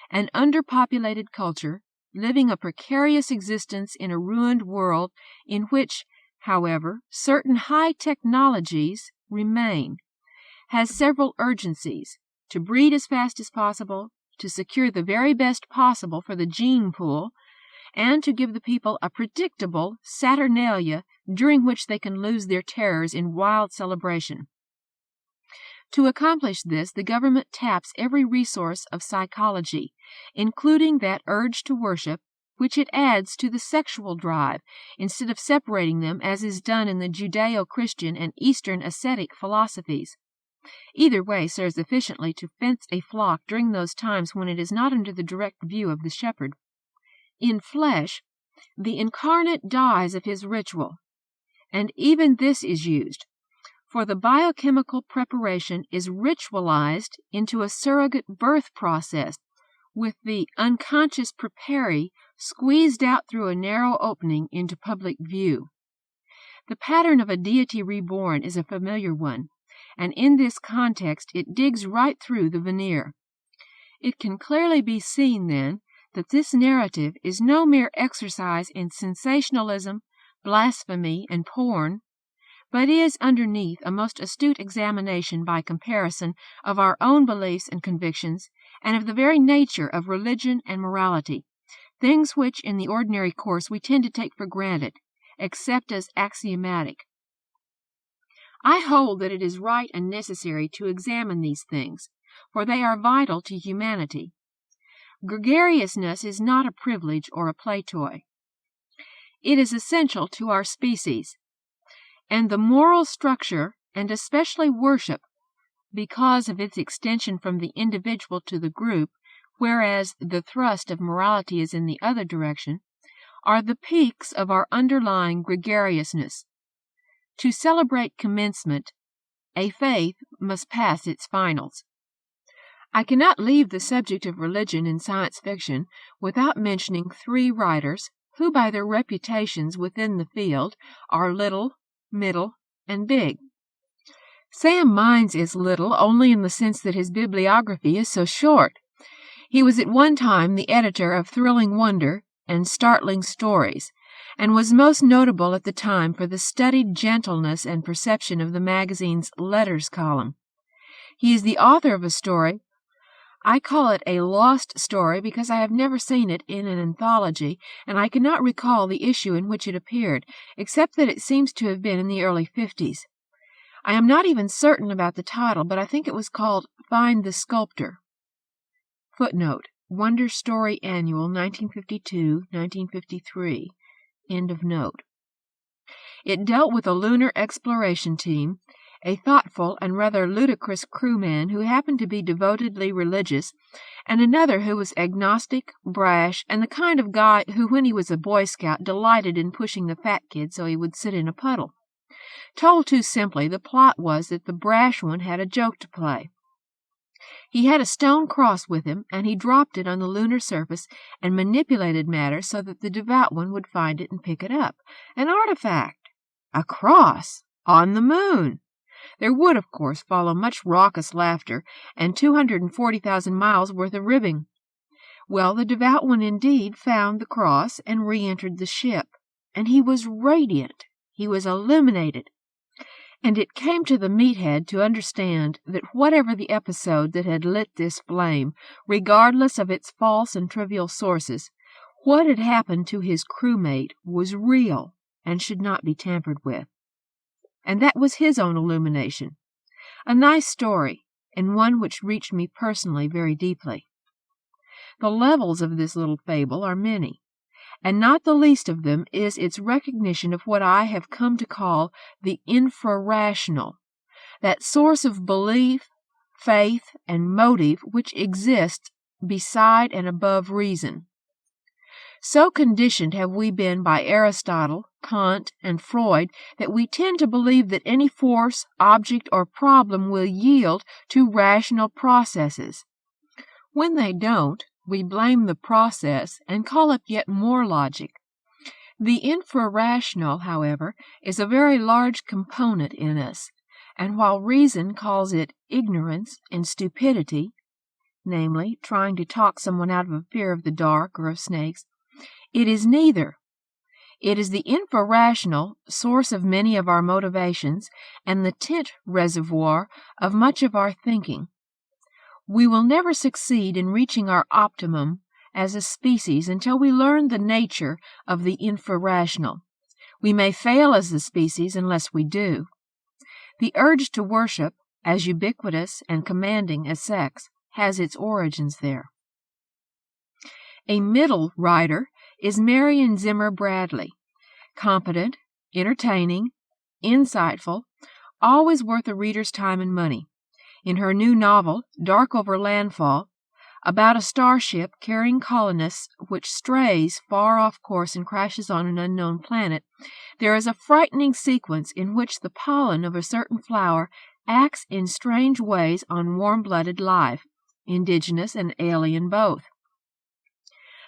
An underpopulated culture, living a precarious existence in a ruined world in which, however, certain high technologies remain, has several urgencies: to breed as fast as possible, to secure the very best possible for the gene pool, and to give the people a predictable Saturnalia during which they can lose their terrors in wild celebration. To accomplish this, the government taps every resource of psychology, including that urge to worship, which it adds to the sexual drive, instead of separating them as is done in the Judeo-Christian and Eastern ascetic philosophies. Either way serves efficiently to fence a flock during those times when it is not under the direct view of the shepherd. In Flesh, the incarnate dies of his ritual, and even this is used, for the biochemical preparation is ritualized into a surrogate birth process, with the unconscious preparee squeezed out through a narrow opening into public view. The pattern of a deity reborn is a familiar one, and in this context it digs right through the veneer. It can clearly be seen, then, that this narrative is no mere exercise in sensationalism, blasphemy, and porn, but is underneath a most astute examination by comparison of our own beliefs and convictions, and of the very nature of religion and morality, things which in the ordinary course we tend to take for granted, accept as axiomatic. I hold that it is right and necessary to examine these things, for they are vital to humanity. Gregariousness is not a privilege or a play toy. It is essential to our species, and the moral structure, and especially worship, because of its extension from the individual to the group, whereas the thrust of morality is in the other direction, are the peaks of our underlying gregariousness. To celebrate commencement, a faith must pass its finals. I cannot leave the subject of religion in science fiction without mentioning three writers who, by their reputations within the field, are little, middle, and big. Sam Mines is little only in the sense that his bibliography is so short. He was at one time the editor of Thrilling Wonder and Startling Stories, and was most notable at the time for the studied gentleness and perception of the magazine's Letters column. He is the author of a story. I call it a lost story because I have never seen it in an anthology, and I cannot recall the issue in which it appeared, except that it seems to have been in the early 50s. I am not even certain about the title, but I think it was called Find the Sculptor. Footnote: Wonder Story Annual, 1952-1953. End of note. It dealt with a lunar exploration team, a thoughtful and rather ludicrous crewman who happened to be devotedly religious, and another who was agnostic, brash, and the kind of guy who, when he was a Boy Scout, delighted in pushing the fat kid so he would sit in a puddle. Told too simply, the plot was that the brash one had a joke to play. He had a stone cross with him, and he dropped it on the lunar surface and manipulated matter so that the devout one would find it and pick it up. An artifact! A cross! On the moon! There would, of course, follow much raucous laughter and 240,000 miles worth of ribbing. Well, the devout one indeed found the cross and re-entered the ship, and he was radiant. He was illuminated. And it came to the meathead to understand that whatever the episode that had lit this flame, regardless of its false and trivial sources, what had happened to his crewmate was real and should not be tampered with. And that was his own illumination. A nice story, and one which reached me personally very deeply. The levels of this little fable are many, and not the least of them is its recognition of what I have come to call the infrarational, that source of belief, faith, and motive which exists beside and above reason. So conditioned have we been by Aristotle, Kant, and Freud that we tend to believe that any force, object, or problem will yield to rational processes. When they don't, we blame the process and call it yet more logic. The infrarational, however, is a very large component in us, and while reason calls it ignorance and stupidity, namely, trying to talk someone out of a fear of the dark or of snakes, it is neither. It is the infrarational, source of many of our motivations, and the tent reservoir of much of our thinking. We will never succeed in reaching our optimum as a species until we learn the nature of the infrarational. We may fail as a species unless we do. The urge to worship, as ubiquitous and commanding as sex, has its origins there. A middle writer is Marion Zimmer Bradley, competent, entertaining, insightful, always worth a reader's time and money. In her new novel, Dark Over Landfall, about a starship carrying colonists which strays far off course and crashes on an unknown planet, there is a frightening sequence in which the pollen of a certain flower acts in strange ways on warm-blooded life, indigenous and alien both.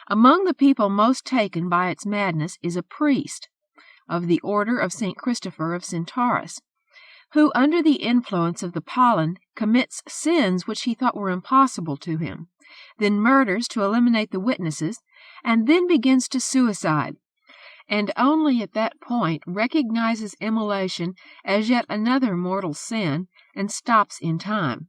Among the people most taken by its madness is a priest of the Order of St. Christopher of Centaurus, who, under the influence of the pollen, commits sins which he thought were impossible to him, then murders to eliminate the witnesses, and then begins to suicide, and only at that point recognizes immolation as yet another mortal sin and stops in time.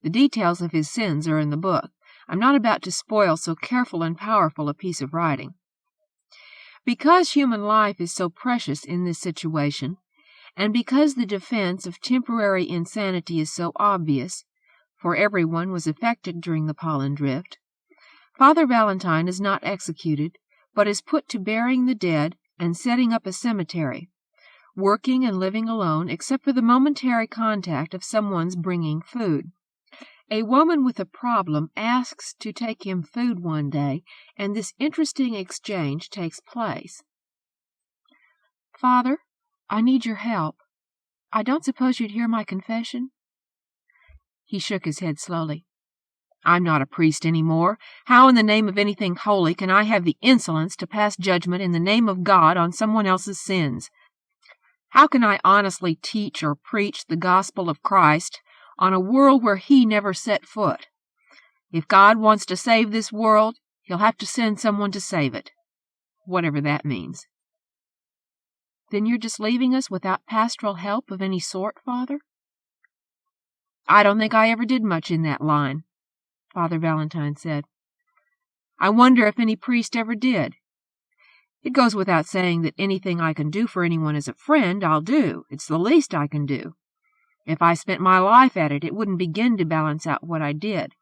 The details of his sins are in the book. I'm not about to spoil so careful and powerful a piece of writing. Because human life is so precious in this situation, and because the defense of temporary insanity is so obvious, for everyone was affected during the pollen drift, Father Valentine is not executed, but is put to burying the dead and setting up a cemetery, working and living alone except for the momentary contact of someone's bringing food. A woman with a problem asks to take him food one day, and this interesting exchange takes place. "Father, I need your help. I don't suppose you'd hear my confession?" He shook his head slowly. "I'm not a priest any more. How in the name of anything holy can I have the insolence to pass judgment in the name of God on someone else's sins? How can I honestly teach or preach the gospel of Christ on a world where He never set foot? If God wants to save this world, He'll have to send someone to save it, whatever that means." "Then you're just leaving us without pastoral help of any sort, Father?" "I don't think I ever did much in that line," Father Valentine said. "I wonder if any priest ever did. It goes without saying that anything I can do for anyone as a friend, I'll do. It's the least I can do. If I spent my life at it, it wouldn't begin to balance out what I did.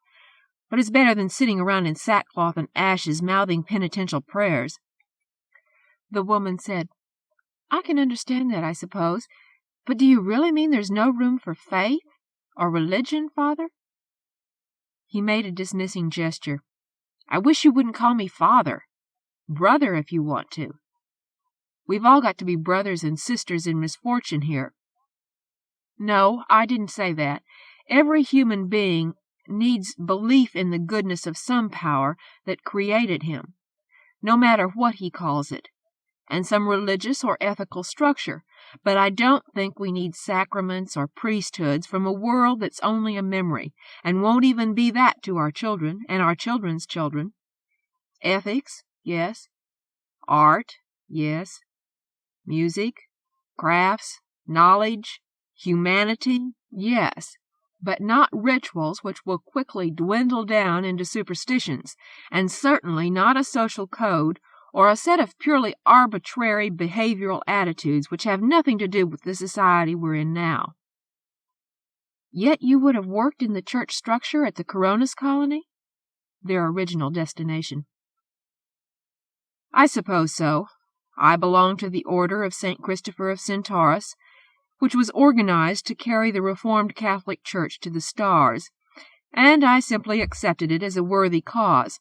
But it's better than sitting around in sackcloth and ashes mouthing penitential prayers." The woman said, "I can understand that, I suppose. But do you really mean there's no room for faith or religion, Father?" He made a dismissing gesture. "I wish you wouldn't call me Father. Brother, if you want to. We've all got to be brothers and sisters in misfortune here." "No, I didn't say that. Every human being needs belief in the goodness of some power that created him, no matter what he calls it, and some religious or ethical structure. But I don't think we need sacraments or priesthoods from a world that's only a memory, and won't even be that to our children and our children's children. Ethics, yes. Art, yes. Music, crafts, knowledge, humanity, yes, but not rituals which will quickly dwindle down into superstitions, and certainly not a social code or a set of purely arbitrary behavioral attitudes which have nothing to do with the society we're in now." "Yet you would have worked in the church structure at the Coronis colony?" Their original destination. "I suppose so. I belong to the Order of St. Christopher of Centaurus, which was organized to carry the Reformed Catholic Church to the stars, and I simply accepted it as a worthy cause.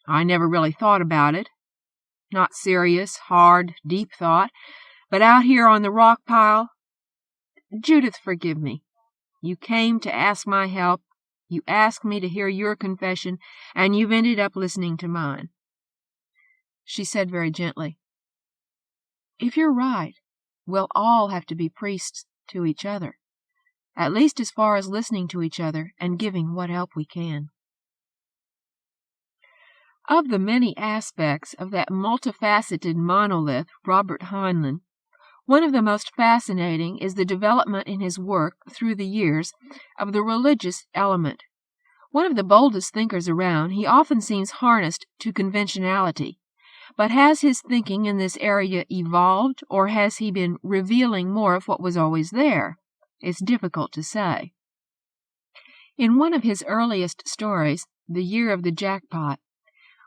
I never really thought about it. Not serious, hard, deep thought, but out here on the rock pile. Judith, forgive me. You came to ask my help, you asked me to hear your confession, and you've ended up listening to mine." She said very gently, "If you're right, we'll all have to be priests to each other, at least as far as listening to each other and giving what help we can." Of the many aspects of that multifaceted monolith, Robert Heinlein, one of the most fascinating is the development in his work through the years of the religious element. One of the boldest thinkers around, he often seems harnessed to conventionality. But has his thinking in this area evolved, or has he been revealing more of what was always there? It's difficult to say. In one of his earliest stories, The Year of the Jackpot,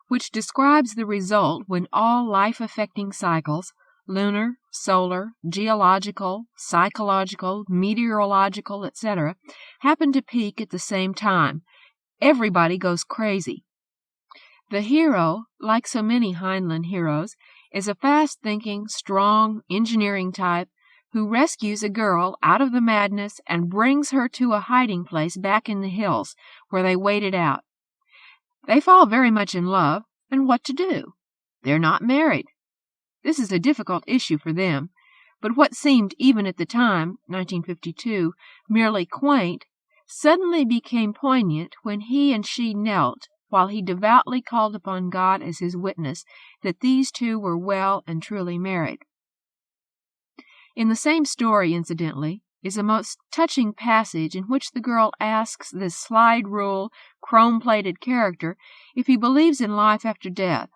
which describes the result when all life-affecting cycles, lunar, solar, geological, psychological, meteorological, etc., happen to peak at the same time, everybody goes crazy. The hero, like so many Heinlein heroes, is a fast-thinking, strong, engineering type who rescues a girl out of the madness and brings her to a hiding place back in the hills where they wait it out. They fall very much in love, and what to do? They're not married. This is a difficult issue for them, but what seemed, even at the time, 1952, merely quaint, suddenly became poignant when he and she knelt while he devoutly called upon God as his witness that these two were well and truly married. In the same story, incidentally, is a most touching passage in which the girl asks this slide-rule, chrome-plated character if he believes in life after death.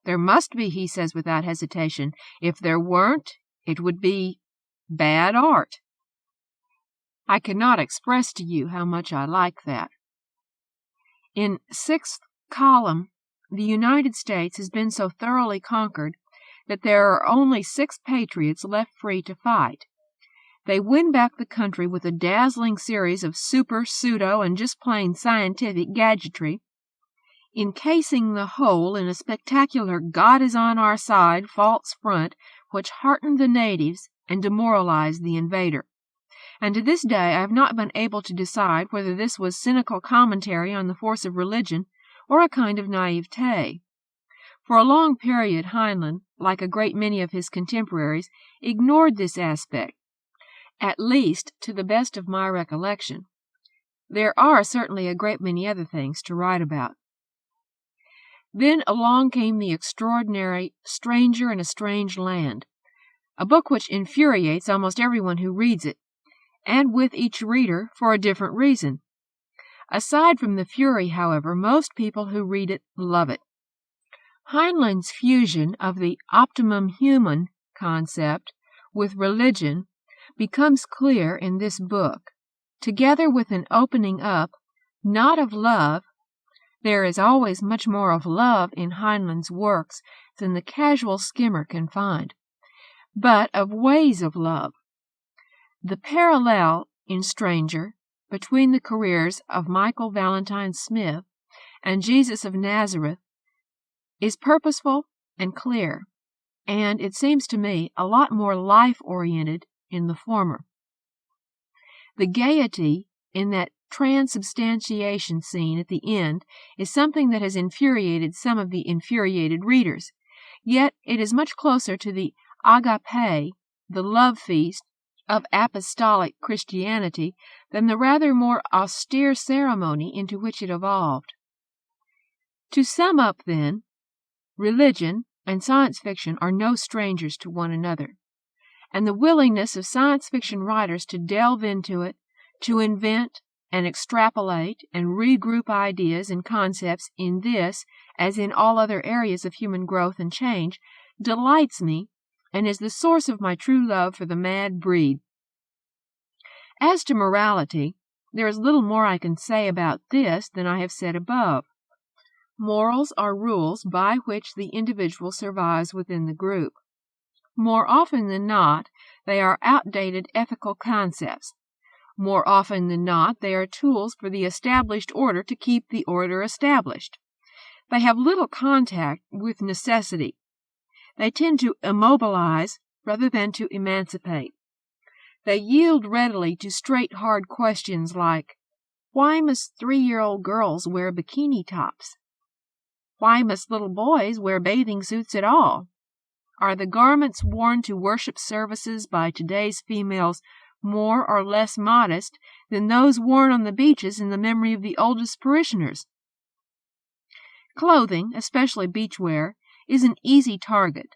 "There must be," he says without hesitation. "If there weren't, it would be bad art." I cannot express to you how much I like that. In sixth column, the United States has been so thoroughly conquered that there are only 6 patriots left free to fight. They win back the country with a dazzling series of super, pseudo, and just plain scientific gadgetry, encasing the whole in a spectacular God-is-on-our-side false front which heartened the natives and demoralized the invader. And to this day I have not been able to decide whether this was cynical commentary on the force of religion or a kind of naivete. For a long period Heinlein, like a great many of his contemporaries, ignored this aspect, at least to the best of my recollection. There are certainly a great many other things to write about. Then along came the extraordinary Stranger in a Strange Land, a book which infuriates almost everyone who reads it, and with each reader for a different reason. Aside from the fury, however, most people who read it love it. Heinlein's fusion of the optimum human concept with religion becomes clear in this book, together with an opening up, not of love — there is always much more of love in Heinlein's works than the casual skimmer can find — but of ways of love. The parallel in Stranger between the careers of Michael Valentine Smith and Jesus of Nazareth is purposeful and clear, and it seems to me a lot more life-oriented in the former. The gaiety in that transubstantiation scene at the end is something that has infuriated some of the infuriated readers, yet it is much closer to the agape, the love feast, of apostolic Christianity than the rather more austere ceremony into which it evolved. To sum up, then, religion and science fiction are no strangers to one another, and the willingness of science fiction writers to delve into it, to invent and extrapolate and regroup ideas and concepts in this as in all other areas of human growth and change delights me and is the source of my true love for the mad breed. As to morality, there is little more I can say about this than I have said above. Morals are rules by which the individual survives within the group. More often than not, they are outdated ethical concepts. More often than not, they are tools for the established order to keep the order established. They have little contact with necessity. They tend to immobilize rather than to emancipate. They yield readily to straight, hard questions like, why must 3-year-old girls wear bikini tops? Why must little boys wear bathing suits at all? Are the garments worn to worship services by today's females more or less modest than those worn on the beaches in the memory of the oldest parishioners? Clothing, especially beach wear, is an easy target,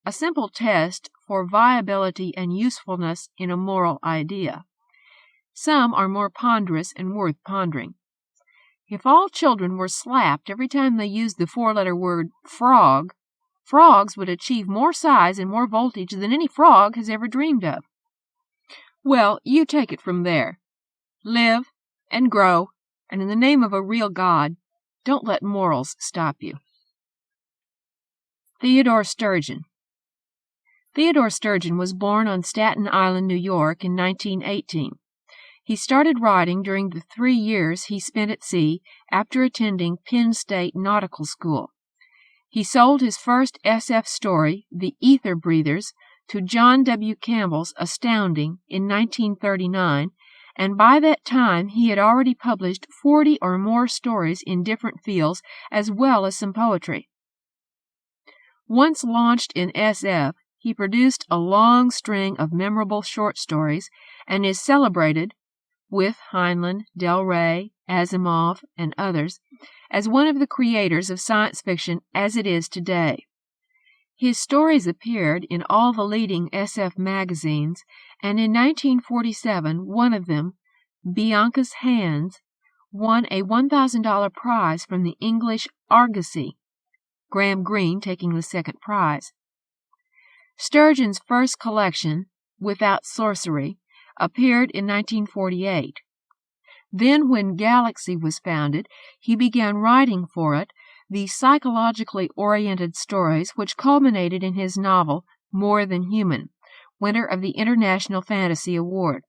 a simple test for viability and usefulness in a moral idea. Some are more ponderous and worth pondering. If all children were slapped every time they used the 4-letter word frog, frogs would achieve more size and more voltage than any frog has ever dreamed of. Well, you take it from there. Live and grow, and in the name of a real God, don't let morals stop you. Theodore Sturgeon. Theodore Sturgeon was born on Staten Island, New York in 1918. He started writing during the 3 years he spent at sea after attending Penn State Nautical School. He sold his first SF story, The Ether Breathers, to John W. Campbell's Astounding in 1939, and by that time he had already published 40 or more stories in different fields as well as some poetry. Once launched in SF, he produced a long string of memorable short stories and is celebrated, with Heinlein, Del Rey, Asimov, and others, as one of the creators of science fiction as it is today. His stories appeared in all the leading SF magazines, and in 1947 one of them, Bianca's Hands, won a $1,000 prize from the English Argosy, Graham Greene taking the second prize. Sturgeon's first collection, Without Sorcery, appeared in 1948. Then, when Galaxy was founded, he began writing for it, the psychologically oriented stories which culminated in his novel More Than Human, winner of the International Fantasy Award.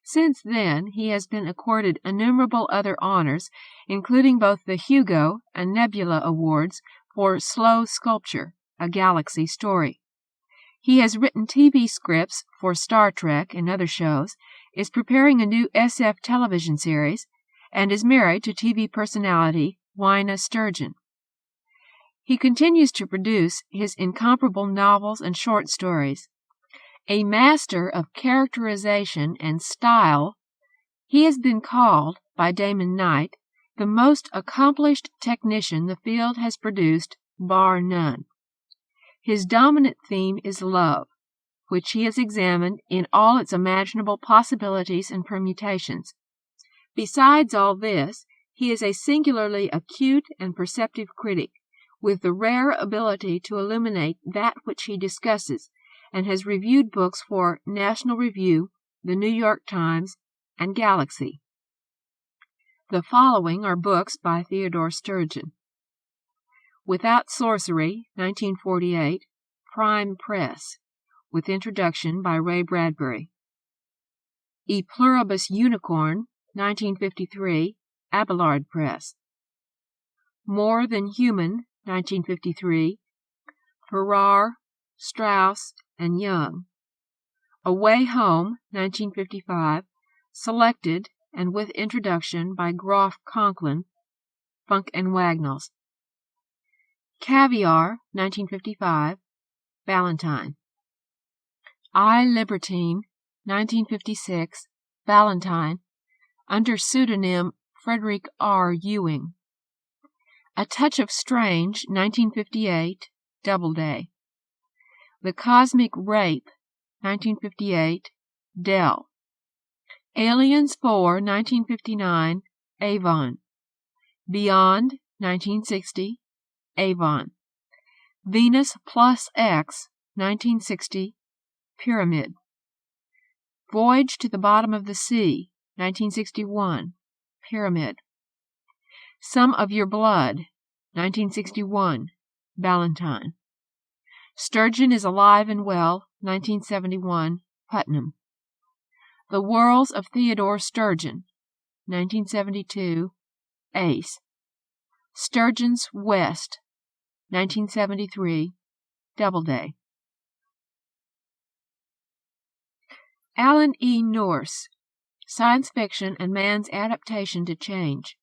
Since then, he has been accorded innumerable other honors, including both the Hugo and Nebula Awards for Slow Sculpture, a Galaxy Story. He has written TV scripts for Star Trek and other shows, is preparing a new SF television series, and is married to TV personality Eva Sturgeon. He continues to produce his incomparable novels and short stories. A master of characterization and style, he has been called, by Damon Knight, the most accomplished technician the field has produced, bar none. His dominant theme is love, which he has examined in all its imaginable possibilities and permutations. Besides all this, he is a singularly acute and perceptive critic, with the rare ability to illuminate that which he discusses, and has reviewed books for National Review, the New York Times, and Galaxy. The following are books by Theodore Sturgeon. Without Sorcery, 1948, Prime Press, with introduction by Ray Bradbury. E Pluribus Unicorn, 1953, Abelard Press. More Than Human, 1953, Farrar, Straus, and Young. Away Home, 1955, selected and with introduction by Groff Conklin, Funk and Wagnalls. Caviar, 1955, Valentine. I Libertine, 1956, Valentine, under pseudonym Frederik R. Ewing. A Touch of Strange, 1958, Doubleday. The Cosmic Rape, 1958, Dell. Aliens 4, 1959, Avon. Beyond, 1960, Avon. Venus Plus X, 1960, Pyramid. Voyage to the Bottom of the Sea, 1961, Pyramid. Some of Your Blood, 1961, Ballantine. Sturgeon is Alive and Well, 1971, Putnam. The Whirls of Theodore Sturgeon, 1972, Ace. Sturgeon's West, 1973, Doubleday. Alan E. Nourse, Science Fiction and Man's Adaptation to Change.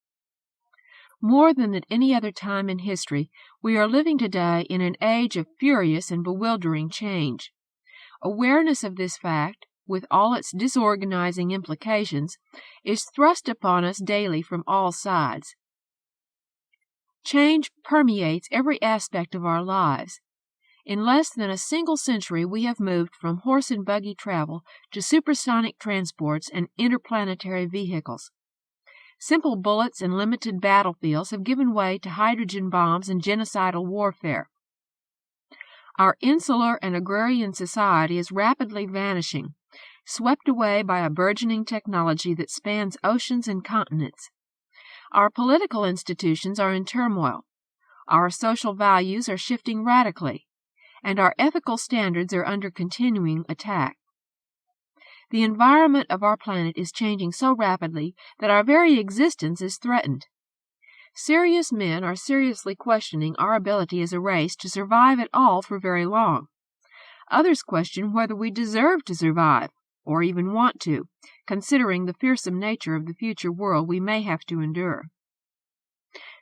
More than at any other time in history, we are living today in an age of furious and bewildering change. Awareness of this fact, with all its disorganizing implications, is thrust upon us daily from all sides. Change permeates every aspect of our lives. In less than a single century, we have moved from horse and buggy travel to supersonic transports and interplanetary vehicles. Simple bullets and limited battlefields have given way to hydrogen bombs and genocidal warfare. Our insular and agrarian society is rapidly vanishing, swept away by a burgeoning technology that spans oceans and continents. Our political institutions are in turmoil. Our social values are shifting radically, and our ethical standards are under continuing attack. The environment of our planet is changing so rapidly that our very existence is threatened. Serious men are seriously questioning our ability as a race to survive at all for very long. Others question whether we deserve to survive, or even want to, considering the fearsome nature of the future world we may have to endure.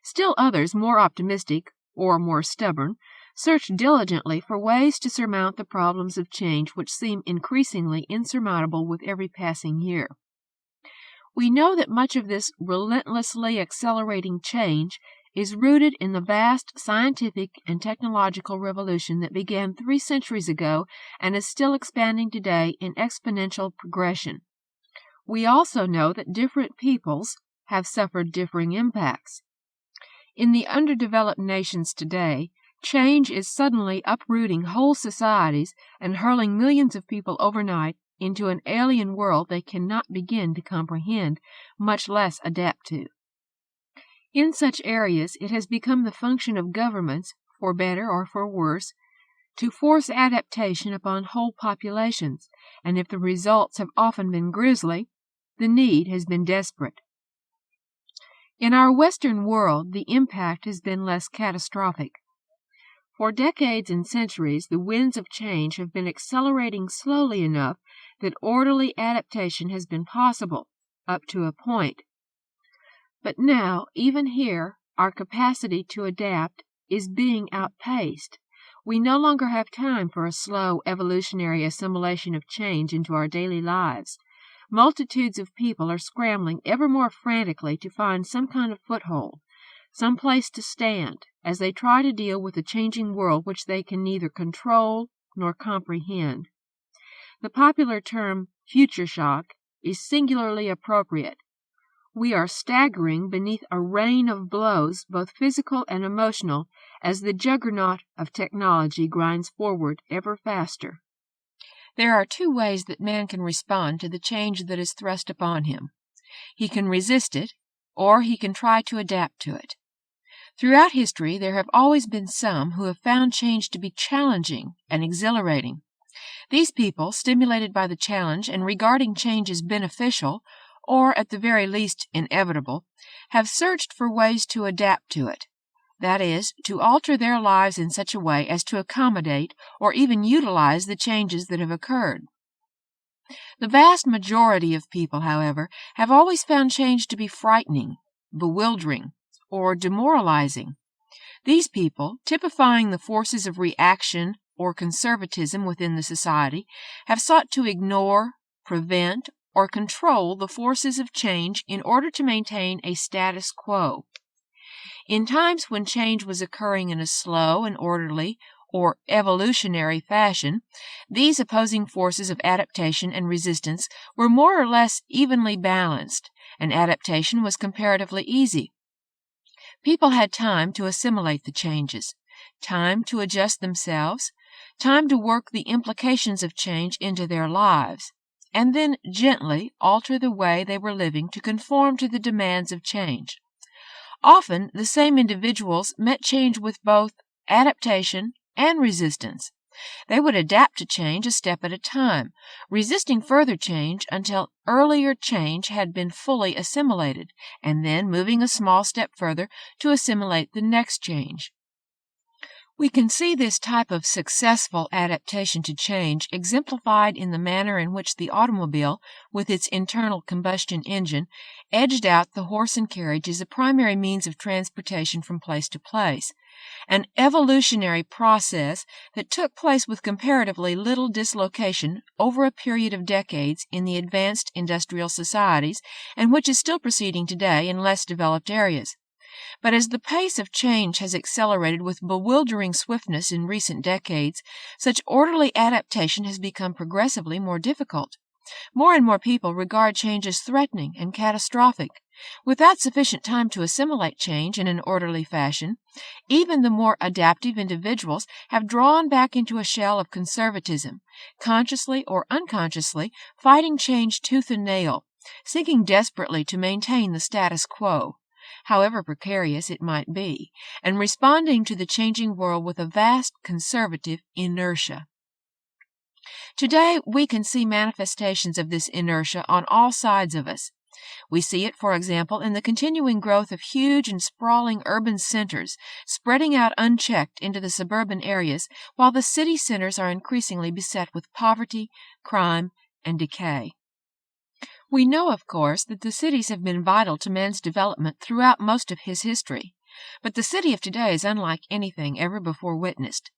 Still others, more optimistic, or more stubborn, search diligently for ways to surmount the problems of change which seem increasingly insurmountable with every passing year. We know that much of this relentlessly accelerating change is rooted in the vast scientific and technological revolution that began 3 centuries ago and is still expanding today in exponential progression. We also know that different peoples have suffered differing impacts. In the underdeveloped nations today, change is suddenly uprooting whole societies and hurling millions of people overnight into an alien world they cannot begin to comprehend, much less adapt to. In such areas, it has become the function of governments, for better or for worse, to force adaptation upon whole populations, and if the results have often been grisly, the need has been desperate. In our Western world, the impact has been less catastrophic. For decades and centuries, the winds of change have been accelerating slowly enough that orderly adaptation has been possible, up to a point. But now, even here, our capacity to adapt is being outpaced. We no longer have time for a slow evolutionary assimilation of change into our daily lives. Multitudes of people are scrambling ever more frantically to find some kind of foothold, some place to stand, as they try to deal with a changing world which they can neither control nor comprehend. The popular term future shock is singularly appropriate. We are staggering beneath a rain of blows, both physical and emotional, as the juggernaut of technology grinds forward ever faster. There are two ways that man can respond to the change that is thrust upon him. He can resist it, or he can try to adapt to it. Throughout history, there have always been some who have found change to be challenging and exhilarating. These people, stimulated by the challenge and regarding change as beneficial, or at the very least inevitable, have searched for ways to adapt to it. That is, to alter their lives in such a way as to accommodate or even utilize the changes that have occurred. The vast majority of people, however, have always found change to be frightening, bewildering, or demoralizing. These people, typifying the forces of reaction or conservatism within the society, have sought to ignore, prevent, or control the forces of change in order to maintain a status quo. In times when change was occurring in a slow and orderly or evolutionary fashion, these opposing forces of adaptation and resistance were more or less evenly balanced, and adaptation was comparatively easy. People had time to assimilate the changes, time to adjust themselves, time to work the implications of change into their lives, and then gently alter the way they were living to conform to the demands of change. Often, the same individuals met change with both adaptation and resistance. They would adapt to change a step at a time, resisting further change until earlier change had been fully assimilated, and then moving a small step further to assimilate the next change. We can see this type of successful adaptation to change exemplified in the manner in which the automobile, with its internal combustion engine, edged out the horse and carriage as a primary means of transportation from place to place, an evolutionary process that took place with comparatively little dislocation over a period of decades in the advanced industrial societies, and which is still proceeding today in less developed areas. But as the pace of change has accelerated with bewildering swiftness in recent decades, such orderly adaptation has become progressively more difficult. More and more people regard change as threatening and catastrophic. Without sufficient time to assimilate change in an orderly fashion, even the more adaptive individuals have drawn back into a shell of conservatism, consciously or unconsciously fighting change tooth and nail, seeking desperately to maintain the status quo, however precarious it might be, and responding to the changing world with a vast conservative inertia. Today, we can see manifestations of this inertia on all sides of us. We see it, for example, in the continuing growth of huge and sprawling urban centers, spreading out unchecked into the suburban areas, while the city centers are increasingly beset with poverty, crime, and decay. We know, of course, that the cities have been vital to man's development throughout most of his history, but the city of today is unlike anything ever before witnessed.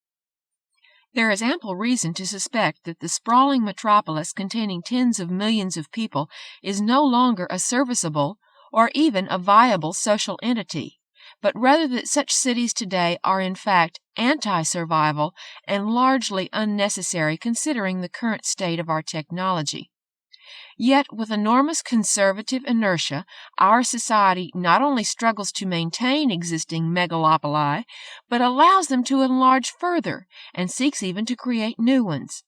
There is ample reason to suspect that the sprawling metropolis containing tens of millions of people is no longer a serviceable or even a viable social entity, but rather that such cities today are in fact anti-survival and largely unnecessary considering the current state of our technology. Yet, with enormous conservative inertia, our society not only struggles to maintain existing megalopoli, but allows them to enlarge further and seeks even to create new ones.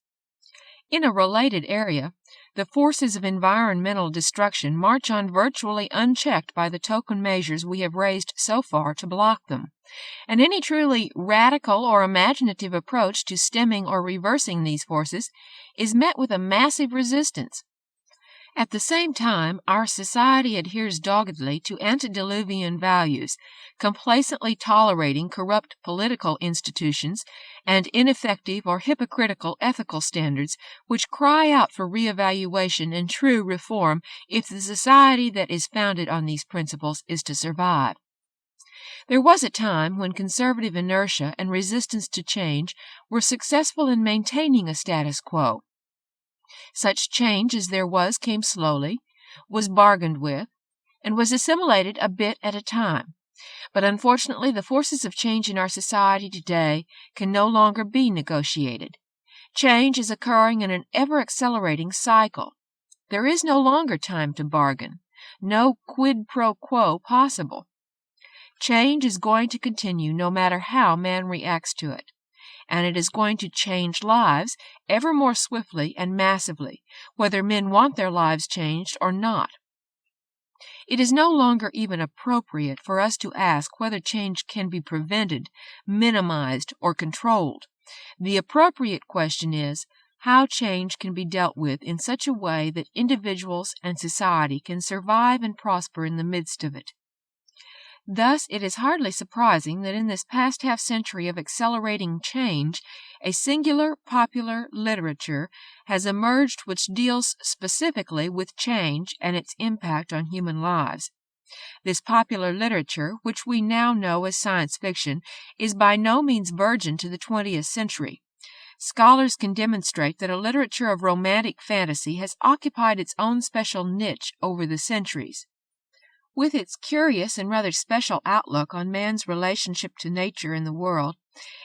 In a related area, The forces of environmental destruction march on virtually unchecked by the token measures we have raised so far to block them, and any truly radical or imaginative approach to stemming or reversing these forces is met with a massive resistance. At the same time, our society adheres doggedly to antediluvian values, complacently tolerating corrupt political institutions and ineffective or hypocritical ethical standards which cry out for reevaluation and true reform if the society that is founded on these principles is to survive. There was a time when conservative inertia and resistance to change were successful in maintaining a status quo. Such change as there was came slowly, was bargained with, and was assimilated a bit at a time. But unfortunately, the forces of change in our society today can no longer be negotiated. Change is occurring in an ever-accelerating cycle. There is no longer time to bargain, no quid pro quo possible. Change is going to continue no matter how man reacts to it, and it is going to change lives ever more swiftly and massively, whether men want their lives changed or not. It is no longer even appropriate for us to ask whether change can be prevented, minimized, or controlled. The appropriate question is how change can be dealt with in such a way that individuals and society can survive and prosper in the midst of it. Thus, it is hardly surprising that in this past half-century of accelerating change, a singular popular literature has emerged which deals specifically with change and its impact on human lives. This popular literature, which we now know as science fiction, is by no means virgin to the 20th century. Scholars can demonstrate that a literature of romantic fantasy has occupied its own special niche over the centuries. With its curious and rather special outlook on man's relationship to nature and the world,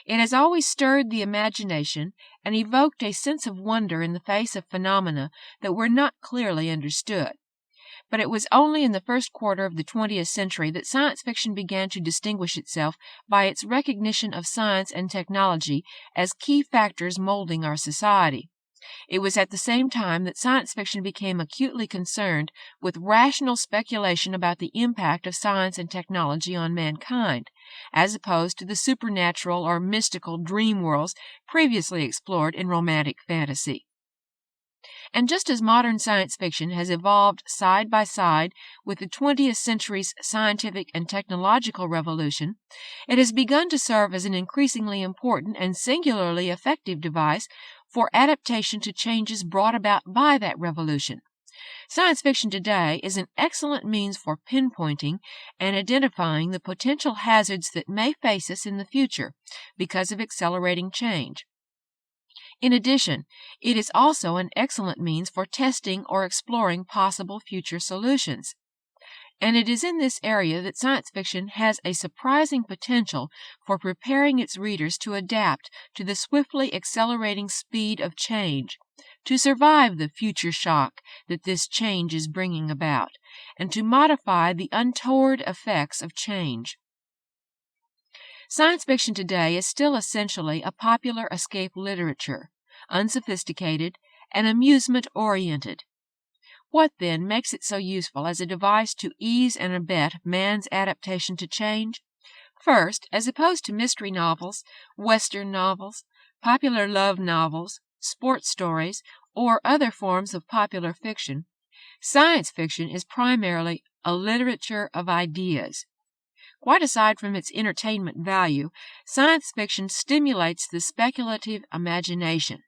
it has always stirred the imagination and evoked a sense of wonder in the face of phenomena that were not clearly understood. But it was only in the first quarter of the 20th century that science fiction began to distinguish itself by its recognition of science and technology as key factors molding our society. It was at the same time that science fiction became acutely concerned with rational speculation about the impact of science and technology on mankind, as opposed to the supernatural or mystical dream worlds previously explored in romantic fantasy. And just as modern science fiction has evolved side by side with the 20th century's scientific and technological revolution, it has begun to serve as an increasingly important and singularly effective device for adaptation to changes brought about by that revolution. Science fiction today is an excellent means for pinpointing and identifying the potential hazards that may face us in the future because of accelerating change. In addition, it is also an excellent means for testing or exploring possible future solutions. And it is in this area that science fiction has a surprising potential for preparing its readers to adapt to the swiftly accelerating speed of change, to survive the future shock that this change is bringing about, and to modify the untoward effects of change. Science fiction today is still essentially a popular escape literature, unsophisticated and amusement-oriented. What, then, makes it so useful as a device to ease and abet man's adaptation to change? First, as opposed to mystery novels, Western novels, popular love novels, sports stories, or other forms of popular fiction, science fiction is primarily a literature of ideas. Quite aside from its entertainment value, science fiction stimulates the speculative imagination.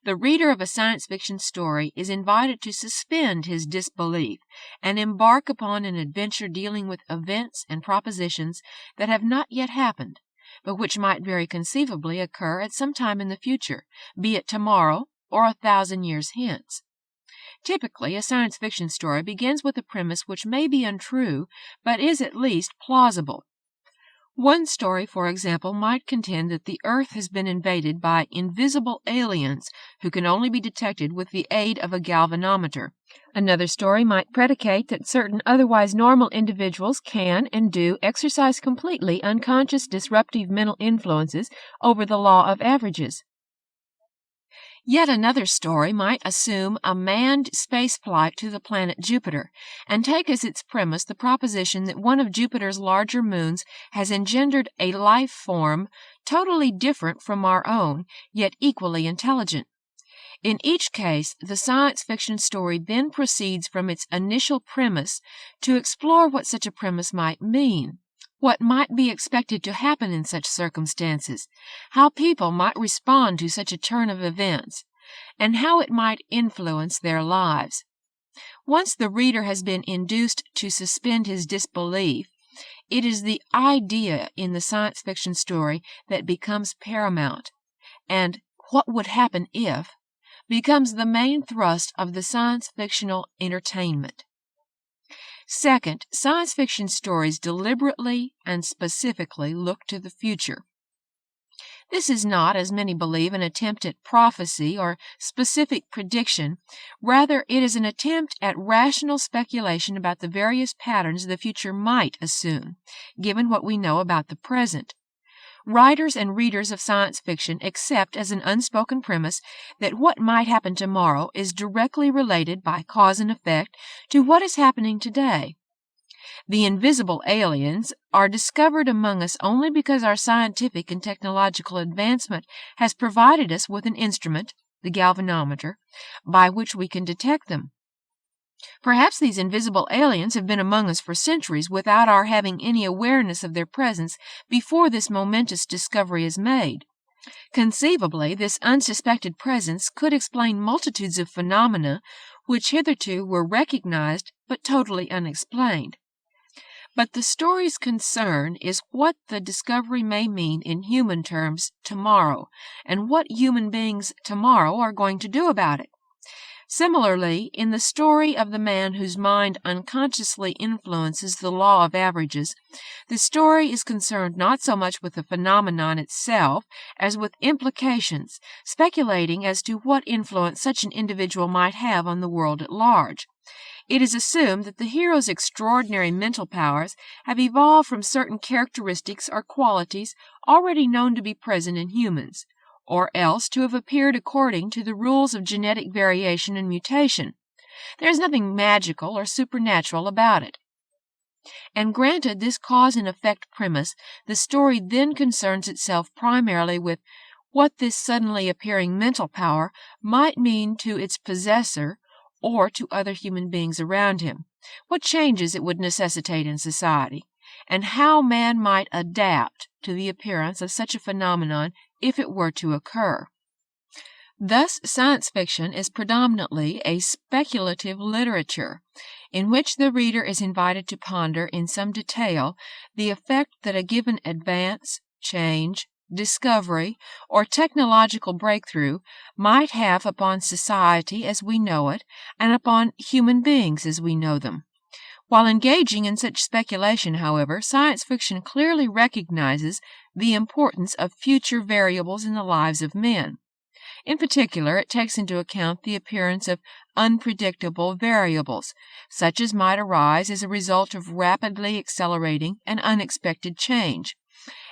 The reader of a science fiction story is invited to suspend his disbelief and embark upon an adventure dealing with events and propositions that have not yet happened, but which might very conceivably occur at some time in the future, be it tomorrow or 1,000 years hence. Typically, a science fiction story begins with a premise which may be untrue, but is at least plausible. One story, for example, might contend that the Earth has been invaded by invisible aliens who can only be detected with the aid of a galvanometer. Another story might predicate that certain otherwise normal individuals can and do exercise completely unconscious disruptive mental influences over the law of averages. Yet another story might assume a manned spaceflight to the planet Jupiter and take as its premise the proposition that one of Jupiter's larger moons has engendered a life form totally different from our own, yet equally intelligent. In each case, the science fiction story then proceeds from its initial premise to explore what such a premise might mean, what might be expected to happen in such circumstances, how people might respond to such a turn of events, and how it might influence their lives. Once the reader has been induced to suspend his disbelief, it is the idea in the science fiction story that becomes paramount, and what would happen if becomes the main thrust of the science fictional entertainment. Second, science fiction stories deliberately and specifically look to the future. This is not, as many believe, an attempt at prophecy or specific prediction. Rather, it is an attempt at rational speculation about the various patterns the future might assume, given what we know about the present. Writers and readers of science fiction accept as an unspoken premise that what might happen tomorrow is directly related by cause and effect to what is happening today. The invisible aliens are discovered among us only because our scientific and technological advancement has provided us with an instrument, the galvanometer, by which we can detect them. Perhaps these invisible aliens have been among us for centuries without our having any awareness of their presence before this momentous discovery is made. Conceivably, this unsuspected presence could explain multitudes of phenomena which hitherto were recognized but totally unexplained. But the story's concern is what the discovery may mean in human terms tomorrow, and what human beings tomorrow are going to do about it. Similarly, in the story of the man whose mind unconsciously influences the law of averages, the story is concerned not so much with the phenomenon itself as with implications, speculating as to what influence such an individual might have on the world at large. It is assumed that the hero's extraordinary mental powers have evolved from certain characteristics or qualities already known to be present in humans, or else to have appeared according to the rules of genetic variation and mutation. There is nothing magical or supernatural about it. And granted this cause and effect premise, the story then concerns itself primarily with what this suddenly appearing mental power might mean to its possessor or to other human beings around him, what changes it would necessitate in society, and how man might adapt to the appearance of such a phenomenon if it were to occur. Thus, science fiction is predominantly a speculative literature, in which the reader is invited to ponder in some detail the effect that a given advance, change, discovery, or technological breakthrough might have upon society as we know it, and upon human beings as we know them. While engaging in such speculation, however, science fiction clearly recognizes the importance of future variables in the lives of men. In particular, it takes into account the appearance of unpredictable variables, such as might arise as a result of rapidly accelerating and unexpected change,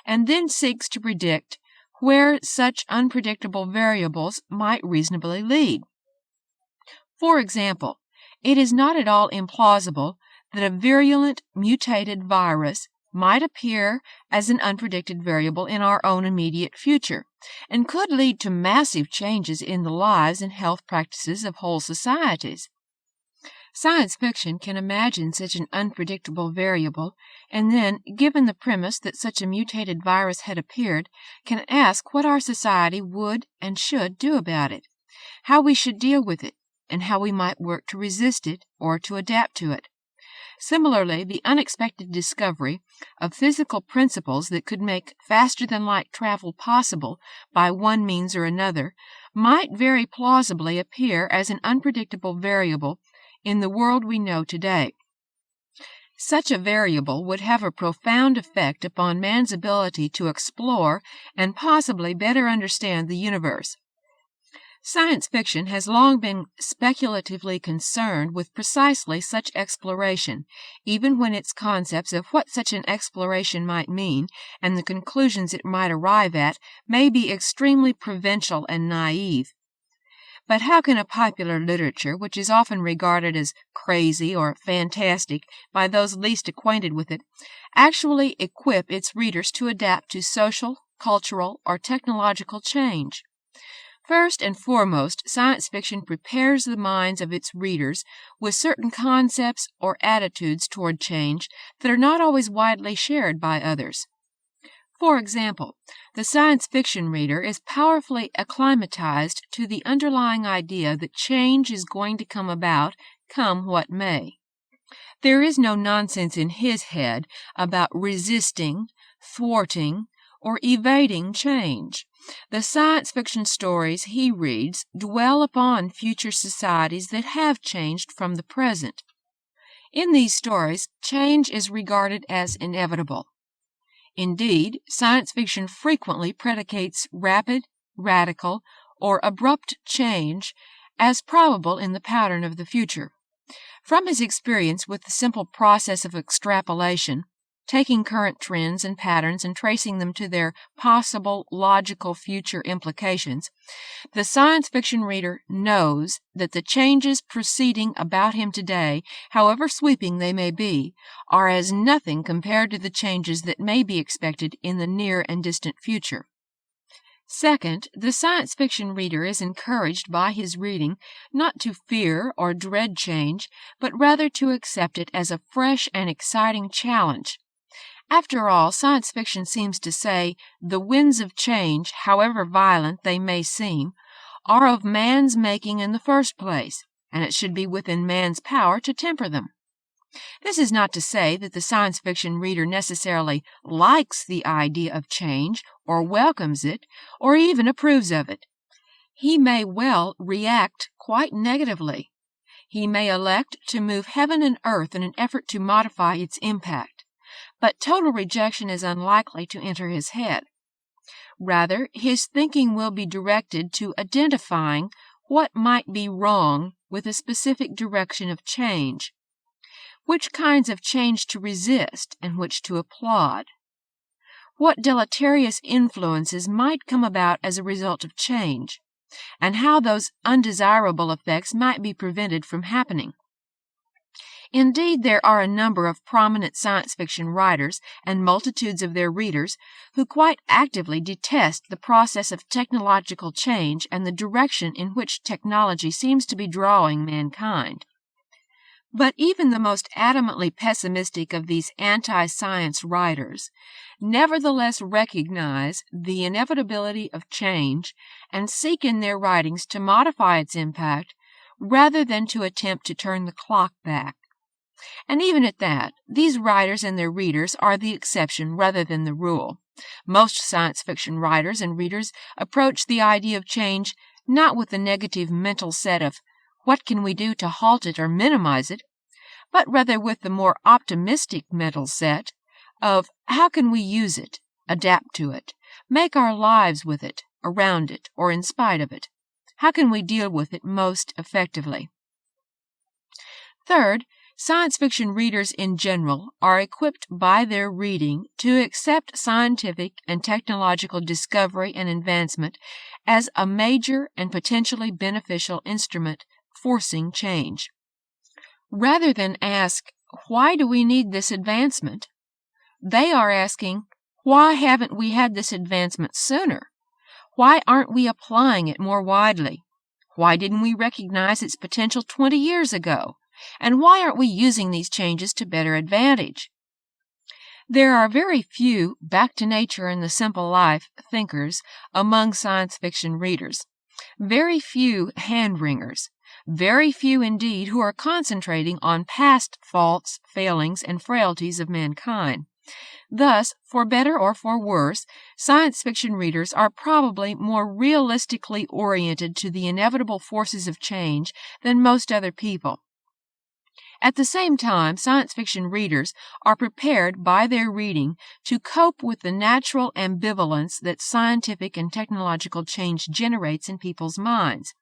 and then seeks to predict where such unpredictable variables might reasonably lead. For example, it is not at all implausible that a virulent mutated virus might appear as an unpredicted variable in our own immediate future, and could lead to massive changes in the lives and health practices of whole societies. Science fiction can imagine such an unpredictable variable, and then, given the premise that such a mutated virus had appeared, can ask what our society would and should do about it, how we should deal with it, and how we might work to resist it or to adapt to it. Similarly, the unexpected discovery of physical principles that could make faster-than-light travel possible by one means or another might very plausibly appear as an unpredictable variable in the world we know today. Such a variable would have a profound effect upon man's ability to explore and possibly better understand the universe. Science fiction has long been speculatively concerned with precisely such exploration, even when its concepts of what such an exploration might mean and the conclusions it might arrive at may be extremely provincial and naive. But how can a popular literature, which is often regarded as crazy or fantastic by those least acquainted with it, actually equip its readers to adapt to social, cultural, or technological change? First and foremost, science fiction prepares the minds of its readers with certain concepts or attitudes toward change that are not always widely shared by others. For example, the science fiction reader is powerfully acclimatized to the underlying idea that change is going to come about, come what may. There is no nonsense in his head about resisting, thwarting, or evading change. The science fiction stories he reads dwell upon future societies that have changed from the present. In these stories, change is regarded as inevitable. Indeed, science fiction frequently predicates rapid, radical, or abrupt change as probable in the pattern of the future. From his experience with the simple process of extrapolation, taking current trends and patterns and tracing them to their possible logical future implications, the science fiction reader knows that the changes proceeding about him today, however sweeping they may be, are as nothing compared to the changes that may be expected in the near and distant future. Second, the science fiction reader is encouraged by his reading not to fear or dread change, but rather to accept it as a fresh and exciting challenge. After all, science fiction seems to say the winds of change, however violent they may seem, are of man's making in the first place, and it should be within man's power to temper them. This is not to say that the science fiction reader necessarily likes the idea of change, or welcomes it, or even approves of it. He may well react quite negatively. He may elect to move heaven and earth in an effort to modify its impact. But total rejection is unlikely to enter his head. Rather, his thinking will be directed to identifying what might be wrong with a specific direction of change, which kinds of change to resist and which to applaud, what deleterious influences might come about as a result of change, and how those undesirable effects might be prevented from happening. Indeed, there are a number of prominent science fiction writers and multitudes of their readers who quite actively detest the process of technological change and the direction in which technology seems to be drawing mankind. But even the most adamantly pessimistic of these anti-science writers nevertheless recognize the inevitability of change and seek in their writings to modify its impact rather than to attempt to turn the clock back. And even at that, these writers and their readers are the exception rather than the rule. Most science fiction writers and readers approach the idea of change not with the negative mental set of what can we do to halt it or minimize it, but rather with the more optimistic mental set of how can we use it, adapt to it, make our lives with it, around it, or in spite of it. How can we deal with it most effectively? Third, science fiction readers in general are equipped by their reading to accept scientific and technological discovery and advancement as a major and potentially beneficial instrument forcing change. Rather than ask, why do we need this advancement? They are asking, why haven't we had this advancement sooner? Why aren't we applying it more widely? Why didn't we recognize its potential 20 years ago? And why aren't we using these changes to better advantage? There are very few back to nature and the simple life thinkers among science fiction readers, very few hand-wringers, very few indeed who are concentrating on past faults, failings, and frailties of mankind. Thus, for better or for worse, science fiction readers are probably more realistically oriented to the inevitable forces of change than most other people. At the same time, science fiction readers are prepared by their reading to cope with the natural ambivalence that scientific and technological change generates in people's minds.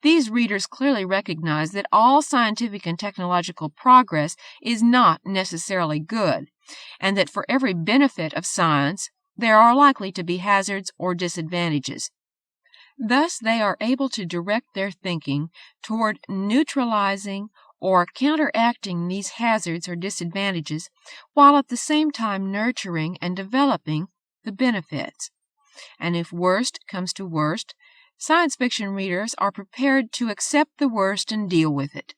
These readers clearly recognize that all scientific and technological progress is not necessarily good, and that for every benefit of science, there are likely to be hazards or disadvantages. Thus, they are able to direct their thinking toward neutralizing or counteracting these hazards or disadvantages, while at the same time nurturing and developing the benefits. And if worst comes to worst, science fiction readers are prepared to accept the worst and deal with it.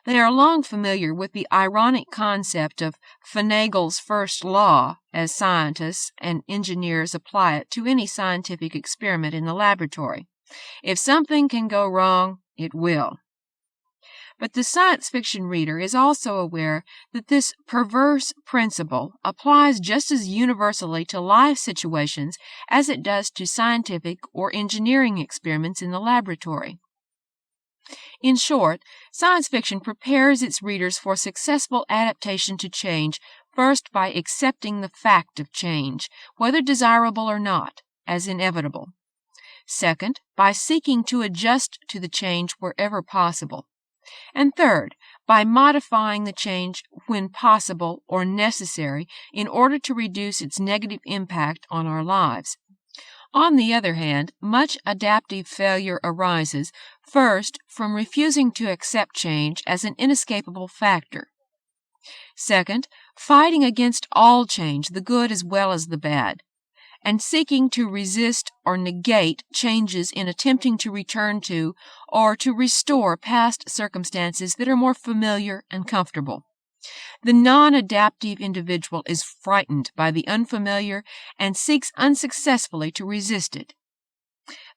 They are long familiar with the ironic concept of Finagle's first law, as scientists and engineers apply it to any scientific experiment in the laboratory. If something can go wrong, it will. But the science fiction reader is also aware that this perverse principle applies just as universally to life situations as it does to scientific or engineering experiments in the laboratory. In short, science fiction prepares its readers for successful adaptation to change, first by accepting the fact of change, whether desirable or not, as inevitable. Second, by seeking to adjust to the change wherever possible. And third, by modifying the change when possible or necessary in order to reduce its negative impact on our lives. On the other hand, much adaptive failure arises, first, from refusing to accept change as an inescapable factor. Second, fighting against all change, the good as well as the bad, and seeking to resist or negate changes in attempting to return to or to restore past circumstances that are more familiar and comfortable. The non-adaptive individual is frightened by the unfamiliar and seeks unsuccessfully to resist it.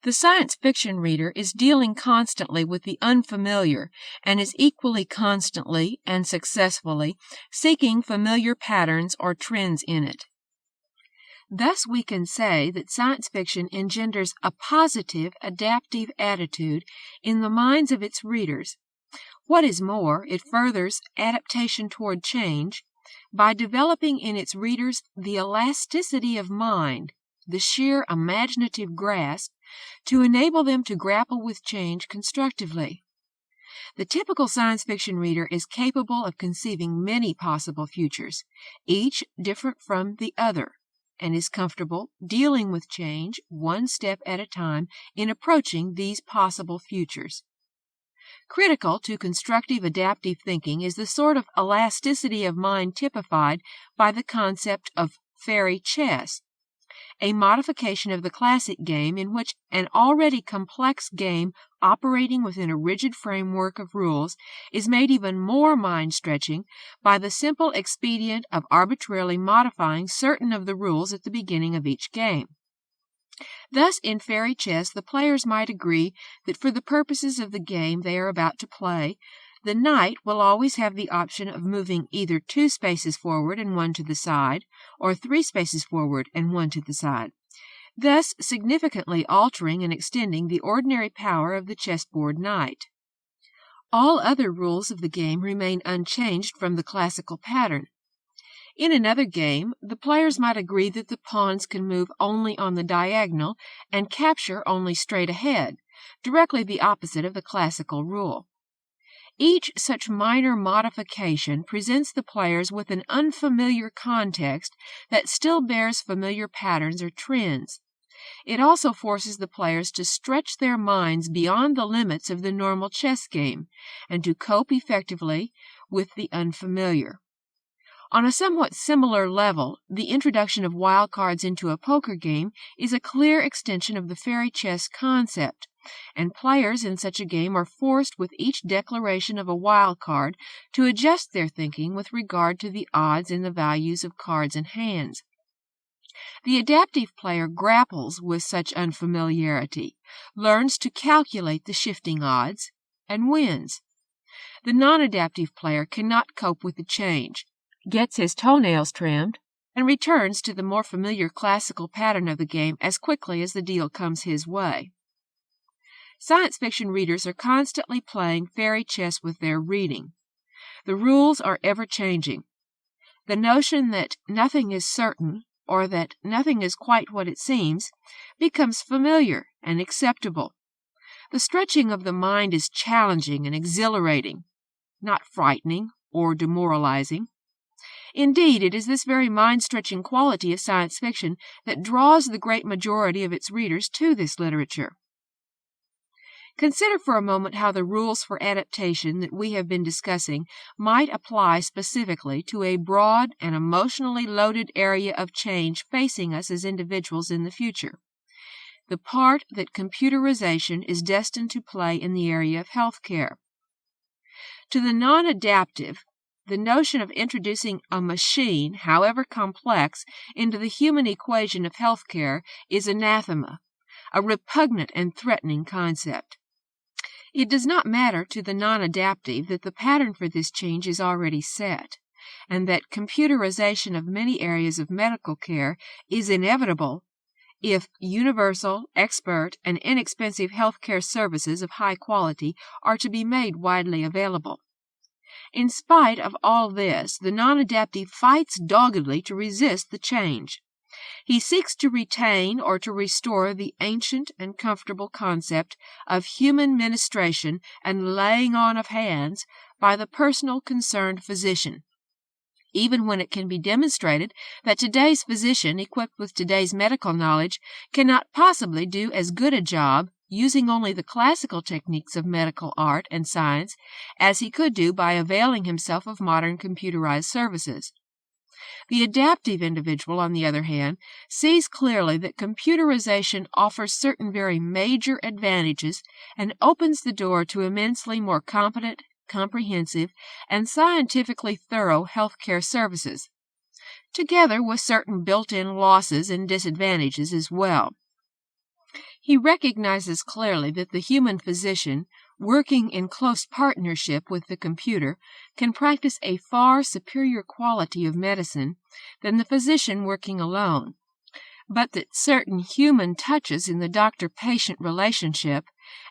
The science fiction reader is dealing constantly with the unfamiliar and is equally constantly and successfully seeking familiar patterns or trends in it. Thus we can say that science fiction engenders a positive adaptive attitude in the minds of its readers. What is more, it furthers adaptation toward change by developing in its readers the elasticity of mind, the sheer imaginative grasp, to enable them to grapple with change constructively. The typical science fiction reader is capable of conceiving many possible futures, each different from the other, and is comfortable dealing with change one step at a time in approaching these possible futures. Critical to constructive adaptive thinking is the sort of elasticity of mind typified by the concept of fairy chess, a modification of the classic game in which an already complex game operating within a rigid framework of rules is made even more mind-stretching by the simple expedient of arbitrarily modifying certain of the rules at the beginning of each game. Thus, in fairy chess, the players might agree that for the purposes of the game they are about to play, the knight will always have the option of moving either 2 spaces forward and 1 to the side, or 3 spaces forward and 1 to the side, thus significantly altering and extending the ordinary power of the chessboard knight. All other rules of the game remain unchanged from the classical pattern. In another game, the players might agree that the pawns can move only on the diagonal and capture only straight ahead, directly the opposite of the classical rule. Each such minor modification presents the players with an unfamiliar context that still bears familiar patterns or trends. It also forces the players to stretch their minds beyond the limits of the normal chess game and to cope effectively with the unfamiliar. On a somewhat similar level, the introduction of wild cards into a poker game is a clear extension of the fairy chess concept, and players in such a game are forced with each declaration of a wild card to adjust their thinking with regard to the odds and the values of cards and hands. The adaptive player grapples with such unfamiliarity, learns to calculate the shifting odds, and wins. The non-adaptive player cannot cope with the change, gets his toenails trimmed, and returns to the more familiar classical pattern of the game as quickly as the deal comes his way. Science fiction readers are constantly playing fairy chess with their reading. The rules are ever changing. The notion that nothing is certain, or that nothing is quite what it seems, becomes familiar and acceptable. The stretching of the mind is challenging and exhilarating, not frightening or demoralizing. Indeed, it is this very mind-stretching quality of science fiction that draws the great majority of its readers to this literature. Consider for a moment how the rules for adaptation that we have been discussing might apply specifically to a broad and emotionally loaded area of change facing us as individuals in the future: the part that computerization is destined to play in the area of health care. To the non-adaptive, the notion of introducing a machine, however complex, into the human equation of health care is anathema, a repugnant and threatening concept. It does not matter to the non-adaptive that the pattern for this change is already set, and that computerization of many areas of medical care is inevitable if universal, expert, and inexpensive health care services of high quality are to be made widely available. In spite of all this, the non-adaptive fights doggedly to resist the change. He seeks to retain or to restore the ancient and comfortable concept of human ministration and laying on of hands by the personal concerned physician, even when it can be demonstrated that today's physician, equipped with today's medical knowledge, cannot possibly do as good a job, using only the classical techniques of medical art and science, as he could do by availing himself of modern computerized services. The adaptive individual, on the other hand, sees clearly that computerization offers certain very major advantages and opens the door to immensely more competent, comprehensive, and scientifically thorough health care services, together with certain built-in losses and disadvantages as well. He recognizes clearly that the human physician, working in close partnership with the computer, can practice a far superior quality of medicine than the physician working alone, but that certain human touches in the doctor-patient relationship,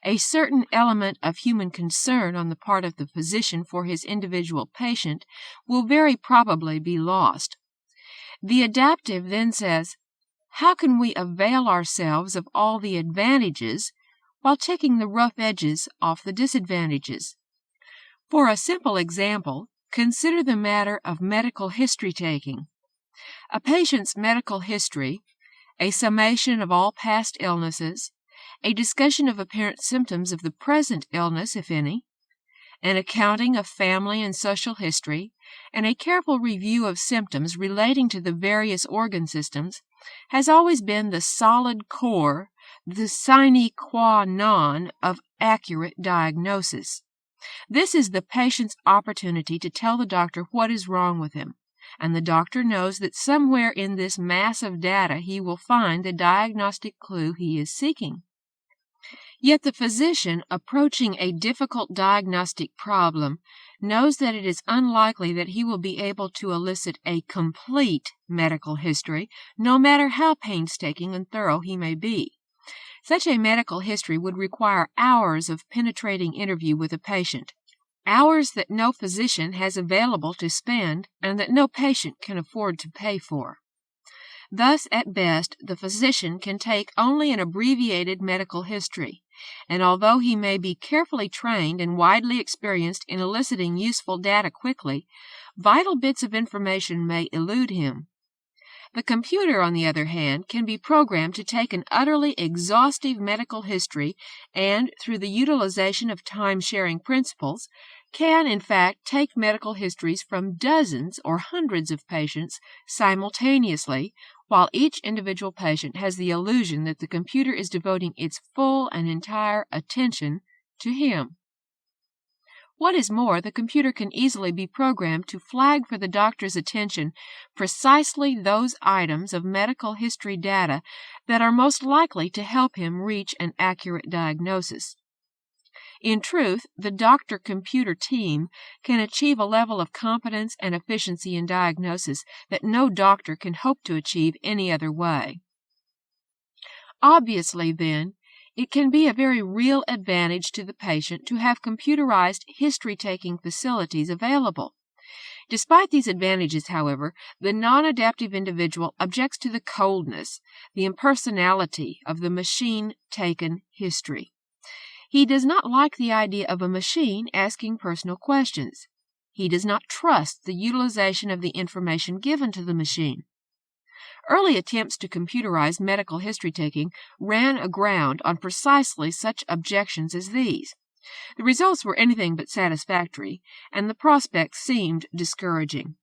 a certain element of human concern on the part of the physician for his individual patient, will very probably be lost. The adaptive then says, how can we avail ourselves of all the advantages while taking the rough edges off the disadvantages? For a simple example, consider the matter of medical history taking. A patient's medical history, a summation of all past illnesses, a discussion of apparent symptoms of the present illness, if any, an accounting of family and social history, and a careful review of symptoms relating to the various organ systems, has always been the solid core, the sine qua non of accurate diagnosis. This is the patient's opportunity to tell the doctor what is wrong with him, and the doctor knows that somewhere in this mass of data he will find the diagnostic clue he is seeking. Yet the physician, approaching a difficult diagnostic problem, knows that it is unlikely that he will be able to elicit a complete medical history, no matter how painstaking and thorough he may be. Such a medical history would require hours of penetrating interview with a patient, hours that no physician has available to spend and that no patient can afford to pay for. Thus, at best, the physician can take only an abbreviated medical history, and although he may be carefully trained and widely experienced in eliciting useful data quickly, vital bits of information may elude him. The computer, on the other hand, can be programmed to take an utterly exhaustive medical history and, through the utilization of time-sharing principles, can, in fact, take medical histories from dozens or hundreds of patients simultaneously, while each individual patient has the illusion that the computer is devoting its full and entire attention to him. What is more, the computer can easily be programmed to flag for the doctor's attention precisely those items of medical history data that are most likely to help him reach an accurate diagnosis. In truth, the doctor-computer team can achieve a level of competence and efficiency in diagnosis that no doctor can hope to achieve any other way. Obviously, then, it can be a very real advantage to the patient to have computerized history-taking facilities available. Despite these advantages, however, the non-adaptive individual objects to the coldness, the impersonality of the machine-taken history. He does not like the idea of a machine asking personal questions. He does not trust the utilization of the information given to the machine. Early attempts to computerize medical history-taking ran aground on precisely such objections as these. The results were anything but satisfactory, and the prospects seemed discouraging.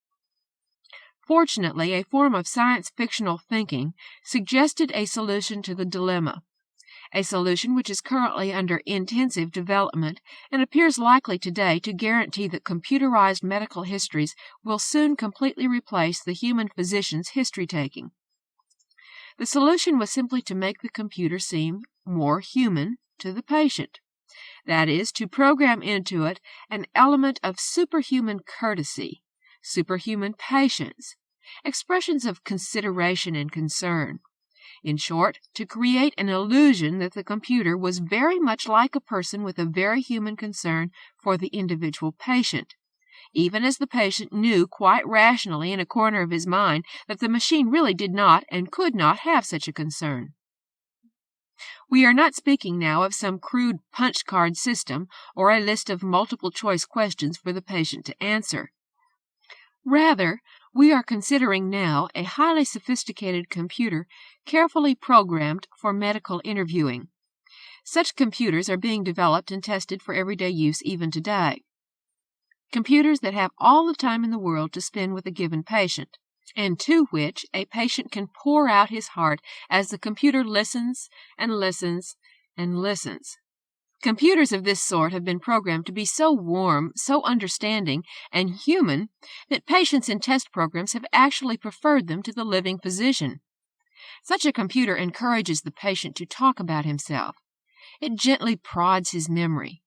Fortunately, a form of science-fictional thinking suggested a solution to the dilemma, a solution which is currently under intensive development and appears likely today to guarantee that computerized medical histories will soon completely replace the human physician's history-taking. The solution was simply to make the computer seem more human to the patient. That is, to program into it an element of superhuman courtesy, superhuman patience, expressions of consideration and concern. In short, to create an illusion that the computer was very much like a person with a very human concern for the individual patient, even as the patient knew quite rationally in a corner of his mind that the machine really did not and could not have such a concern. We are not speaking now of some crude punch-card system or a list of multiple-choice questions for the patient to answer. Rather, we are considering now a highly sophisticated computer carefully programmed for medical interviewing. Such computers are being developed and tested for everyday use even today. Computers that have all the time in the world to spend with a given patient, and to which a patient can pour out his heart as the computer listens and listens and listens. Computers of this sort have been programmed to be so warm, so understanding, and human that patients in test programs have actually preferred them to the living physician. Such a computer encourages the patient to talk about himself. It gently prods his memory.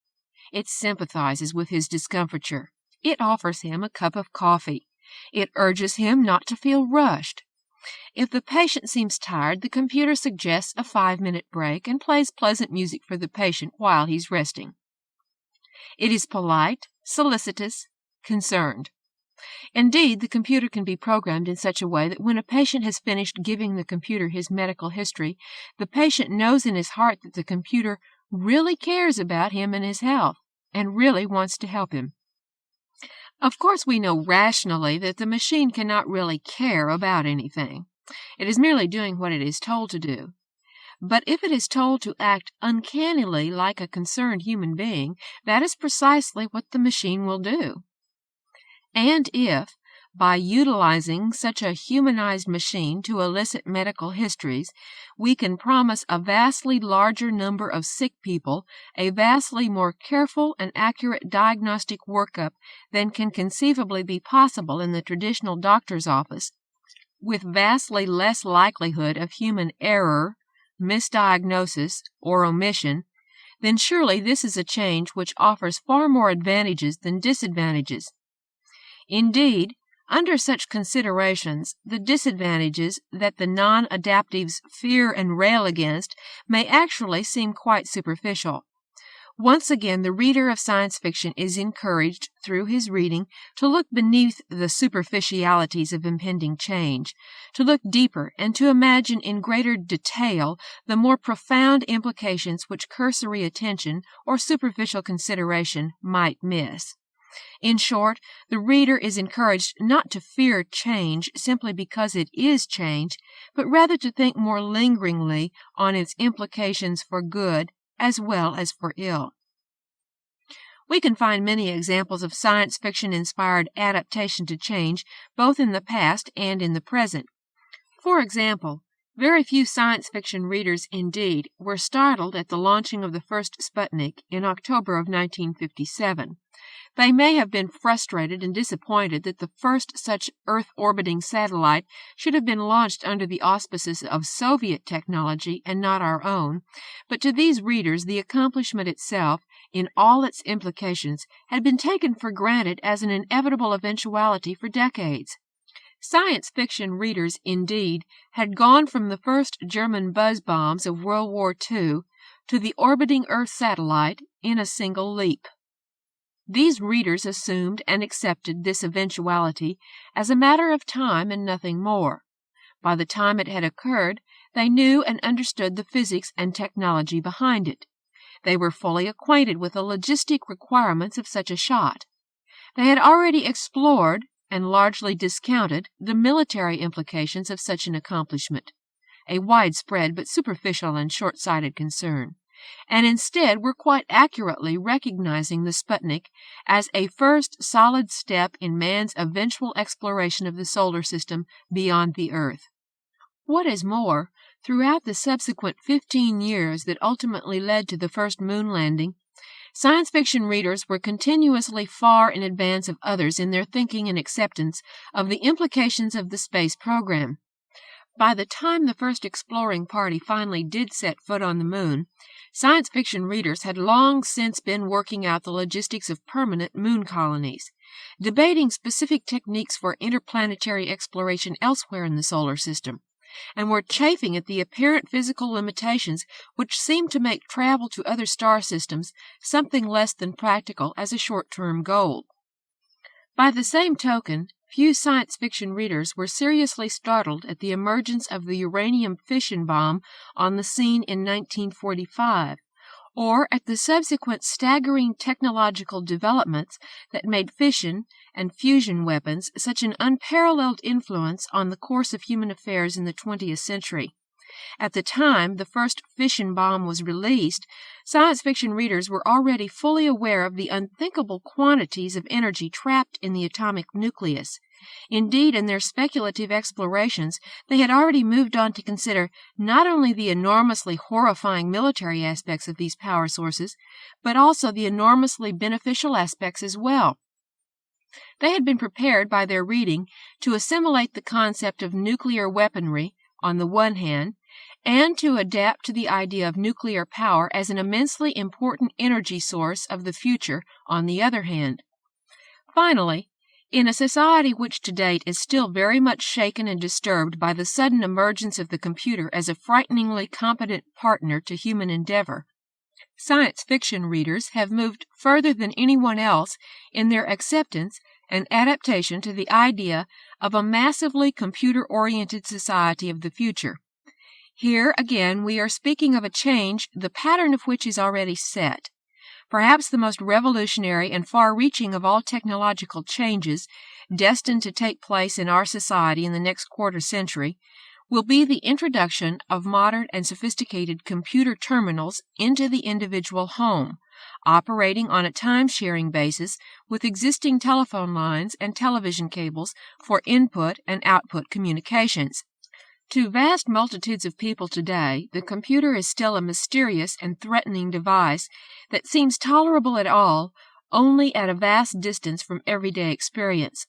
It sympathizes with his discomfiture. It offers him a cup of coffee. It urges him not to feel rushed. If the patient seems tired, the computer suggests a 5-minute break and plays pleasant music for the patient while he's resting. It is polite, solicitous, concerned. Indeed, the computer can be programmed in such a way that when a patient has finished giving the computer his medical history, the patient knows in his heart that the computer really cares about him and his health, and really wants to help him. Of course, we know rationally that the machine cannot really care about anything. It is merely doing what it is told to do. But if it is told to act uncannily like a concerned human being, that is precisely what the machine will do. And if, by utilizing such a humanized machine to elicit medical histories, we can promise a vastly larger number of sick people a vastly more careful and accurate diagnostic workup than can conceivably be possible in the traditional doctor's office, with vastly less likelihood of human error, misdiagnosis, or omission, then surely this is a change which offers far more advantages than disadvantages. Indeed, under such considerations, the disadvantages that the non-adaptives fear and rail against may actually seem quite superficial. Once again, the reader of science fiction is encouraged, through his reading, to look beneath the superficialities of impending change, to look deeper, and to imagine in greater detail the more profound implications which cursory attention or superficial consideration might miss. In short, the reader is encouraged not to fear change simply because it is change, but rather to think more lingeringly on its implications for good as well as for ill. We can find many examples of science fiction-inspired adaptation to change, both in the past and in the present. For example, very few science fiction readers indeed were startled at the launching of the first Sputnik in October of 1957. They may have been frustrated and disappointed that the first such Earth-orbiting satellite should have been launched under the auspices of Soviet technology and not our own, but to these readers the accomplishment itself, in all its implications, had been taken for granted as an inevitable eventuality for decades. Science fiction readers, indeed, had gone from the first German buzz bombs of World War II to the orbiting Earth satellite in a single leap. These readers assumed and accepted this eventuality as a matter of time and nothing more. By the time it had occurred, they knew and understood the physics and technology behind it. They were fully acquainted with the logistic requirements of such a shot. They had already explored, and largely discounted the military implications of such an accomplishment, a widespread but superficial and short-sighted concern, and instead were quite accurately recognizing the Sputnik as a first solid step in man's eventual exploration of the solar system beyond the Earth. What is more, throughout the subsequent 15 years that ultimately led to the first moon landing, science fiction readers were continuously far in advance of others in their thinking and acceptance of the implications of the space program. By the time the first exploring party finally did set foot on the moon, science fiction readers had long since been working out the logistics of permanent moon colonies, debating specific techniques for interplanetary exploration elsewhere in the solar system, and were chafing at the apparent physical limitations which seemed to make travel to other star systems something less than practical as a short-term goal. By the same token, few science fiction readers were seriously startled at the emergence of the uranium fission bomb on the scene in 1945, or at the subsequent staggering technological developments that made fission and fusion weapons such an unparalleled influence on the course of human affairs in the 20th century. At the time the first fission bomb was released, science fiction readers were already fully aware of the unthinkable quantities of energy trapped in the atomic nucleus. Indeed, in their speculative explorations, they had already moved on to consider not only the enormously horrifying military aspects of these power sources, but also the enormously beneficial aspects as well. They had been prepared by their reading to assimilate the concept of nuclear weaponry on the one hand, and to adapt to the idea of nuclear power as an immensely important energy source of the future on the other hand. Finally, in a society which to date is still very much shaken and disturbed by the sudden emergence of the computer as a frighteningly competent partner to human endeavor, science fiction readers have moved further than anyone else in their acceptance and adaptation to the idea of a massively computer-oriented society of the future. Here, again, we are speaking of a change the pattern of which is already set. Perhaps the most revolutionary and far-reaching of all technological changes destined to take place in our society in the next quarter century will be the introduction of modern and sophisticated computer terminals into the individual home, operating on a time-sharing basis with existing telephone lines and television cables for input and output communications. To vast multitudes of people today, the computer is still a mysterious and threatening device that seems tolerable at all only at a vast distance from everyday experience.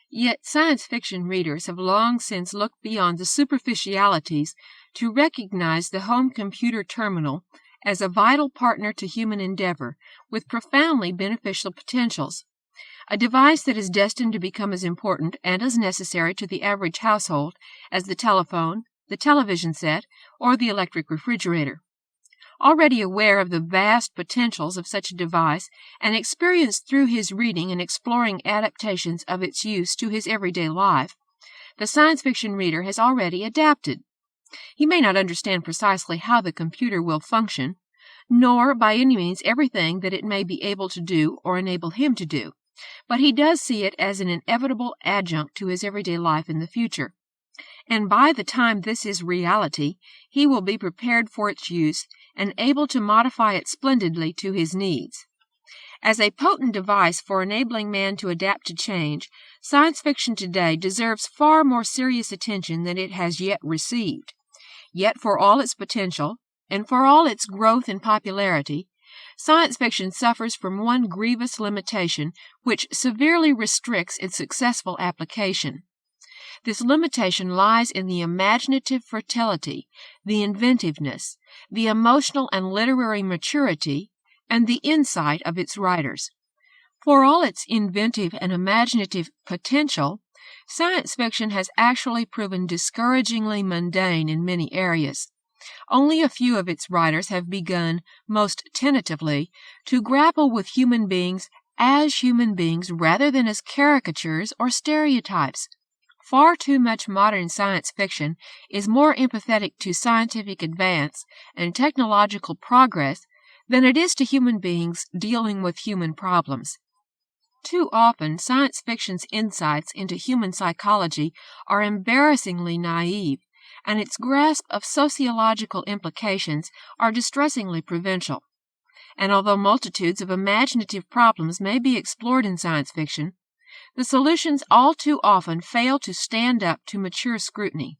Yet science fiction readers have long since looked beyond the superficialities to recognize the home computer terminal as a vital partner to human endeavor with profoundly beneficial potentials. A device that is destined to become as important and as necessary to the average household as the telephone, the television set, or the electric refrigerator. Already aware of the vast potentials of such a device and experienced through his reading and exploring adaptations of its use to his everyday life, the science fiction reader has already adapted. He may not understand precisely how the computer will function, nor by any means everything that it may be able to do or enable him to do, but he does see it as an inevitable adjunct to his everyday life in the future. And by the time this is reality, he will be prepared for its use and able to modify it splendidly to his needs. As a potent device for enabling man to adapt to change, science fiction today deserves far more serious attention than it has yet received. Yet for all its potential, and for all its growth in popularity, science fiction suffers from one grievous limitation which severely restricts its successful application. This limitation lies in the imaginative fertility, the inventiveness, the emotional and literary maturity, and the insight of its writers. For all its inventive and imaginative potential, science fiction has actually proven discouragingly mundane in many areas. Only a few of its writers have begun, most tentatively, to grapple with human beings as human beings rather than as caricatures or stereotypes. Far too much modern science fiction is more empathetic to scientific advance and technological progress than it is to human beings dealing with human problems. Too often, science fiction's insights into human psychology are embarrassingly naive, and its grasp of sociological implications are distressingly provincial. And although multitudes of imaginative problems may be explored in science fiction, the solutions all too often fail to stand up to mature scrutiny.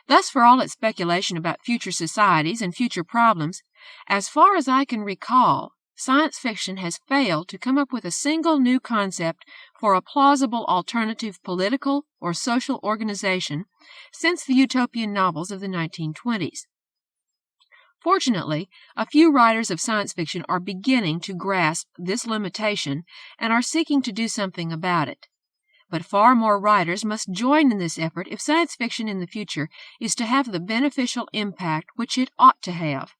Thus, for all its speculation about future societies and future problems, as far as I can recall, science fiction has failed to come up with a single new concept for a plausible alternative political or social organization since the utopian novels of the 1920s. Fortunately, a few writers of science fiction are beginning to grasp this limitation and are seeking to do something about it. But far more writers must join in this effort if science fiction in the future is to have the beneficial impact which it ought to have.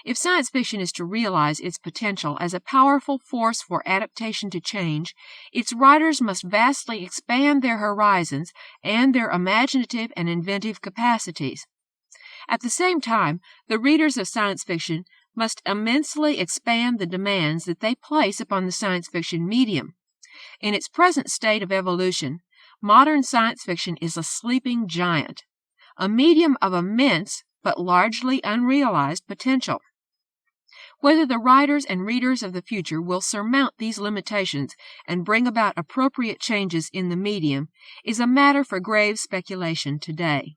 If science fiction is to realize its potential as a powerful force for adaptation to change, its writers must vastly expand their horizons and their imaginative and inventive capacities. At the same time, the readers of science fiction must immensely expand the demands that they place upon the science fiction medium. In its present state of evolution, modern science fiction is a sleeping giant, a medium of immense but largely unrealized potential. Whether the writers and readers of the future will surmount these limitations and bring about appropriate changes in the medium is a matter for grave speculation today.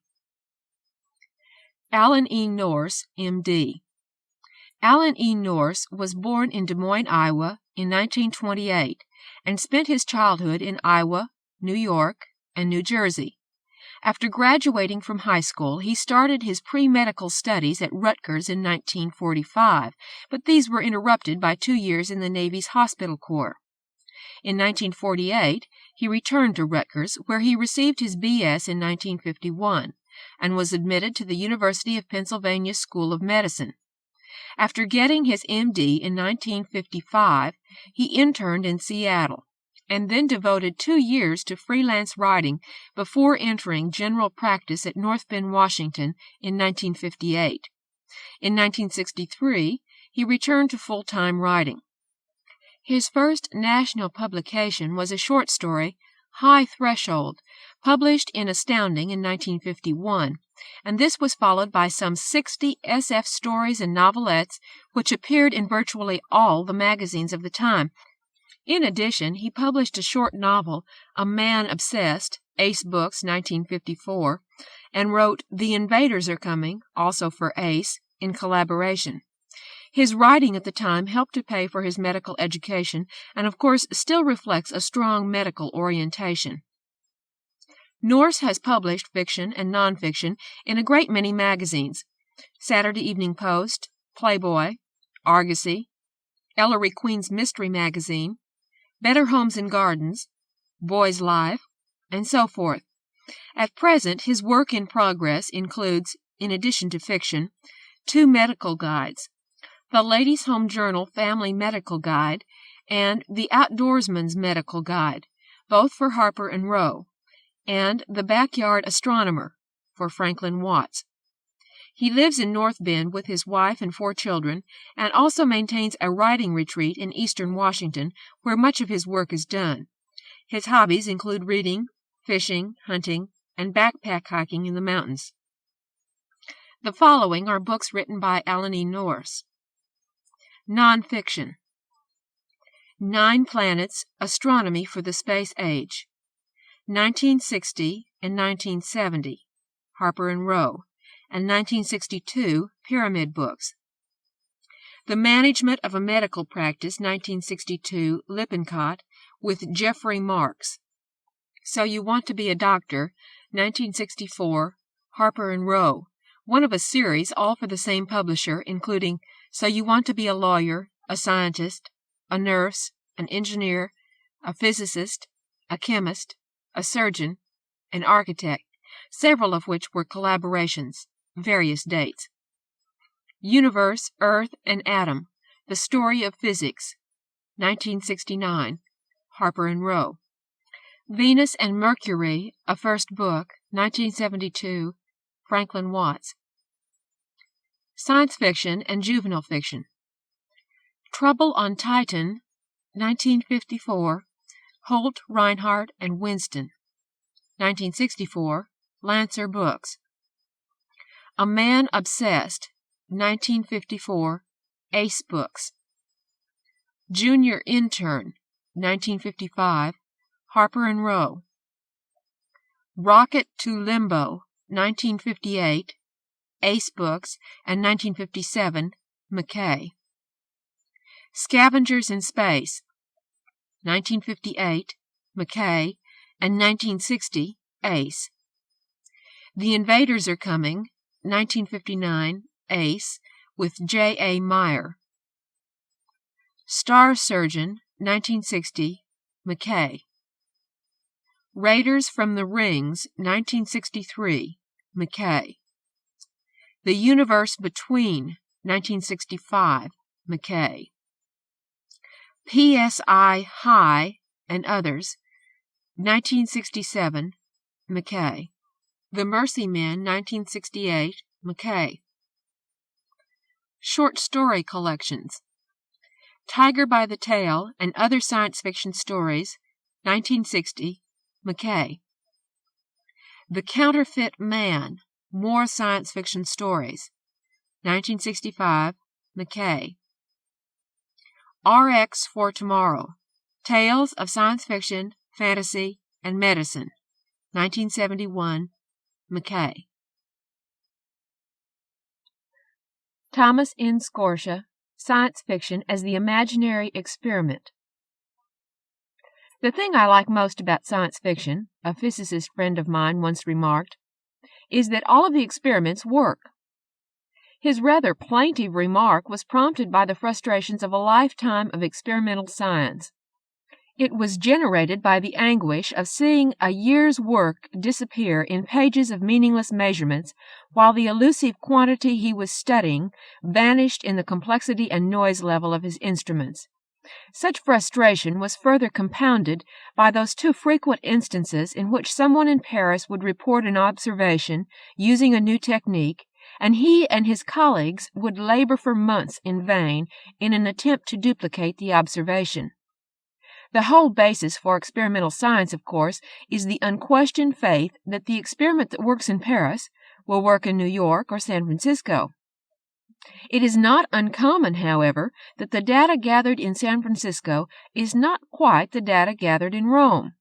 Alan E. Nourse, M.D. Alan E. Nourse was born in Des Moines, Iowa, in 1928, and spent his childhood in Iowa, New York, and New Jersey. After graduating from high school, he started his pre-medical studies at Rutgers in 1945, but these were interrupted by 2 years in the Navy's Hospital Corps. In 1948, he returned to Rutgers, where he received his B.S. in 1951, and was admitted to the University of Pennsylvania School of Medicine. After getting his M.D. in 1955, he interned in Seattle, and then devoted 2 years to freelance writing before entering general practice at North Bend, Washington in 1958. In 1963, he returned to full-time writing. His first national publication was a short story, High Threshold, published in Astounding in 1951, and this was followed by some 60 SF stories and novelettes which appeared in virtually all the magazines of the time. In addition, he published a short novel, A Man Obsessed, Ace Books, 1954, and wrote The Invaders Are Coming, also for Ace, in collaboration. His writing at the time helped to pay for his medical education and, of course, still reflects a strong medical orientation. Nourse has published fiction and nonfiction in a great many magazines: Saturday Evening Post, Playboy, Argosy, Ellery Queen's Mystery Magazine, Better Homes and Gardens, Boy's Life, and so forth. At present, his work in progress includes, in addition to fiction, 2 medical guides: the Ladies' Home Journal Family Medical Guide and the Outdoorsman's Medical Guide, both for Harper & Row, and The Backyard Astronomer, for Franklin Watts. He lives in North Bend with his wife and 4 children, and also maintains a writing retreat in eastern Washington, where much of his work is done. His hobbies include reading, fishing, hunting, and backpack hiking in the mountains. The following are books written by Alan E. Nourse. Nonfiction: 9 Planets, Astronomy for the Space Age, 1960 and 1970, Harper & Row, and 1962, Pyramid Books. The Management of a Medical Practice, 1962, Lippincott, with Jeffrey Marks. So You Want to Be a Doctor, 1964, Harper & Row, one of a series, all for the same publisher, including So You Want to Be a Lawyer, a Scientist, a Nurse, an Engineer, a Physicist, a Chemist, a Surgeon, an Architect, several of which were collaborations, various dates. Universe, Earth, and Atom, The Story of Physics, 1969, Harper & Row. Venus and Mercury, a First Book, 1972, Franklin Watts. Science Fiction and Juvenile Fiction. Trouble on Titan, 1954, Holt, Reinhardt, and Winston. 1964, Lancer Books. A Man Obsessed. 1954, Ace Books. Junior Intern. 1955, Harper and Row. Rocket to Limbo. 1958, Ace Books, and 1957, McKay. Scavengers in Space. 1958, McKay, and 1960, Ace. The Invaders Are Coming. 1959, Ace, with J.A. Meyer. Star Surgeon. 1960, McKay. Raiders from the Rings. 1963, McKay. The Universe Between. 1965, McKay. PSI High and Others. 1967, McKay. The Mercy Men. 1968, McKay. Short Story Collections. Tiger by the Tail and Other Science Fiction Stories. 1960, McKay. The Counterfeit Man. More Science Fiction Stories. 1965, McKay. RX for Tomorrow. Tales of Science Fiction, Fantasy, and Medicine. 1971, McKay. Thomas N. Scortia, Science Fiction as the Imaginary Experiment. The thing I like most about science fiction, a physicist friend of mine once remarked, is that all of the experiments work. His rather plaintive remark was prompted by the frustrations of a lifetime of experimental science. It was generated by the anguish of seeing a year's work disappear in pages of meaningless measurements, while the elusive quantity he was studying vanished in the complexity and noise level of his instruments. Such frustration was further compounded by those too frequent instances in which someone in Paris would report an observation using a new technique, and he and his colleagues would labor for months in vain in an attempt to duplicate the observation. The whole basis for experimental science, of course, is the unquestioned faith that the experiment that works in Paris will work in New York or San Francisco. It is not uncommon, however, that the data gathered in San Francisco is not quite the data gathered in Rome.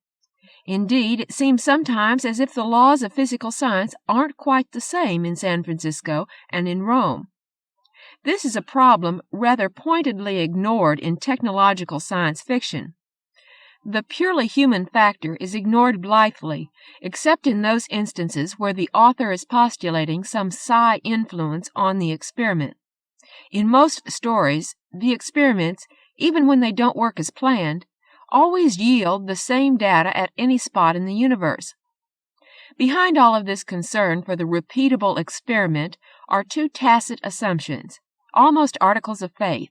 Indeed, it seems sometimes as if the laws of physical science aren't quite the same in San Francisco and in Rome. This is a problem rather pointedly ignored in technological science fiction. The purely human factor is ignored blithely, except in those instances where the author is postulating some psi influence on the experiment. In most stories, the experiments, even when they don't work as planned, always yield the same data at any spot in the universe. Behind all of this concern for the repeatable experiment are two tacit assumptions, almost articles of faith,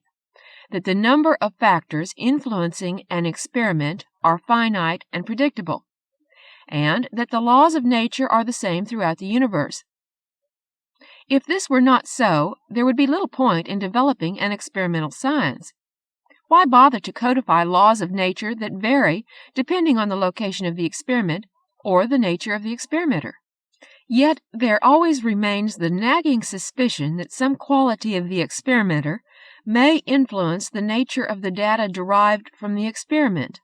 that the number of factors influencing an experiment are finite and predictable, and that the laws of nature are the same throughout the universe. If this were not so, there would be little point in developing an experimental science. Why bother to codify laws of nature that vary depending on the location of the experiment or the nature of the experimenter? Yet there always remains the nagging suspicion that some quality of the experimenter may influence the nature of the data derived from the experiment.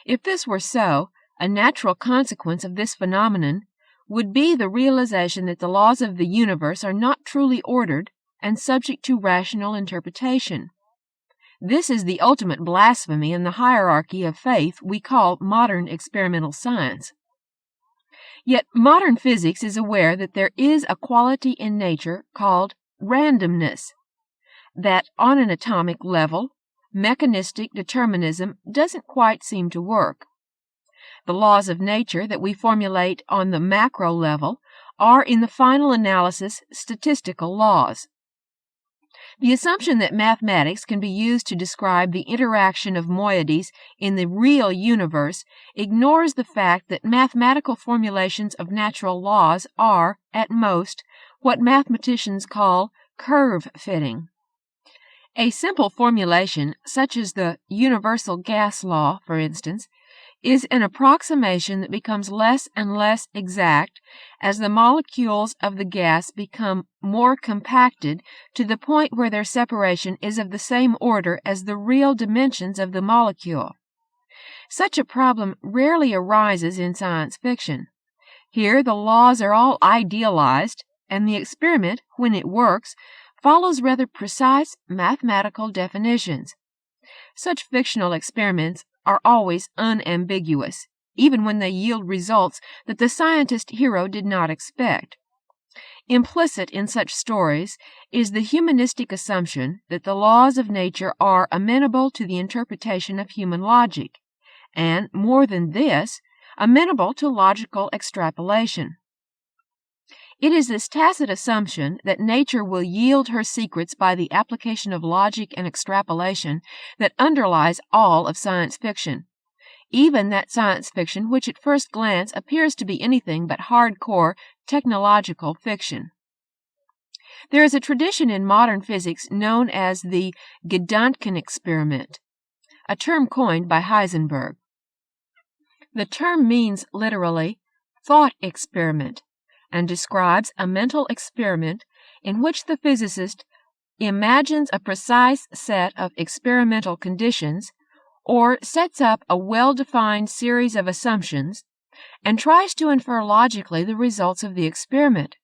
If this were so, a natural consequence of this phenomenon would be the realization that the laws of the universe are not truly ordered and subject to rational interpretation. This is the ultimate blasphemy in the hierarchy of faith we call modern experimental science. Yet modern physics is aware that there is a quality in nature called randomness, that on an atomic level, mechanistic determinism doesn't quite seem to work. The laws of nature that we formulate on the macro level are, in the final analysis, statistical laws. The assumption that mathematics can be used to describe the interaction of moieties in the real universe ignores the fact that mathematical formulations of natural laws are, at most, what mathematicians call curve-fitting. A simple formulation, such as the universal gas law, for instance, is an approximation that becomes less and less exact as the molecules of the gas become more compacted to the point where their separation is of the same order as the real dimensions of the molecule. Such a problem rarely arises in science fiction. Here the laws are all idealized, and the experiment, when it works, follows rather precise mathematical definitions. Such fictional experiments are always unambiguous, even when they yield results that the scientist hero did not expect. Implicit in such stories is the humanistic assumption that the laws of nature are amenable to the interpretation of human logic, and, more than this, amenable to logical extrapolation. It is this tacit assumption that nature will yield her secrets by the application of logic and extrapolation that underlies all of science fiction, even that science fiction which at first glance appears to be anything but hardcore technological fiction. There is a tradition in modern physics known as the Gedanken experiment, a term coined by Heisenberg. The term means literally thought experiment, and describes a mental experiment in which the physicist imagines a precise set of experimental conditions or sets up a well-defined series of assumptions and tries to infer logically the results of the experiment.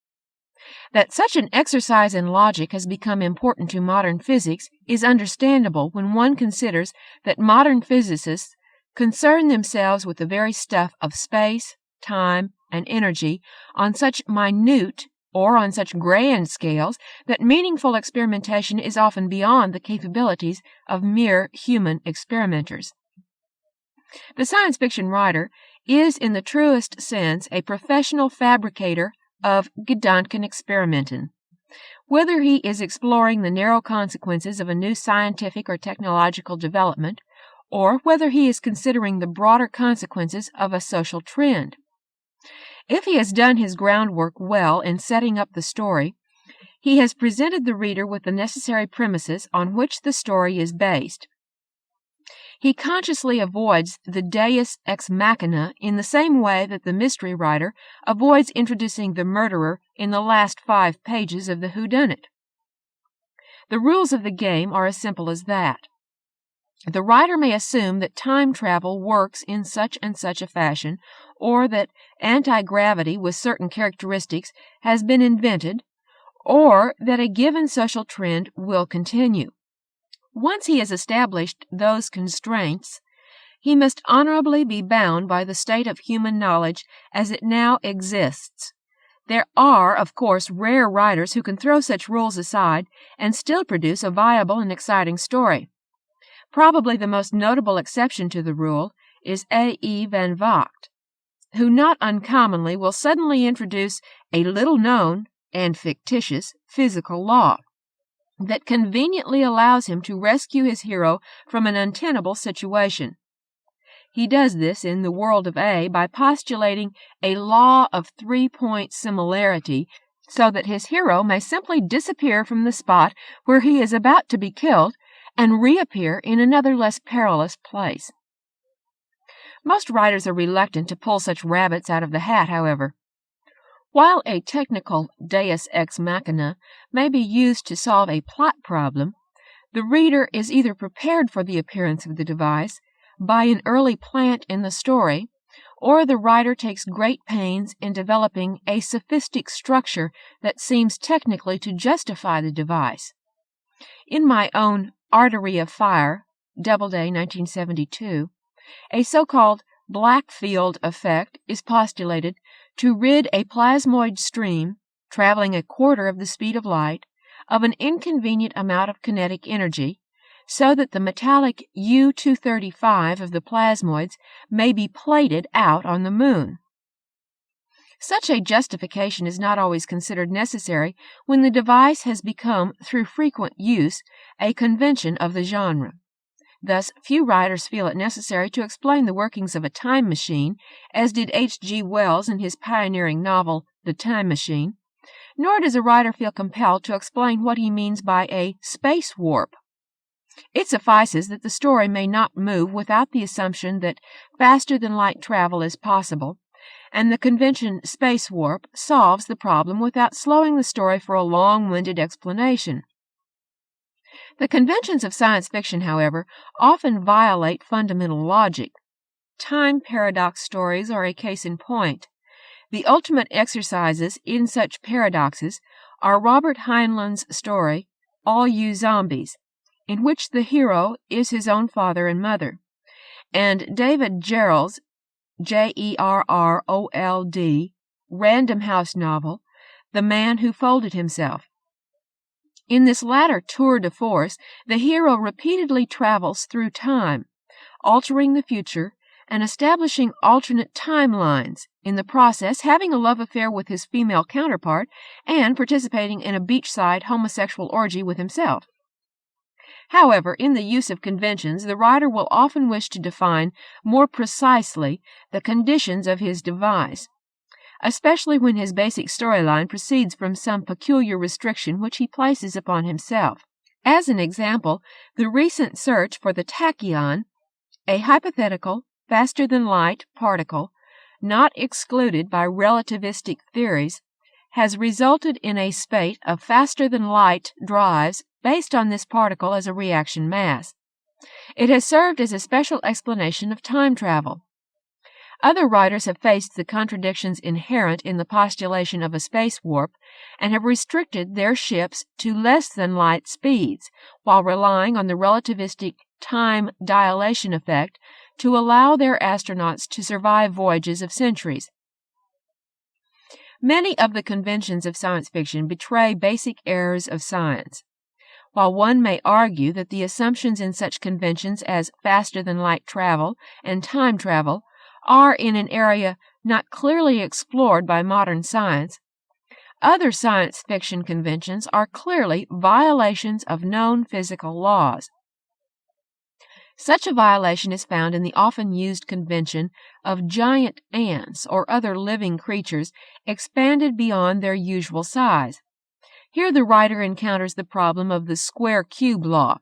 That such an exercise in logic has become important to modern physics is understandable when one considers that modern physicists concern themselves with the very stuff of space, time, and energy on such minute or on such grand scales that meaningful experimentation is often beyond the capabilities of mere human experimenters. The science fiction writer is in the truest sense a professional fabricator of Gedankenexperimenten. Whether he is exploring the narrow consequences of a new scientific or technological development, or whether he is considering the broader consequences of a social trend. If he has done his groundwork well in setting up the story, he has presented the reader with the necessary premises on which the story is based. He consciously avoids the deus ex machina in the same way that the mystery writer avoids introducing the murderer in the last 5 pages of the whodunit. The rules of the game are as simple as that. The writer may assume that time travel works in such and such a fashion, or that anti-gravity with certain characteristics has been invented, or that a given social trend will continue. Once he has established those constraints, he must honorably be bound by the state of human knowledge as it now exists. There are, of course, rare writers who can throw such rules aside and still produce a viable and exciting story. Probably the most notable exception to the rule is A.E. van Vogt, who not uncommonly will suddenly introduce a little-known and fictitious physical law that conveniently allows him to rescue his hero from an untenable situation. He does this in The World of A by postulating a law of 3-point similarity so that his hero may simply disappear from the spot where he is about to be killed and reappear in another less perilous place. Most writers are reluctant to pull such rabbits out of the hat, however. While a technical deus ex machina may be used to solve a plot problem, the reader is either prepared for the appearance of the device by an early plant in the story, or the writer takes great pains in developing a sophistic structure that seems technically to justify the device. In my own Artery of Fire, Doubleday, 1972, a so-called black field effect is postulated to rid a plasmoid stream, traveling a quarter of the speed of light, of an inconvenient amount of kinetic energy, so that the metallic U-235 of the plasmoids may be plated out on the moon. Such a justification is not always considered necessary when the device has become, through frequent use, a convention of the genre. Thus, few writers feel it necessary to explain the workings of a time machine, as did H.G. Wells in his pioneering novel, The Time Machine, nor does a writer feel compelled to explain what he means by a space warp. It suffices that the story may not move without the assumption that faster-than-light travel is possible, and the convention space warp solves the problem without slowing the story for a long-winded explanation. The conventions of science fiction, however, often violate fundamental logic. Time paradox stories are a case in point. The ultimate exercises in such paradoxes are Robert Heinlein's story, All You Zombies, in which the hero is his own father and mother, and David Gerrold's Jerrold Random House novel, The Man Who Folded Himself. In this latter tour de force, the hero repeatedly travels through time, altering the future and establishing alternate timelines, in the process having a love affair with his female counterpart and participating in a beachside homosexual orgy with himself. However, in the use of conventions, the writer will often wish to define more precisely the conditions of his device, especially when his basic storyline proceeds from some peculiar restriction which he places upon himself. As an example, the recent search for the tachyon, a hypothetical, faster-than-light particle not excluded by relativistic theories, has resulted in a spate of faster-than-light drives based on this particle as a reaction mass. It has served as a special explanation of time travel. Other writers have faced the contradictions inherent in the postulation of a space warp and have restricted their ships to less-than-light speeds, while relying on the relativistic time dilation effect to allow their astronauts to survive voyages of centuries. Many of the conventions of science fiction betray basic errors of science. While one may argue that the assumptions in such conventions as faster-than-light travel and time travel are in an area not clearly explored by modern science, other science fiction conventions are clearly violations of known physical laws. Such a violation is found in the often used convention of giant ants or other living creatures expanded beyond their usual size. Here the writer encounters the problem of the square-cube law.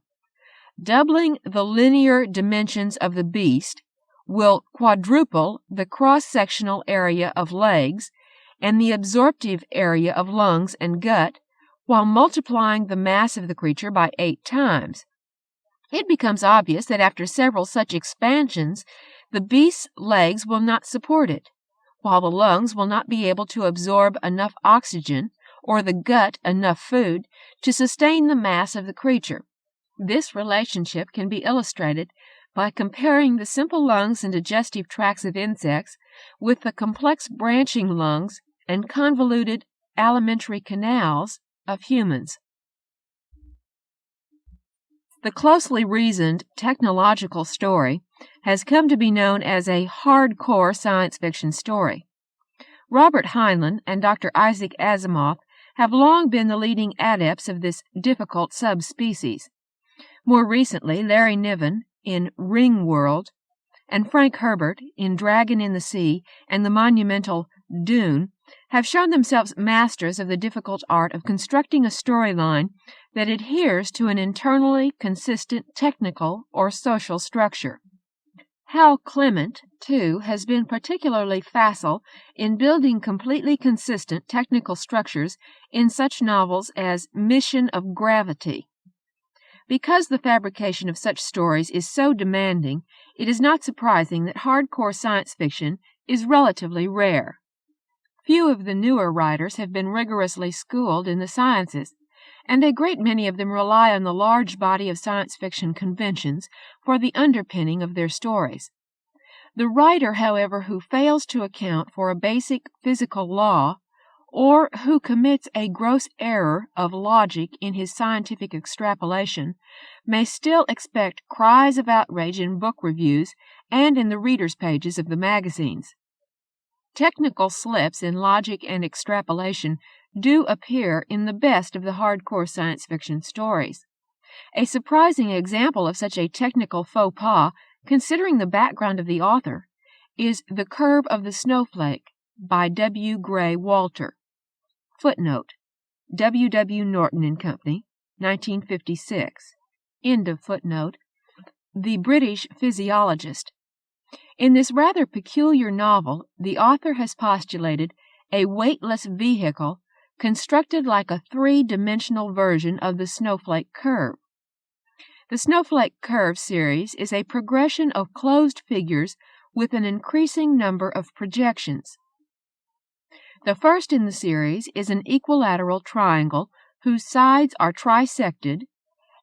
Doubling the linear dimensions of the beast will quadruple the cross-sectional area of legs and the absorptive area of lungs and gut, while multiplying the mass of the creature by 8 times. It becomes obvious that after several such expansions, the beast's legs will not support it, while the lungs will not be able to absorb enough oxygen or the gut enough food to sustain the mass of the creature. This relationship can be illustrated by comparing the simple lungs and digestive tracts of insects with the complex branching lungs and convoluted alimentary canals of humans. The closely reasoned technological story has come to be known as a hardcore science fiction story. Robert Heinlein and Dr. Isaac Asimov have long been the leading adepts of this difficult subspecies. More recently, Larry Niven in Ring World and Frank Herbert in Dragon in the Sea and the monumental Dune have shown themselves masters of the difficult art of constructing a storyline that adheres to an internally consistent technical or social structure. Hal Clement, too, has been particularly facile in building completely consistent technical structures in such novels as Mission of Gravity. Because the fabrication of such stories is so demanding, it is not surprising that hardcore science fiction is relatively rare. Few of the newer writers have been rigorously schooled in the sciences, and a great many of them rely on the large body of science fiction conventions for the underpinning of their stories. The writer, however, who fails to account for a basic physical law, or who commits a gross error of logic in his scientific extrapolation, may still expect cries of outrage in book reviews and in the readers' pages of the magazines. Technical slips in logic and extrapolation do appear in the best of the hardcore science fiction stories. A surprising example of such a technical faux pas, considering the background of the author, is The Curve of the Snowflake by W. Gray Walter. Footnote: W. W. Norton and Company, 1956. End of footnote. The British physiologist. In this rather peculiar novel, the author has postulated a weightless vehicle constructed like a three-dimensional version of the snowflake curve. The snowflake curve series is a progression of closed figures with an increasing number of projections. The first in the series is an equilateral triangle whose sides are trisected,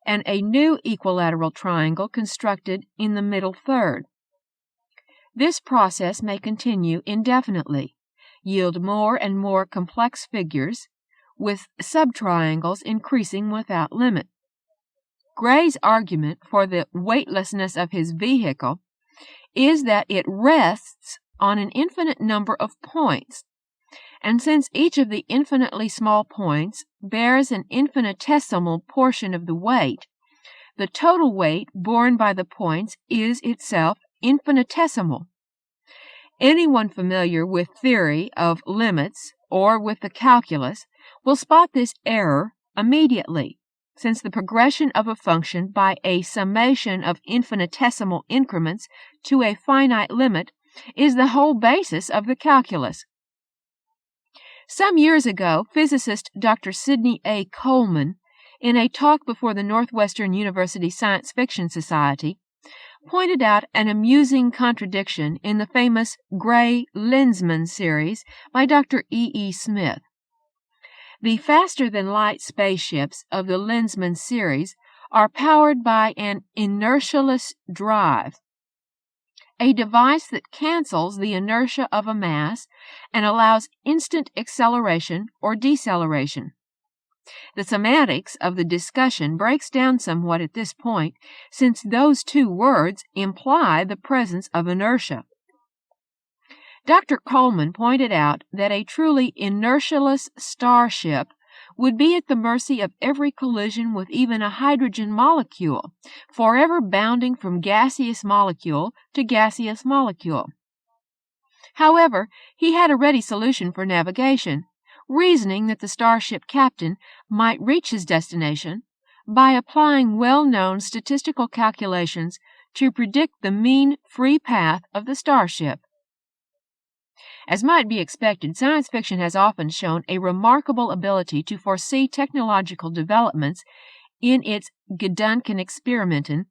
and a new equilateral triangle constructed in the middle third. This process may continue indefinitely, yield more and more complex figures, with subtriangles increasing without limit. Gray's argument for the weightlessness of his vehicle is that it rests on an infinite number of points, and since each of the infinitely small points bears an infinitesimal portion of the weight, the total weight borne by the points is itself infinitesimal. Anyone familiar with theory of limits or with the calculus will spot this error immediately, since the progression of a function by a summation of infinitesimal increments to a finite limit is the whole basis of the calculus. Some years ago, physicist Dr. Sidney A. Coleman, in a talk before the Northwestern University Science Fiction Society, pointed out an amusing contradiction in the famous Gray-Lensman series by Dr. E. Smith. The faster-than-light spaceships of the Lensman series are powered by an inertialess drive, a device that cancels the inertia of a mass and allows instant acceleration or deceleration. The semantics of the discussion breaks down somewhat at this point, since those two words imply the presence of inertia. Dr. Coleman pointed out that a truly inertialess starship would be at the mercy of every collision with even a hydrogen molecule, forever bounding from gaseous molecule to gaseous molecule. However, he had a ready solution for navigation, reasoning that the starship captain might reach his destination by applying well-known statistical calculations to predict the mean free path of the starship. As might be expected, science fiction has often shown a remarkable ability to foresee technological developments in its Gedankenexperimenten,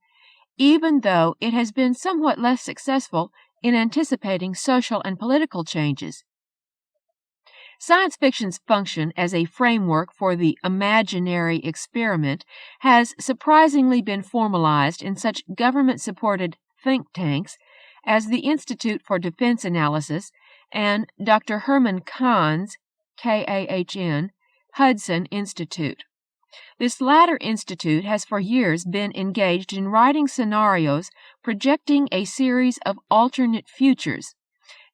even though it has been somewhat less successful in anticipating social and political changes. Science fiction's function as a framework for the imaginary experiment has surprisingly been formalized in such government-supported think tanks as the Institute for Defense Analysis and Dr. Herman Kahn's, K-A-H-N, Hudson Institute. This latter institute has for years been engaged in writing scenarios projecting a series of alternate futures,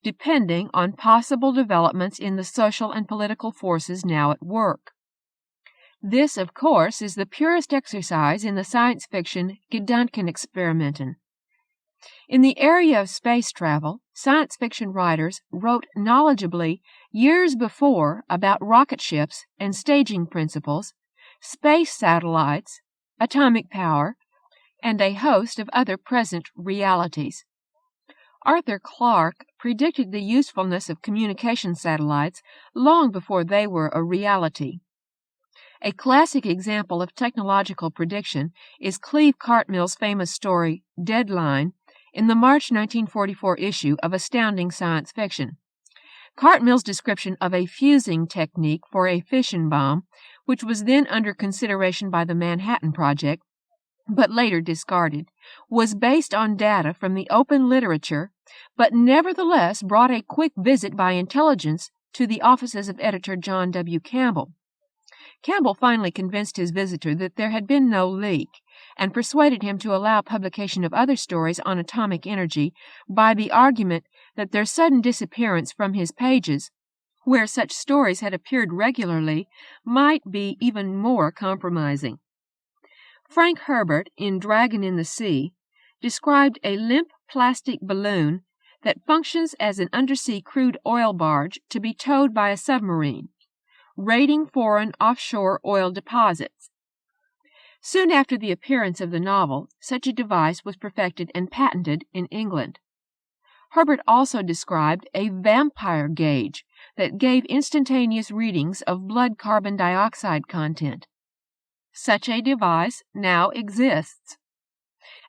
depending on possible developments in the social and political forces now at work. This, of course, is the purest exercise in the science fiction Gedankenexperimenten. In the area of space travel, science fiction writers wrote knowledgeably years before about rocket ships and staging principles, space satellites, atomic power, and a host of other present realities. Arthur Clarke predicted the usefulness of communication satellites long before they were a reality. A classic example of technological prediction is Cleve Cartmill's famous story, Deadline, in the March 1944 issue of Astounding Science Fiction. Cartmill's description of a fusing technique for a fission bomb, which was then under consideration by the Manhattan Project, but later discarded, was based on data from the open literature, but nevertheless brought a quick visit by intelligence to the offices of editor John W. Campbell. Campbell finally convinced his visitor that there had been no leak, and persuaded him to allow publication of other stories on atomic energy by the argument that their sudden disappearance from his pages, where such stories had appeared regularly, might be even more compromising. Frank Herbert, in Dragon in the Sea, described a limp plastic balloon that functions as an undersea crude oil barge to be towed by a submarine, raiding foreign offshore oil deposits. Soon after the appearance of the novel, such a device was perfected and patented in England. Herbert also described a vampire gauge that gave instantaneous readings of blood carbon dioxide content. Such a device now exists.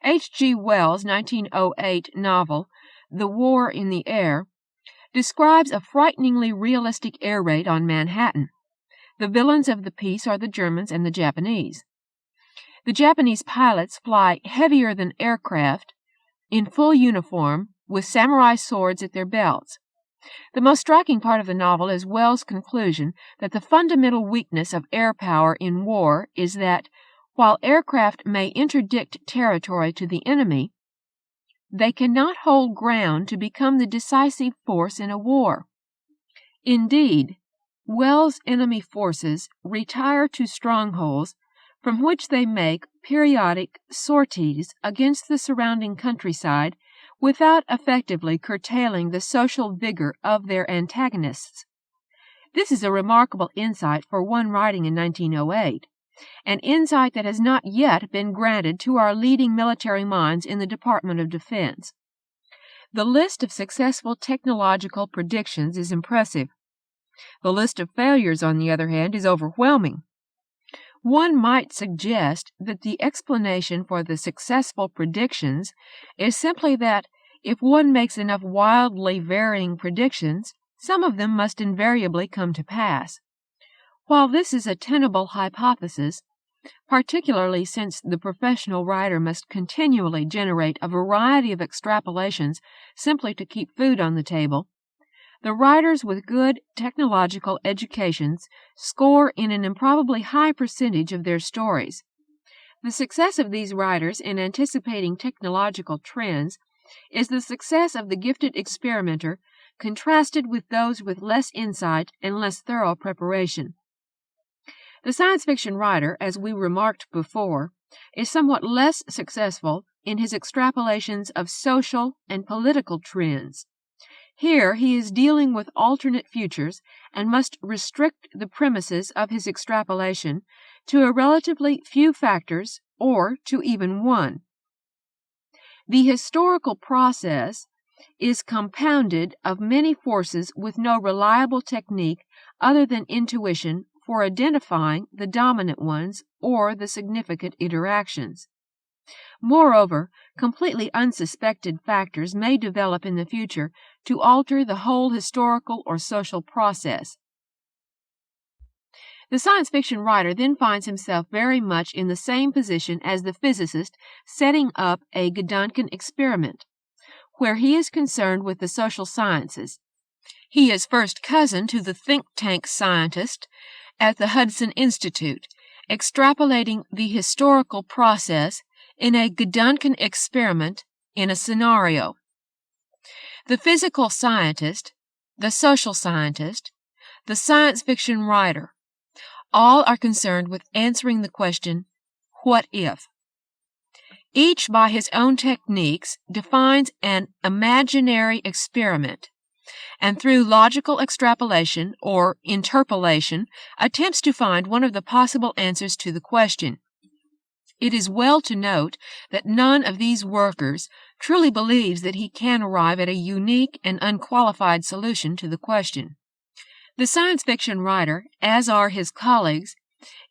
H.G. Wells' 1908 novel, The War in the Air, describes a frighteningly realistic air raid on Manhattan. The villains of the piece are the Germans and the Japanese. The Japanese pilots fly heavier than aircraft, in full uniform, with samurai swords at their belts. The most striking part of the novel is Wells' conclusion that the fundamental weakness of air power in war is that, while aircraft may interdict territory to the enemy, they cannot hold ground to become the decisive force in a war. Indeed, Wells' enemy forces retire to strongholds from which they make periodic sorties against the surrounding countryside without effectively curtailing the social vigor of their antagonists. This is a remarkable insight for one writing in 1908, an insight that has not yet been granted to our leading military minds in the Department of Defense. The list of successful technological predictions is impressive. The list of failures, on the other hand, is overwhelming. One might suggest that the explanation for the successful predictions is simply that if one makes enough wildly varying predictions, some of them must invariably come to pass. While this is a tenable hypothesis, particularly since the professional writer must continually generate a variety of extrapolations simply to keep food on the table, the writers with good technological educations score in an improbably high percentage of their stories. The success of these writers in anticipating technological trends is the success of the gifted experimenter contrasted with those with less insight and less thorough preparation. The science fiction writer, as we remarked before, is somewhat less successful in his extrapolations of social and political trends. Here he is dealing with alternate futures and must restrict the premises of his extrapolation to a relatively few factors or to even one. The historical process is compounded of many forces with no reliable technique other than intuition for identifying the dominant ones or the significant interactions. Moreover, completely unsuspected factors may develop in the future to alter the whole historical or social process. The science fiction writer then finds himself very much in the same position as the physicist setting up a Gedanken experiment, where he is concerned with the social sciences. He is first cousin to the think tank scientist at the Hudson Institute, extrapolating the historical process in a Gedanken experiment in a scenario. The physical scientist, the social scientist, the science fiction writer, all are concerned with answering the question, what if? Each, by his own techniques, defines an imaginary experiment, and through logical extrapolation or interpolation attempts to find one of the possible answers to the question. It is well to note that none of these workers truly believes that he can arrive at a unique and unqualified solution to the question. The science fiction writer, as are his colleagues,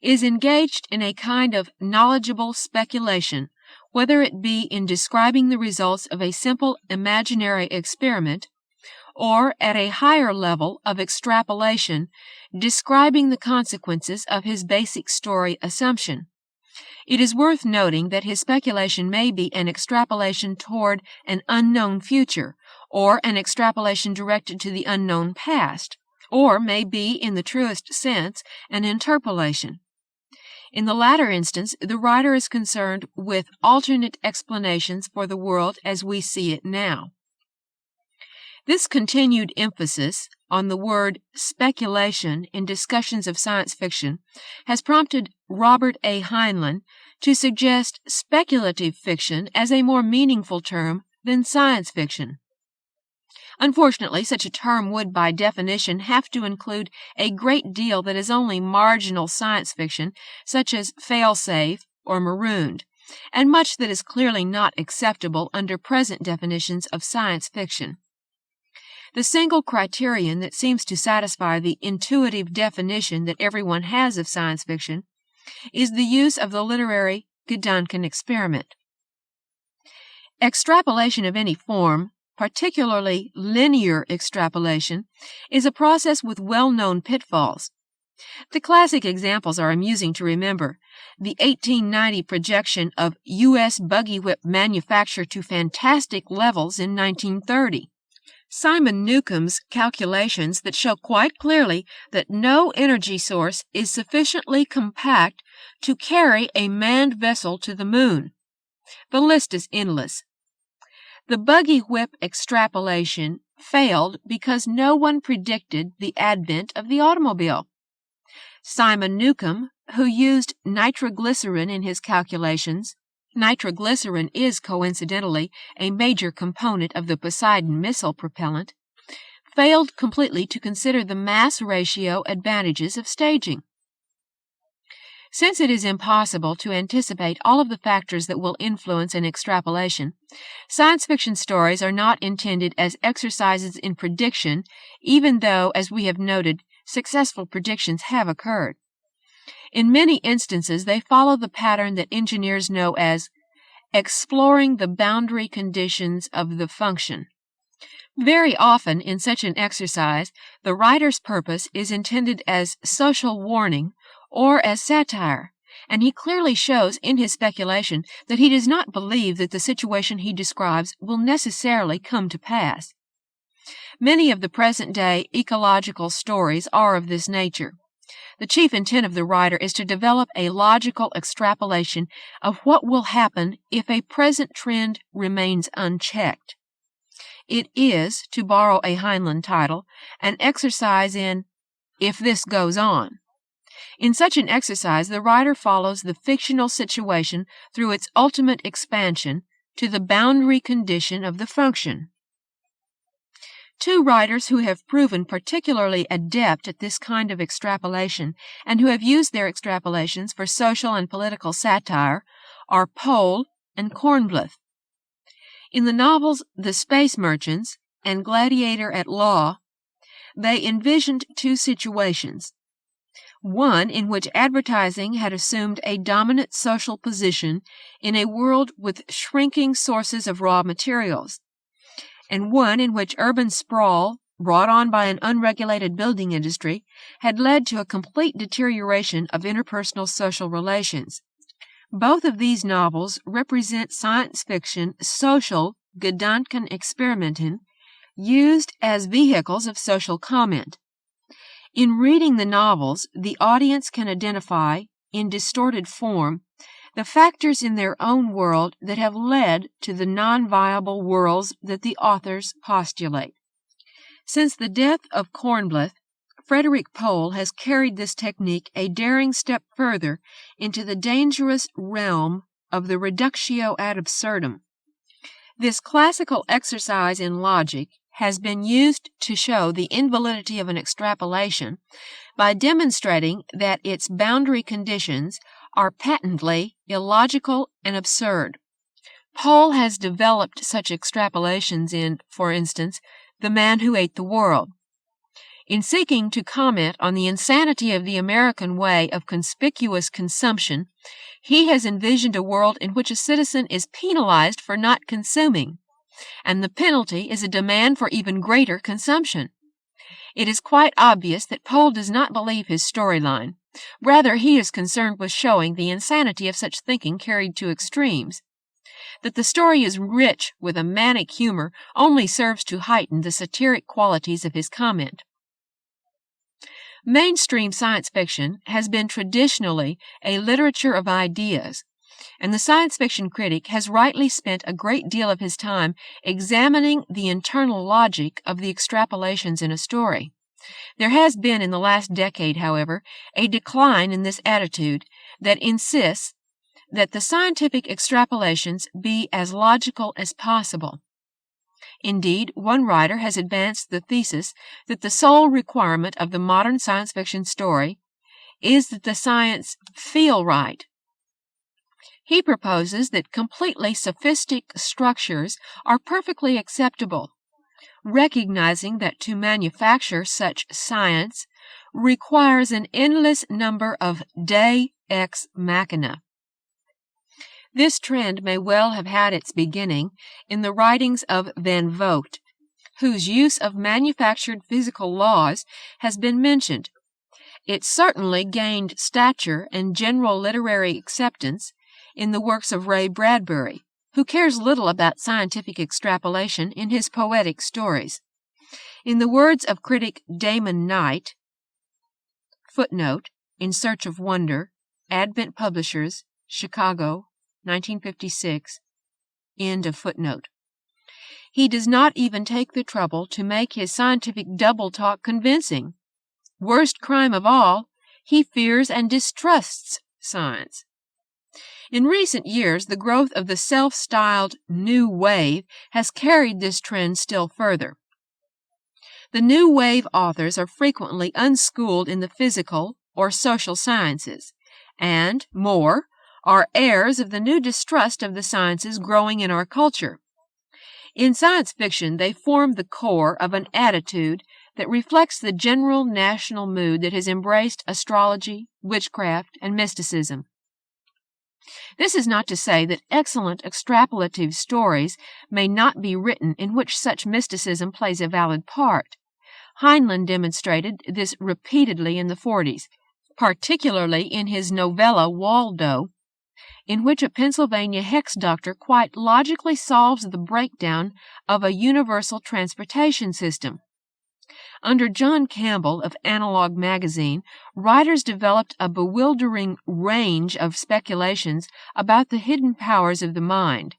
is engaged in a kind of knowledgeable speculation, whether it be in describing the results of a simple imaginary experiment, or at a higher level of extrapolation, describing the consequences of his basic story assumption. It is worth noting that his speculation may be an extrapolation toward an unknown future, or an extrapolation directed to the unknown past, or may be, in the truest sense, an interpolation. In the latter instance, the writer is concerned with alternate explanations for the world as we see it now. This continued emphasis on the word speculation in discussions of science fiction has prompted Robert A. Heinlein to suggest speculative fiction as a more meaningful term than science fiction. Unfortunately, such a term would, by definition, have to include a great deal that is only marginal science fiction, such as fail-safe or marooned, and much that is clearly not acceptable under present definitions of science fiction. The single criterion that seems to satisfy the intuitive definition that everyone has of science fiction is the use of the literary Gedanken experiment. Extrapolation of any form, particularly linear extrapolation, is a process with well-known pitfalls. The classic examples are amusing to remember. The 1890 projection of U.S. buggy whip manufacture to fantastic levels in 1930. Simon Newcomb's calculations that show quite clearly that no energy source is sufficiently compact to carry a manned vessel to the moon. The list is endless. The buggy whip extrapolation failed because no one predicted the advent of the automobile. Simon Newcomb, who used nitroglycerin in his calculations — nitroglycerin is coincidentally a major component of the Poseidon missile propellant — failed completely to consider the mass ratio advantages of staging. Since it is impossible to anticipate all of the factors that will influence an extrapolation, science fiction stories are not intended as exercises in prediction, even though, as we have noted, successful predictions have occurred. In many instances, they follow the pattern that engineers know as exploring the boundary conditions of the function. Very often, in such an exercise, the writer's purpose is intended as social warning or as satire, and he clearly shows in his speculation that he does not believe that the situation he describes will necessarily come to pass. Many of the present-day ecological stories are of this nature. The chief intent of the writer is to develop a logical extrapolation of what will happen if a present trend remains unchecked. It is, to borrow a Heinlein title, an exercise in "if this goes on." In such an exercise, the writer follows the fictional situation through its ultimate expansion to the boundary condition of the function. Two writers who have proven particularly adept at this kind of extrapolation and who have used their extrapolations for social and political satire are Pohl and Kornbluth. In the novels The Space Merchants and Gladiator at Law, they envisioned two situations: one in which advertising had assumed a dominant social position in a world with shrinking sources of raw materials, and one in which urban sprawl, brought on by an unregulated building industry, had led to a complete deterioration of interpersonal social relations. Both of these novels represent science fiction social Gedanken experimenten used as vehicles of social comment. In reading the novels, the audience can identify, in distorted form, the factors in their own world that have led to the non-viable worlds that the authors postulate. Since the death of Kornbluth, Frederik Pohl has carried this technique a daring step further into the dangerous realm of the reductio ad absurdum. This classical exercise in logic has been used to show the invalidity of an extrapolation by demonstrating that its boundary conditions are patently illogical and absurd. Pohl has developed such extrapolations in, for instance, The Man Who Ate the World. In seeking to comment on the insanity of the American way of conspicuous consumption, he has envisioned a world in which a citizen is penalized for not consuming, and the penalty is a demand for even greater consumption. It is quite obvious that Pohl does not believe his storyline. Rather, he is concerned with showing the insanity of such thinking carried to extremes. That the story is rich with a manic humor only serves to heighten the satiric qualities of his comment. Mainstream science fiction has been traditionally a literature of ideas, and the science fiction critic has rightly spent a great deal of his time examining the internal logic of the extrapolations in a story. There has been in the last decade, however, a decline in this attitude that insists that the scientific extrapolations be as logical as possible. Indeed, one writer has advanced the thesis that the sole requirement of the modern science fiction story is that the science feel right. He proposes that completely sophistic structures are perfectly acceptable, recognizing that to manufacture such science requires an endless number of deus ex machina. This trend may well have had its beginning in the writings of Van Vogt, whose use of manufactured physical laws has been mentioned. It certainly gained stature and general literary acceptance in the works of Ray Bradbury, who cares little about scientific extrapolation in his poetic stories. In the words of critic Damon Knight, footnote, In Search of Wonder, Advent Publishers, Chicago, 1956, end of footnote. He does not even take the trouble to make his scientific double-talk convincing. Worst crime of all, he fears and distrusts science. In recent years, the growth of the self-styled New Wave has carried this trend still further. The New Wave authors are frequently unschooled in the physical or social sciences, and, more, are heirs of the new distrust of the sciences growing in our culture. In science fiction, they form the core of an attitude that reflects the general national mood that has embraced astrology, witchcraft, and mysticism. This is not to say that excellent extrapolative stories may not be written in which such mysticism plays a valid part. Heinlein demonstrated this repeatedly in the 40s, particularly in his novella Waldo, in which a Pennsylvania hex doctor quite logically solves the breakdown of a universal transportation system. Under John Campbell of Analog Magazine, writers developed a bewildering range of speculations about the hidden powers of the mind,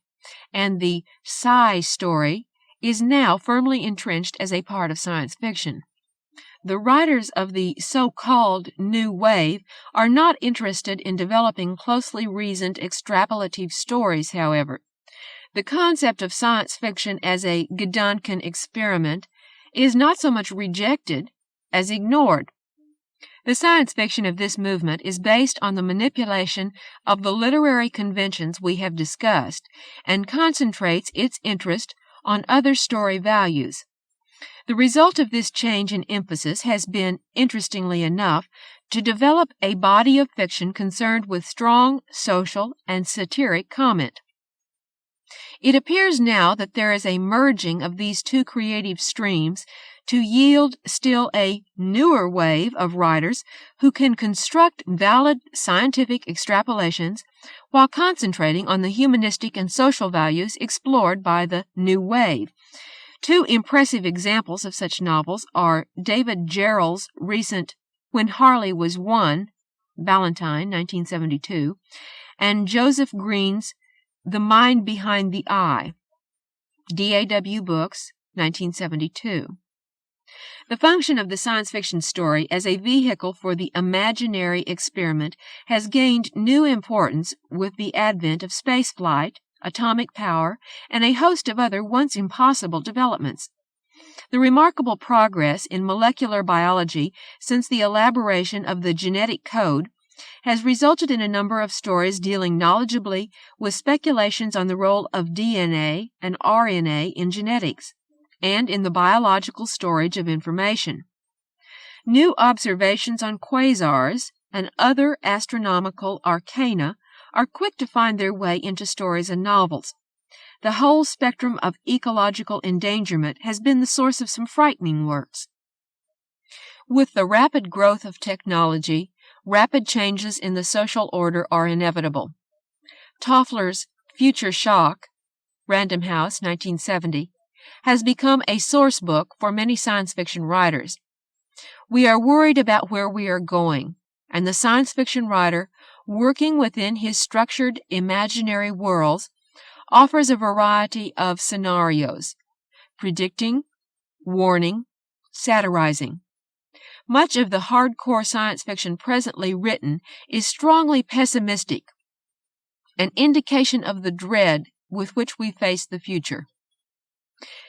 and the psi story is now firmly entrenched as a part of science fiction. The writers of the so-called New Wave are not interested in developing closely reasoned extrapolative stories, however. The concept of science fiction as a Gedanken experiment is not so much rejected as ignored. The science fiction of this movement is based on the manipulation of the literary conventions we have discussed and concentrates its interest on other story values. The result of this change in emphasis has been, interestingly enough, to develop a body of fiction concerned with strong social and satiric comment. It appears now that there is a merging of these two creative streams to yield still a newer wave of writers who can construct valid scientific extrapolations while concentrating on the humanistic and social values explored by the New Wave. Two impressive examples of such novels are David Gerrold's recent When Harley Was One, Valentine, 1972, and Joseph Green's The Mind Behind the Eye, DAW Books, 1972. The function of the science fiction story as a vehicle for the imaginary experiment has gained new importance with the advent of spaceflight, atomic power, and a host of other once impossible developments. The remarkable progress in molecular biology since the elaboration of the genetic code has resulted in a number of stories dealing knowledgeably with speculations on the role of DNA and RNA in genetics, and in the biological storage of information. New observations on quasars and other astronomical arcana are quick to find their way into stories and novels. The whole spectrum of ecological endangerment has been the source of some frightening works. With the rapid growth of technology, rapid changes in the social order are inevitable. Toffler's Future Shock, Random House, 1970, has become a source book for many science fiction writers. We are worried about where we are going, and the science fiction writer, working within his structured imaginary worlds, offers a variety of scenarios, predicting, warning, satirizing. Much of the hardcore science fiction presently written is strongly pessimistic, an indication of the dread with which we face the future.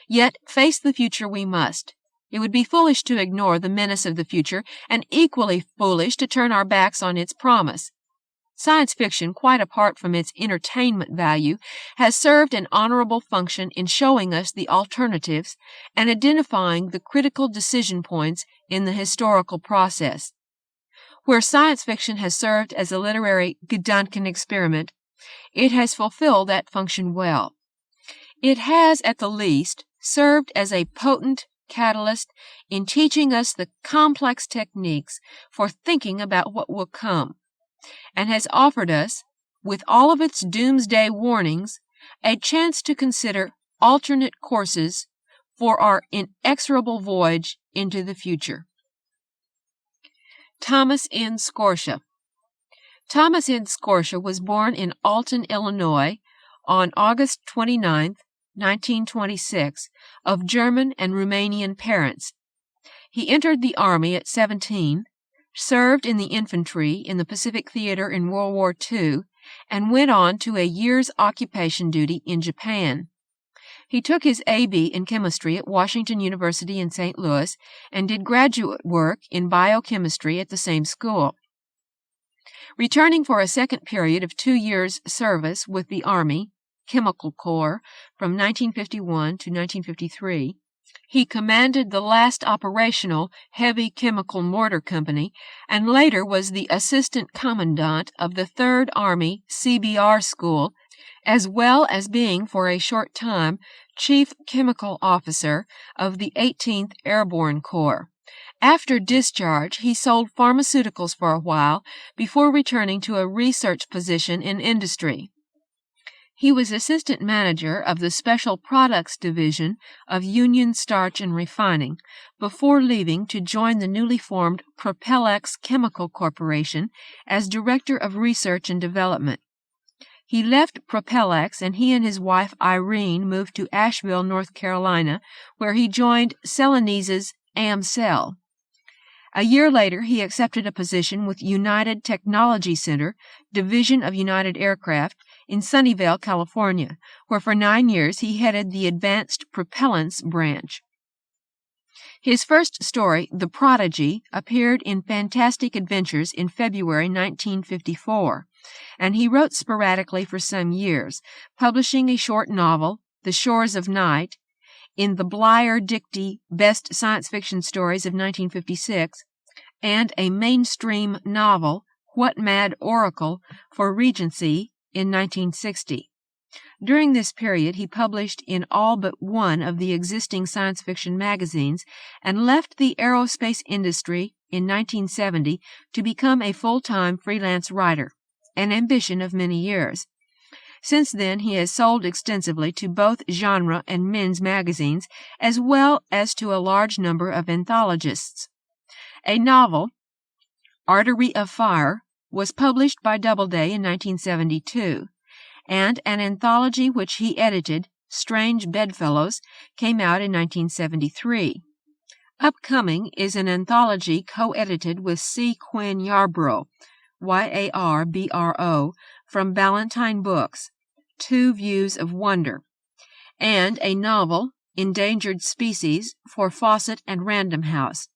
Yet face the future we must. It would be foolish to ignore the menace of the future, and equally foolish to turn our backs on its promise. Science fiction, quite apart from its entertainment value, has served an honorable function in showing us the alternatives and identifying the critical decision points in the historical process. Where science fiction has served as a literary Gedanken experiment, it has fulfilled that function well. It has, at the least, served as a potent catalyst in teaching us the complex techniques for thinking about what will come, and has offered us, with all of its doomsday warnings, a chance to consider alternate courses for our inexorable voyage into the future. Thomas N. Scortia. Thomas N. Scortia was born in Alton, Illinois, on August 29, 1926, of German and Romanian parents. He entered the Army at 17, served in the infantry in the Pacific Theater in World War II, and went on to a year's occupation duty in Japan. He took his A.B. in chemistry at Washington University in St. Louis and did graduate work in biochemistry at the same school. Returning for a second period of 2 years' service with the Army Chemical Corps from 1951 to 1953, he commanded the last operational heavy chemical mortar company and later was the assistant commandant of the 3rd Army CBR School, as well as being for a short time chief chemical officer of the 18th Airborne Corps. After discharge, he sold pharmaceuticals for a while before returning to a research position in industry. He was assistant manager of the Special Products Division of Union Starch and Refining before leaving to join the newly formed Propellex Chemical Corporation as Director of Research and Development. He left Propellex and he and his wife Irene moved to Asheville, North Carolina, where he joined Celanese's AmCell. A year later, he accepted a position with United Technology Center, Division of United Aircraft, in Sunnyvale, California, where for 9 years he headed the Advanced Propellants branch. His first story, The Prodigy, appeared in Fantastic Adventures in February 1954, and he wrote sporadically for some years, publishing a short novel, The Shores of Night, in the Blyer-Dickey Best Science Fiction Stories of 1956, and a mainstream novel, What Mad Oracle, for Regency in 1960. During this period, he published in all but one of the existing science fiction magazines and left the aerospace industry in 1970 to become a full-time freelance writer, an ambition of many years. Since then, he has sold extensively to both genre and men's magazines, as well as to a large number of anthologists. A novel, Artery of Fire, was published by Doubleday in 1972, and an anthology which he edited, Strange Bedfellows, came out in 1973. Upcoming is an anthology co-edited with C. Quinn Yarbrough, Yarbro, from Ballantine Books, Two Views of Wonder, and a novel, Endangered Species, for Fawcett and Random House.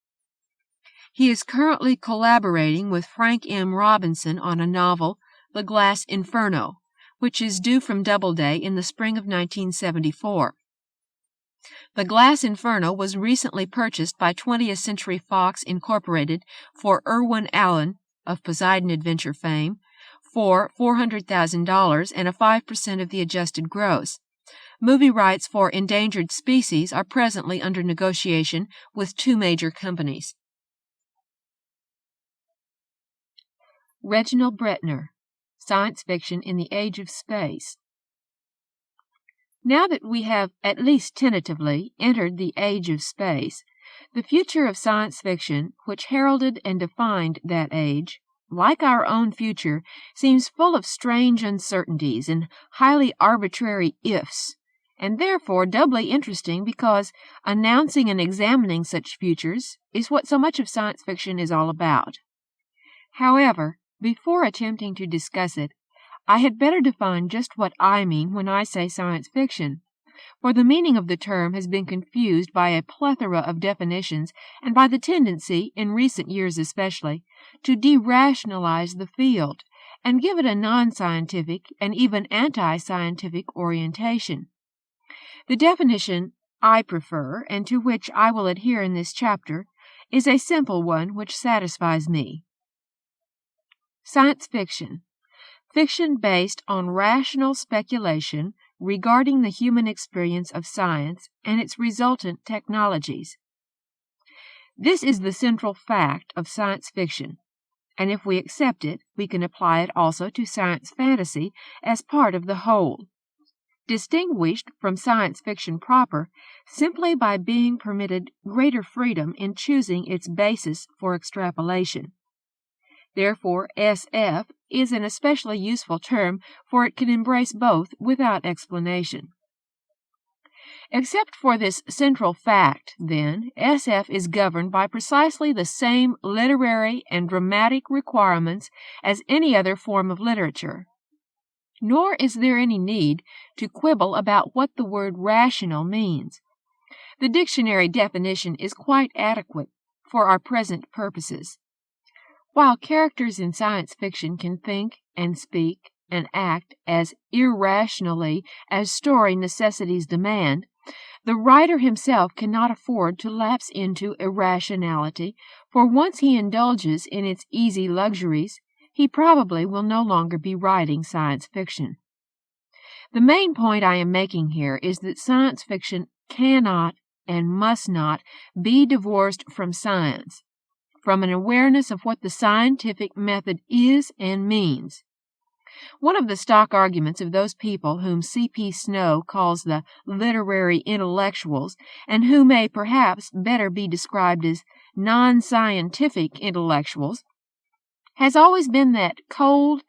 He is currently collaborating with Frank M. Robinson on a novel, The Glass Inferno, which is due from Doubleday in the spring of 1974. The Glass Inferno was recently purchased by 20th Century Fox Incorporated for Irwin Allen, of Poseidon Adventure fame, for $400,000 and a 5% of the adjusted gross. Movie rights for Endangered Species are presently under negotiation with 2 major companies. Reginald Bretnor, Science Fiction in the Age of Space. Now that we have, at least tentatively, entered the age of space, the future of science fiction, which heralded and defined that age, like our own future, seems full of strange uncertainties and highly arbitrary ifs, and therefore doubly interesting because announcing and examining such futures is what so much of science fiction is all about. However, before attempting to discuss it, I had better define just what I mean when I say science fiction, for the meaning of the term has been confused by a plethora of definitions and by the tendency, in recent years especially, to derationalize the field, and give it a non-scientific and even anti-scientific orientation. The definition I prefer, and to which I will adhere in this chapter, is a simple one which satisfies me. Science fiction. Fiction based on rational speculation regarding the human experience of science and its resultant technologies. This is the central fact of science fiction, and if we accept it, we can apply it also to science fantasy as part of the whole, distinguished from science fiction proper simply by being permitted greater freedom in choosing its basis for extrapolation. Therefore, SF is an especially useful term, for it can embrace both without explanation. Except for this central fact, then, SF is governed by precisely the same literary and dramatic requirements as any other form of literature. Nor is there any need to quibble about what the word rational means. The dictionary definition is quite adequate for our present purposes. While characters in science fiction can think and speak and act as irrationally as story necessities demand, the writer himself cannot afford to lapse into irrationality, for once he indulges in its easy luxuries, he probably will no longer be writing science fiction. The main point I am making here is that science fiction cannot and must not be divorced from science, from an awareness of what the scientific method is and means. One of the stock arguments of those people whom C.P. Snow calls the literary intellectuals, and who may perhaps better be described as non-scientific intellectuals, has always been that cold,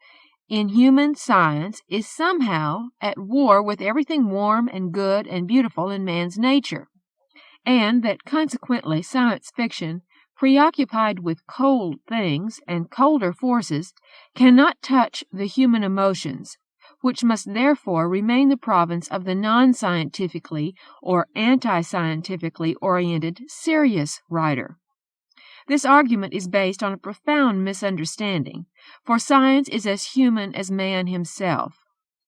inhuman science is somehow at war with everything warm and good and beautiful in man's nature, and that consequently science fiction, preoccupied with cold things and colder forces, cannot touch the human emotions, which must therefore remain the province of the non-scientifically or anti-scientifically oriented serious writer. This argument is based on a profound misunderstanding, for science is as human as man himself.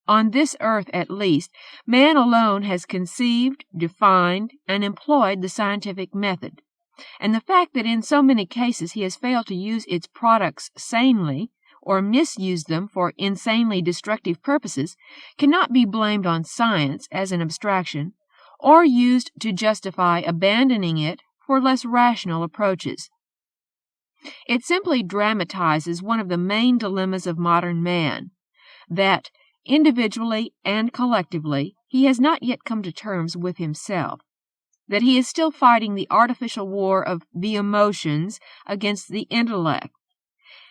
On this earth, at least, man alone has conceived, defined, and employed the scientific method, and the fact that in so many cases he has failed to use its products sanely, or misused them for insanely destructive purposes, cannot be blamed on science as an abstraction, or used to justify abandoning it for less rational approaches. It simply dramatizes one of the main dilemmas of modern man, that, individually and collectively, he has not yet come to terms with himself, that he is still fighting the artificial war of the emotions against the intellect,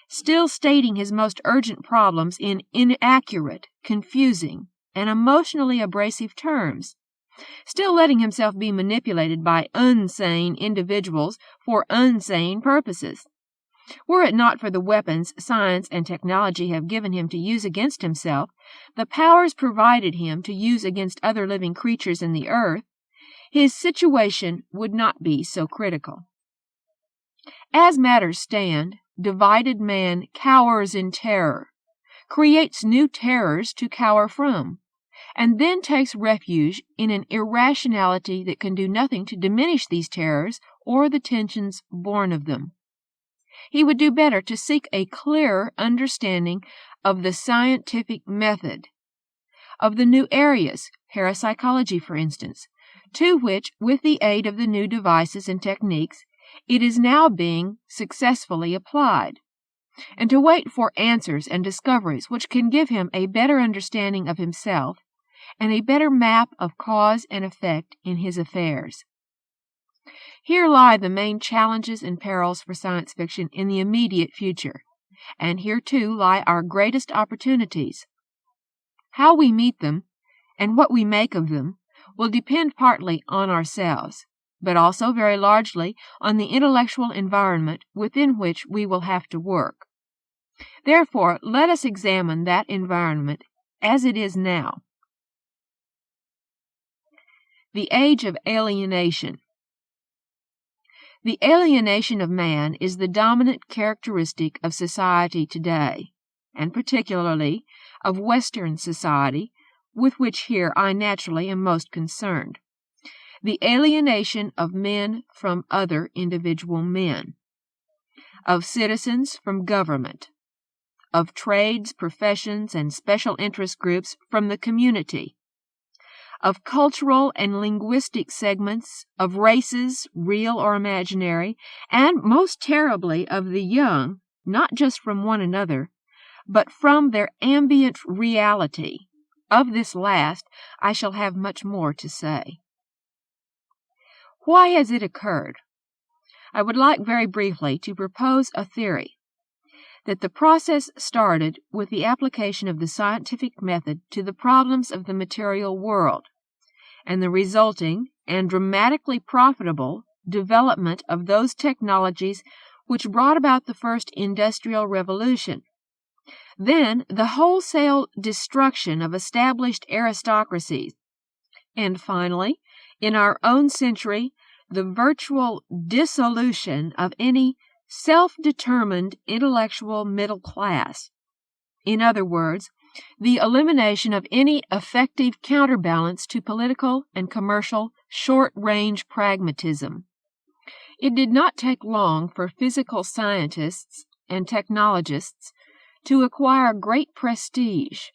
still stating his most urgent problems in inaccurate, confusing, and emotionally abrasive terms, still letting himself be manipulated by unsane individuals for unsane purposes. Were it not for the weapons science and technology have given him to use against himself, the powers provided him to use against other living creatures in the earth, his situation would not be so critical. As matters stand, divided man cowers in terror, creates new terrors to cower from, and then takes refuge in an irrationality that can do nothing to diminish these terrors or the tensions born of them. He would do better to seek a clearer understanding of the scientific method, of the new areas, parapsychology for instance, to which, with the aid of the new devices and techniques, it is now being successfully applied, and to wait for answers and discoveries which can give him a better understanding of himself and a better map of cause and effect in his affairs. Here lie the main challenges and perils for science fiction in the immediate future, and here too lie our greatest opportunities. How we meet them, and what we make of them, will depend partly on ourselves, but also very largely on the intellectual environment within which we will have to work. Therefore, let us examine that environment as it is now. The age of alienation. The alienation of man is the dominant characteristic of society today, and particularly of Western society, with which here I naturally am most concerned. The alienation of men from other individual men, of citizens from government, of trades, professions, and special interest groups from the community, of cultural and linguistic segments, of races, real or imaginary, and most terribly of the young, not just from one another, but from their ambient reality. Of this last I shall have much more to say. Why has it occurred? I would like very briefly to propose a theory that the process started with the application of the scientific method to the problems of the material world, and the resulting and dramatically profitable development of those technologies which brought about the first industrial revolution, then the wholesale destruction of established aristocracies, and finally, in our own century, the virtual dissolution of any self-determined intellectual middle class. In other words, the elimination of any effective counterbalance to political and commercial short-range pragmatism. It did not take long for physical scientists and technologists to acquire great prestige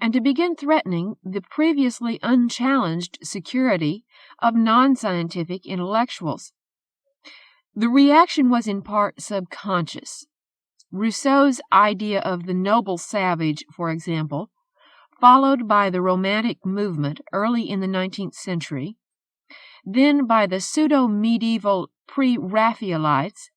and to begin threatening the previously unchallenged security of non-scientific intellectuals. The reaction was in part subconscious. Rousseau's idea of the noble savage, for example, followed by the Romantic movement early in the 19th century, then by the pseudo-medieval pre-Raphaelites,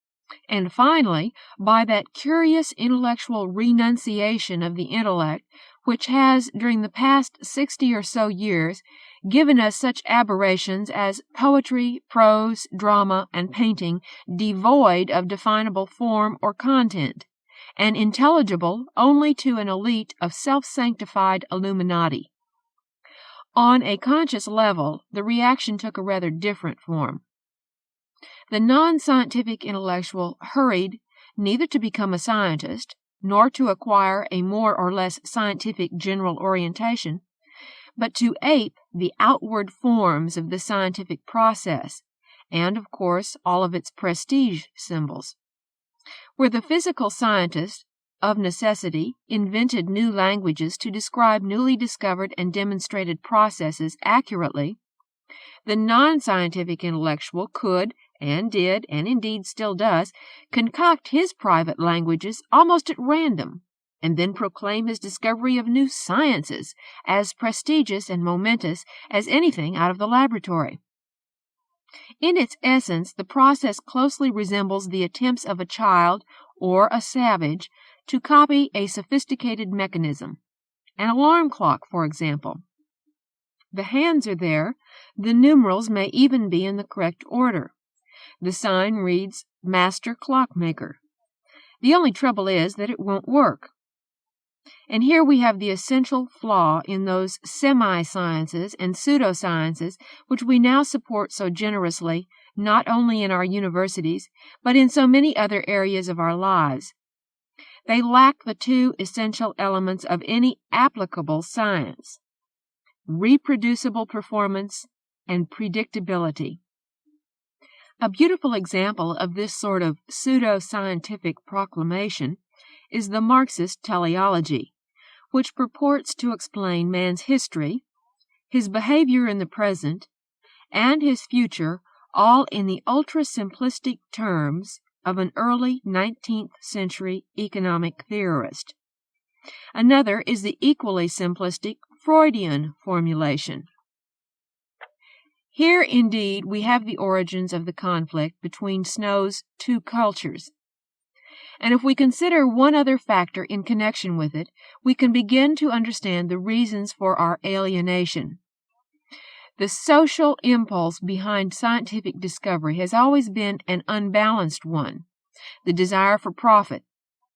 and finally by that curious intellectual renunciation of the intellect which has, during the past 60 or so years, given us such aberrations as poetry, prose, drama, and painting devoid of definable form or content, and intelligible only to an elite of self-sanctified illuminati. On a conscious level, the reaction took a rather different form. The non-scientific intellectual hurried neither to become a scientist, nor to acquire a more or less scientific general orientation, but to ape the outward forms of the scientific process, and, of course, all of its prestige symbols. Where the physical scientist, of necessity, invented new languages to describe newly discovered and demonstrated processes accurately, the non-scientific intellectual could, and did, and indeed still does, concoct his private languages almost at random, and then proclaim his discovery of new sciences as prestigious and momentous as anything out of the laboratory. In its essence, the process closely resembles the attempts of a child or a savage to copy a sophisticated mechanism, an alarm clock, for example. The hands are there, the numerals may even be in the correct order. The sign reads Master Clockmaker. The only trouble is that it won't work. And here we have the essential flaw in those semi-sciences and pseudosciences which we now support so generously, not only in our universities, but in so many other areas of our lives. They lack the two essential elements of any applicable science: reproducible performance and predictability. A beautiful example of this sort of pseudo-scientific proclamation is the Marxist teleology, which purports to explain man's history, his behavior in the present, and his future, all in the ultra-simplistic terms of an early 19th century economic theorist. Another is the equally simplistic Freudian formulation. Here, indeed, we have the origins of the conflict between Snow's two cultures. And if we consider one other factor in connection with it, we can begin to understand the reasons for our alienation. The social impulse behind scientific discovery has always been an unbalanced one, the desire for profit,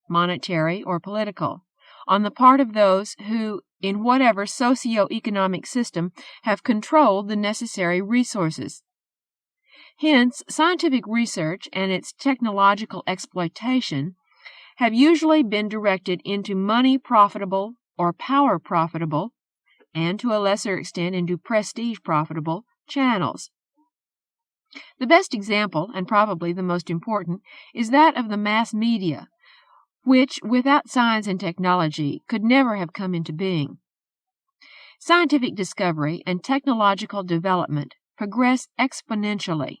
monetary or political, on the part of those who, in whatever socio-economic system, have controlled the necessary resources. Hence, scientific research and its technological exploitation have usually been directed into money-profitable or power-profitable, and to a lesser extent into prestige-profitable, channels. The best example, and probably the most important, is that of the mass media, which, without science and technology, could never have come into being. Scientific discovery and technological development progress exponentially.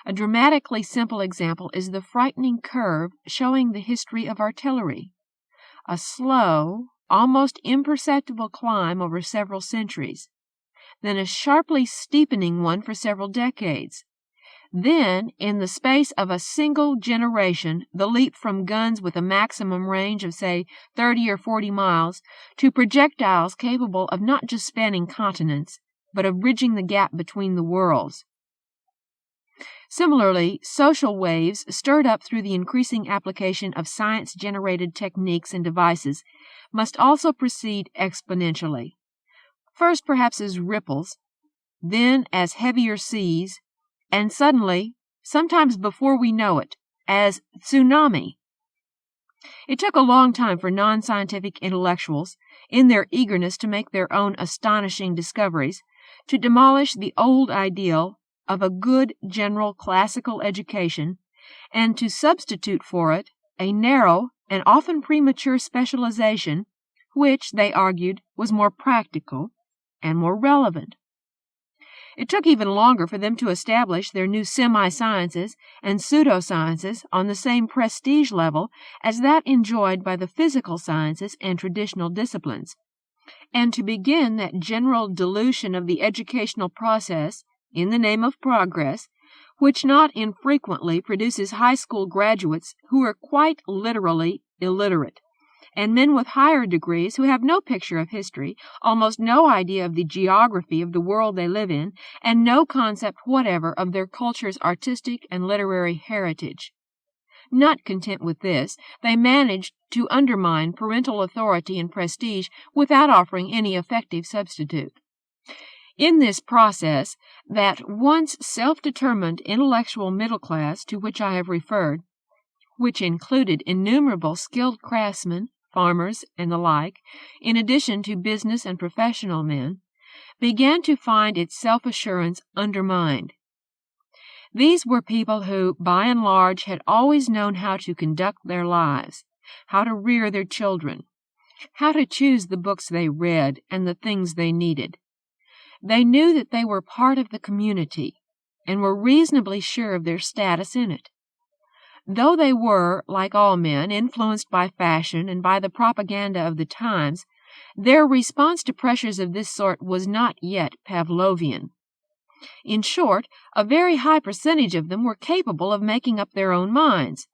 A dramatically simple example is the frightening curve showing the history of artillery, a slow, almost imperceptible climb over several centuries, then a sharply steepening one for several decades. Then, in the space of a single generation, the leap from guns with a maximum range of, say, 30 or 40 miles to projectiles capable of not just spanning continents, but of bridging the gap between the worlds. Similarly, social waves stirred up through the increasing application of science-generated techniques and devices must also proceed exponentially. First perhaps as ripples, then as heavier seas, and suddenly, sometimes before we know it, as tsunami. It took a long time for non-scientific intellectuals, in their eagerness to make their own astonishing discoveries, to demolish the old ideal of a good general classical education, and to substitute for it a narrow and often premature specialization, which, they argued, was more practical and more relevant. It took even longer for them to establish their new semi-sciences and pseudosciences on the same prestige level as that enjoyed by the physical sciences and traditional disciplines, and to begin that general dilution of the educational process in the name of progress, which not infrequently produces high school graduates who are quite literally illiterate, and men with higher degrees who have no picture of history, almost no idea of the geography of the world they live in, and no concept whatever of their culture's artistic and literary heritage. Not content with this, they managed to undermine parental authority and prestige without offering any effective substitute. In this process, that once self-determined intellectual middle class to which I have referred, which included innumerable skilled craftsmen, farmers, and the like, in addition to business and professional men, began to find its self-assurance undermined. These were people who, by and large, had always known how to conduct their lives, how to rear their children, how to choose the books they read and the things they needed. They knew that they were part of the community, and were reasonably sure of their status in it. Though they were, like all men, influenced by fashion and by the propaganda of the times, their response to pressures of this sort was not yet Pavlovian. In short, a very high percentage of them were capable of making up their own minds.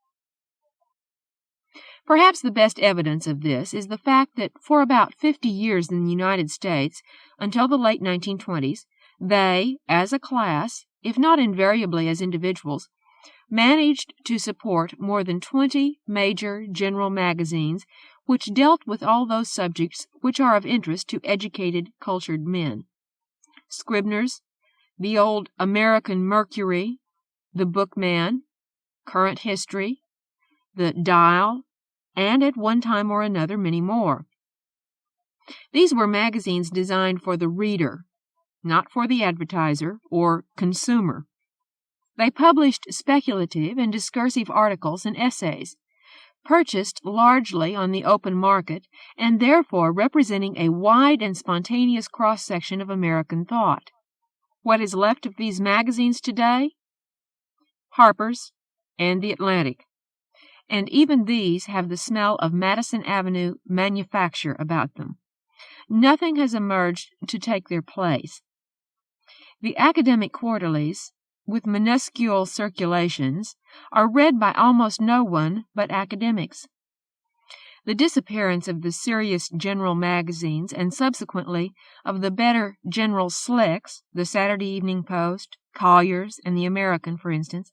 Perhaps the best evidence of this is the fact that for about 50 years in the United States, until the late 1920s, they, as a class, if not invariably as individuals, managed to support more than 20 major general magazines which dealt with all those subjects which are of interest to educated, cultured men. Scribner's, the old American Mercury, the Bookman, Current History, the Dial, and at one time or another many more. These were magazines designed for the reader, not for the advertiser or consumer. They published speculative and discursive articles and essays, purchased largely on the open market, and therefore representing a wide and spontaneous cross-section of American thought. What is left of these magazines today? Harper's and The Atlantic. And even these have the smell of Madison Avenue manufacture about them. Nothing has emerged to take their place. The academic quarterlies, with minuscule circulations, are read by almost no one but academics. The disappearance of the serious general magazines, and subsequently of the better general slicks, the Saturday Evening Post, Collier's, and the American, for instance,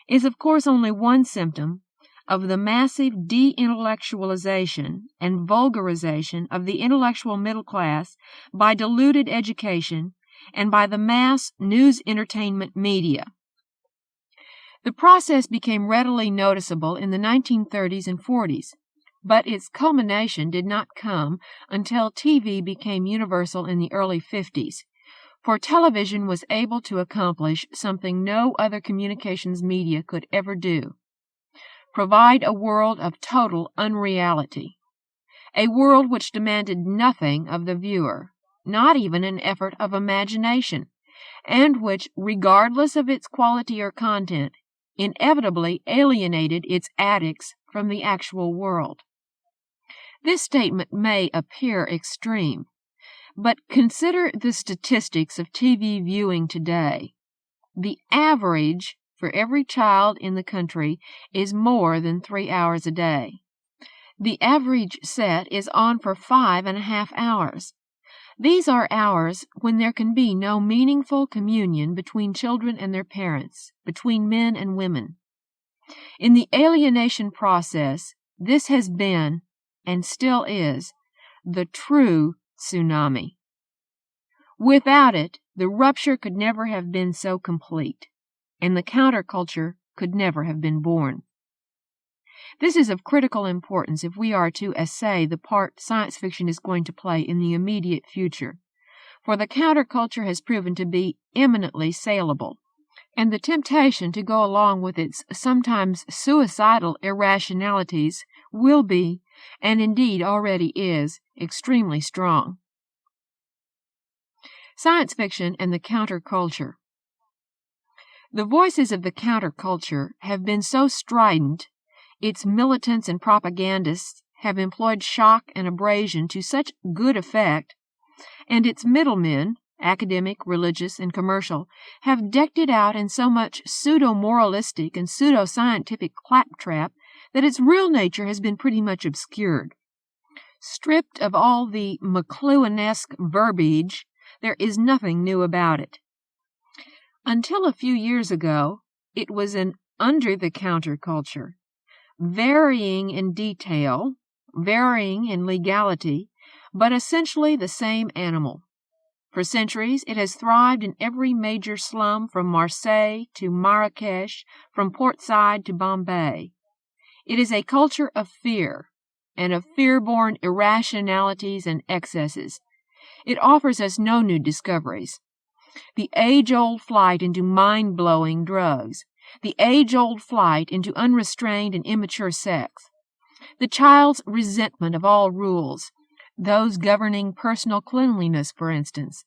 is of course only one symptom of the massive de-intellectualization and vulgarization of the intellectual middle class by diluted education and by the mass news entertainment media. The process became readily noticeable in the 1930s and 40s, but its culmination did not come until TV became universal in the early 50s, for television was able to accomplish something no other communications media could ever do: provide a world of total unreality, a world which demanded nothing of the viewer, not even an effort of imagination, and which, regardless of its quality or content, inevitably alienated its addicts from the actual world. This statement may appear extreme, but consider the statistics of TV viewing today. The average for every child in the country is more than 3 hours a day. The average set is on for 5.5 hours. These are hours when there can be no meaningful communion between children and their parents, between men and women. In the alienation process, this has been, and still is, the true tsunami. Without it, the rupture could never have been so complete, and the counterculture could never have been born. This is of critical importance if we are to assay the part science fiction is going to play in the immediate future, for the counterculture has proven to be eminently saleable, and the temptation to go along with its sometimes suicidal irrationalities will be, and indeed already is, extremely strong. Science fiction and the counterculture. The voices of the counterculture have been so strident, its militants and propagandists have employed shock and abrasion to such good effect, and its middlemen, academic, religious, and commercial, have decked it out in so much pseudo-moralistic and pseudo-scientific claptrap that its real nature has been pretty much obscured. Stripped of all the McLuhanesque verbiage, there is nothing new about it. Until a few years ago, it was an under-the-counter-culture, varying in detail, varying in legality, but essentially the same animal. For centuries, it has thrived in every major slum from Marseille to Marrakesh, from Port Said to Bombay. It is a culture of fear, and of fear-born irrationalities and excesses. It offers us no new discoveries. The age-old flight into mind-blowing drugs, the age-old flight into unrestrained and immature sex, the child's resentment of all rules, those governing personal cleanliness, for instance,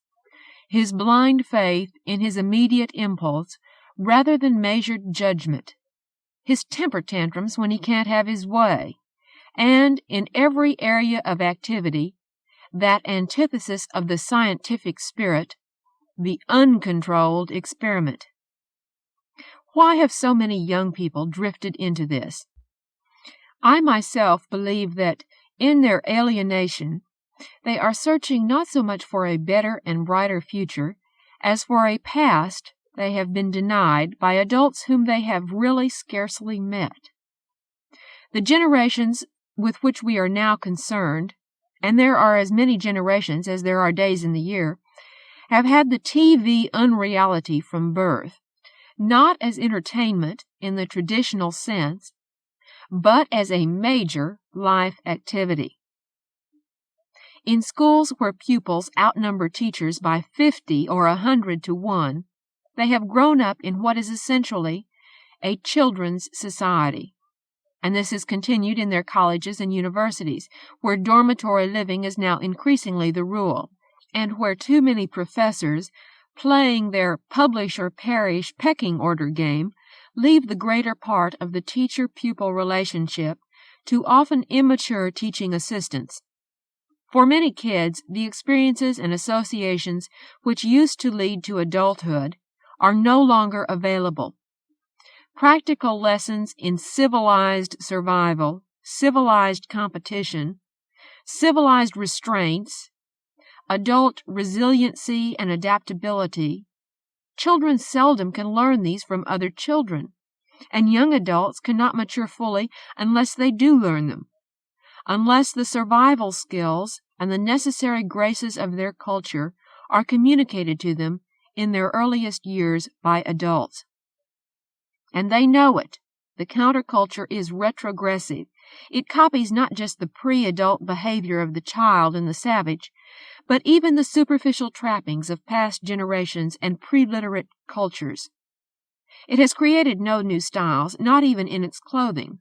his blind faith in his immediate impulse rather than measured judgment, his temper tantrums when he can't have his way, and in every area of activity, that antithesis of the scientific spirit, the uncontrolled experiment. Why have so many young people drifted into this? I myself believe that, in their alienation, they are searching not so much for a better and brighter future as for a past they have been denied by adults whom they have really scarcely met. The generations with which we are now concerned, and there are as many generations as there are days in the year, have had the TV unreality from birth, not as entertainment in the traditional sense, but as a major life activity. In schools where pupils outnumber teachers by 50 or 100 to 1, they have grown up in what is essentially a children's society. And this is continued in their colleges and universities, where dormitory living is now increasingly the rule, and where too many professors, playing their publish or perish pecking order game, leave the greater part of the teacher-pupil relationship to often immature teaching assistants. For many kids, the experiences and associations which used to lead to adulthood are no longer available. Practical lessons in civilized survival, civilized competition, civilized restraints, adult resiliency and adaptability, children seldom can learn these from other children, and young adults cannot mature fully unless they do learn them, unless the survival skills and the necessary graces of their culture are communicated to them in their earliest years by adults. And they know it. The counterculture is retrogressive. It copies not just the pre-adult behavior of the child and the savage, but even the superficial trappings of past generations and pre-literate cultures. It has created no new styles, not even in its clothing.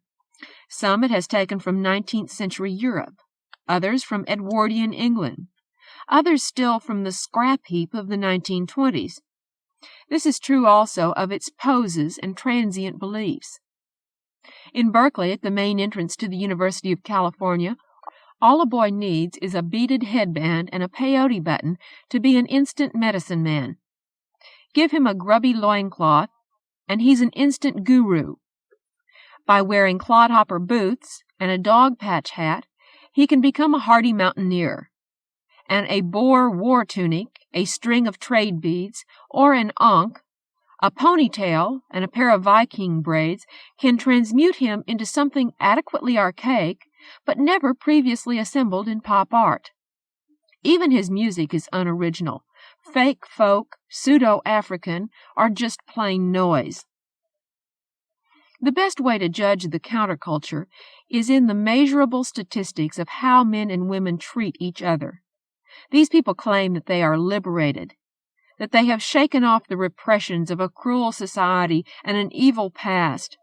Some it has taken from 19th century Europe, others from Edwardian England, others still from the scrap heap of the 1920s. This is true also of its poses and transient beliefs. In Berkeley, at the main entrance to the University of California, all a boy needs is a beaded headband and a peyote button to be an instant medicine man. Give him a grubby loincloth, and he's an instant guru. By wearing clodhopper boots and a dog patch hat, he can become a hardy mountaineer. And a Boer war tunic, a string of trade beads, or an ankh, a ponytail, and a pair of Viking braids can transmute him into something adequately archaic, but never previously assembled in pop art. Even his music is unoriginal. Fake folk, pseudo-African, or just plain noise. The best way to judge the counterculture is in the measurable statistics of how men and women treat each other. These people claim that they are liberated, that they have shaken off the repressions of a cruel society and an evil past.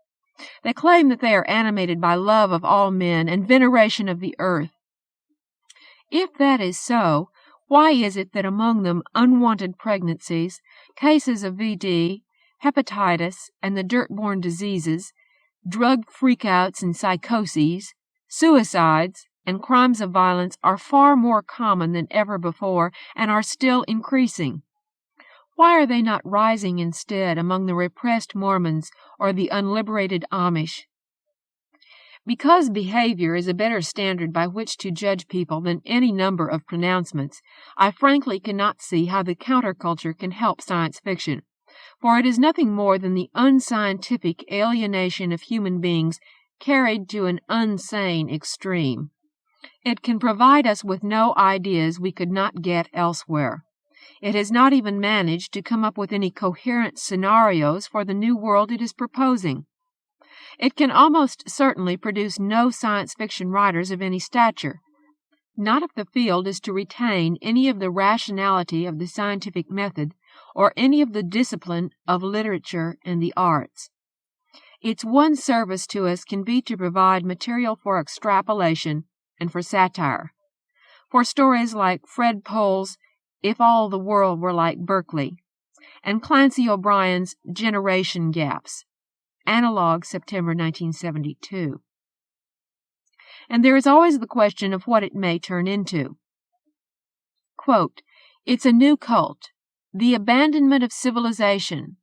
They claim that they are animated by love of all men and veneration of the earth. If that is so, why is it that among them unwanted pregnancies, cases of VD, hepatitis, and the dirt-borne diseases, drug freakouts and psychoses, suicides, and crimes of violence are far more common than ever before and are still increasing? Why are they not rising instead among the repressed Mormons or the unliberated Amish? Because behavior is a better standard by which to judge people than any number of pronouncements, I frankly cannot see how the counterculture can help science fiction, for it is nothing more than the unscientific alienation of human beings carried to an unsane extreme. It can provide us with no ideas we could not get elsewhere. It has not even managed to come up with any coherent scenarios for the new world it is proposing. It can almost certainly produce no science fiction writers of any stature, not if the field is to retain any of the rationality of the scientific method or any of the discipline of literature and the arts. Its one service to us can be to provide material for extrapolation and for satire, for stories like Fred Pohl's If All the World Were Like Berkeley, and Clancy O'Brien's Generation Gaps, Analog, September 1972. And there is always the question of what it may turn into. Quote, "It's a new cult, the abandonment of civilization,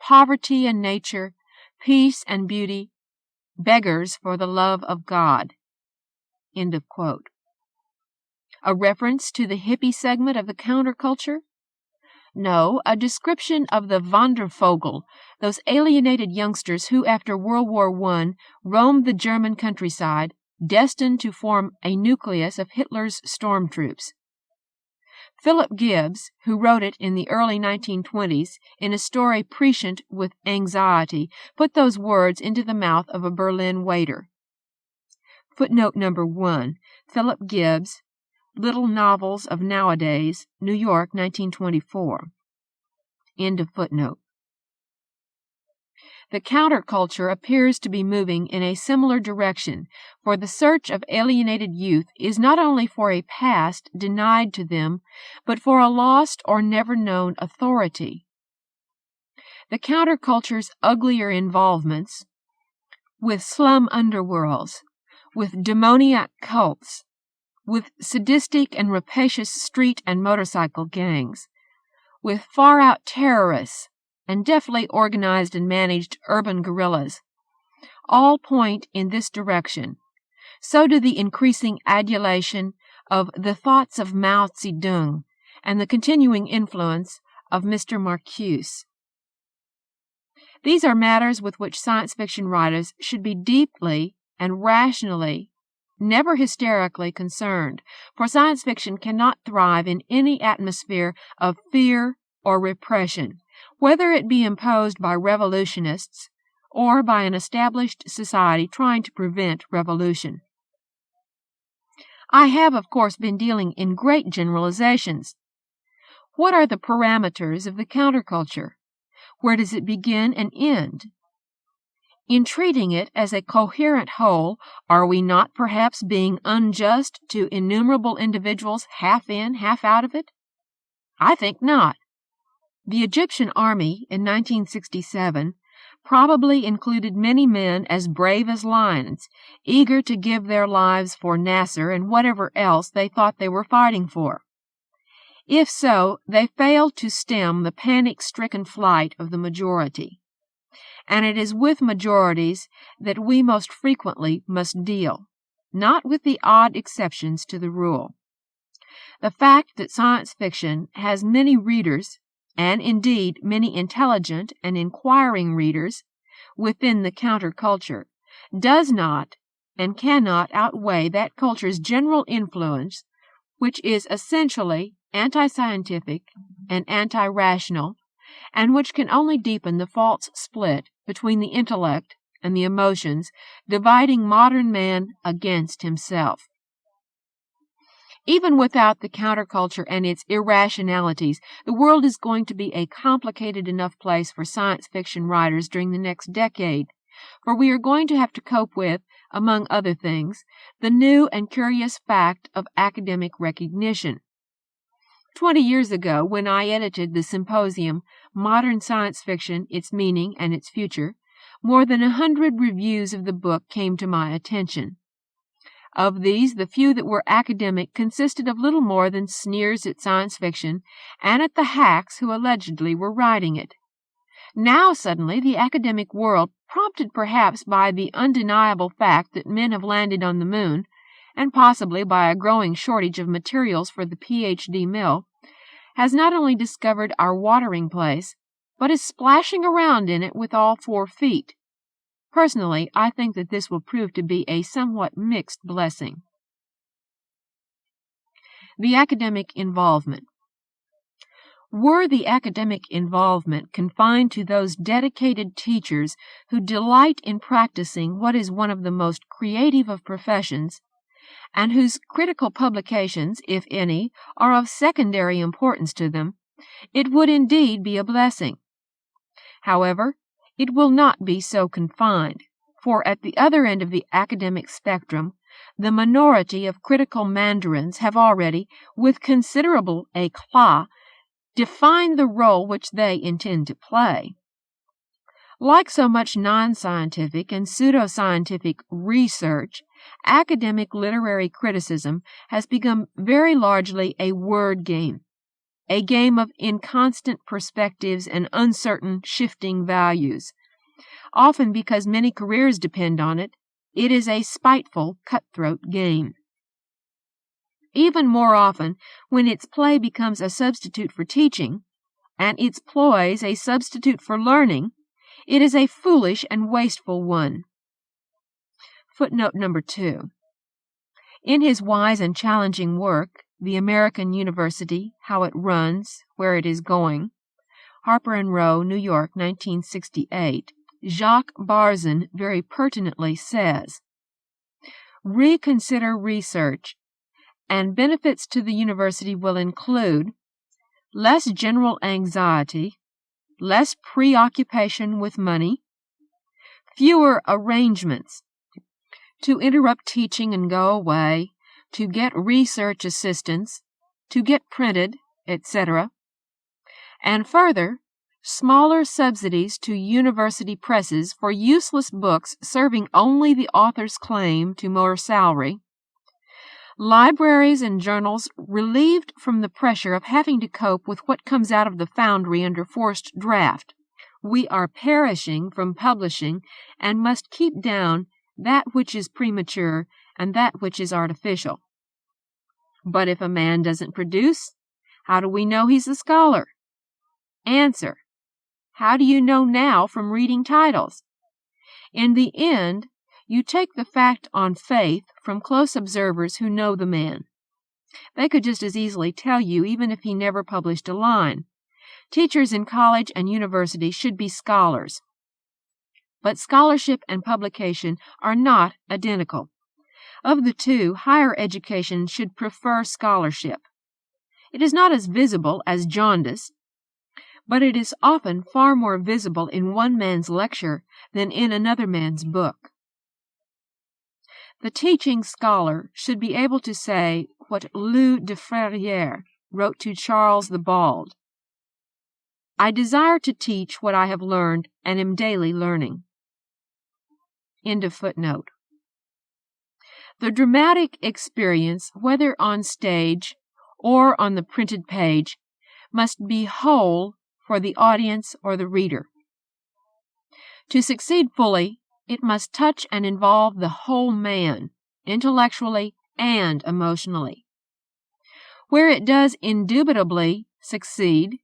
poverty and nature, peace and beauty, beggars for the love of God." End of quote. A reference to the hippie segment of the counterculture? No, a description of the Wandervogel, those alienated youngsters who, after World War I, roamed the German countryside, destined to form a nucleus of Hitler's stormtroops. Philip Gibbs, who wrote it in the early 1920s in a story prescient with anxiety, put those words into the mouth of a Berlin waiter. Footnote number 1, Philip Gibbs, Little Novels of Nowadays, New York, 1924. End of footnote. The counterculture appears to be moving in a similar direction, for the search of alienated youth is not only for a past denied to them, but for a lost or never-known authority. The counterculture's uglier involvements, with slum underworlds, with demoniac cults, with sadistic and rapacious street and motorcycle gangs, with far-out terrorists and deftly organized and managed urban guerrillas, all point in this direction. So do the increasing adulation of the thoughts of Mao Zedong and the continuing influence of Mr. Marcuse. These are matters with which science fiction writers should be deeply and rationally, never hysterically concerned, for science fiction cannot thrive in any atmosphere of fear or repression, whether it be imposed by revolutionists or by an established society trying to prevent revolution. I have, of course, been dealing in great generalizations. What are the parameters of the counterculture? Where does it begin and end? In treating it as a coherent whole, are we not perhaps being unjust to innumerable individuals half in, half out of it? I think not. The Egyptian army in 1967 probably included many men as brave as lions, eager to give their lives for Nasser and whatever else they thought they were fighting for. If so, they failed to stem the panic-stricken flight of the majority. And it is with majorities that we most frequently must deal, not with the odd exceptions to the rule. The fact that science fiction has many readers, and indeed many intelligent and inquiring readers, within the counterculture, does not and cannot outweigh that culture's general influence, which is essentially anti-scientific and anti-rational, and which can only deepen the false split between the intellect and the emotions, dividing modern man against himself. Even without the counterculture and its irrationalities, the world is going to be a complicated enough place for science fiction writers during the next decade, for we are going to have to cope with, among other things, the new and curious fact of academic recognition. 20 years ago, when I edited the symposium, Modern Science Fiction, Its Meaning and Its Future, more than 100 reviews of the book came to my attention. Of these, the few that were academic consisted of little more than sneers at science fiction and at the hacks who allegedly were writing it. Now, suddenly, the academic world, prompted perhaps by the undeniable fact that men have landed on the moon, and possibly by a growing shortage of materials for the Ph.D. mill, has not only discovered our watering place, but is splashing around in it with all 4 feet. Personally, I think that this will prove to be a somewhat mixed blessing. The academic involvement. Were the academic involvement confined to those dedicated teachers who delight in practicing what is one of the most creative of professions, and whose critical publications, if any, are of secondary importance to them, it would indeed be a blessing. However, it will not be so confined, for at the other end of the academic spectrum, the minority of critical mandarins have already, with considerable éclat, defined the role which they intend to play. Like so much non-scientific and pseudoscientific research, academic literary criticism has become very largely a word game, a game of inconstant perspectives and uncertain shifting values. Often because many careers depend on it, it is a spiteful, cutthroat game. Even more often, when its play becomes a substitute for teaching, and its ploys a substitute for learning, it is a foolish and wasteful one. Footnote number 2. In his wise and challenging work, The American University, How It Runs, Where It Is Going, Harper & Row, New York, 1968, Jacques Barzun very pertinently says, "Reconsider research, and benefits to the university will include less general anxiety, less preoccupation with money, fewer arrangements to interrupt teaching and go away, to get research assistance, to get printed, etc., and further, smaller subsidies to university presses for useless books serving only the author's claim to more salary, libraries and journals relieved from the pressure of having to cope with what comes out of the foundry under forced draft. We are perishing from publishing and must keep down that which is premature and that which is artificial. But if a man doesn't produce, how do we know he's a scholar? Answer: how do you know now from reading titles? In the end, you take the fact on faith from close observers who know the man. They could just as easily tell you even if he never published a line. Teachers in college and university should be scholars. but scholarship and publication are not identical. Of the two, higher education should prefer scholarship. It is not as visible as jaundice, but it is often far more visible in one man's lecture than in another man's book. The teaching scholar should be able to say what Lou de Ferrières wrote to Charles the Bald: "I desire to teach what I have learned and am daily learning." End of footnote. The dramatic experience, whether on stage or on the printed page, must be whole for the audience or the reader. To succeed fully, it must touch and involve the whole man, intellectually and emotionally. Where it does indubitably succeed,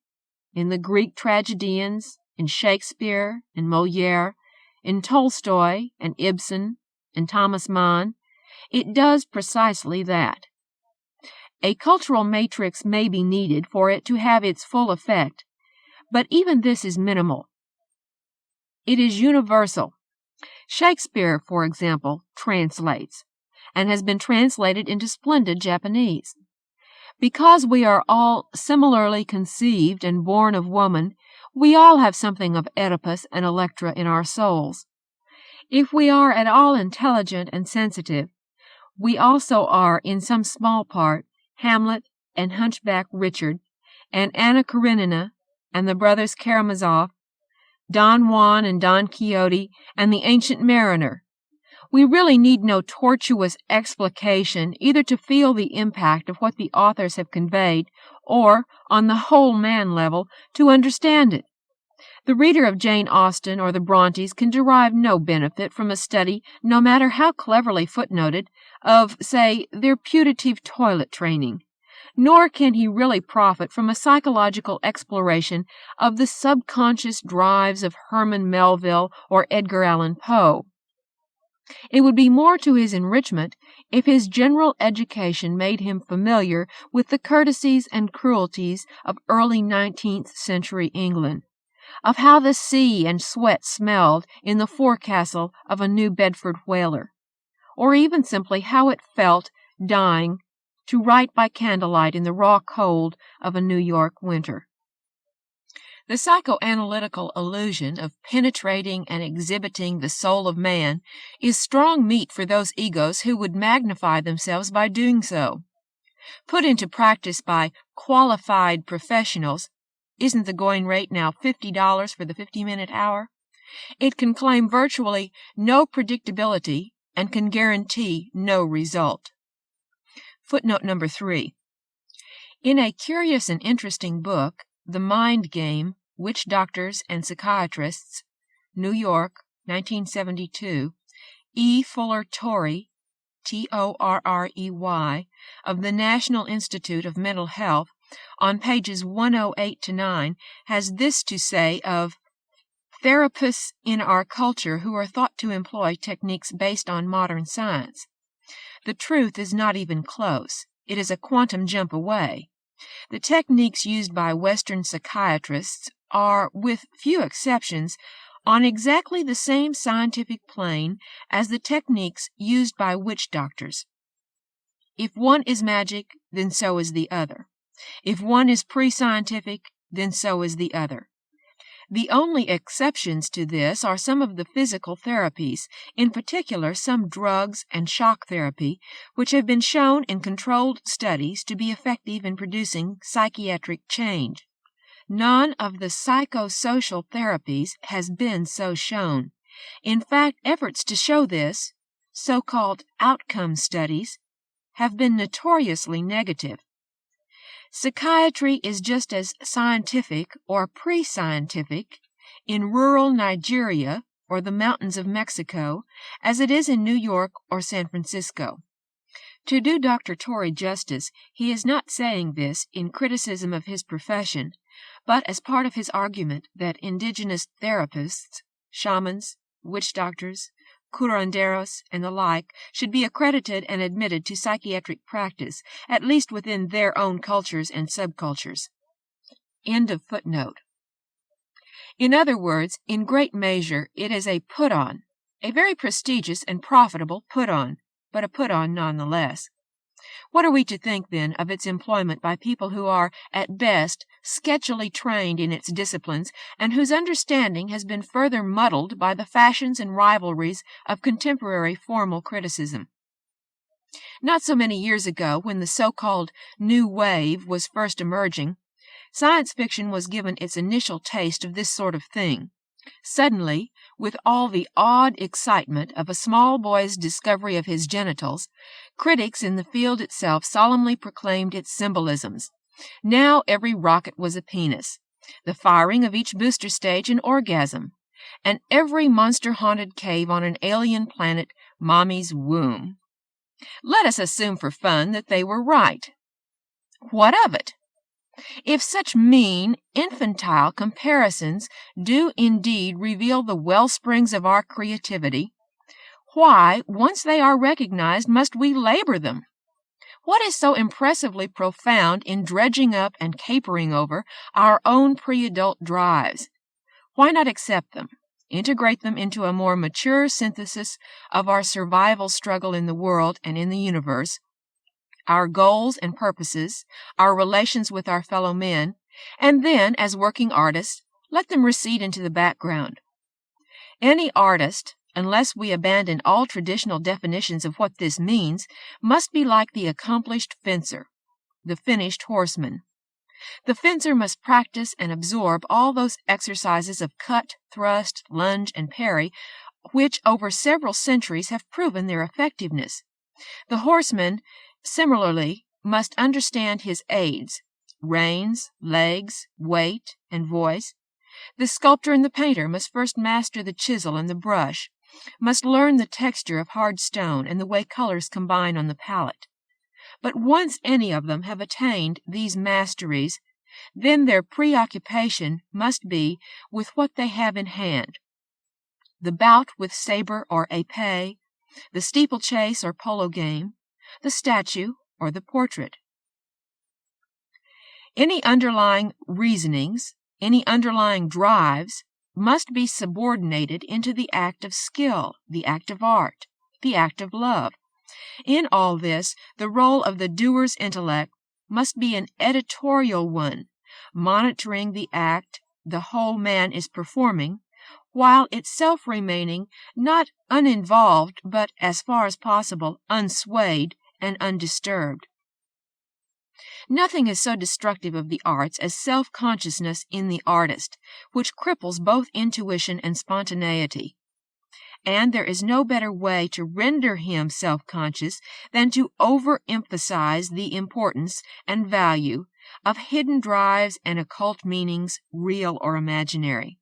in the Greek tragedians, in Shakespeare and Molière, in Tolstoy and Ibsen and Thomas Mann, it does precisely that. A cultural matrix may be needed for it to have its full effect, but even this is minimal. It is universal. Shakespeare, for example, translates, and has been translated into splendid Japanese. Because we are all similarly conceived and born of woman, we all have something of Oedipus and Electra in our souls. If we are at all intelligent and sensitive, we also are, in some small part, Hamlet and Hunchback Richard, and Anna Karenina and the brothers Karamazov, Don Juan and Don Quixote, and the Ancient Mariner. We really need no tortuous explication either to feel the impact of what the authors have conveyed, or, on the whole man level, to understand it. The reader of Jane Austen or the Brontes can derive no benefit from a study, no matter how cleverly footnoted, of, say, their putative toilet training. Nor can he really profit from a psychological exploration of the subconscious drives of Herman Melville or Edgar Allan Poe. It would be more to his enrichment if his general education made him familiar with the courtesies and cruelties of early 19th century England, of how the sea and sweat smelled in the forecastle of a New Bedford whaler, or even simply how it felt, dying, to write by candlelight in the raw cold of a New York winter. The psychoanalytical illusion of penetrating and exhibiting the soul of man is strong meat for those egos who would magnify themselves by doing so. Put into practice by qualified professionals, isn't the going rate now $50 for the 50-minute hour? It can claim virtually no predictability and can guarantee no result. Footnote number 3. In a curious and interesting book, The Mind Game, Witch Doctors and Psychiatrists, New York, 1972, E. Fuller Torrey, Torrey, of the National Institute of Mental Health, on pages 108 to 9, has this to say of therapists in our culture who are thought to employ techniques based on modern science. The truth is not even close. It is a quantum jump away. The techniques used by Western psychiatrists are, with few exceptions, on exactly the same scientific plane as the techniques used by witch doctors. If one is magic, then so is the other. If one is pre-scientific, then so is the other. The only exceptions to this are some of the physical therapies, in particular some drugs and shock therapy, which have been shown in controlled studies to be effective in producing psychiatric change. None of the psychosocial therapies has been so shown. In fact, efforts to show this, so-called outcome studies, have been notoriously negative. Psychiatry is just as scientific or pre-scientific in rural Nigeria or the mountains of Mexico as it is in New York or San Francisco. To do Dr. Torrey justice, he is not saying this in criticism of his profession, but as part of his argument that indigenous therapists, shamans, witch doctors, curanderos, and the like should be accredited and admitted to psychiatric practice, at least within their own cultures and subcultures. End of footnote. In other words, in great measure, it is a put-on, a very prestigious and profitable put-on, but a put-on nonetheless. What are we to think, then, of its employment by people who are, at best, sketchily trained in its disciplines, and whose understanding has been further muddled by the fashions and rivalries of contemporary formal criticism? Not so many years ago, when the so-called New Wave was first emerging, science fiction was given its initial taste of this sort of thing. Suddenly, with all the awed excitement of a small boy's discovery of his genitals, critics in the field itself solemnly proclaimed its symbolisms. Now every rocket was a penis, the firing of each booster stage an orgasm, and every monster-haunted cave on an alien planet Mommy's womb. Let us assume for fun that they were right. What of it? If such mean, infantile comparisons do indeed reveal the wellsprings of our creativity, why, once they are recognized, must we labor them? What is so impressively profound in dredging up and capering over our own pre-adult drives? Why not accept them, integrate them into a more mature synthesis of our survival struggle in the world and in the universe, our goals and purposes, our relations with our fellow men, and then, as working artists, let them recede into the background. Any artist, unless we abandon all traditional definitions of what this means, must be like the accomplished fencer, the finished horseman. The fencer must practice and absorb all those exercises of cut, thrust, lunge, and parry, which over several centuries have proven their effectiveness. The horseman similarly must understand his aids, reins, legs, weight, and voice. The sculptor and the painter must first master the chisel and the brush, must learn the texture of hard stone and the way colors combine on the palette. But once any of them have attained these masteries, then their preoccupation must be with what they have in hand. The bout with saber or épée, the steeplechase or polo game, the statue or the portrait. Any underlying reasonings, any underlying drives, must be subordinated into the act of skill, the act of art, the act of love. In all this, the role of the doer's intellect must be an editorial one, monitoring the act the whole man is performing, while itself remaining not uninvolved, but, as far as possible, unswayed and undisturbed. Nothing is so destructive of the arts as self-consciousness in the artist, which cripples both intuition and spontaneity. And there is no better way to render him self-conscious than to overemphasize the importance and value of hidden drives and occult meanings, real or imaginary.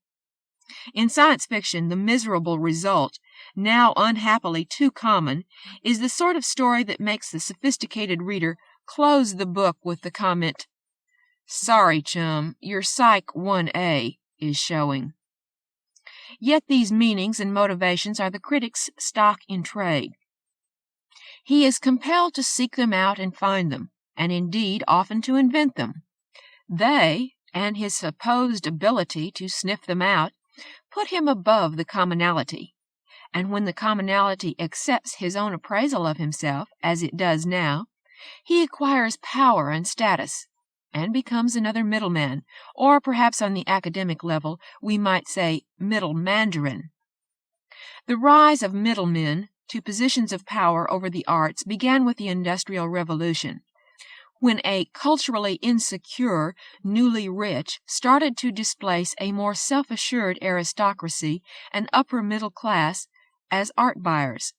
In science fiction, the miserable result, now unhappily too common, is the sort of story that makes the sophisticated reader close the book with the comment, "Sorry, chum, your Psych 1A is showing." Yet these meanings and motivations are the critic's stock in trade. He is compelled to seek them out and find them, and indeed often to invent them. They, and his supposed ability to sniff them out, put him above the commonality, and when the commonality accepts his own appraisal of himself, as it does now, he acquires power and status, and becomes another middleman, or perhaps on the academic level we might say middle mandarin. The rise of middlemen to positions of power over the arts began with the Industrial Revolution, when a culturally insecure, newly rich started to displace a more self-assured aristocracy and upper middle class as art buyers.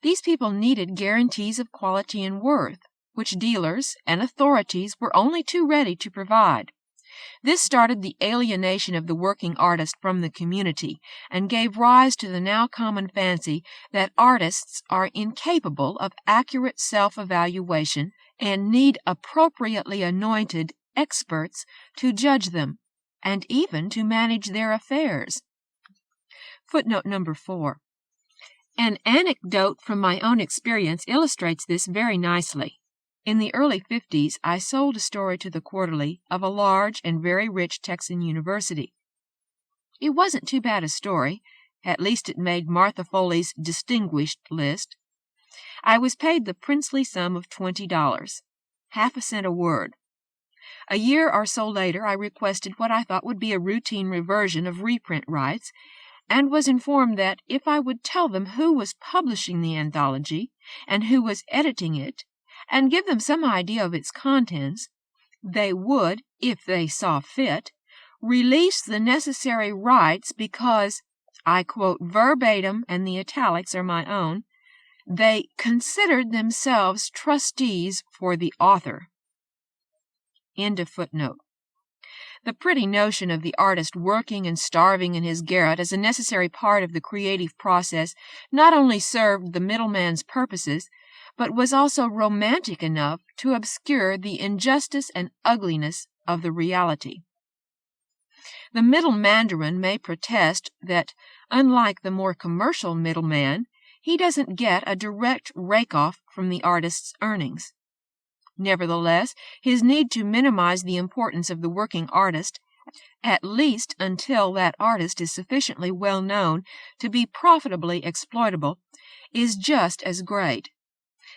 These people needed guarantees of quality and worth, which dealers and authorities were only too ready to provide. This started the alienation of the working artist from the community, and gave rise to the now common fancy that artists are incapable of accurate self-evaluation and need appropriately anointed experts to judge them, and even to manage their affairs. Footnote number 4. An anecdote from my own experience illustrates this very nicely. In the early 50s, I sold a story to the Quarterly of a large and very rich Texan university. It wasn't too bad a story. At least it made Martha Foley's distinguished list. I was paid the princely sum of $20, half a cent a word. A year or so later, I requested what I thought would be a routine reversion of reprint rights, and was informed that if I would tell them who was publishing the anthology and who was editing it, and give them some idea of its contents, they would, if they saw fit, release the necessary rights because, I quote verbatim, and the italics are my own, they considered themselves trustees for the author. End of footnote. The pretty notion of the artist working and starving in his garret as a necessary part of the creative process not only served the middleman's purposes, but was also romantic enough to obscure the injustice and ugliness of the reality. The middle mandarin may protest that, unlike the more commercial middleman, he doesn't get a direct rake-off from the artist's earnings. Nevertheless, his need to minimize the importance of the working artist, at least until that artist is sufficiently well known to be profitably exploitable, is just as great.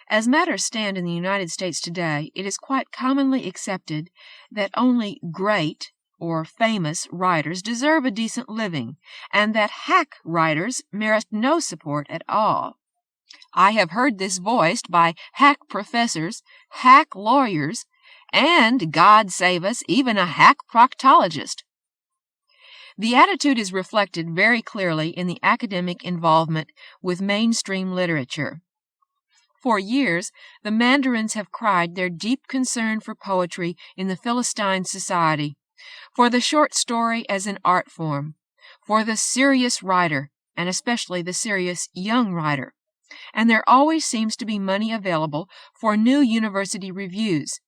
As matters stand in the United States today, it is quite commonly accepted that only great or famous writers deserve a decent living, and that hack writers merit no support at all. I have heard this voiced by hack professors, hack lawyers, and, God save us, even a hack proctologist. The attitude is reflected very clearly in the academic involvement with mainstream literature. For years, the mandarins have cried their deep concern for poetry in the Philistine society, for the short story as an art form, for the serious writer, and especially the serious young writer. And there always seems to be money available for new university reviews,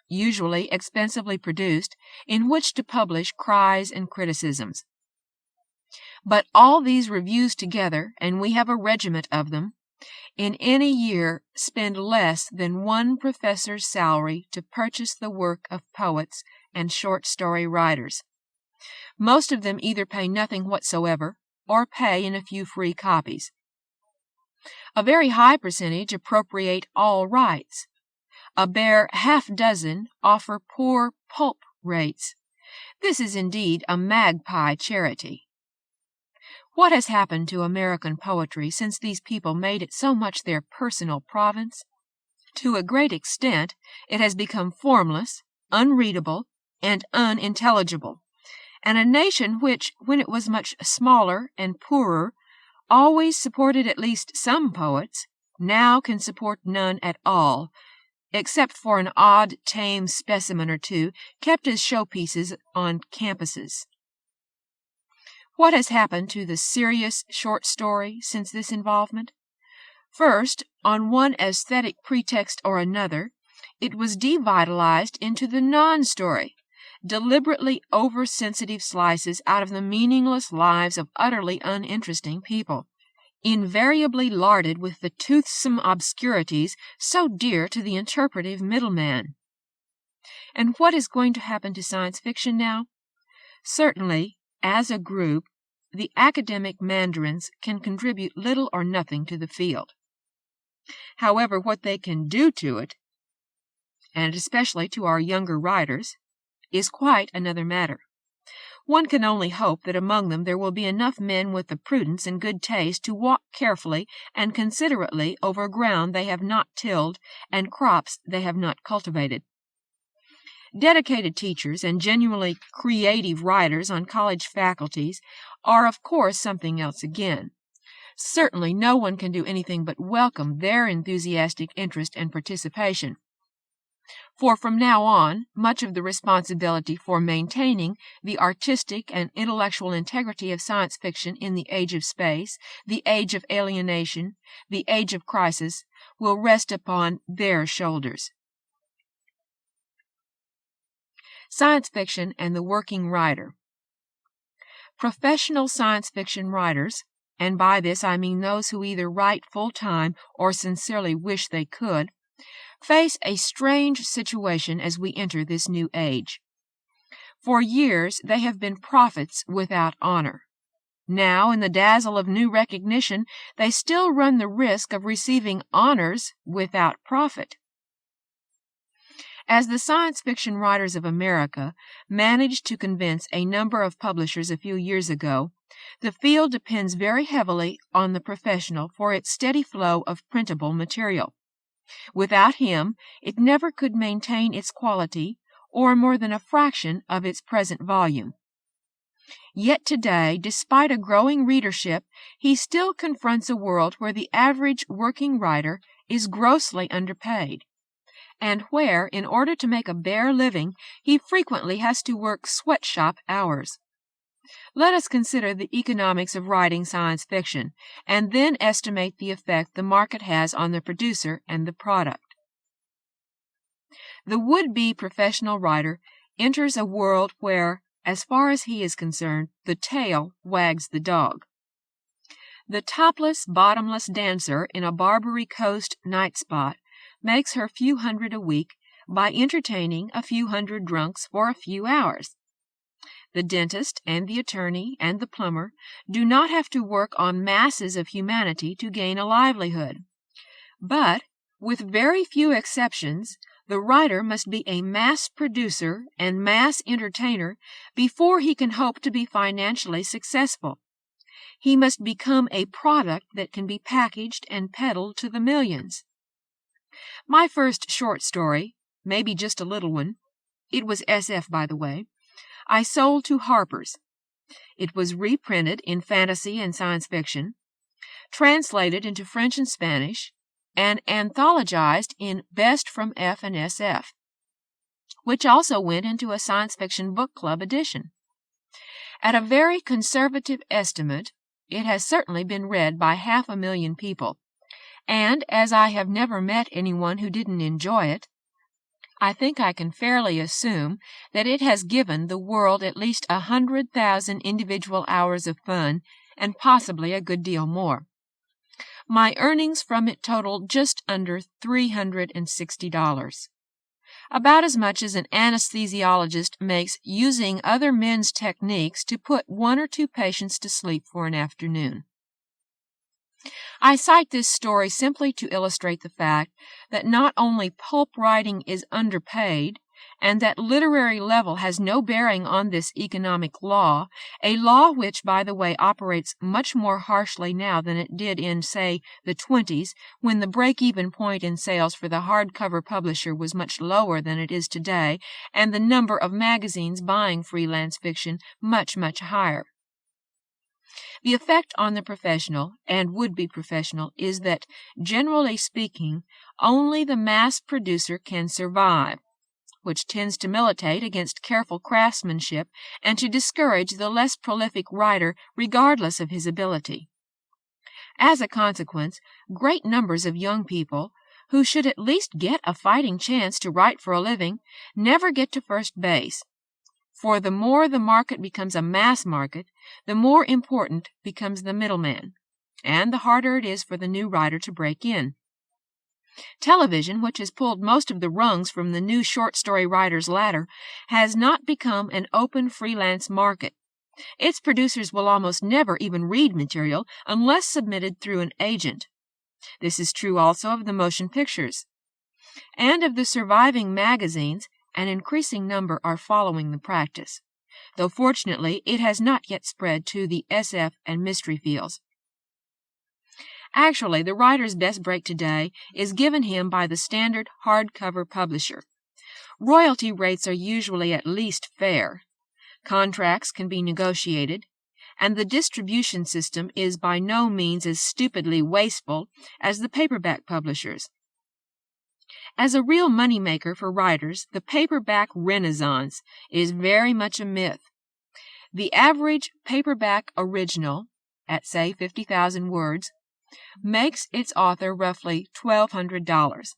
usually expensively produced, in which to publish cries and criticisms. But all these reviews together, and we have a regiment of them, in any year spend less than one professor's salary to purchase the work of poets and short story writers. Most of them either pay nothing whatsoever or pay in a few free copies. A very high percentage appropriate all rights. A bare half-dozen offer poor pulp rates. This is indeed a magpie charity. What has happened to American poetry since these people made it so much their personal province? To a great extent, it has become formless, unreadable, and unintelligible, and a nation which, when it was much smaller and poorer, always supported at least some poets, now can support none at all, except for an odd, tame specimen or two kept as showpieces on campuses. What has happened to the serious short story since this involvement? First, on one aesthetic pretext or another, it was devitalized into the non-story, deliberately oversensitive slices out of the meaningless lives of utterly uninteresting people, invariably larded with the toothsome obscurities so dear to the interpretive middleman. And what is going to happen to science fiction now? Certainly, as a group, the academic mandarins can contribute little or nothing to the field. However, what they can do to it, and especially to our younger writers, is quite another matter. One can only hope that among them there will be enough men with the prudence and good taste to walk carefully and considerately over ground they have not tilled and crops they have not cultivated. Dedicated teachers and genuinely creative writers on college faculties are, of course, something else again. Certainly no one can do anything but welcome their enthusiastic interest and participation. For from now on, much of the responsibility for maintaining the artistic and intellectual integrity of science fiction in the age of space, the age of alienation, the age of crisis, will rest upon their shoulders. Science fiction and the working writer. Professional science fiction writers, and by this I mean those who either write full-time or sincerely wish they could, face a strange situation as we enter this new age. For years they have been prophets without honor, Now, in the dazzle of new recognition, they still run the risk of receiving honors without profit. As the science fiction writers of America managed to convince a number of publishers a few years ago, the field depends very heavily on the professional for its steady flow of printable material. Without him, it never could maintain its quality or more than a fraction of its present volume. Yet today, despite a growing readership, he still confronts a world where the average working writer is grossly underpaid, and where, in order to make a bare living, he frequently has to work sweatshop hours. Let us consider the economics of writing science fiction, and then estimate the effect the market has on the producer and the product. The would-be professional writer enters a world where, as far as he is concerned, the tail wags the dog. The topless, bottomless dancer in a Barbary Coast night spot makes her few hundred a week by entertaining a few hundred drunks for a few hours. The dentist and the attorney and the plumber do not have to work on masses of humanity to gain a livelihood. But, with very few exceptions, the writer must be a mass producer and mass entertainer before he can hope to be financially successful. He must become a product that can be packaged and peddled to the millions. My first short story, maybe just a little one, it was SF by the way, I sold to Harper's. It was reprinted in fantasy and science fiction, translated into French and Spanish, and anthologized in Best from F and SF, which also went into a science fiction book club edition. At a very conservative estimate, it has certainly been read by 500,000 people, and as I have never met anyone who didn't enjoy it, I think I can fairly assume that it has given the world at least 100,000 individual hours of fun, and possibly a good deal more. My earnings from it totaled just under $360, about as much as an anesthesiologist makes using other men's techniques to put one or two patients to sleep for an afternoon. I cite this story simply to illustrate the fact that not only pulp writing is underpaid, and that literary level has no bearing on this economic law, a law which, by the way, operates much more harshly now than it did in, say, the 20s, when the break-even point in sales for the hardcover publisher was much lower than it is today, and the number of magazines buying freelance fiction much, much higher. The effect on the professional and would-be professional is that, generally speaking, only the mass producer can survive, which tends to militate against careful craftsmanship and to discourage the less prolific writer regardless of his ability. As a consequence, great numbers of young people, who should at least get a fighting chance to write for a living, never get to first base. For the more the market becomes a mass market, the more important becomes the middleman, and the harder it is for the new writer to break in. Television, which has pulled most of the rungs from the new short story writer's ladder, has not become an open freelance market. Its producers will almost never even read material unless submitted through an agent. This is true also of the motion pictures. And of the surviving magazines, an increasing number are following the practice, though fortunately it has not yet spread to the SF and mystery fields. Actually, the writer's best break today is given him by the standard hardcover publisher. Royalty rates are usually at least fair. Contracts can be negotiated, and the distribution system is by no means as stupidly wasteful as the paperback publishers. As a real moneymaker for writers, the paperback renaissance is very much a myth. The average paperback original, at say 50,000 words, makes its author roughly $1,200.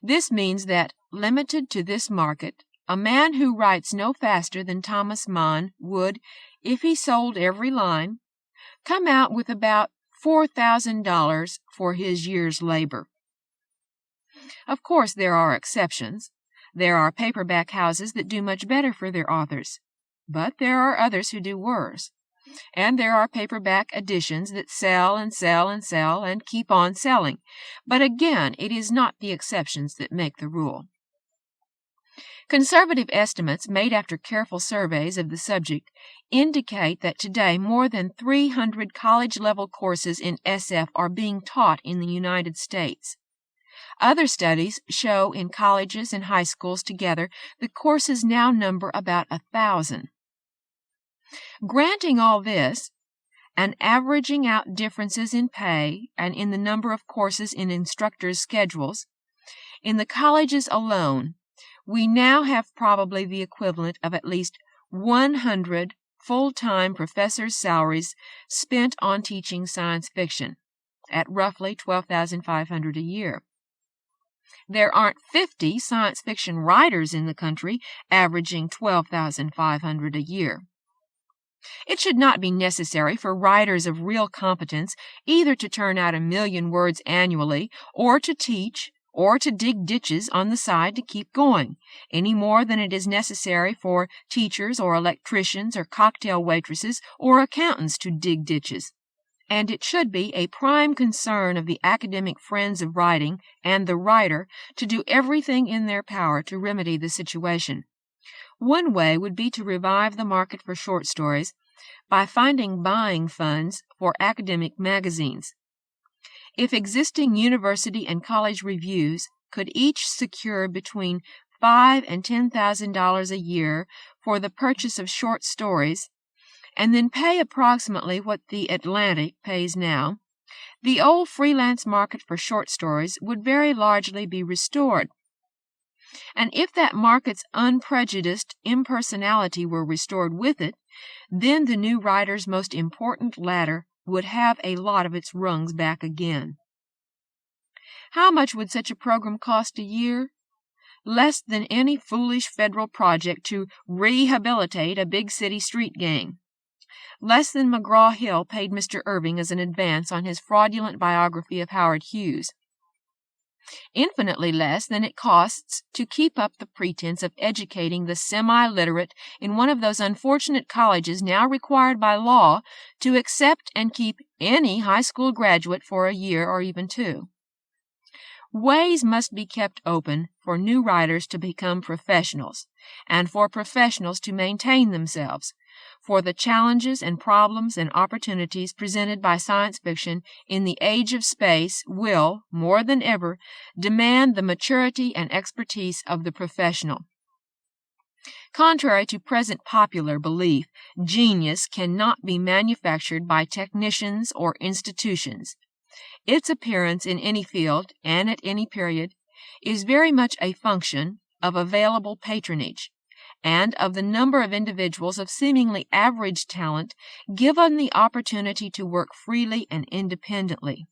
This means that, limited to this market, a man who writes no faster than Thomas Mann would, if he sold every line, come out with about $4,000 for his year's labor. Of course, there are exceptions. There are paperback houses that do much better for their authors, but there are others who do worse. And there are paperback editions that sell and sell and sell and keep on selling. But again, it is not the exceptions that make the rule. Conservative estimates made after careful surveys of the subject indicate that today more than 300 college-level courses in SF are being taught in the United States. Other studies show in colleges and high schools together the courses now number about 1,000. Granting all this, and averaging out differences in pay and in the number of courses in instructors' schedules, in the colleges alone, we now have probably the equivalent of at least 100 full-time professors' salaries spent on teaching science fiction, at roughly $12,500 a year. There aren't 50 science fiction writers in the country averaging $12,500 a year. It should not be necessary for writers of real competence either to turn out 1 million words annually, or to teach, or to dig ditches on the side to keep going, any more than it is necessary for teachers or electricians or cocktail waitresses or accountants to dig ditches. And it should be a prime concern of the academic friends of writing and the writer to do everything in their power to remedy the situation. One way would be to revive the market for short stories by finding buying funds for academic magazines. If existing university and college reviews could each secure between $5,000 and $10,000 a year for the purchase of short stories, and then pay approximately what the Atlantic pays now, the old freelance market for short stories would very largely be restored. And if that market's unprejudiced impersonality were restored with it, then the new writer's most important ladder would have a lot of its rungs back again. How much would such a program cost a year? Less than any foolish federal project to rehabilitate a big city street gang. Less than McGraw-Hill paid Mr. Irving as an advance on his fraudulent biography of Howard Hughes. Infinitely less than it costs to keep up the pretense of educating the semi-literate in one of those unfortunate colleges now required by law to accept and keep any high school graduate for a year or even 2. Ways must be kept open for new writers to become professionals, and for professionals to maintain themselves, for the challenges and problems and opportunities presented by science fiction in the age of space will, more than ever, demand the maturity and expertise of the professional. Contrary to present popular belief, genius cannot be manufactured by technicians or institutions. Its appearance in any field and at any period is very much a function of available patronage, and of the number of individuals of seemingly average talent given the opportunity to work freely and independently.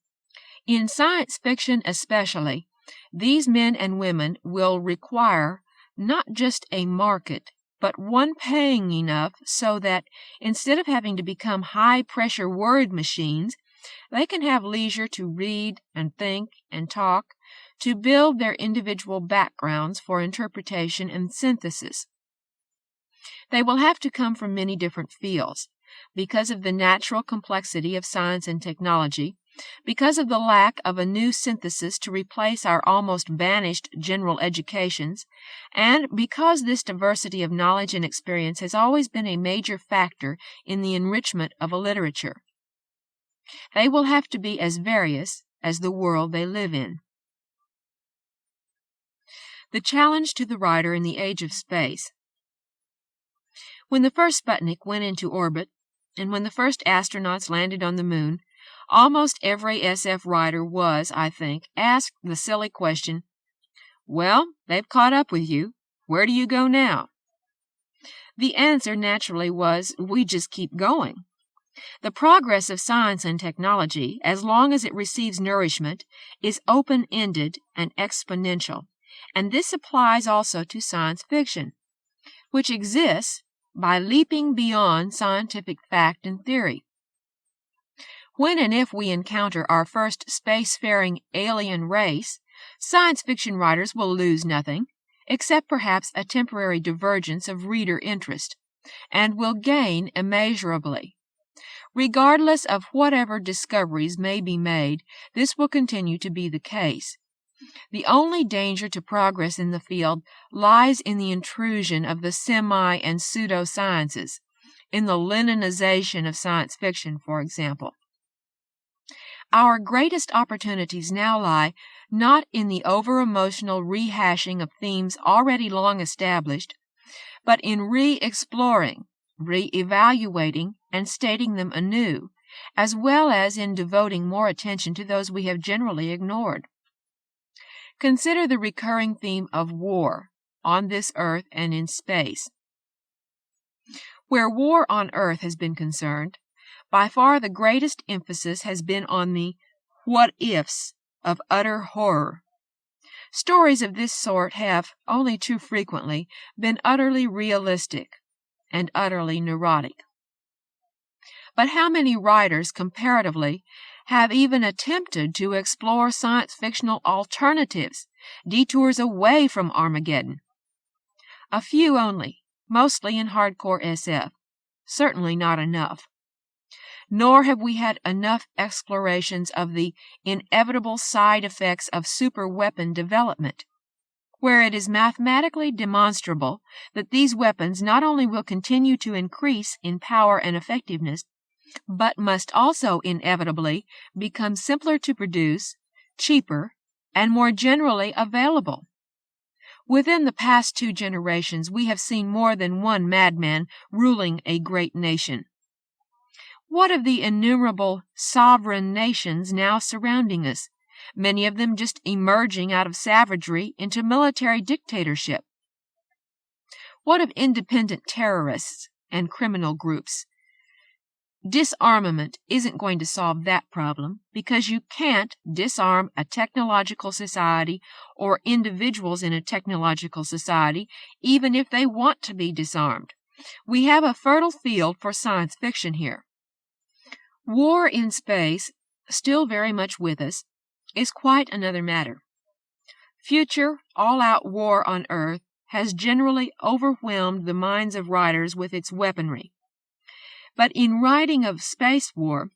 In science fiction especially, these men and women will require not just a market, but one paying enough so that, instead of having to become high-pressure word machines, they can have leisure to read and think and talk, to build their individual backgrounds for interpretation and synthesis. They will have to come from many different fields, because of the natural complexity of science and technology, because of the lack of a new synthesis to replace our almost vanished general educations, and because this diversity of knowledge and experience has always been a major factor in the enrichment of a literature. They will have to be as various as the world they live in. The challenge to the writer in the age of space. When the first Sputnik went into orbit, and when the first astronauts landed on the moon, almost every SF writer was, I think, asked the silly question, "Well, they've caught up with you. Where do you go now?" The answer naturally was, "We just keep going." The progress of science and technology, as long as it receives nourishment, is open-ended and exponential, and this applies also to science fiction, which exists by leaping beyond scientific fact and theory. When and if we encounter our first spacefaring alien race, science fiction writers will lose nothing, except perhaps a temporary divergence of reader interest, and will gain immeasurably. Regardless of whatever discoveries may be made, this will continue to be the case. The only danger to progress in the field lies in the intrusion of the semi- and pseudosciences, in the Leninization of science fiction, for example. Our greatest opportunities now lie not in the over-emotional rehashing of themes already long established, but in re-exploring, re-evaluating, and stating them anew, as well as in devoting more attention to those we have generally ignored. Consider the recurring theme of war on this earth and in space. Where war on earth has been concerned, by far the greatest emphasis has been on the what-ifs of utter horror. Stories of this sort have, only too frequently, been utterly realistic and utterly neurotic. But how many writers, comparatively, have even attempted to explore science-fictional alternatives, detours away from Armageddon? A few only, mostly in hardcore SF. Certainly not enough. Nor have we had enough explorations of the inevitable side effects of superweapon development, where it is mathematically demonstrable that these weapons not only will continue to increase in power and effectiveness, but must also inevitably become simpler to produce, cheaper, and more generally available. Within the past 2 generations, we have seen more than one madman ruling a great nation. What of the innumerable sovereign nations now surrounding us, many of them just emerging out of savagery into military dictatorship? What of independent terrorists and criminal groups? Disarmament isn't going to solve that problem, because you can't disarm a technological society or individuals in a technological society, even if they want to be disarmed. We have a fertile field for science fiction here. War in space, still very much with us, is quite another matter. Future, all-out war on Earth has generally overwhelmed the minds of writers with its weaponry. But in writing of space war,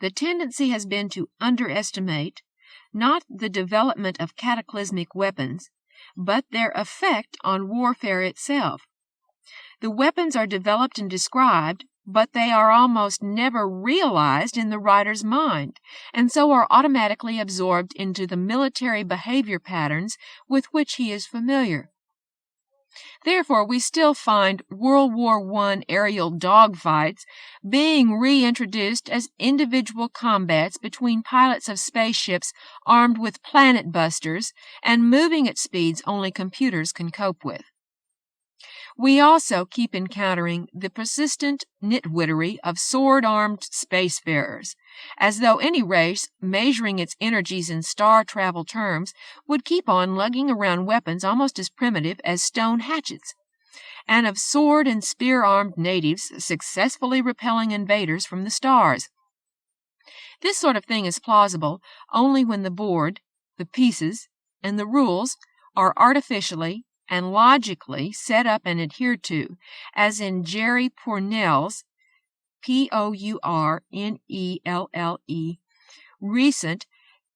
the tendency has been to underestimate not the development of cataclysmic weapons, but their effect on warfare itself. The weapons are developed and described, but they are almost never realized in the writer's mind, and so are automatically absorbed into the military behavior patterns with which he is familiar. Therefore, we still find World War I aerial dogfights being reintroduced as individual combats between pilots of spaceships armed with planet busters and moving at speeds only computers can cope with. We also keep encountering the persistent nitwittery of sword-armed spacefarers, as though any race measuring its energies in star travel terms would keep on lugging around weapons almost as primitive as stone hatchets, and of sword and spear-armed natives successfully repelling invaders from the stars. This sort of thing is plausible only when the board, the pieces, and the rules are artificially and logically set up and adhered to, as in Jerry Pournelle's Pournelle recent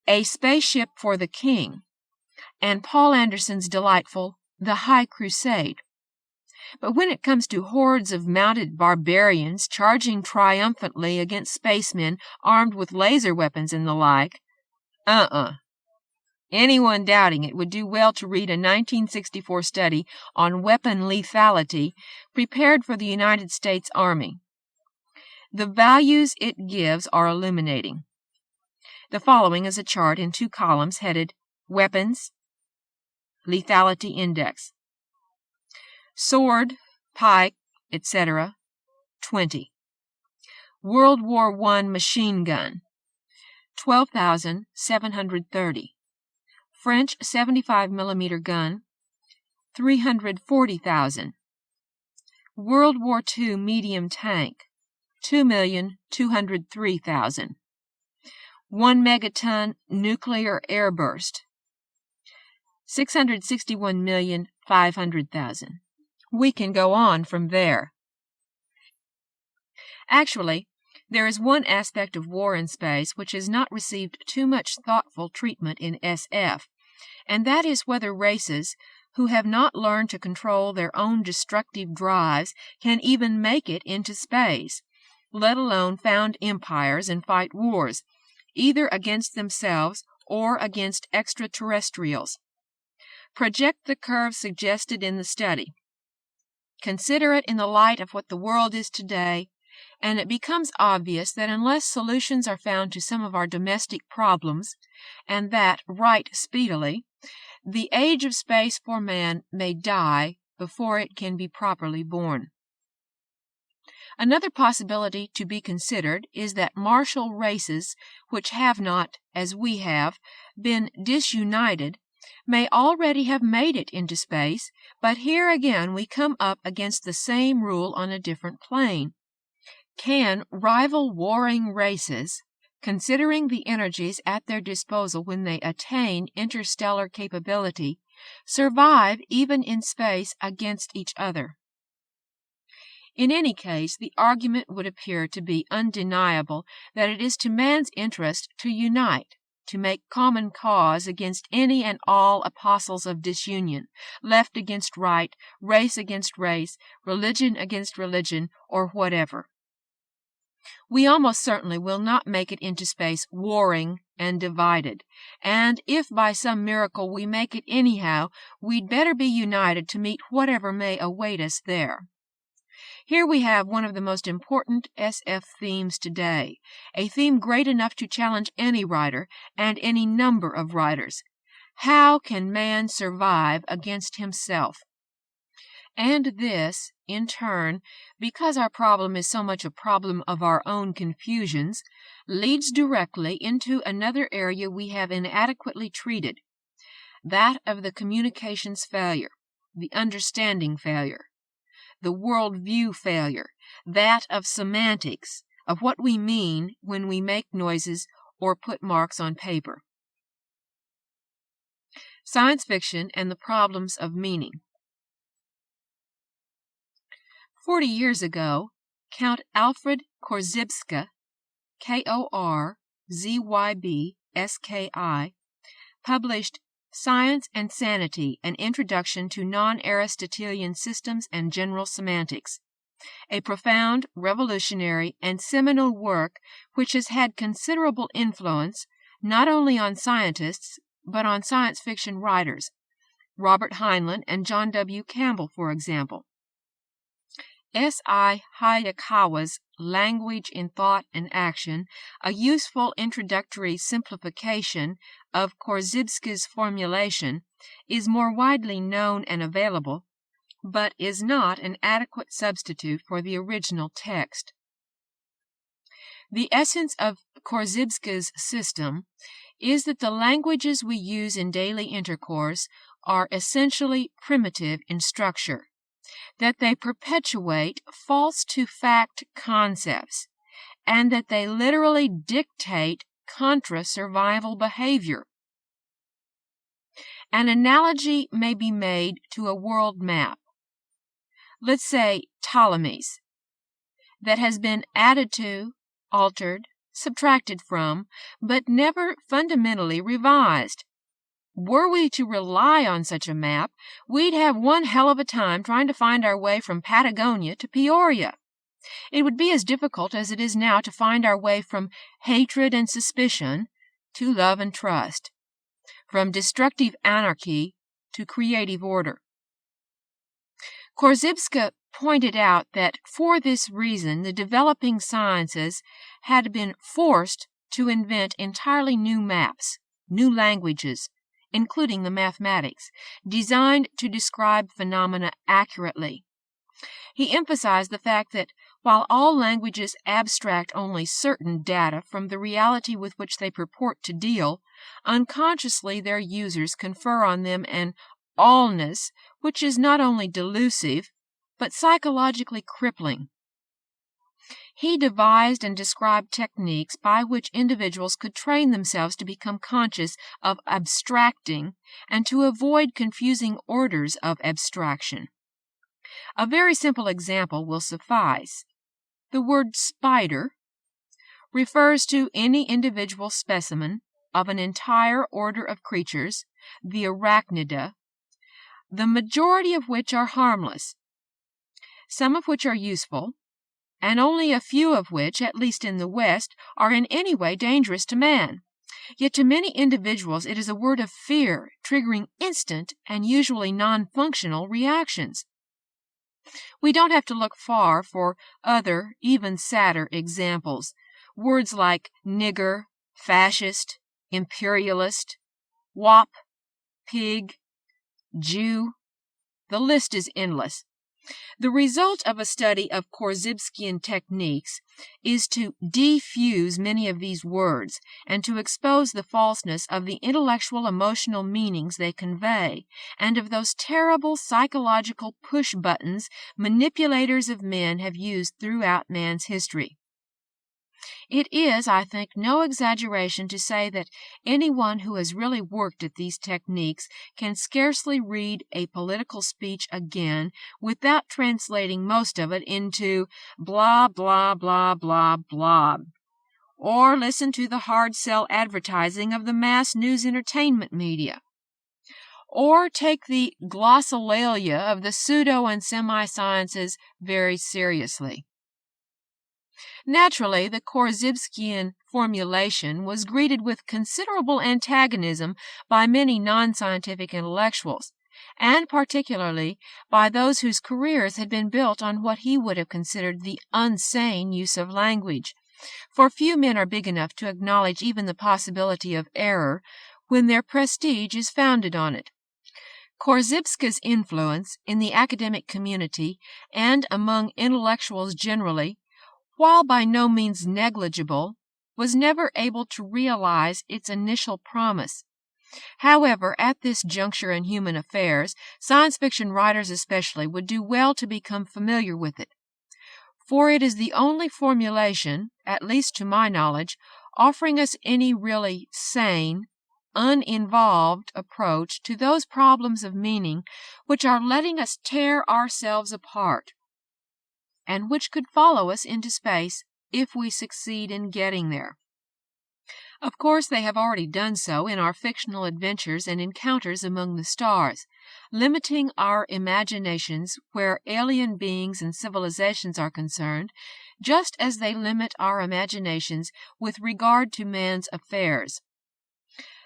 A Spaceship for the King, and Poul Anderson's delightful The High Crusade. But when it comes to hordes of mounted barbarians charging triumphantly against spacemen armed with laser weapons and the like, Anyone doubting it would do well to read a 1964 study on weapon lethality prepared for the United States Army. The values it gives are illuminating. The following is a chart in 2 columns headed Weapons, Lethality Index. Sword, pike, etc., 20. World War I machine gun, 12,730. French 75mm gun, 340,000. World War II medium tank, 2,203,000. 1 megaton nuclear airburst, 661,500,000. We can go on from there. Actually, there is one aspect of war in space which has not received too much thoughtful treatment in SF, and that is whether races who have not learned to control their own destructive drives can even make it into space, let alone found empires and fight wars, either against themselves or against extraterrestrials. Project the curve suggested in the study. Consider it in the light of what the world is today, and it becomes obvious that unless solutions are found to some of our domestic problems, and that right speedily, the age of space for man may die before it can be properly born. Another possibility to be considered is that martial races which have not, as we have, been disunited may already have made it into space, but here again we come up against the same rule on a different plane. Can rival warring races, considering the energies at their disposal when they attain interstellar capability, survive even in space against each other? In any case, the argument would appear to be undeniable that it is to man's interest to unite, to make common cause against any and all apostles of disunion, left against right, race against race, religion against religion, or whatever. We almost certainly will not make it into space warring and divided, and if by some miracle we make it anyhow, we'd better be united to meet whatever may await us there. Here we have one of the most important SF themes today, a theme great enough to challenge any writer and any number of writers. How can man survive against himself? And this, in turn, because our problem is so much a problem of our own confusions, leads directly into another area we have inadequately treated, that of the communications failure, the understanding failure, the worldview failure, that of semantics, of what we mean when we make noises or put marks on paper. Science fiction and the problems of meaning. 40 years ago, Count Alfred Korzybski, Korzybski, published Science and Sanity, An Introduction to Non-Aristotelian Systems and General Semantics, a profound, revolutionary, and seminal work which has had considerable influence not only on scientists, but on science fiction writers, Robert Heinlein and John W. Campbell, for example. S.I. Hayakawa's Language in Thought and Action, a useful introductory simplification of Korzybski's formulation, is more widely known and available, but is not an adequate substitute for the original text. The essence of Korzybski's system is that the languages we use in daily intercourse are essentially primitive in structure, that they perpetuate false-to-fact concepts, and that they literally dictate contra-survival behavior. An analogy may be made to a world map, let's say Ptolemy's, that has been added to, altered, subtracted from, but never fundamentally revised. Were we to rely on such a map, we'd have one hell of a time trying to find our way from Patagonia to Peoria. It would be as difficult as it is now to find our way from hatred and suspicion to love and trust, from destructive anarchy to creative order. Korzybski pointed out that for this reason the developing sciences had been forced to invent entirely new maps, new languages, including the mathematics, designed to describe phenomena accurately. He emphasized the fact that while all languages abstract only certain data from the reality with which they purport to deal, unconsciously their users confer on them an allness which is not only delusive, but psychologically crippling. He devised and described techniques by which individuals could train themselves to become conscious of abstracting and to avoid confusing orders of abstraction. A very simple example will suffice. The word spider refers to any individual specimen of an entire order of creatures, the arachnida, the majority of which are harmless, some of which are useful, and only a few of which, at least in the West, are in any way dangerous to man. Yet to many individuals it is a word of fear, triggering instant and usually non-functional reactions. We don't have to look far for other, even sadder examples. Words like nigger, fascist, imperialist, wop, pig, Jew. The list is endless. The result of a study of Korzybskian techniques is to defuse many of these words and to expose the falseness of the intellectual emotional meanings they convey and of those terrible psychological push buttons manipulators of men have used throughout man's history. It is, I think, no exaggeration to say that anyone who has really worked at these techniques can scarcely read a political speech again without translating most of it into blah, blah, blah, blah, blah, or listen to the hard-sell advertising of the mass news entertainment media, or take the glossolalia of the pseudo and semi-sciences very seriously. Naturally, the Korzybskian formulation was greeted with considerable antagonism by many non-scientific intellectuals, and particularly by those whose careers had been built on what he would have considered the unsane use of language, for few men are big enough to acknowledge even the possibility of error when their prestige is founded on it. Korzybska's influence in the academic community and among intellectuals generally, while by no means negligible, was never able to realize its initial promise. However, at this juncture in human affairs, science fiction writers especially would do well to become familiar with it, for it is the only formulation, at least to my knowledge, offering us any really sane, uninvolved approach to those problems of meaning which are letting us tear ourselves apart, and which could follow us into space if we succeed in getting there. Of course, they have already done so in our fictional adventures and encounters among the stars, limiting our imaginations where alien beings and civilizations are concerned, just as they limit our imaginations with regard to man's affairs.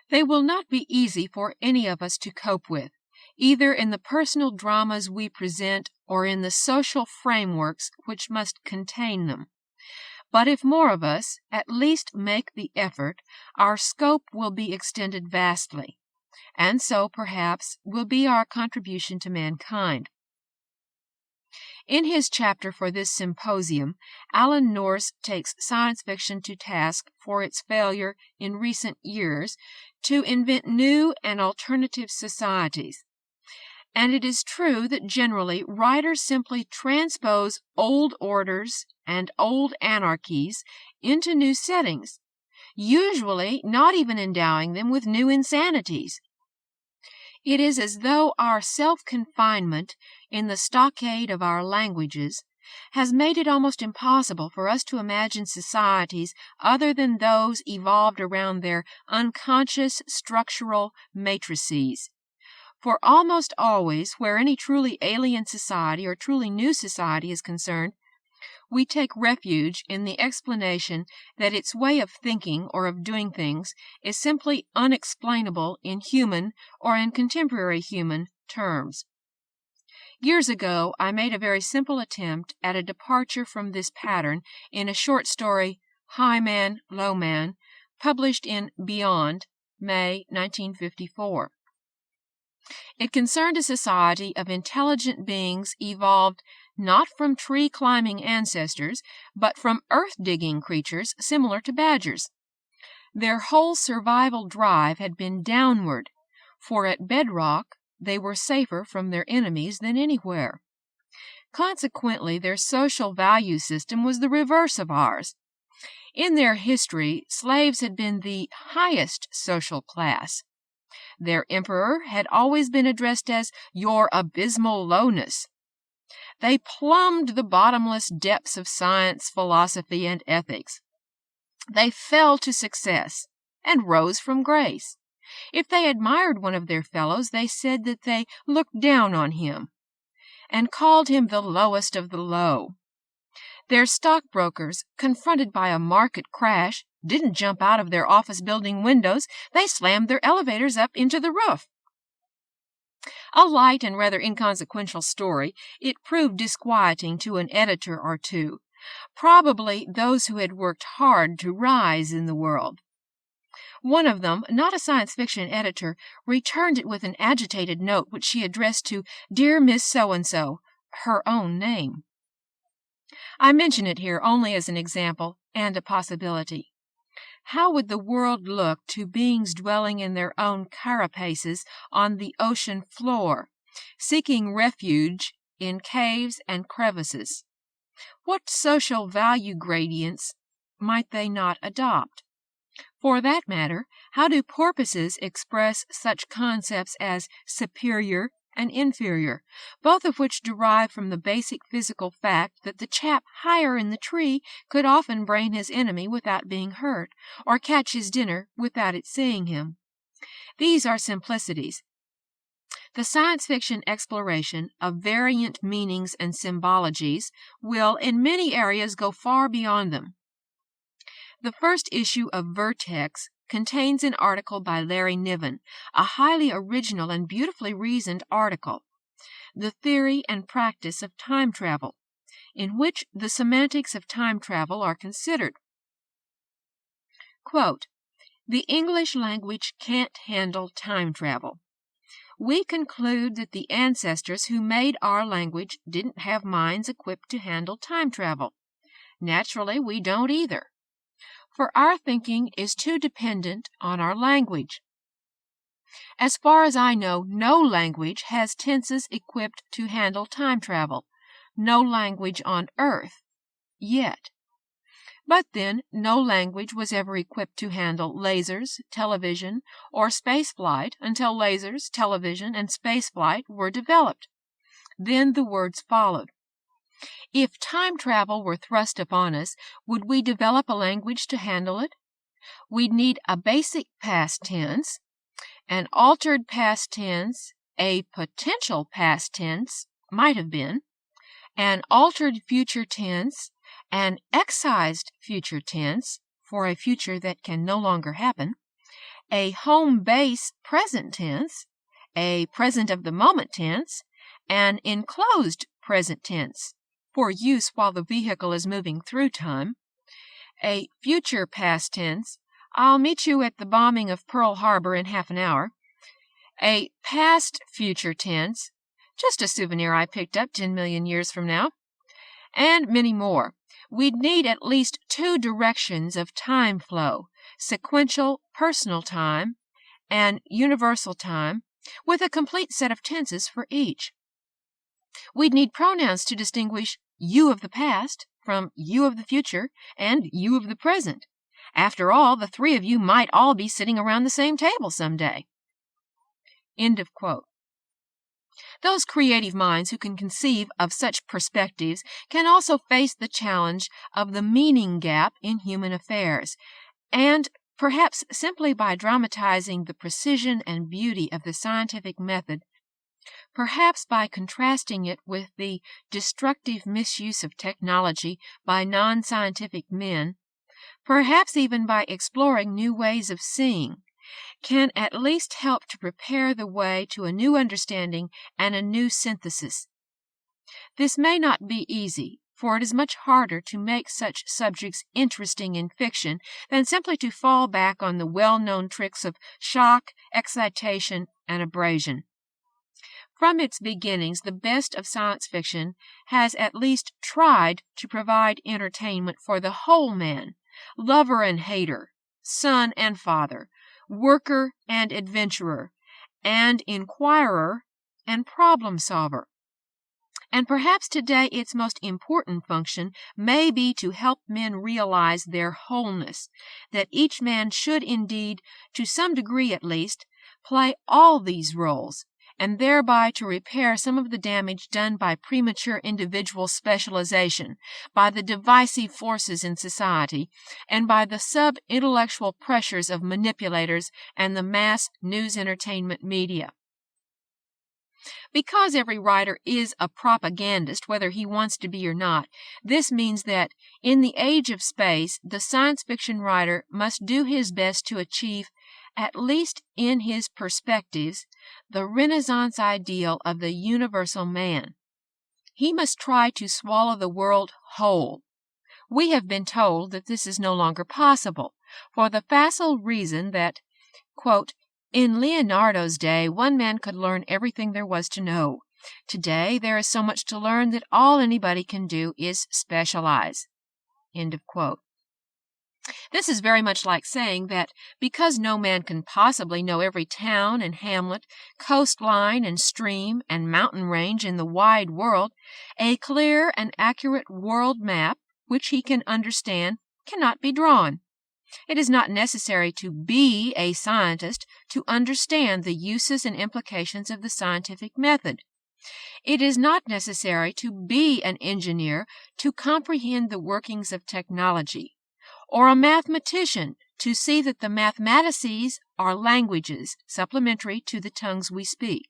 They will not be easy for any of us to cope with, either in the personal dramas we present or in the social frameworks which must contain them. But if more of us at least make the effort, our scope will be extended vastly, and so, perhaps, will be our contribution to mankind. In his chapter for this symposium, Alan Nourse takes science fiction to task for its failure in recent years to invent new and alternative societies. And it is true that generally writers simply transpose old orders and old anarchies into new settings, usually not even endowing them with new insanities. It is as though our self-confinement in the stockade of our languages has made it almost impossible for us to imagine societies other than those evolved around their unconscious structural matrices. For almost always, where any truly alien society or truly new society is concerned, we take refuge in the explanation that its way of thinking or of doing things is simply unexplainable in human or in contemporary human terms. Years ago, I made a very simple attempt at a departure from this pattern in a short story, High Man, Low Man, published in Beyond, May 1954. It concerned a society of intelligent beings evolved not from tree-climbing ancestors, but from earth-digging creatures similar to badgers. Their whole survival drive had been downward, for at bedrock they were safer from their enemies than anywhere. Consequently, their social value system was the reverse of ours. In their history, slaves had been the highest social class. Their emperor had always been addressed as your abysmal lowness, They plumbed the bottomless depths of science, philosophy, and ethics. They fell to success and rose from grace. If they admired one of their fellows, they said that they looked down on him and called him the lowest of the low. Their stockbrokers, confronted by a market crash, didn't jump out of their office building windows. They slammed their elevators up into the roof. A light and rather inconsequential story, it proved disquieting to an editor or two, probably those who had worked hard to rise in the world. One of them, not a science fiction editor, returned it with an agitated note which she addressed to Dear Miss So-and-so, her own name. I mention it here only as an example and a possibility. How would the world look to beings dwelling in their own carapaces on the ocean floor, seeking refuge in caves and crevices? What social value gradients might they not adopt? For that matter, how do porpoises express such concepts as superior and inferior, both of which derive from the basic physical fact that the chap higher in the tree could often brain his enemy without being hurt, or catch his dinner without it seeing him? These are simplicities. The science fiction exploration of variant meanings and symbologies will, in many areas, go far beyond them. The first issue of Vertex contains an article by Larry Niven, a highly original and beautifully reasoned article, The Theory and Practice of Time Travel, in which the semantics of time travel are considered. Quote, "The English language can't handle time travel. We conclude that the ancestors who made our language didn't have minds equipped to handle time travel. Naturally, we don't either. For our thinking is too dependent on our language. As far as I know, no language has tenses equipped to handle time travel, no language on Earth, yet. But then, no language was ever equipped to handle lasers, television, or spaceflight until lasers, television, and spaceflight were developed. Then the words followed. If time travel were thrust upon us, would we develop a language to handle it? We'd need a basic past tense, an altered past tense, a potential past tense, might have been, an altered future tense, an excised future tense, for a future that can no longer happen, a home base present tense, a present of the moment tense, an enclosed present tense, for use while the vehicle is moving through time, a future past tense, I'll meet you at the bombing of Pearl Harbor in half an hour, a past future tense, just a souvenir I picked up 10 million years from now, and many more. We'd need at least 2 directions of time flow, sequential personal time and universal time, with a complete set of tenses for each. We'd need pronouns to distinguish you of the past from you of the future and you of the present. After all, the 3 of you might all be sitting around the same table someday." End of quote. Those creative minds who can conceive of such perspectives can also face the challenge of the meaning gap in human affairs, and perhaps simply by dramatizing the precision and beauty of the scientific method, perhaps by contrasting it with the destructive misuse of technology by non-scientific men, perhaps even by exploring new ways of seeing, can at least help to prepare the way to a new understanding and a new synthesis. This may not be easy, for it is much harder to make such subjects interesting in fiction than simply to fall back on the well-known tricks of shock, excitation, and abrasion. From its beginnings, the best of science fiction has at least tried to provide entertainment for the whole man, lover and hater, son and father, worker and adventurer, and inquirer and problem solver. And perhaps today its most important function may be to help men realize their wholeness, that each man should indeed, to some degree at least, play all these roles, and thereby to repair some of the damage done by premature individual specialization, by the divisive forces in society, and by the sub-intellectual pressures of manipulators and the mass news entertainment media. Because every writer is a propagandist, whether he wants to be or not, this means that in the age of space, the science fiction writer must do his best to achieve, at least in his perspectives, the Renaissance ideal of the universal man. He must try to swallow the world whole. We have been told that this is no longer possible, for the facile reason that, quote, in Leonardo's day, one man could learn everything there was to know. Today, there is so much to learn that all anybody can do is specialize. End of quote. This is very much like saying that because no man can possibly know every town and hamlet, coastline and stream and mountain range in the wide world, a clear and accurate world map, which he can understand, cannot be drawn. It is not necessary to be a scientist to understand the uses and implications of the scientific method. It is not necessary to be an engineer to comprehend the workings of technology, or a mathematician to see that the mathematices are languages supplementary to the tongues we speak.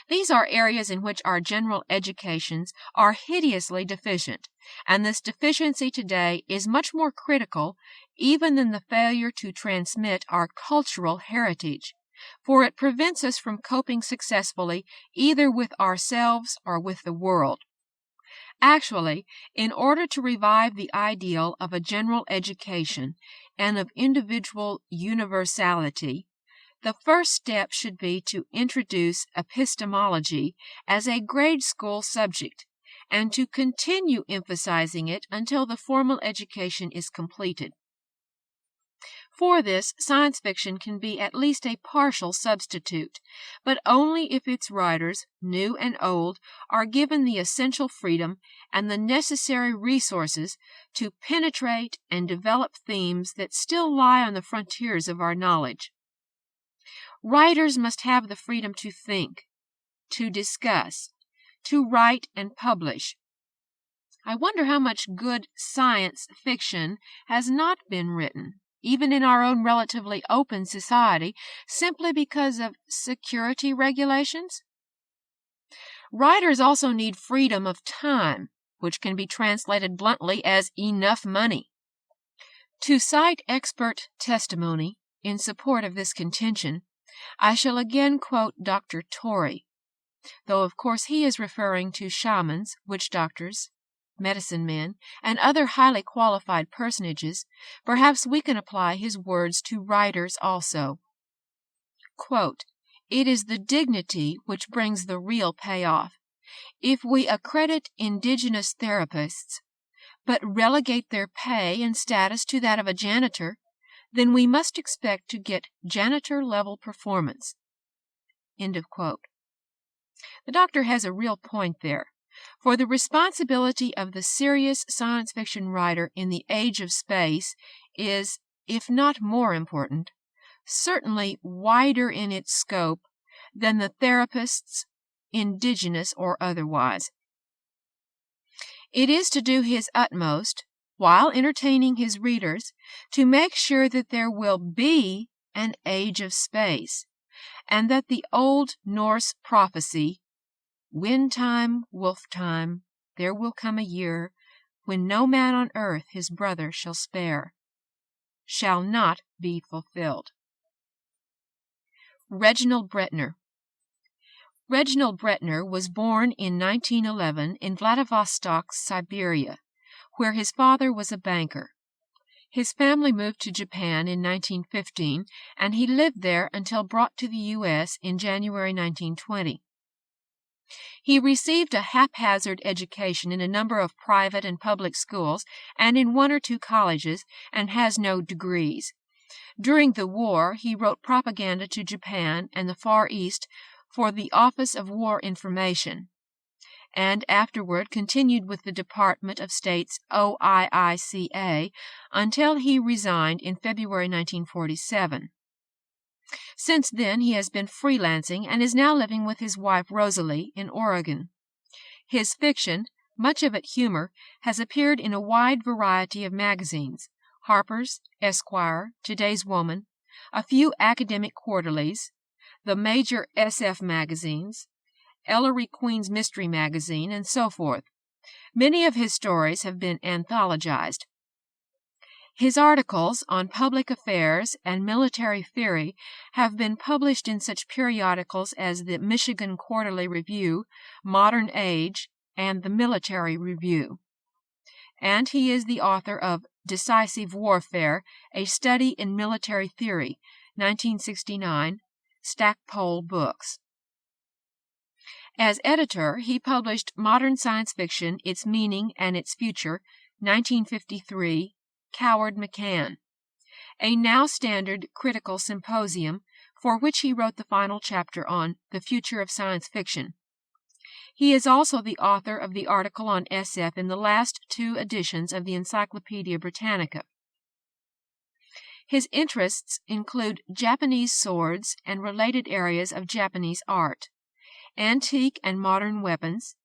These are areas in which our general educations are hideously deficient, and this deficiency today is much more critical even than the failure to transmit our cultural heritage, for it prevents us from coping successfully either with ourselves or with the world. Actually, in order to revive the ideal of a general education and of individual universality, the first step should be to introduce epistemology as a grade school subject, and to continue emphasizing it until the formal education is completed. For this, science fiction can be at least a partial substitute, but only if its writers, new and old, are given the essential freedom and the necessary resources to penetrate and develop themes that still lie on the frontiers of our knowledge. Writers must have the freedom to think, to discuss, to write and publish. I wonder how much good science fiction has not been written, even in our own relatively open society, simply because of security regulations? Writers also need freedom of time, which can be translated bluntly as enough money. To cite expert testimony in support of this contention, I shall again quote Dr. Torrey, though of course he is referring to shamans, witch doctors, medicine men, and other highly qualified personages. Perhaps we can apply his words to writers also. Quote, it is the dignity which brings the real payoff. If we accredit indigenous therapists, but relegate their pay and status to that of a janitor, then we must expect to get janitor-level performance. End of quote. The doctor has a real point there, for the responsibility of the serious science fiction writer in the age of space is, if not more important, certainly wider in its scope than the therapist's, indigenous or otherwise. It is to do his utmost, while entertaining his readers, to make sure that there will be an age of space, and that the old Nourse prophecy, wind time, wolf time, there will come a year when no man on earth his brother shall spare, shall not be fulfilled. Reginald Bretnor. Reginald Bretnor was born in 1911 in Vladivostok, Siberia, where his father was a banker. His family moved to Japan in 1915, and he lived there until brought to the U.S. in January 1920. He received a haphazard education in a number of private and public schools and in 1 or 2 colleges, and has no degrees. During the war, he wrote propaganda to Japan and the Far East for the Office of War Information, and afterward continued with the Department of State's OIICA until he resigned in February 1947. Since then, he has been freelancing and is now living with his wife Rosalie in Oregon. His fiction, much of it humor, has appeared in a wide variety of magazines: Harper's, Esquire, Today's Woman, a few academic quarterlies, the major SF magazines, Ellery Queen's Mystery Magazine, and so forth. Many of his stories have been anthologized. His articles on public affairs and military theory have been published in such periodicals as the Michigan Quarterly Review, Modern Age, and the Military Review. And he is the author of Decisive Warfare, A Study in Military Theory, 1969, Stackpole Books. As editor, he published Modern Science Fiction, Its Meaning and Its Future, 1953, Coward McCann, a now standard critical symposium for which he wrote the final chapter on The Future of Science Fiction. He is also the author of the article on SF in the last two editions of the Encyclopedia Britannica. His interests include Japanese swords and related areas of Japanese art, antique and modern weapons.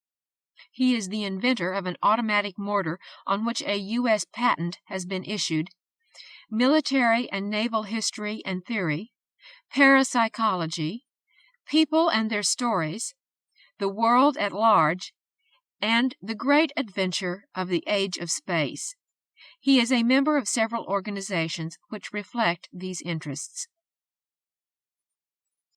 He is the inventor of an automatic mortar on which a U.S. patent has been issued, military and naval history and theory, parapsychology, people and their stories, the world at large, and the great adventure of the age of space. He is a member of several organizations which reflect these interests.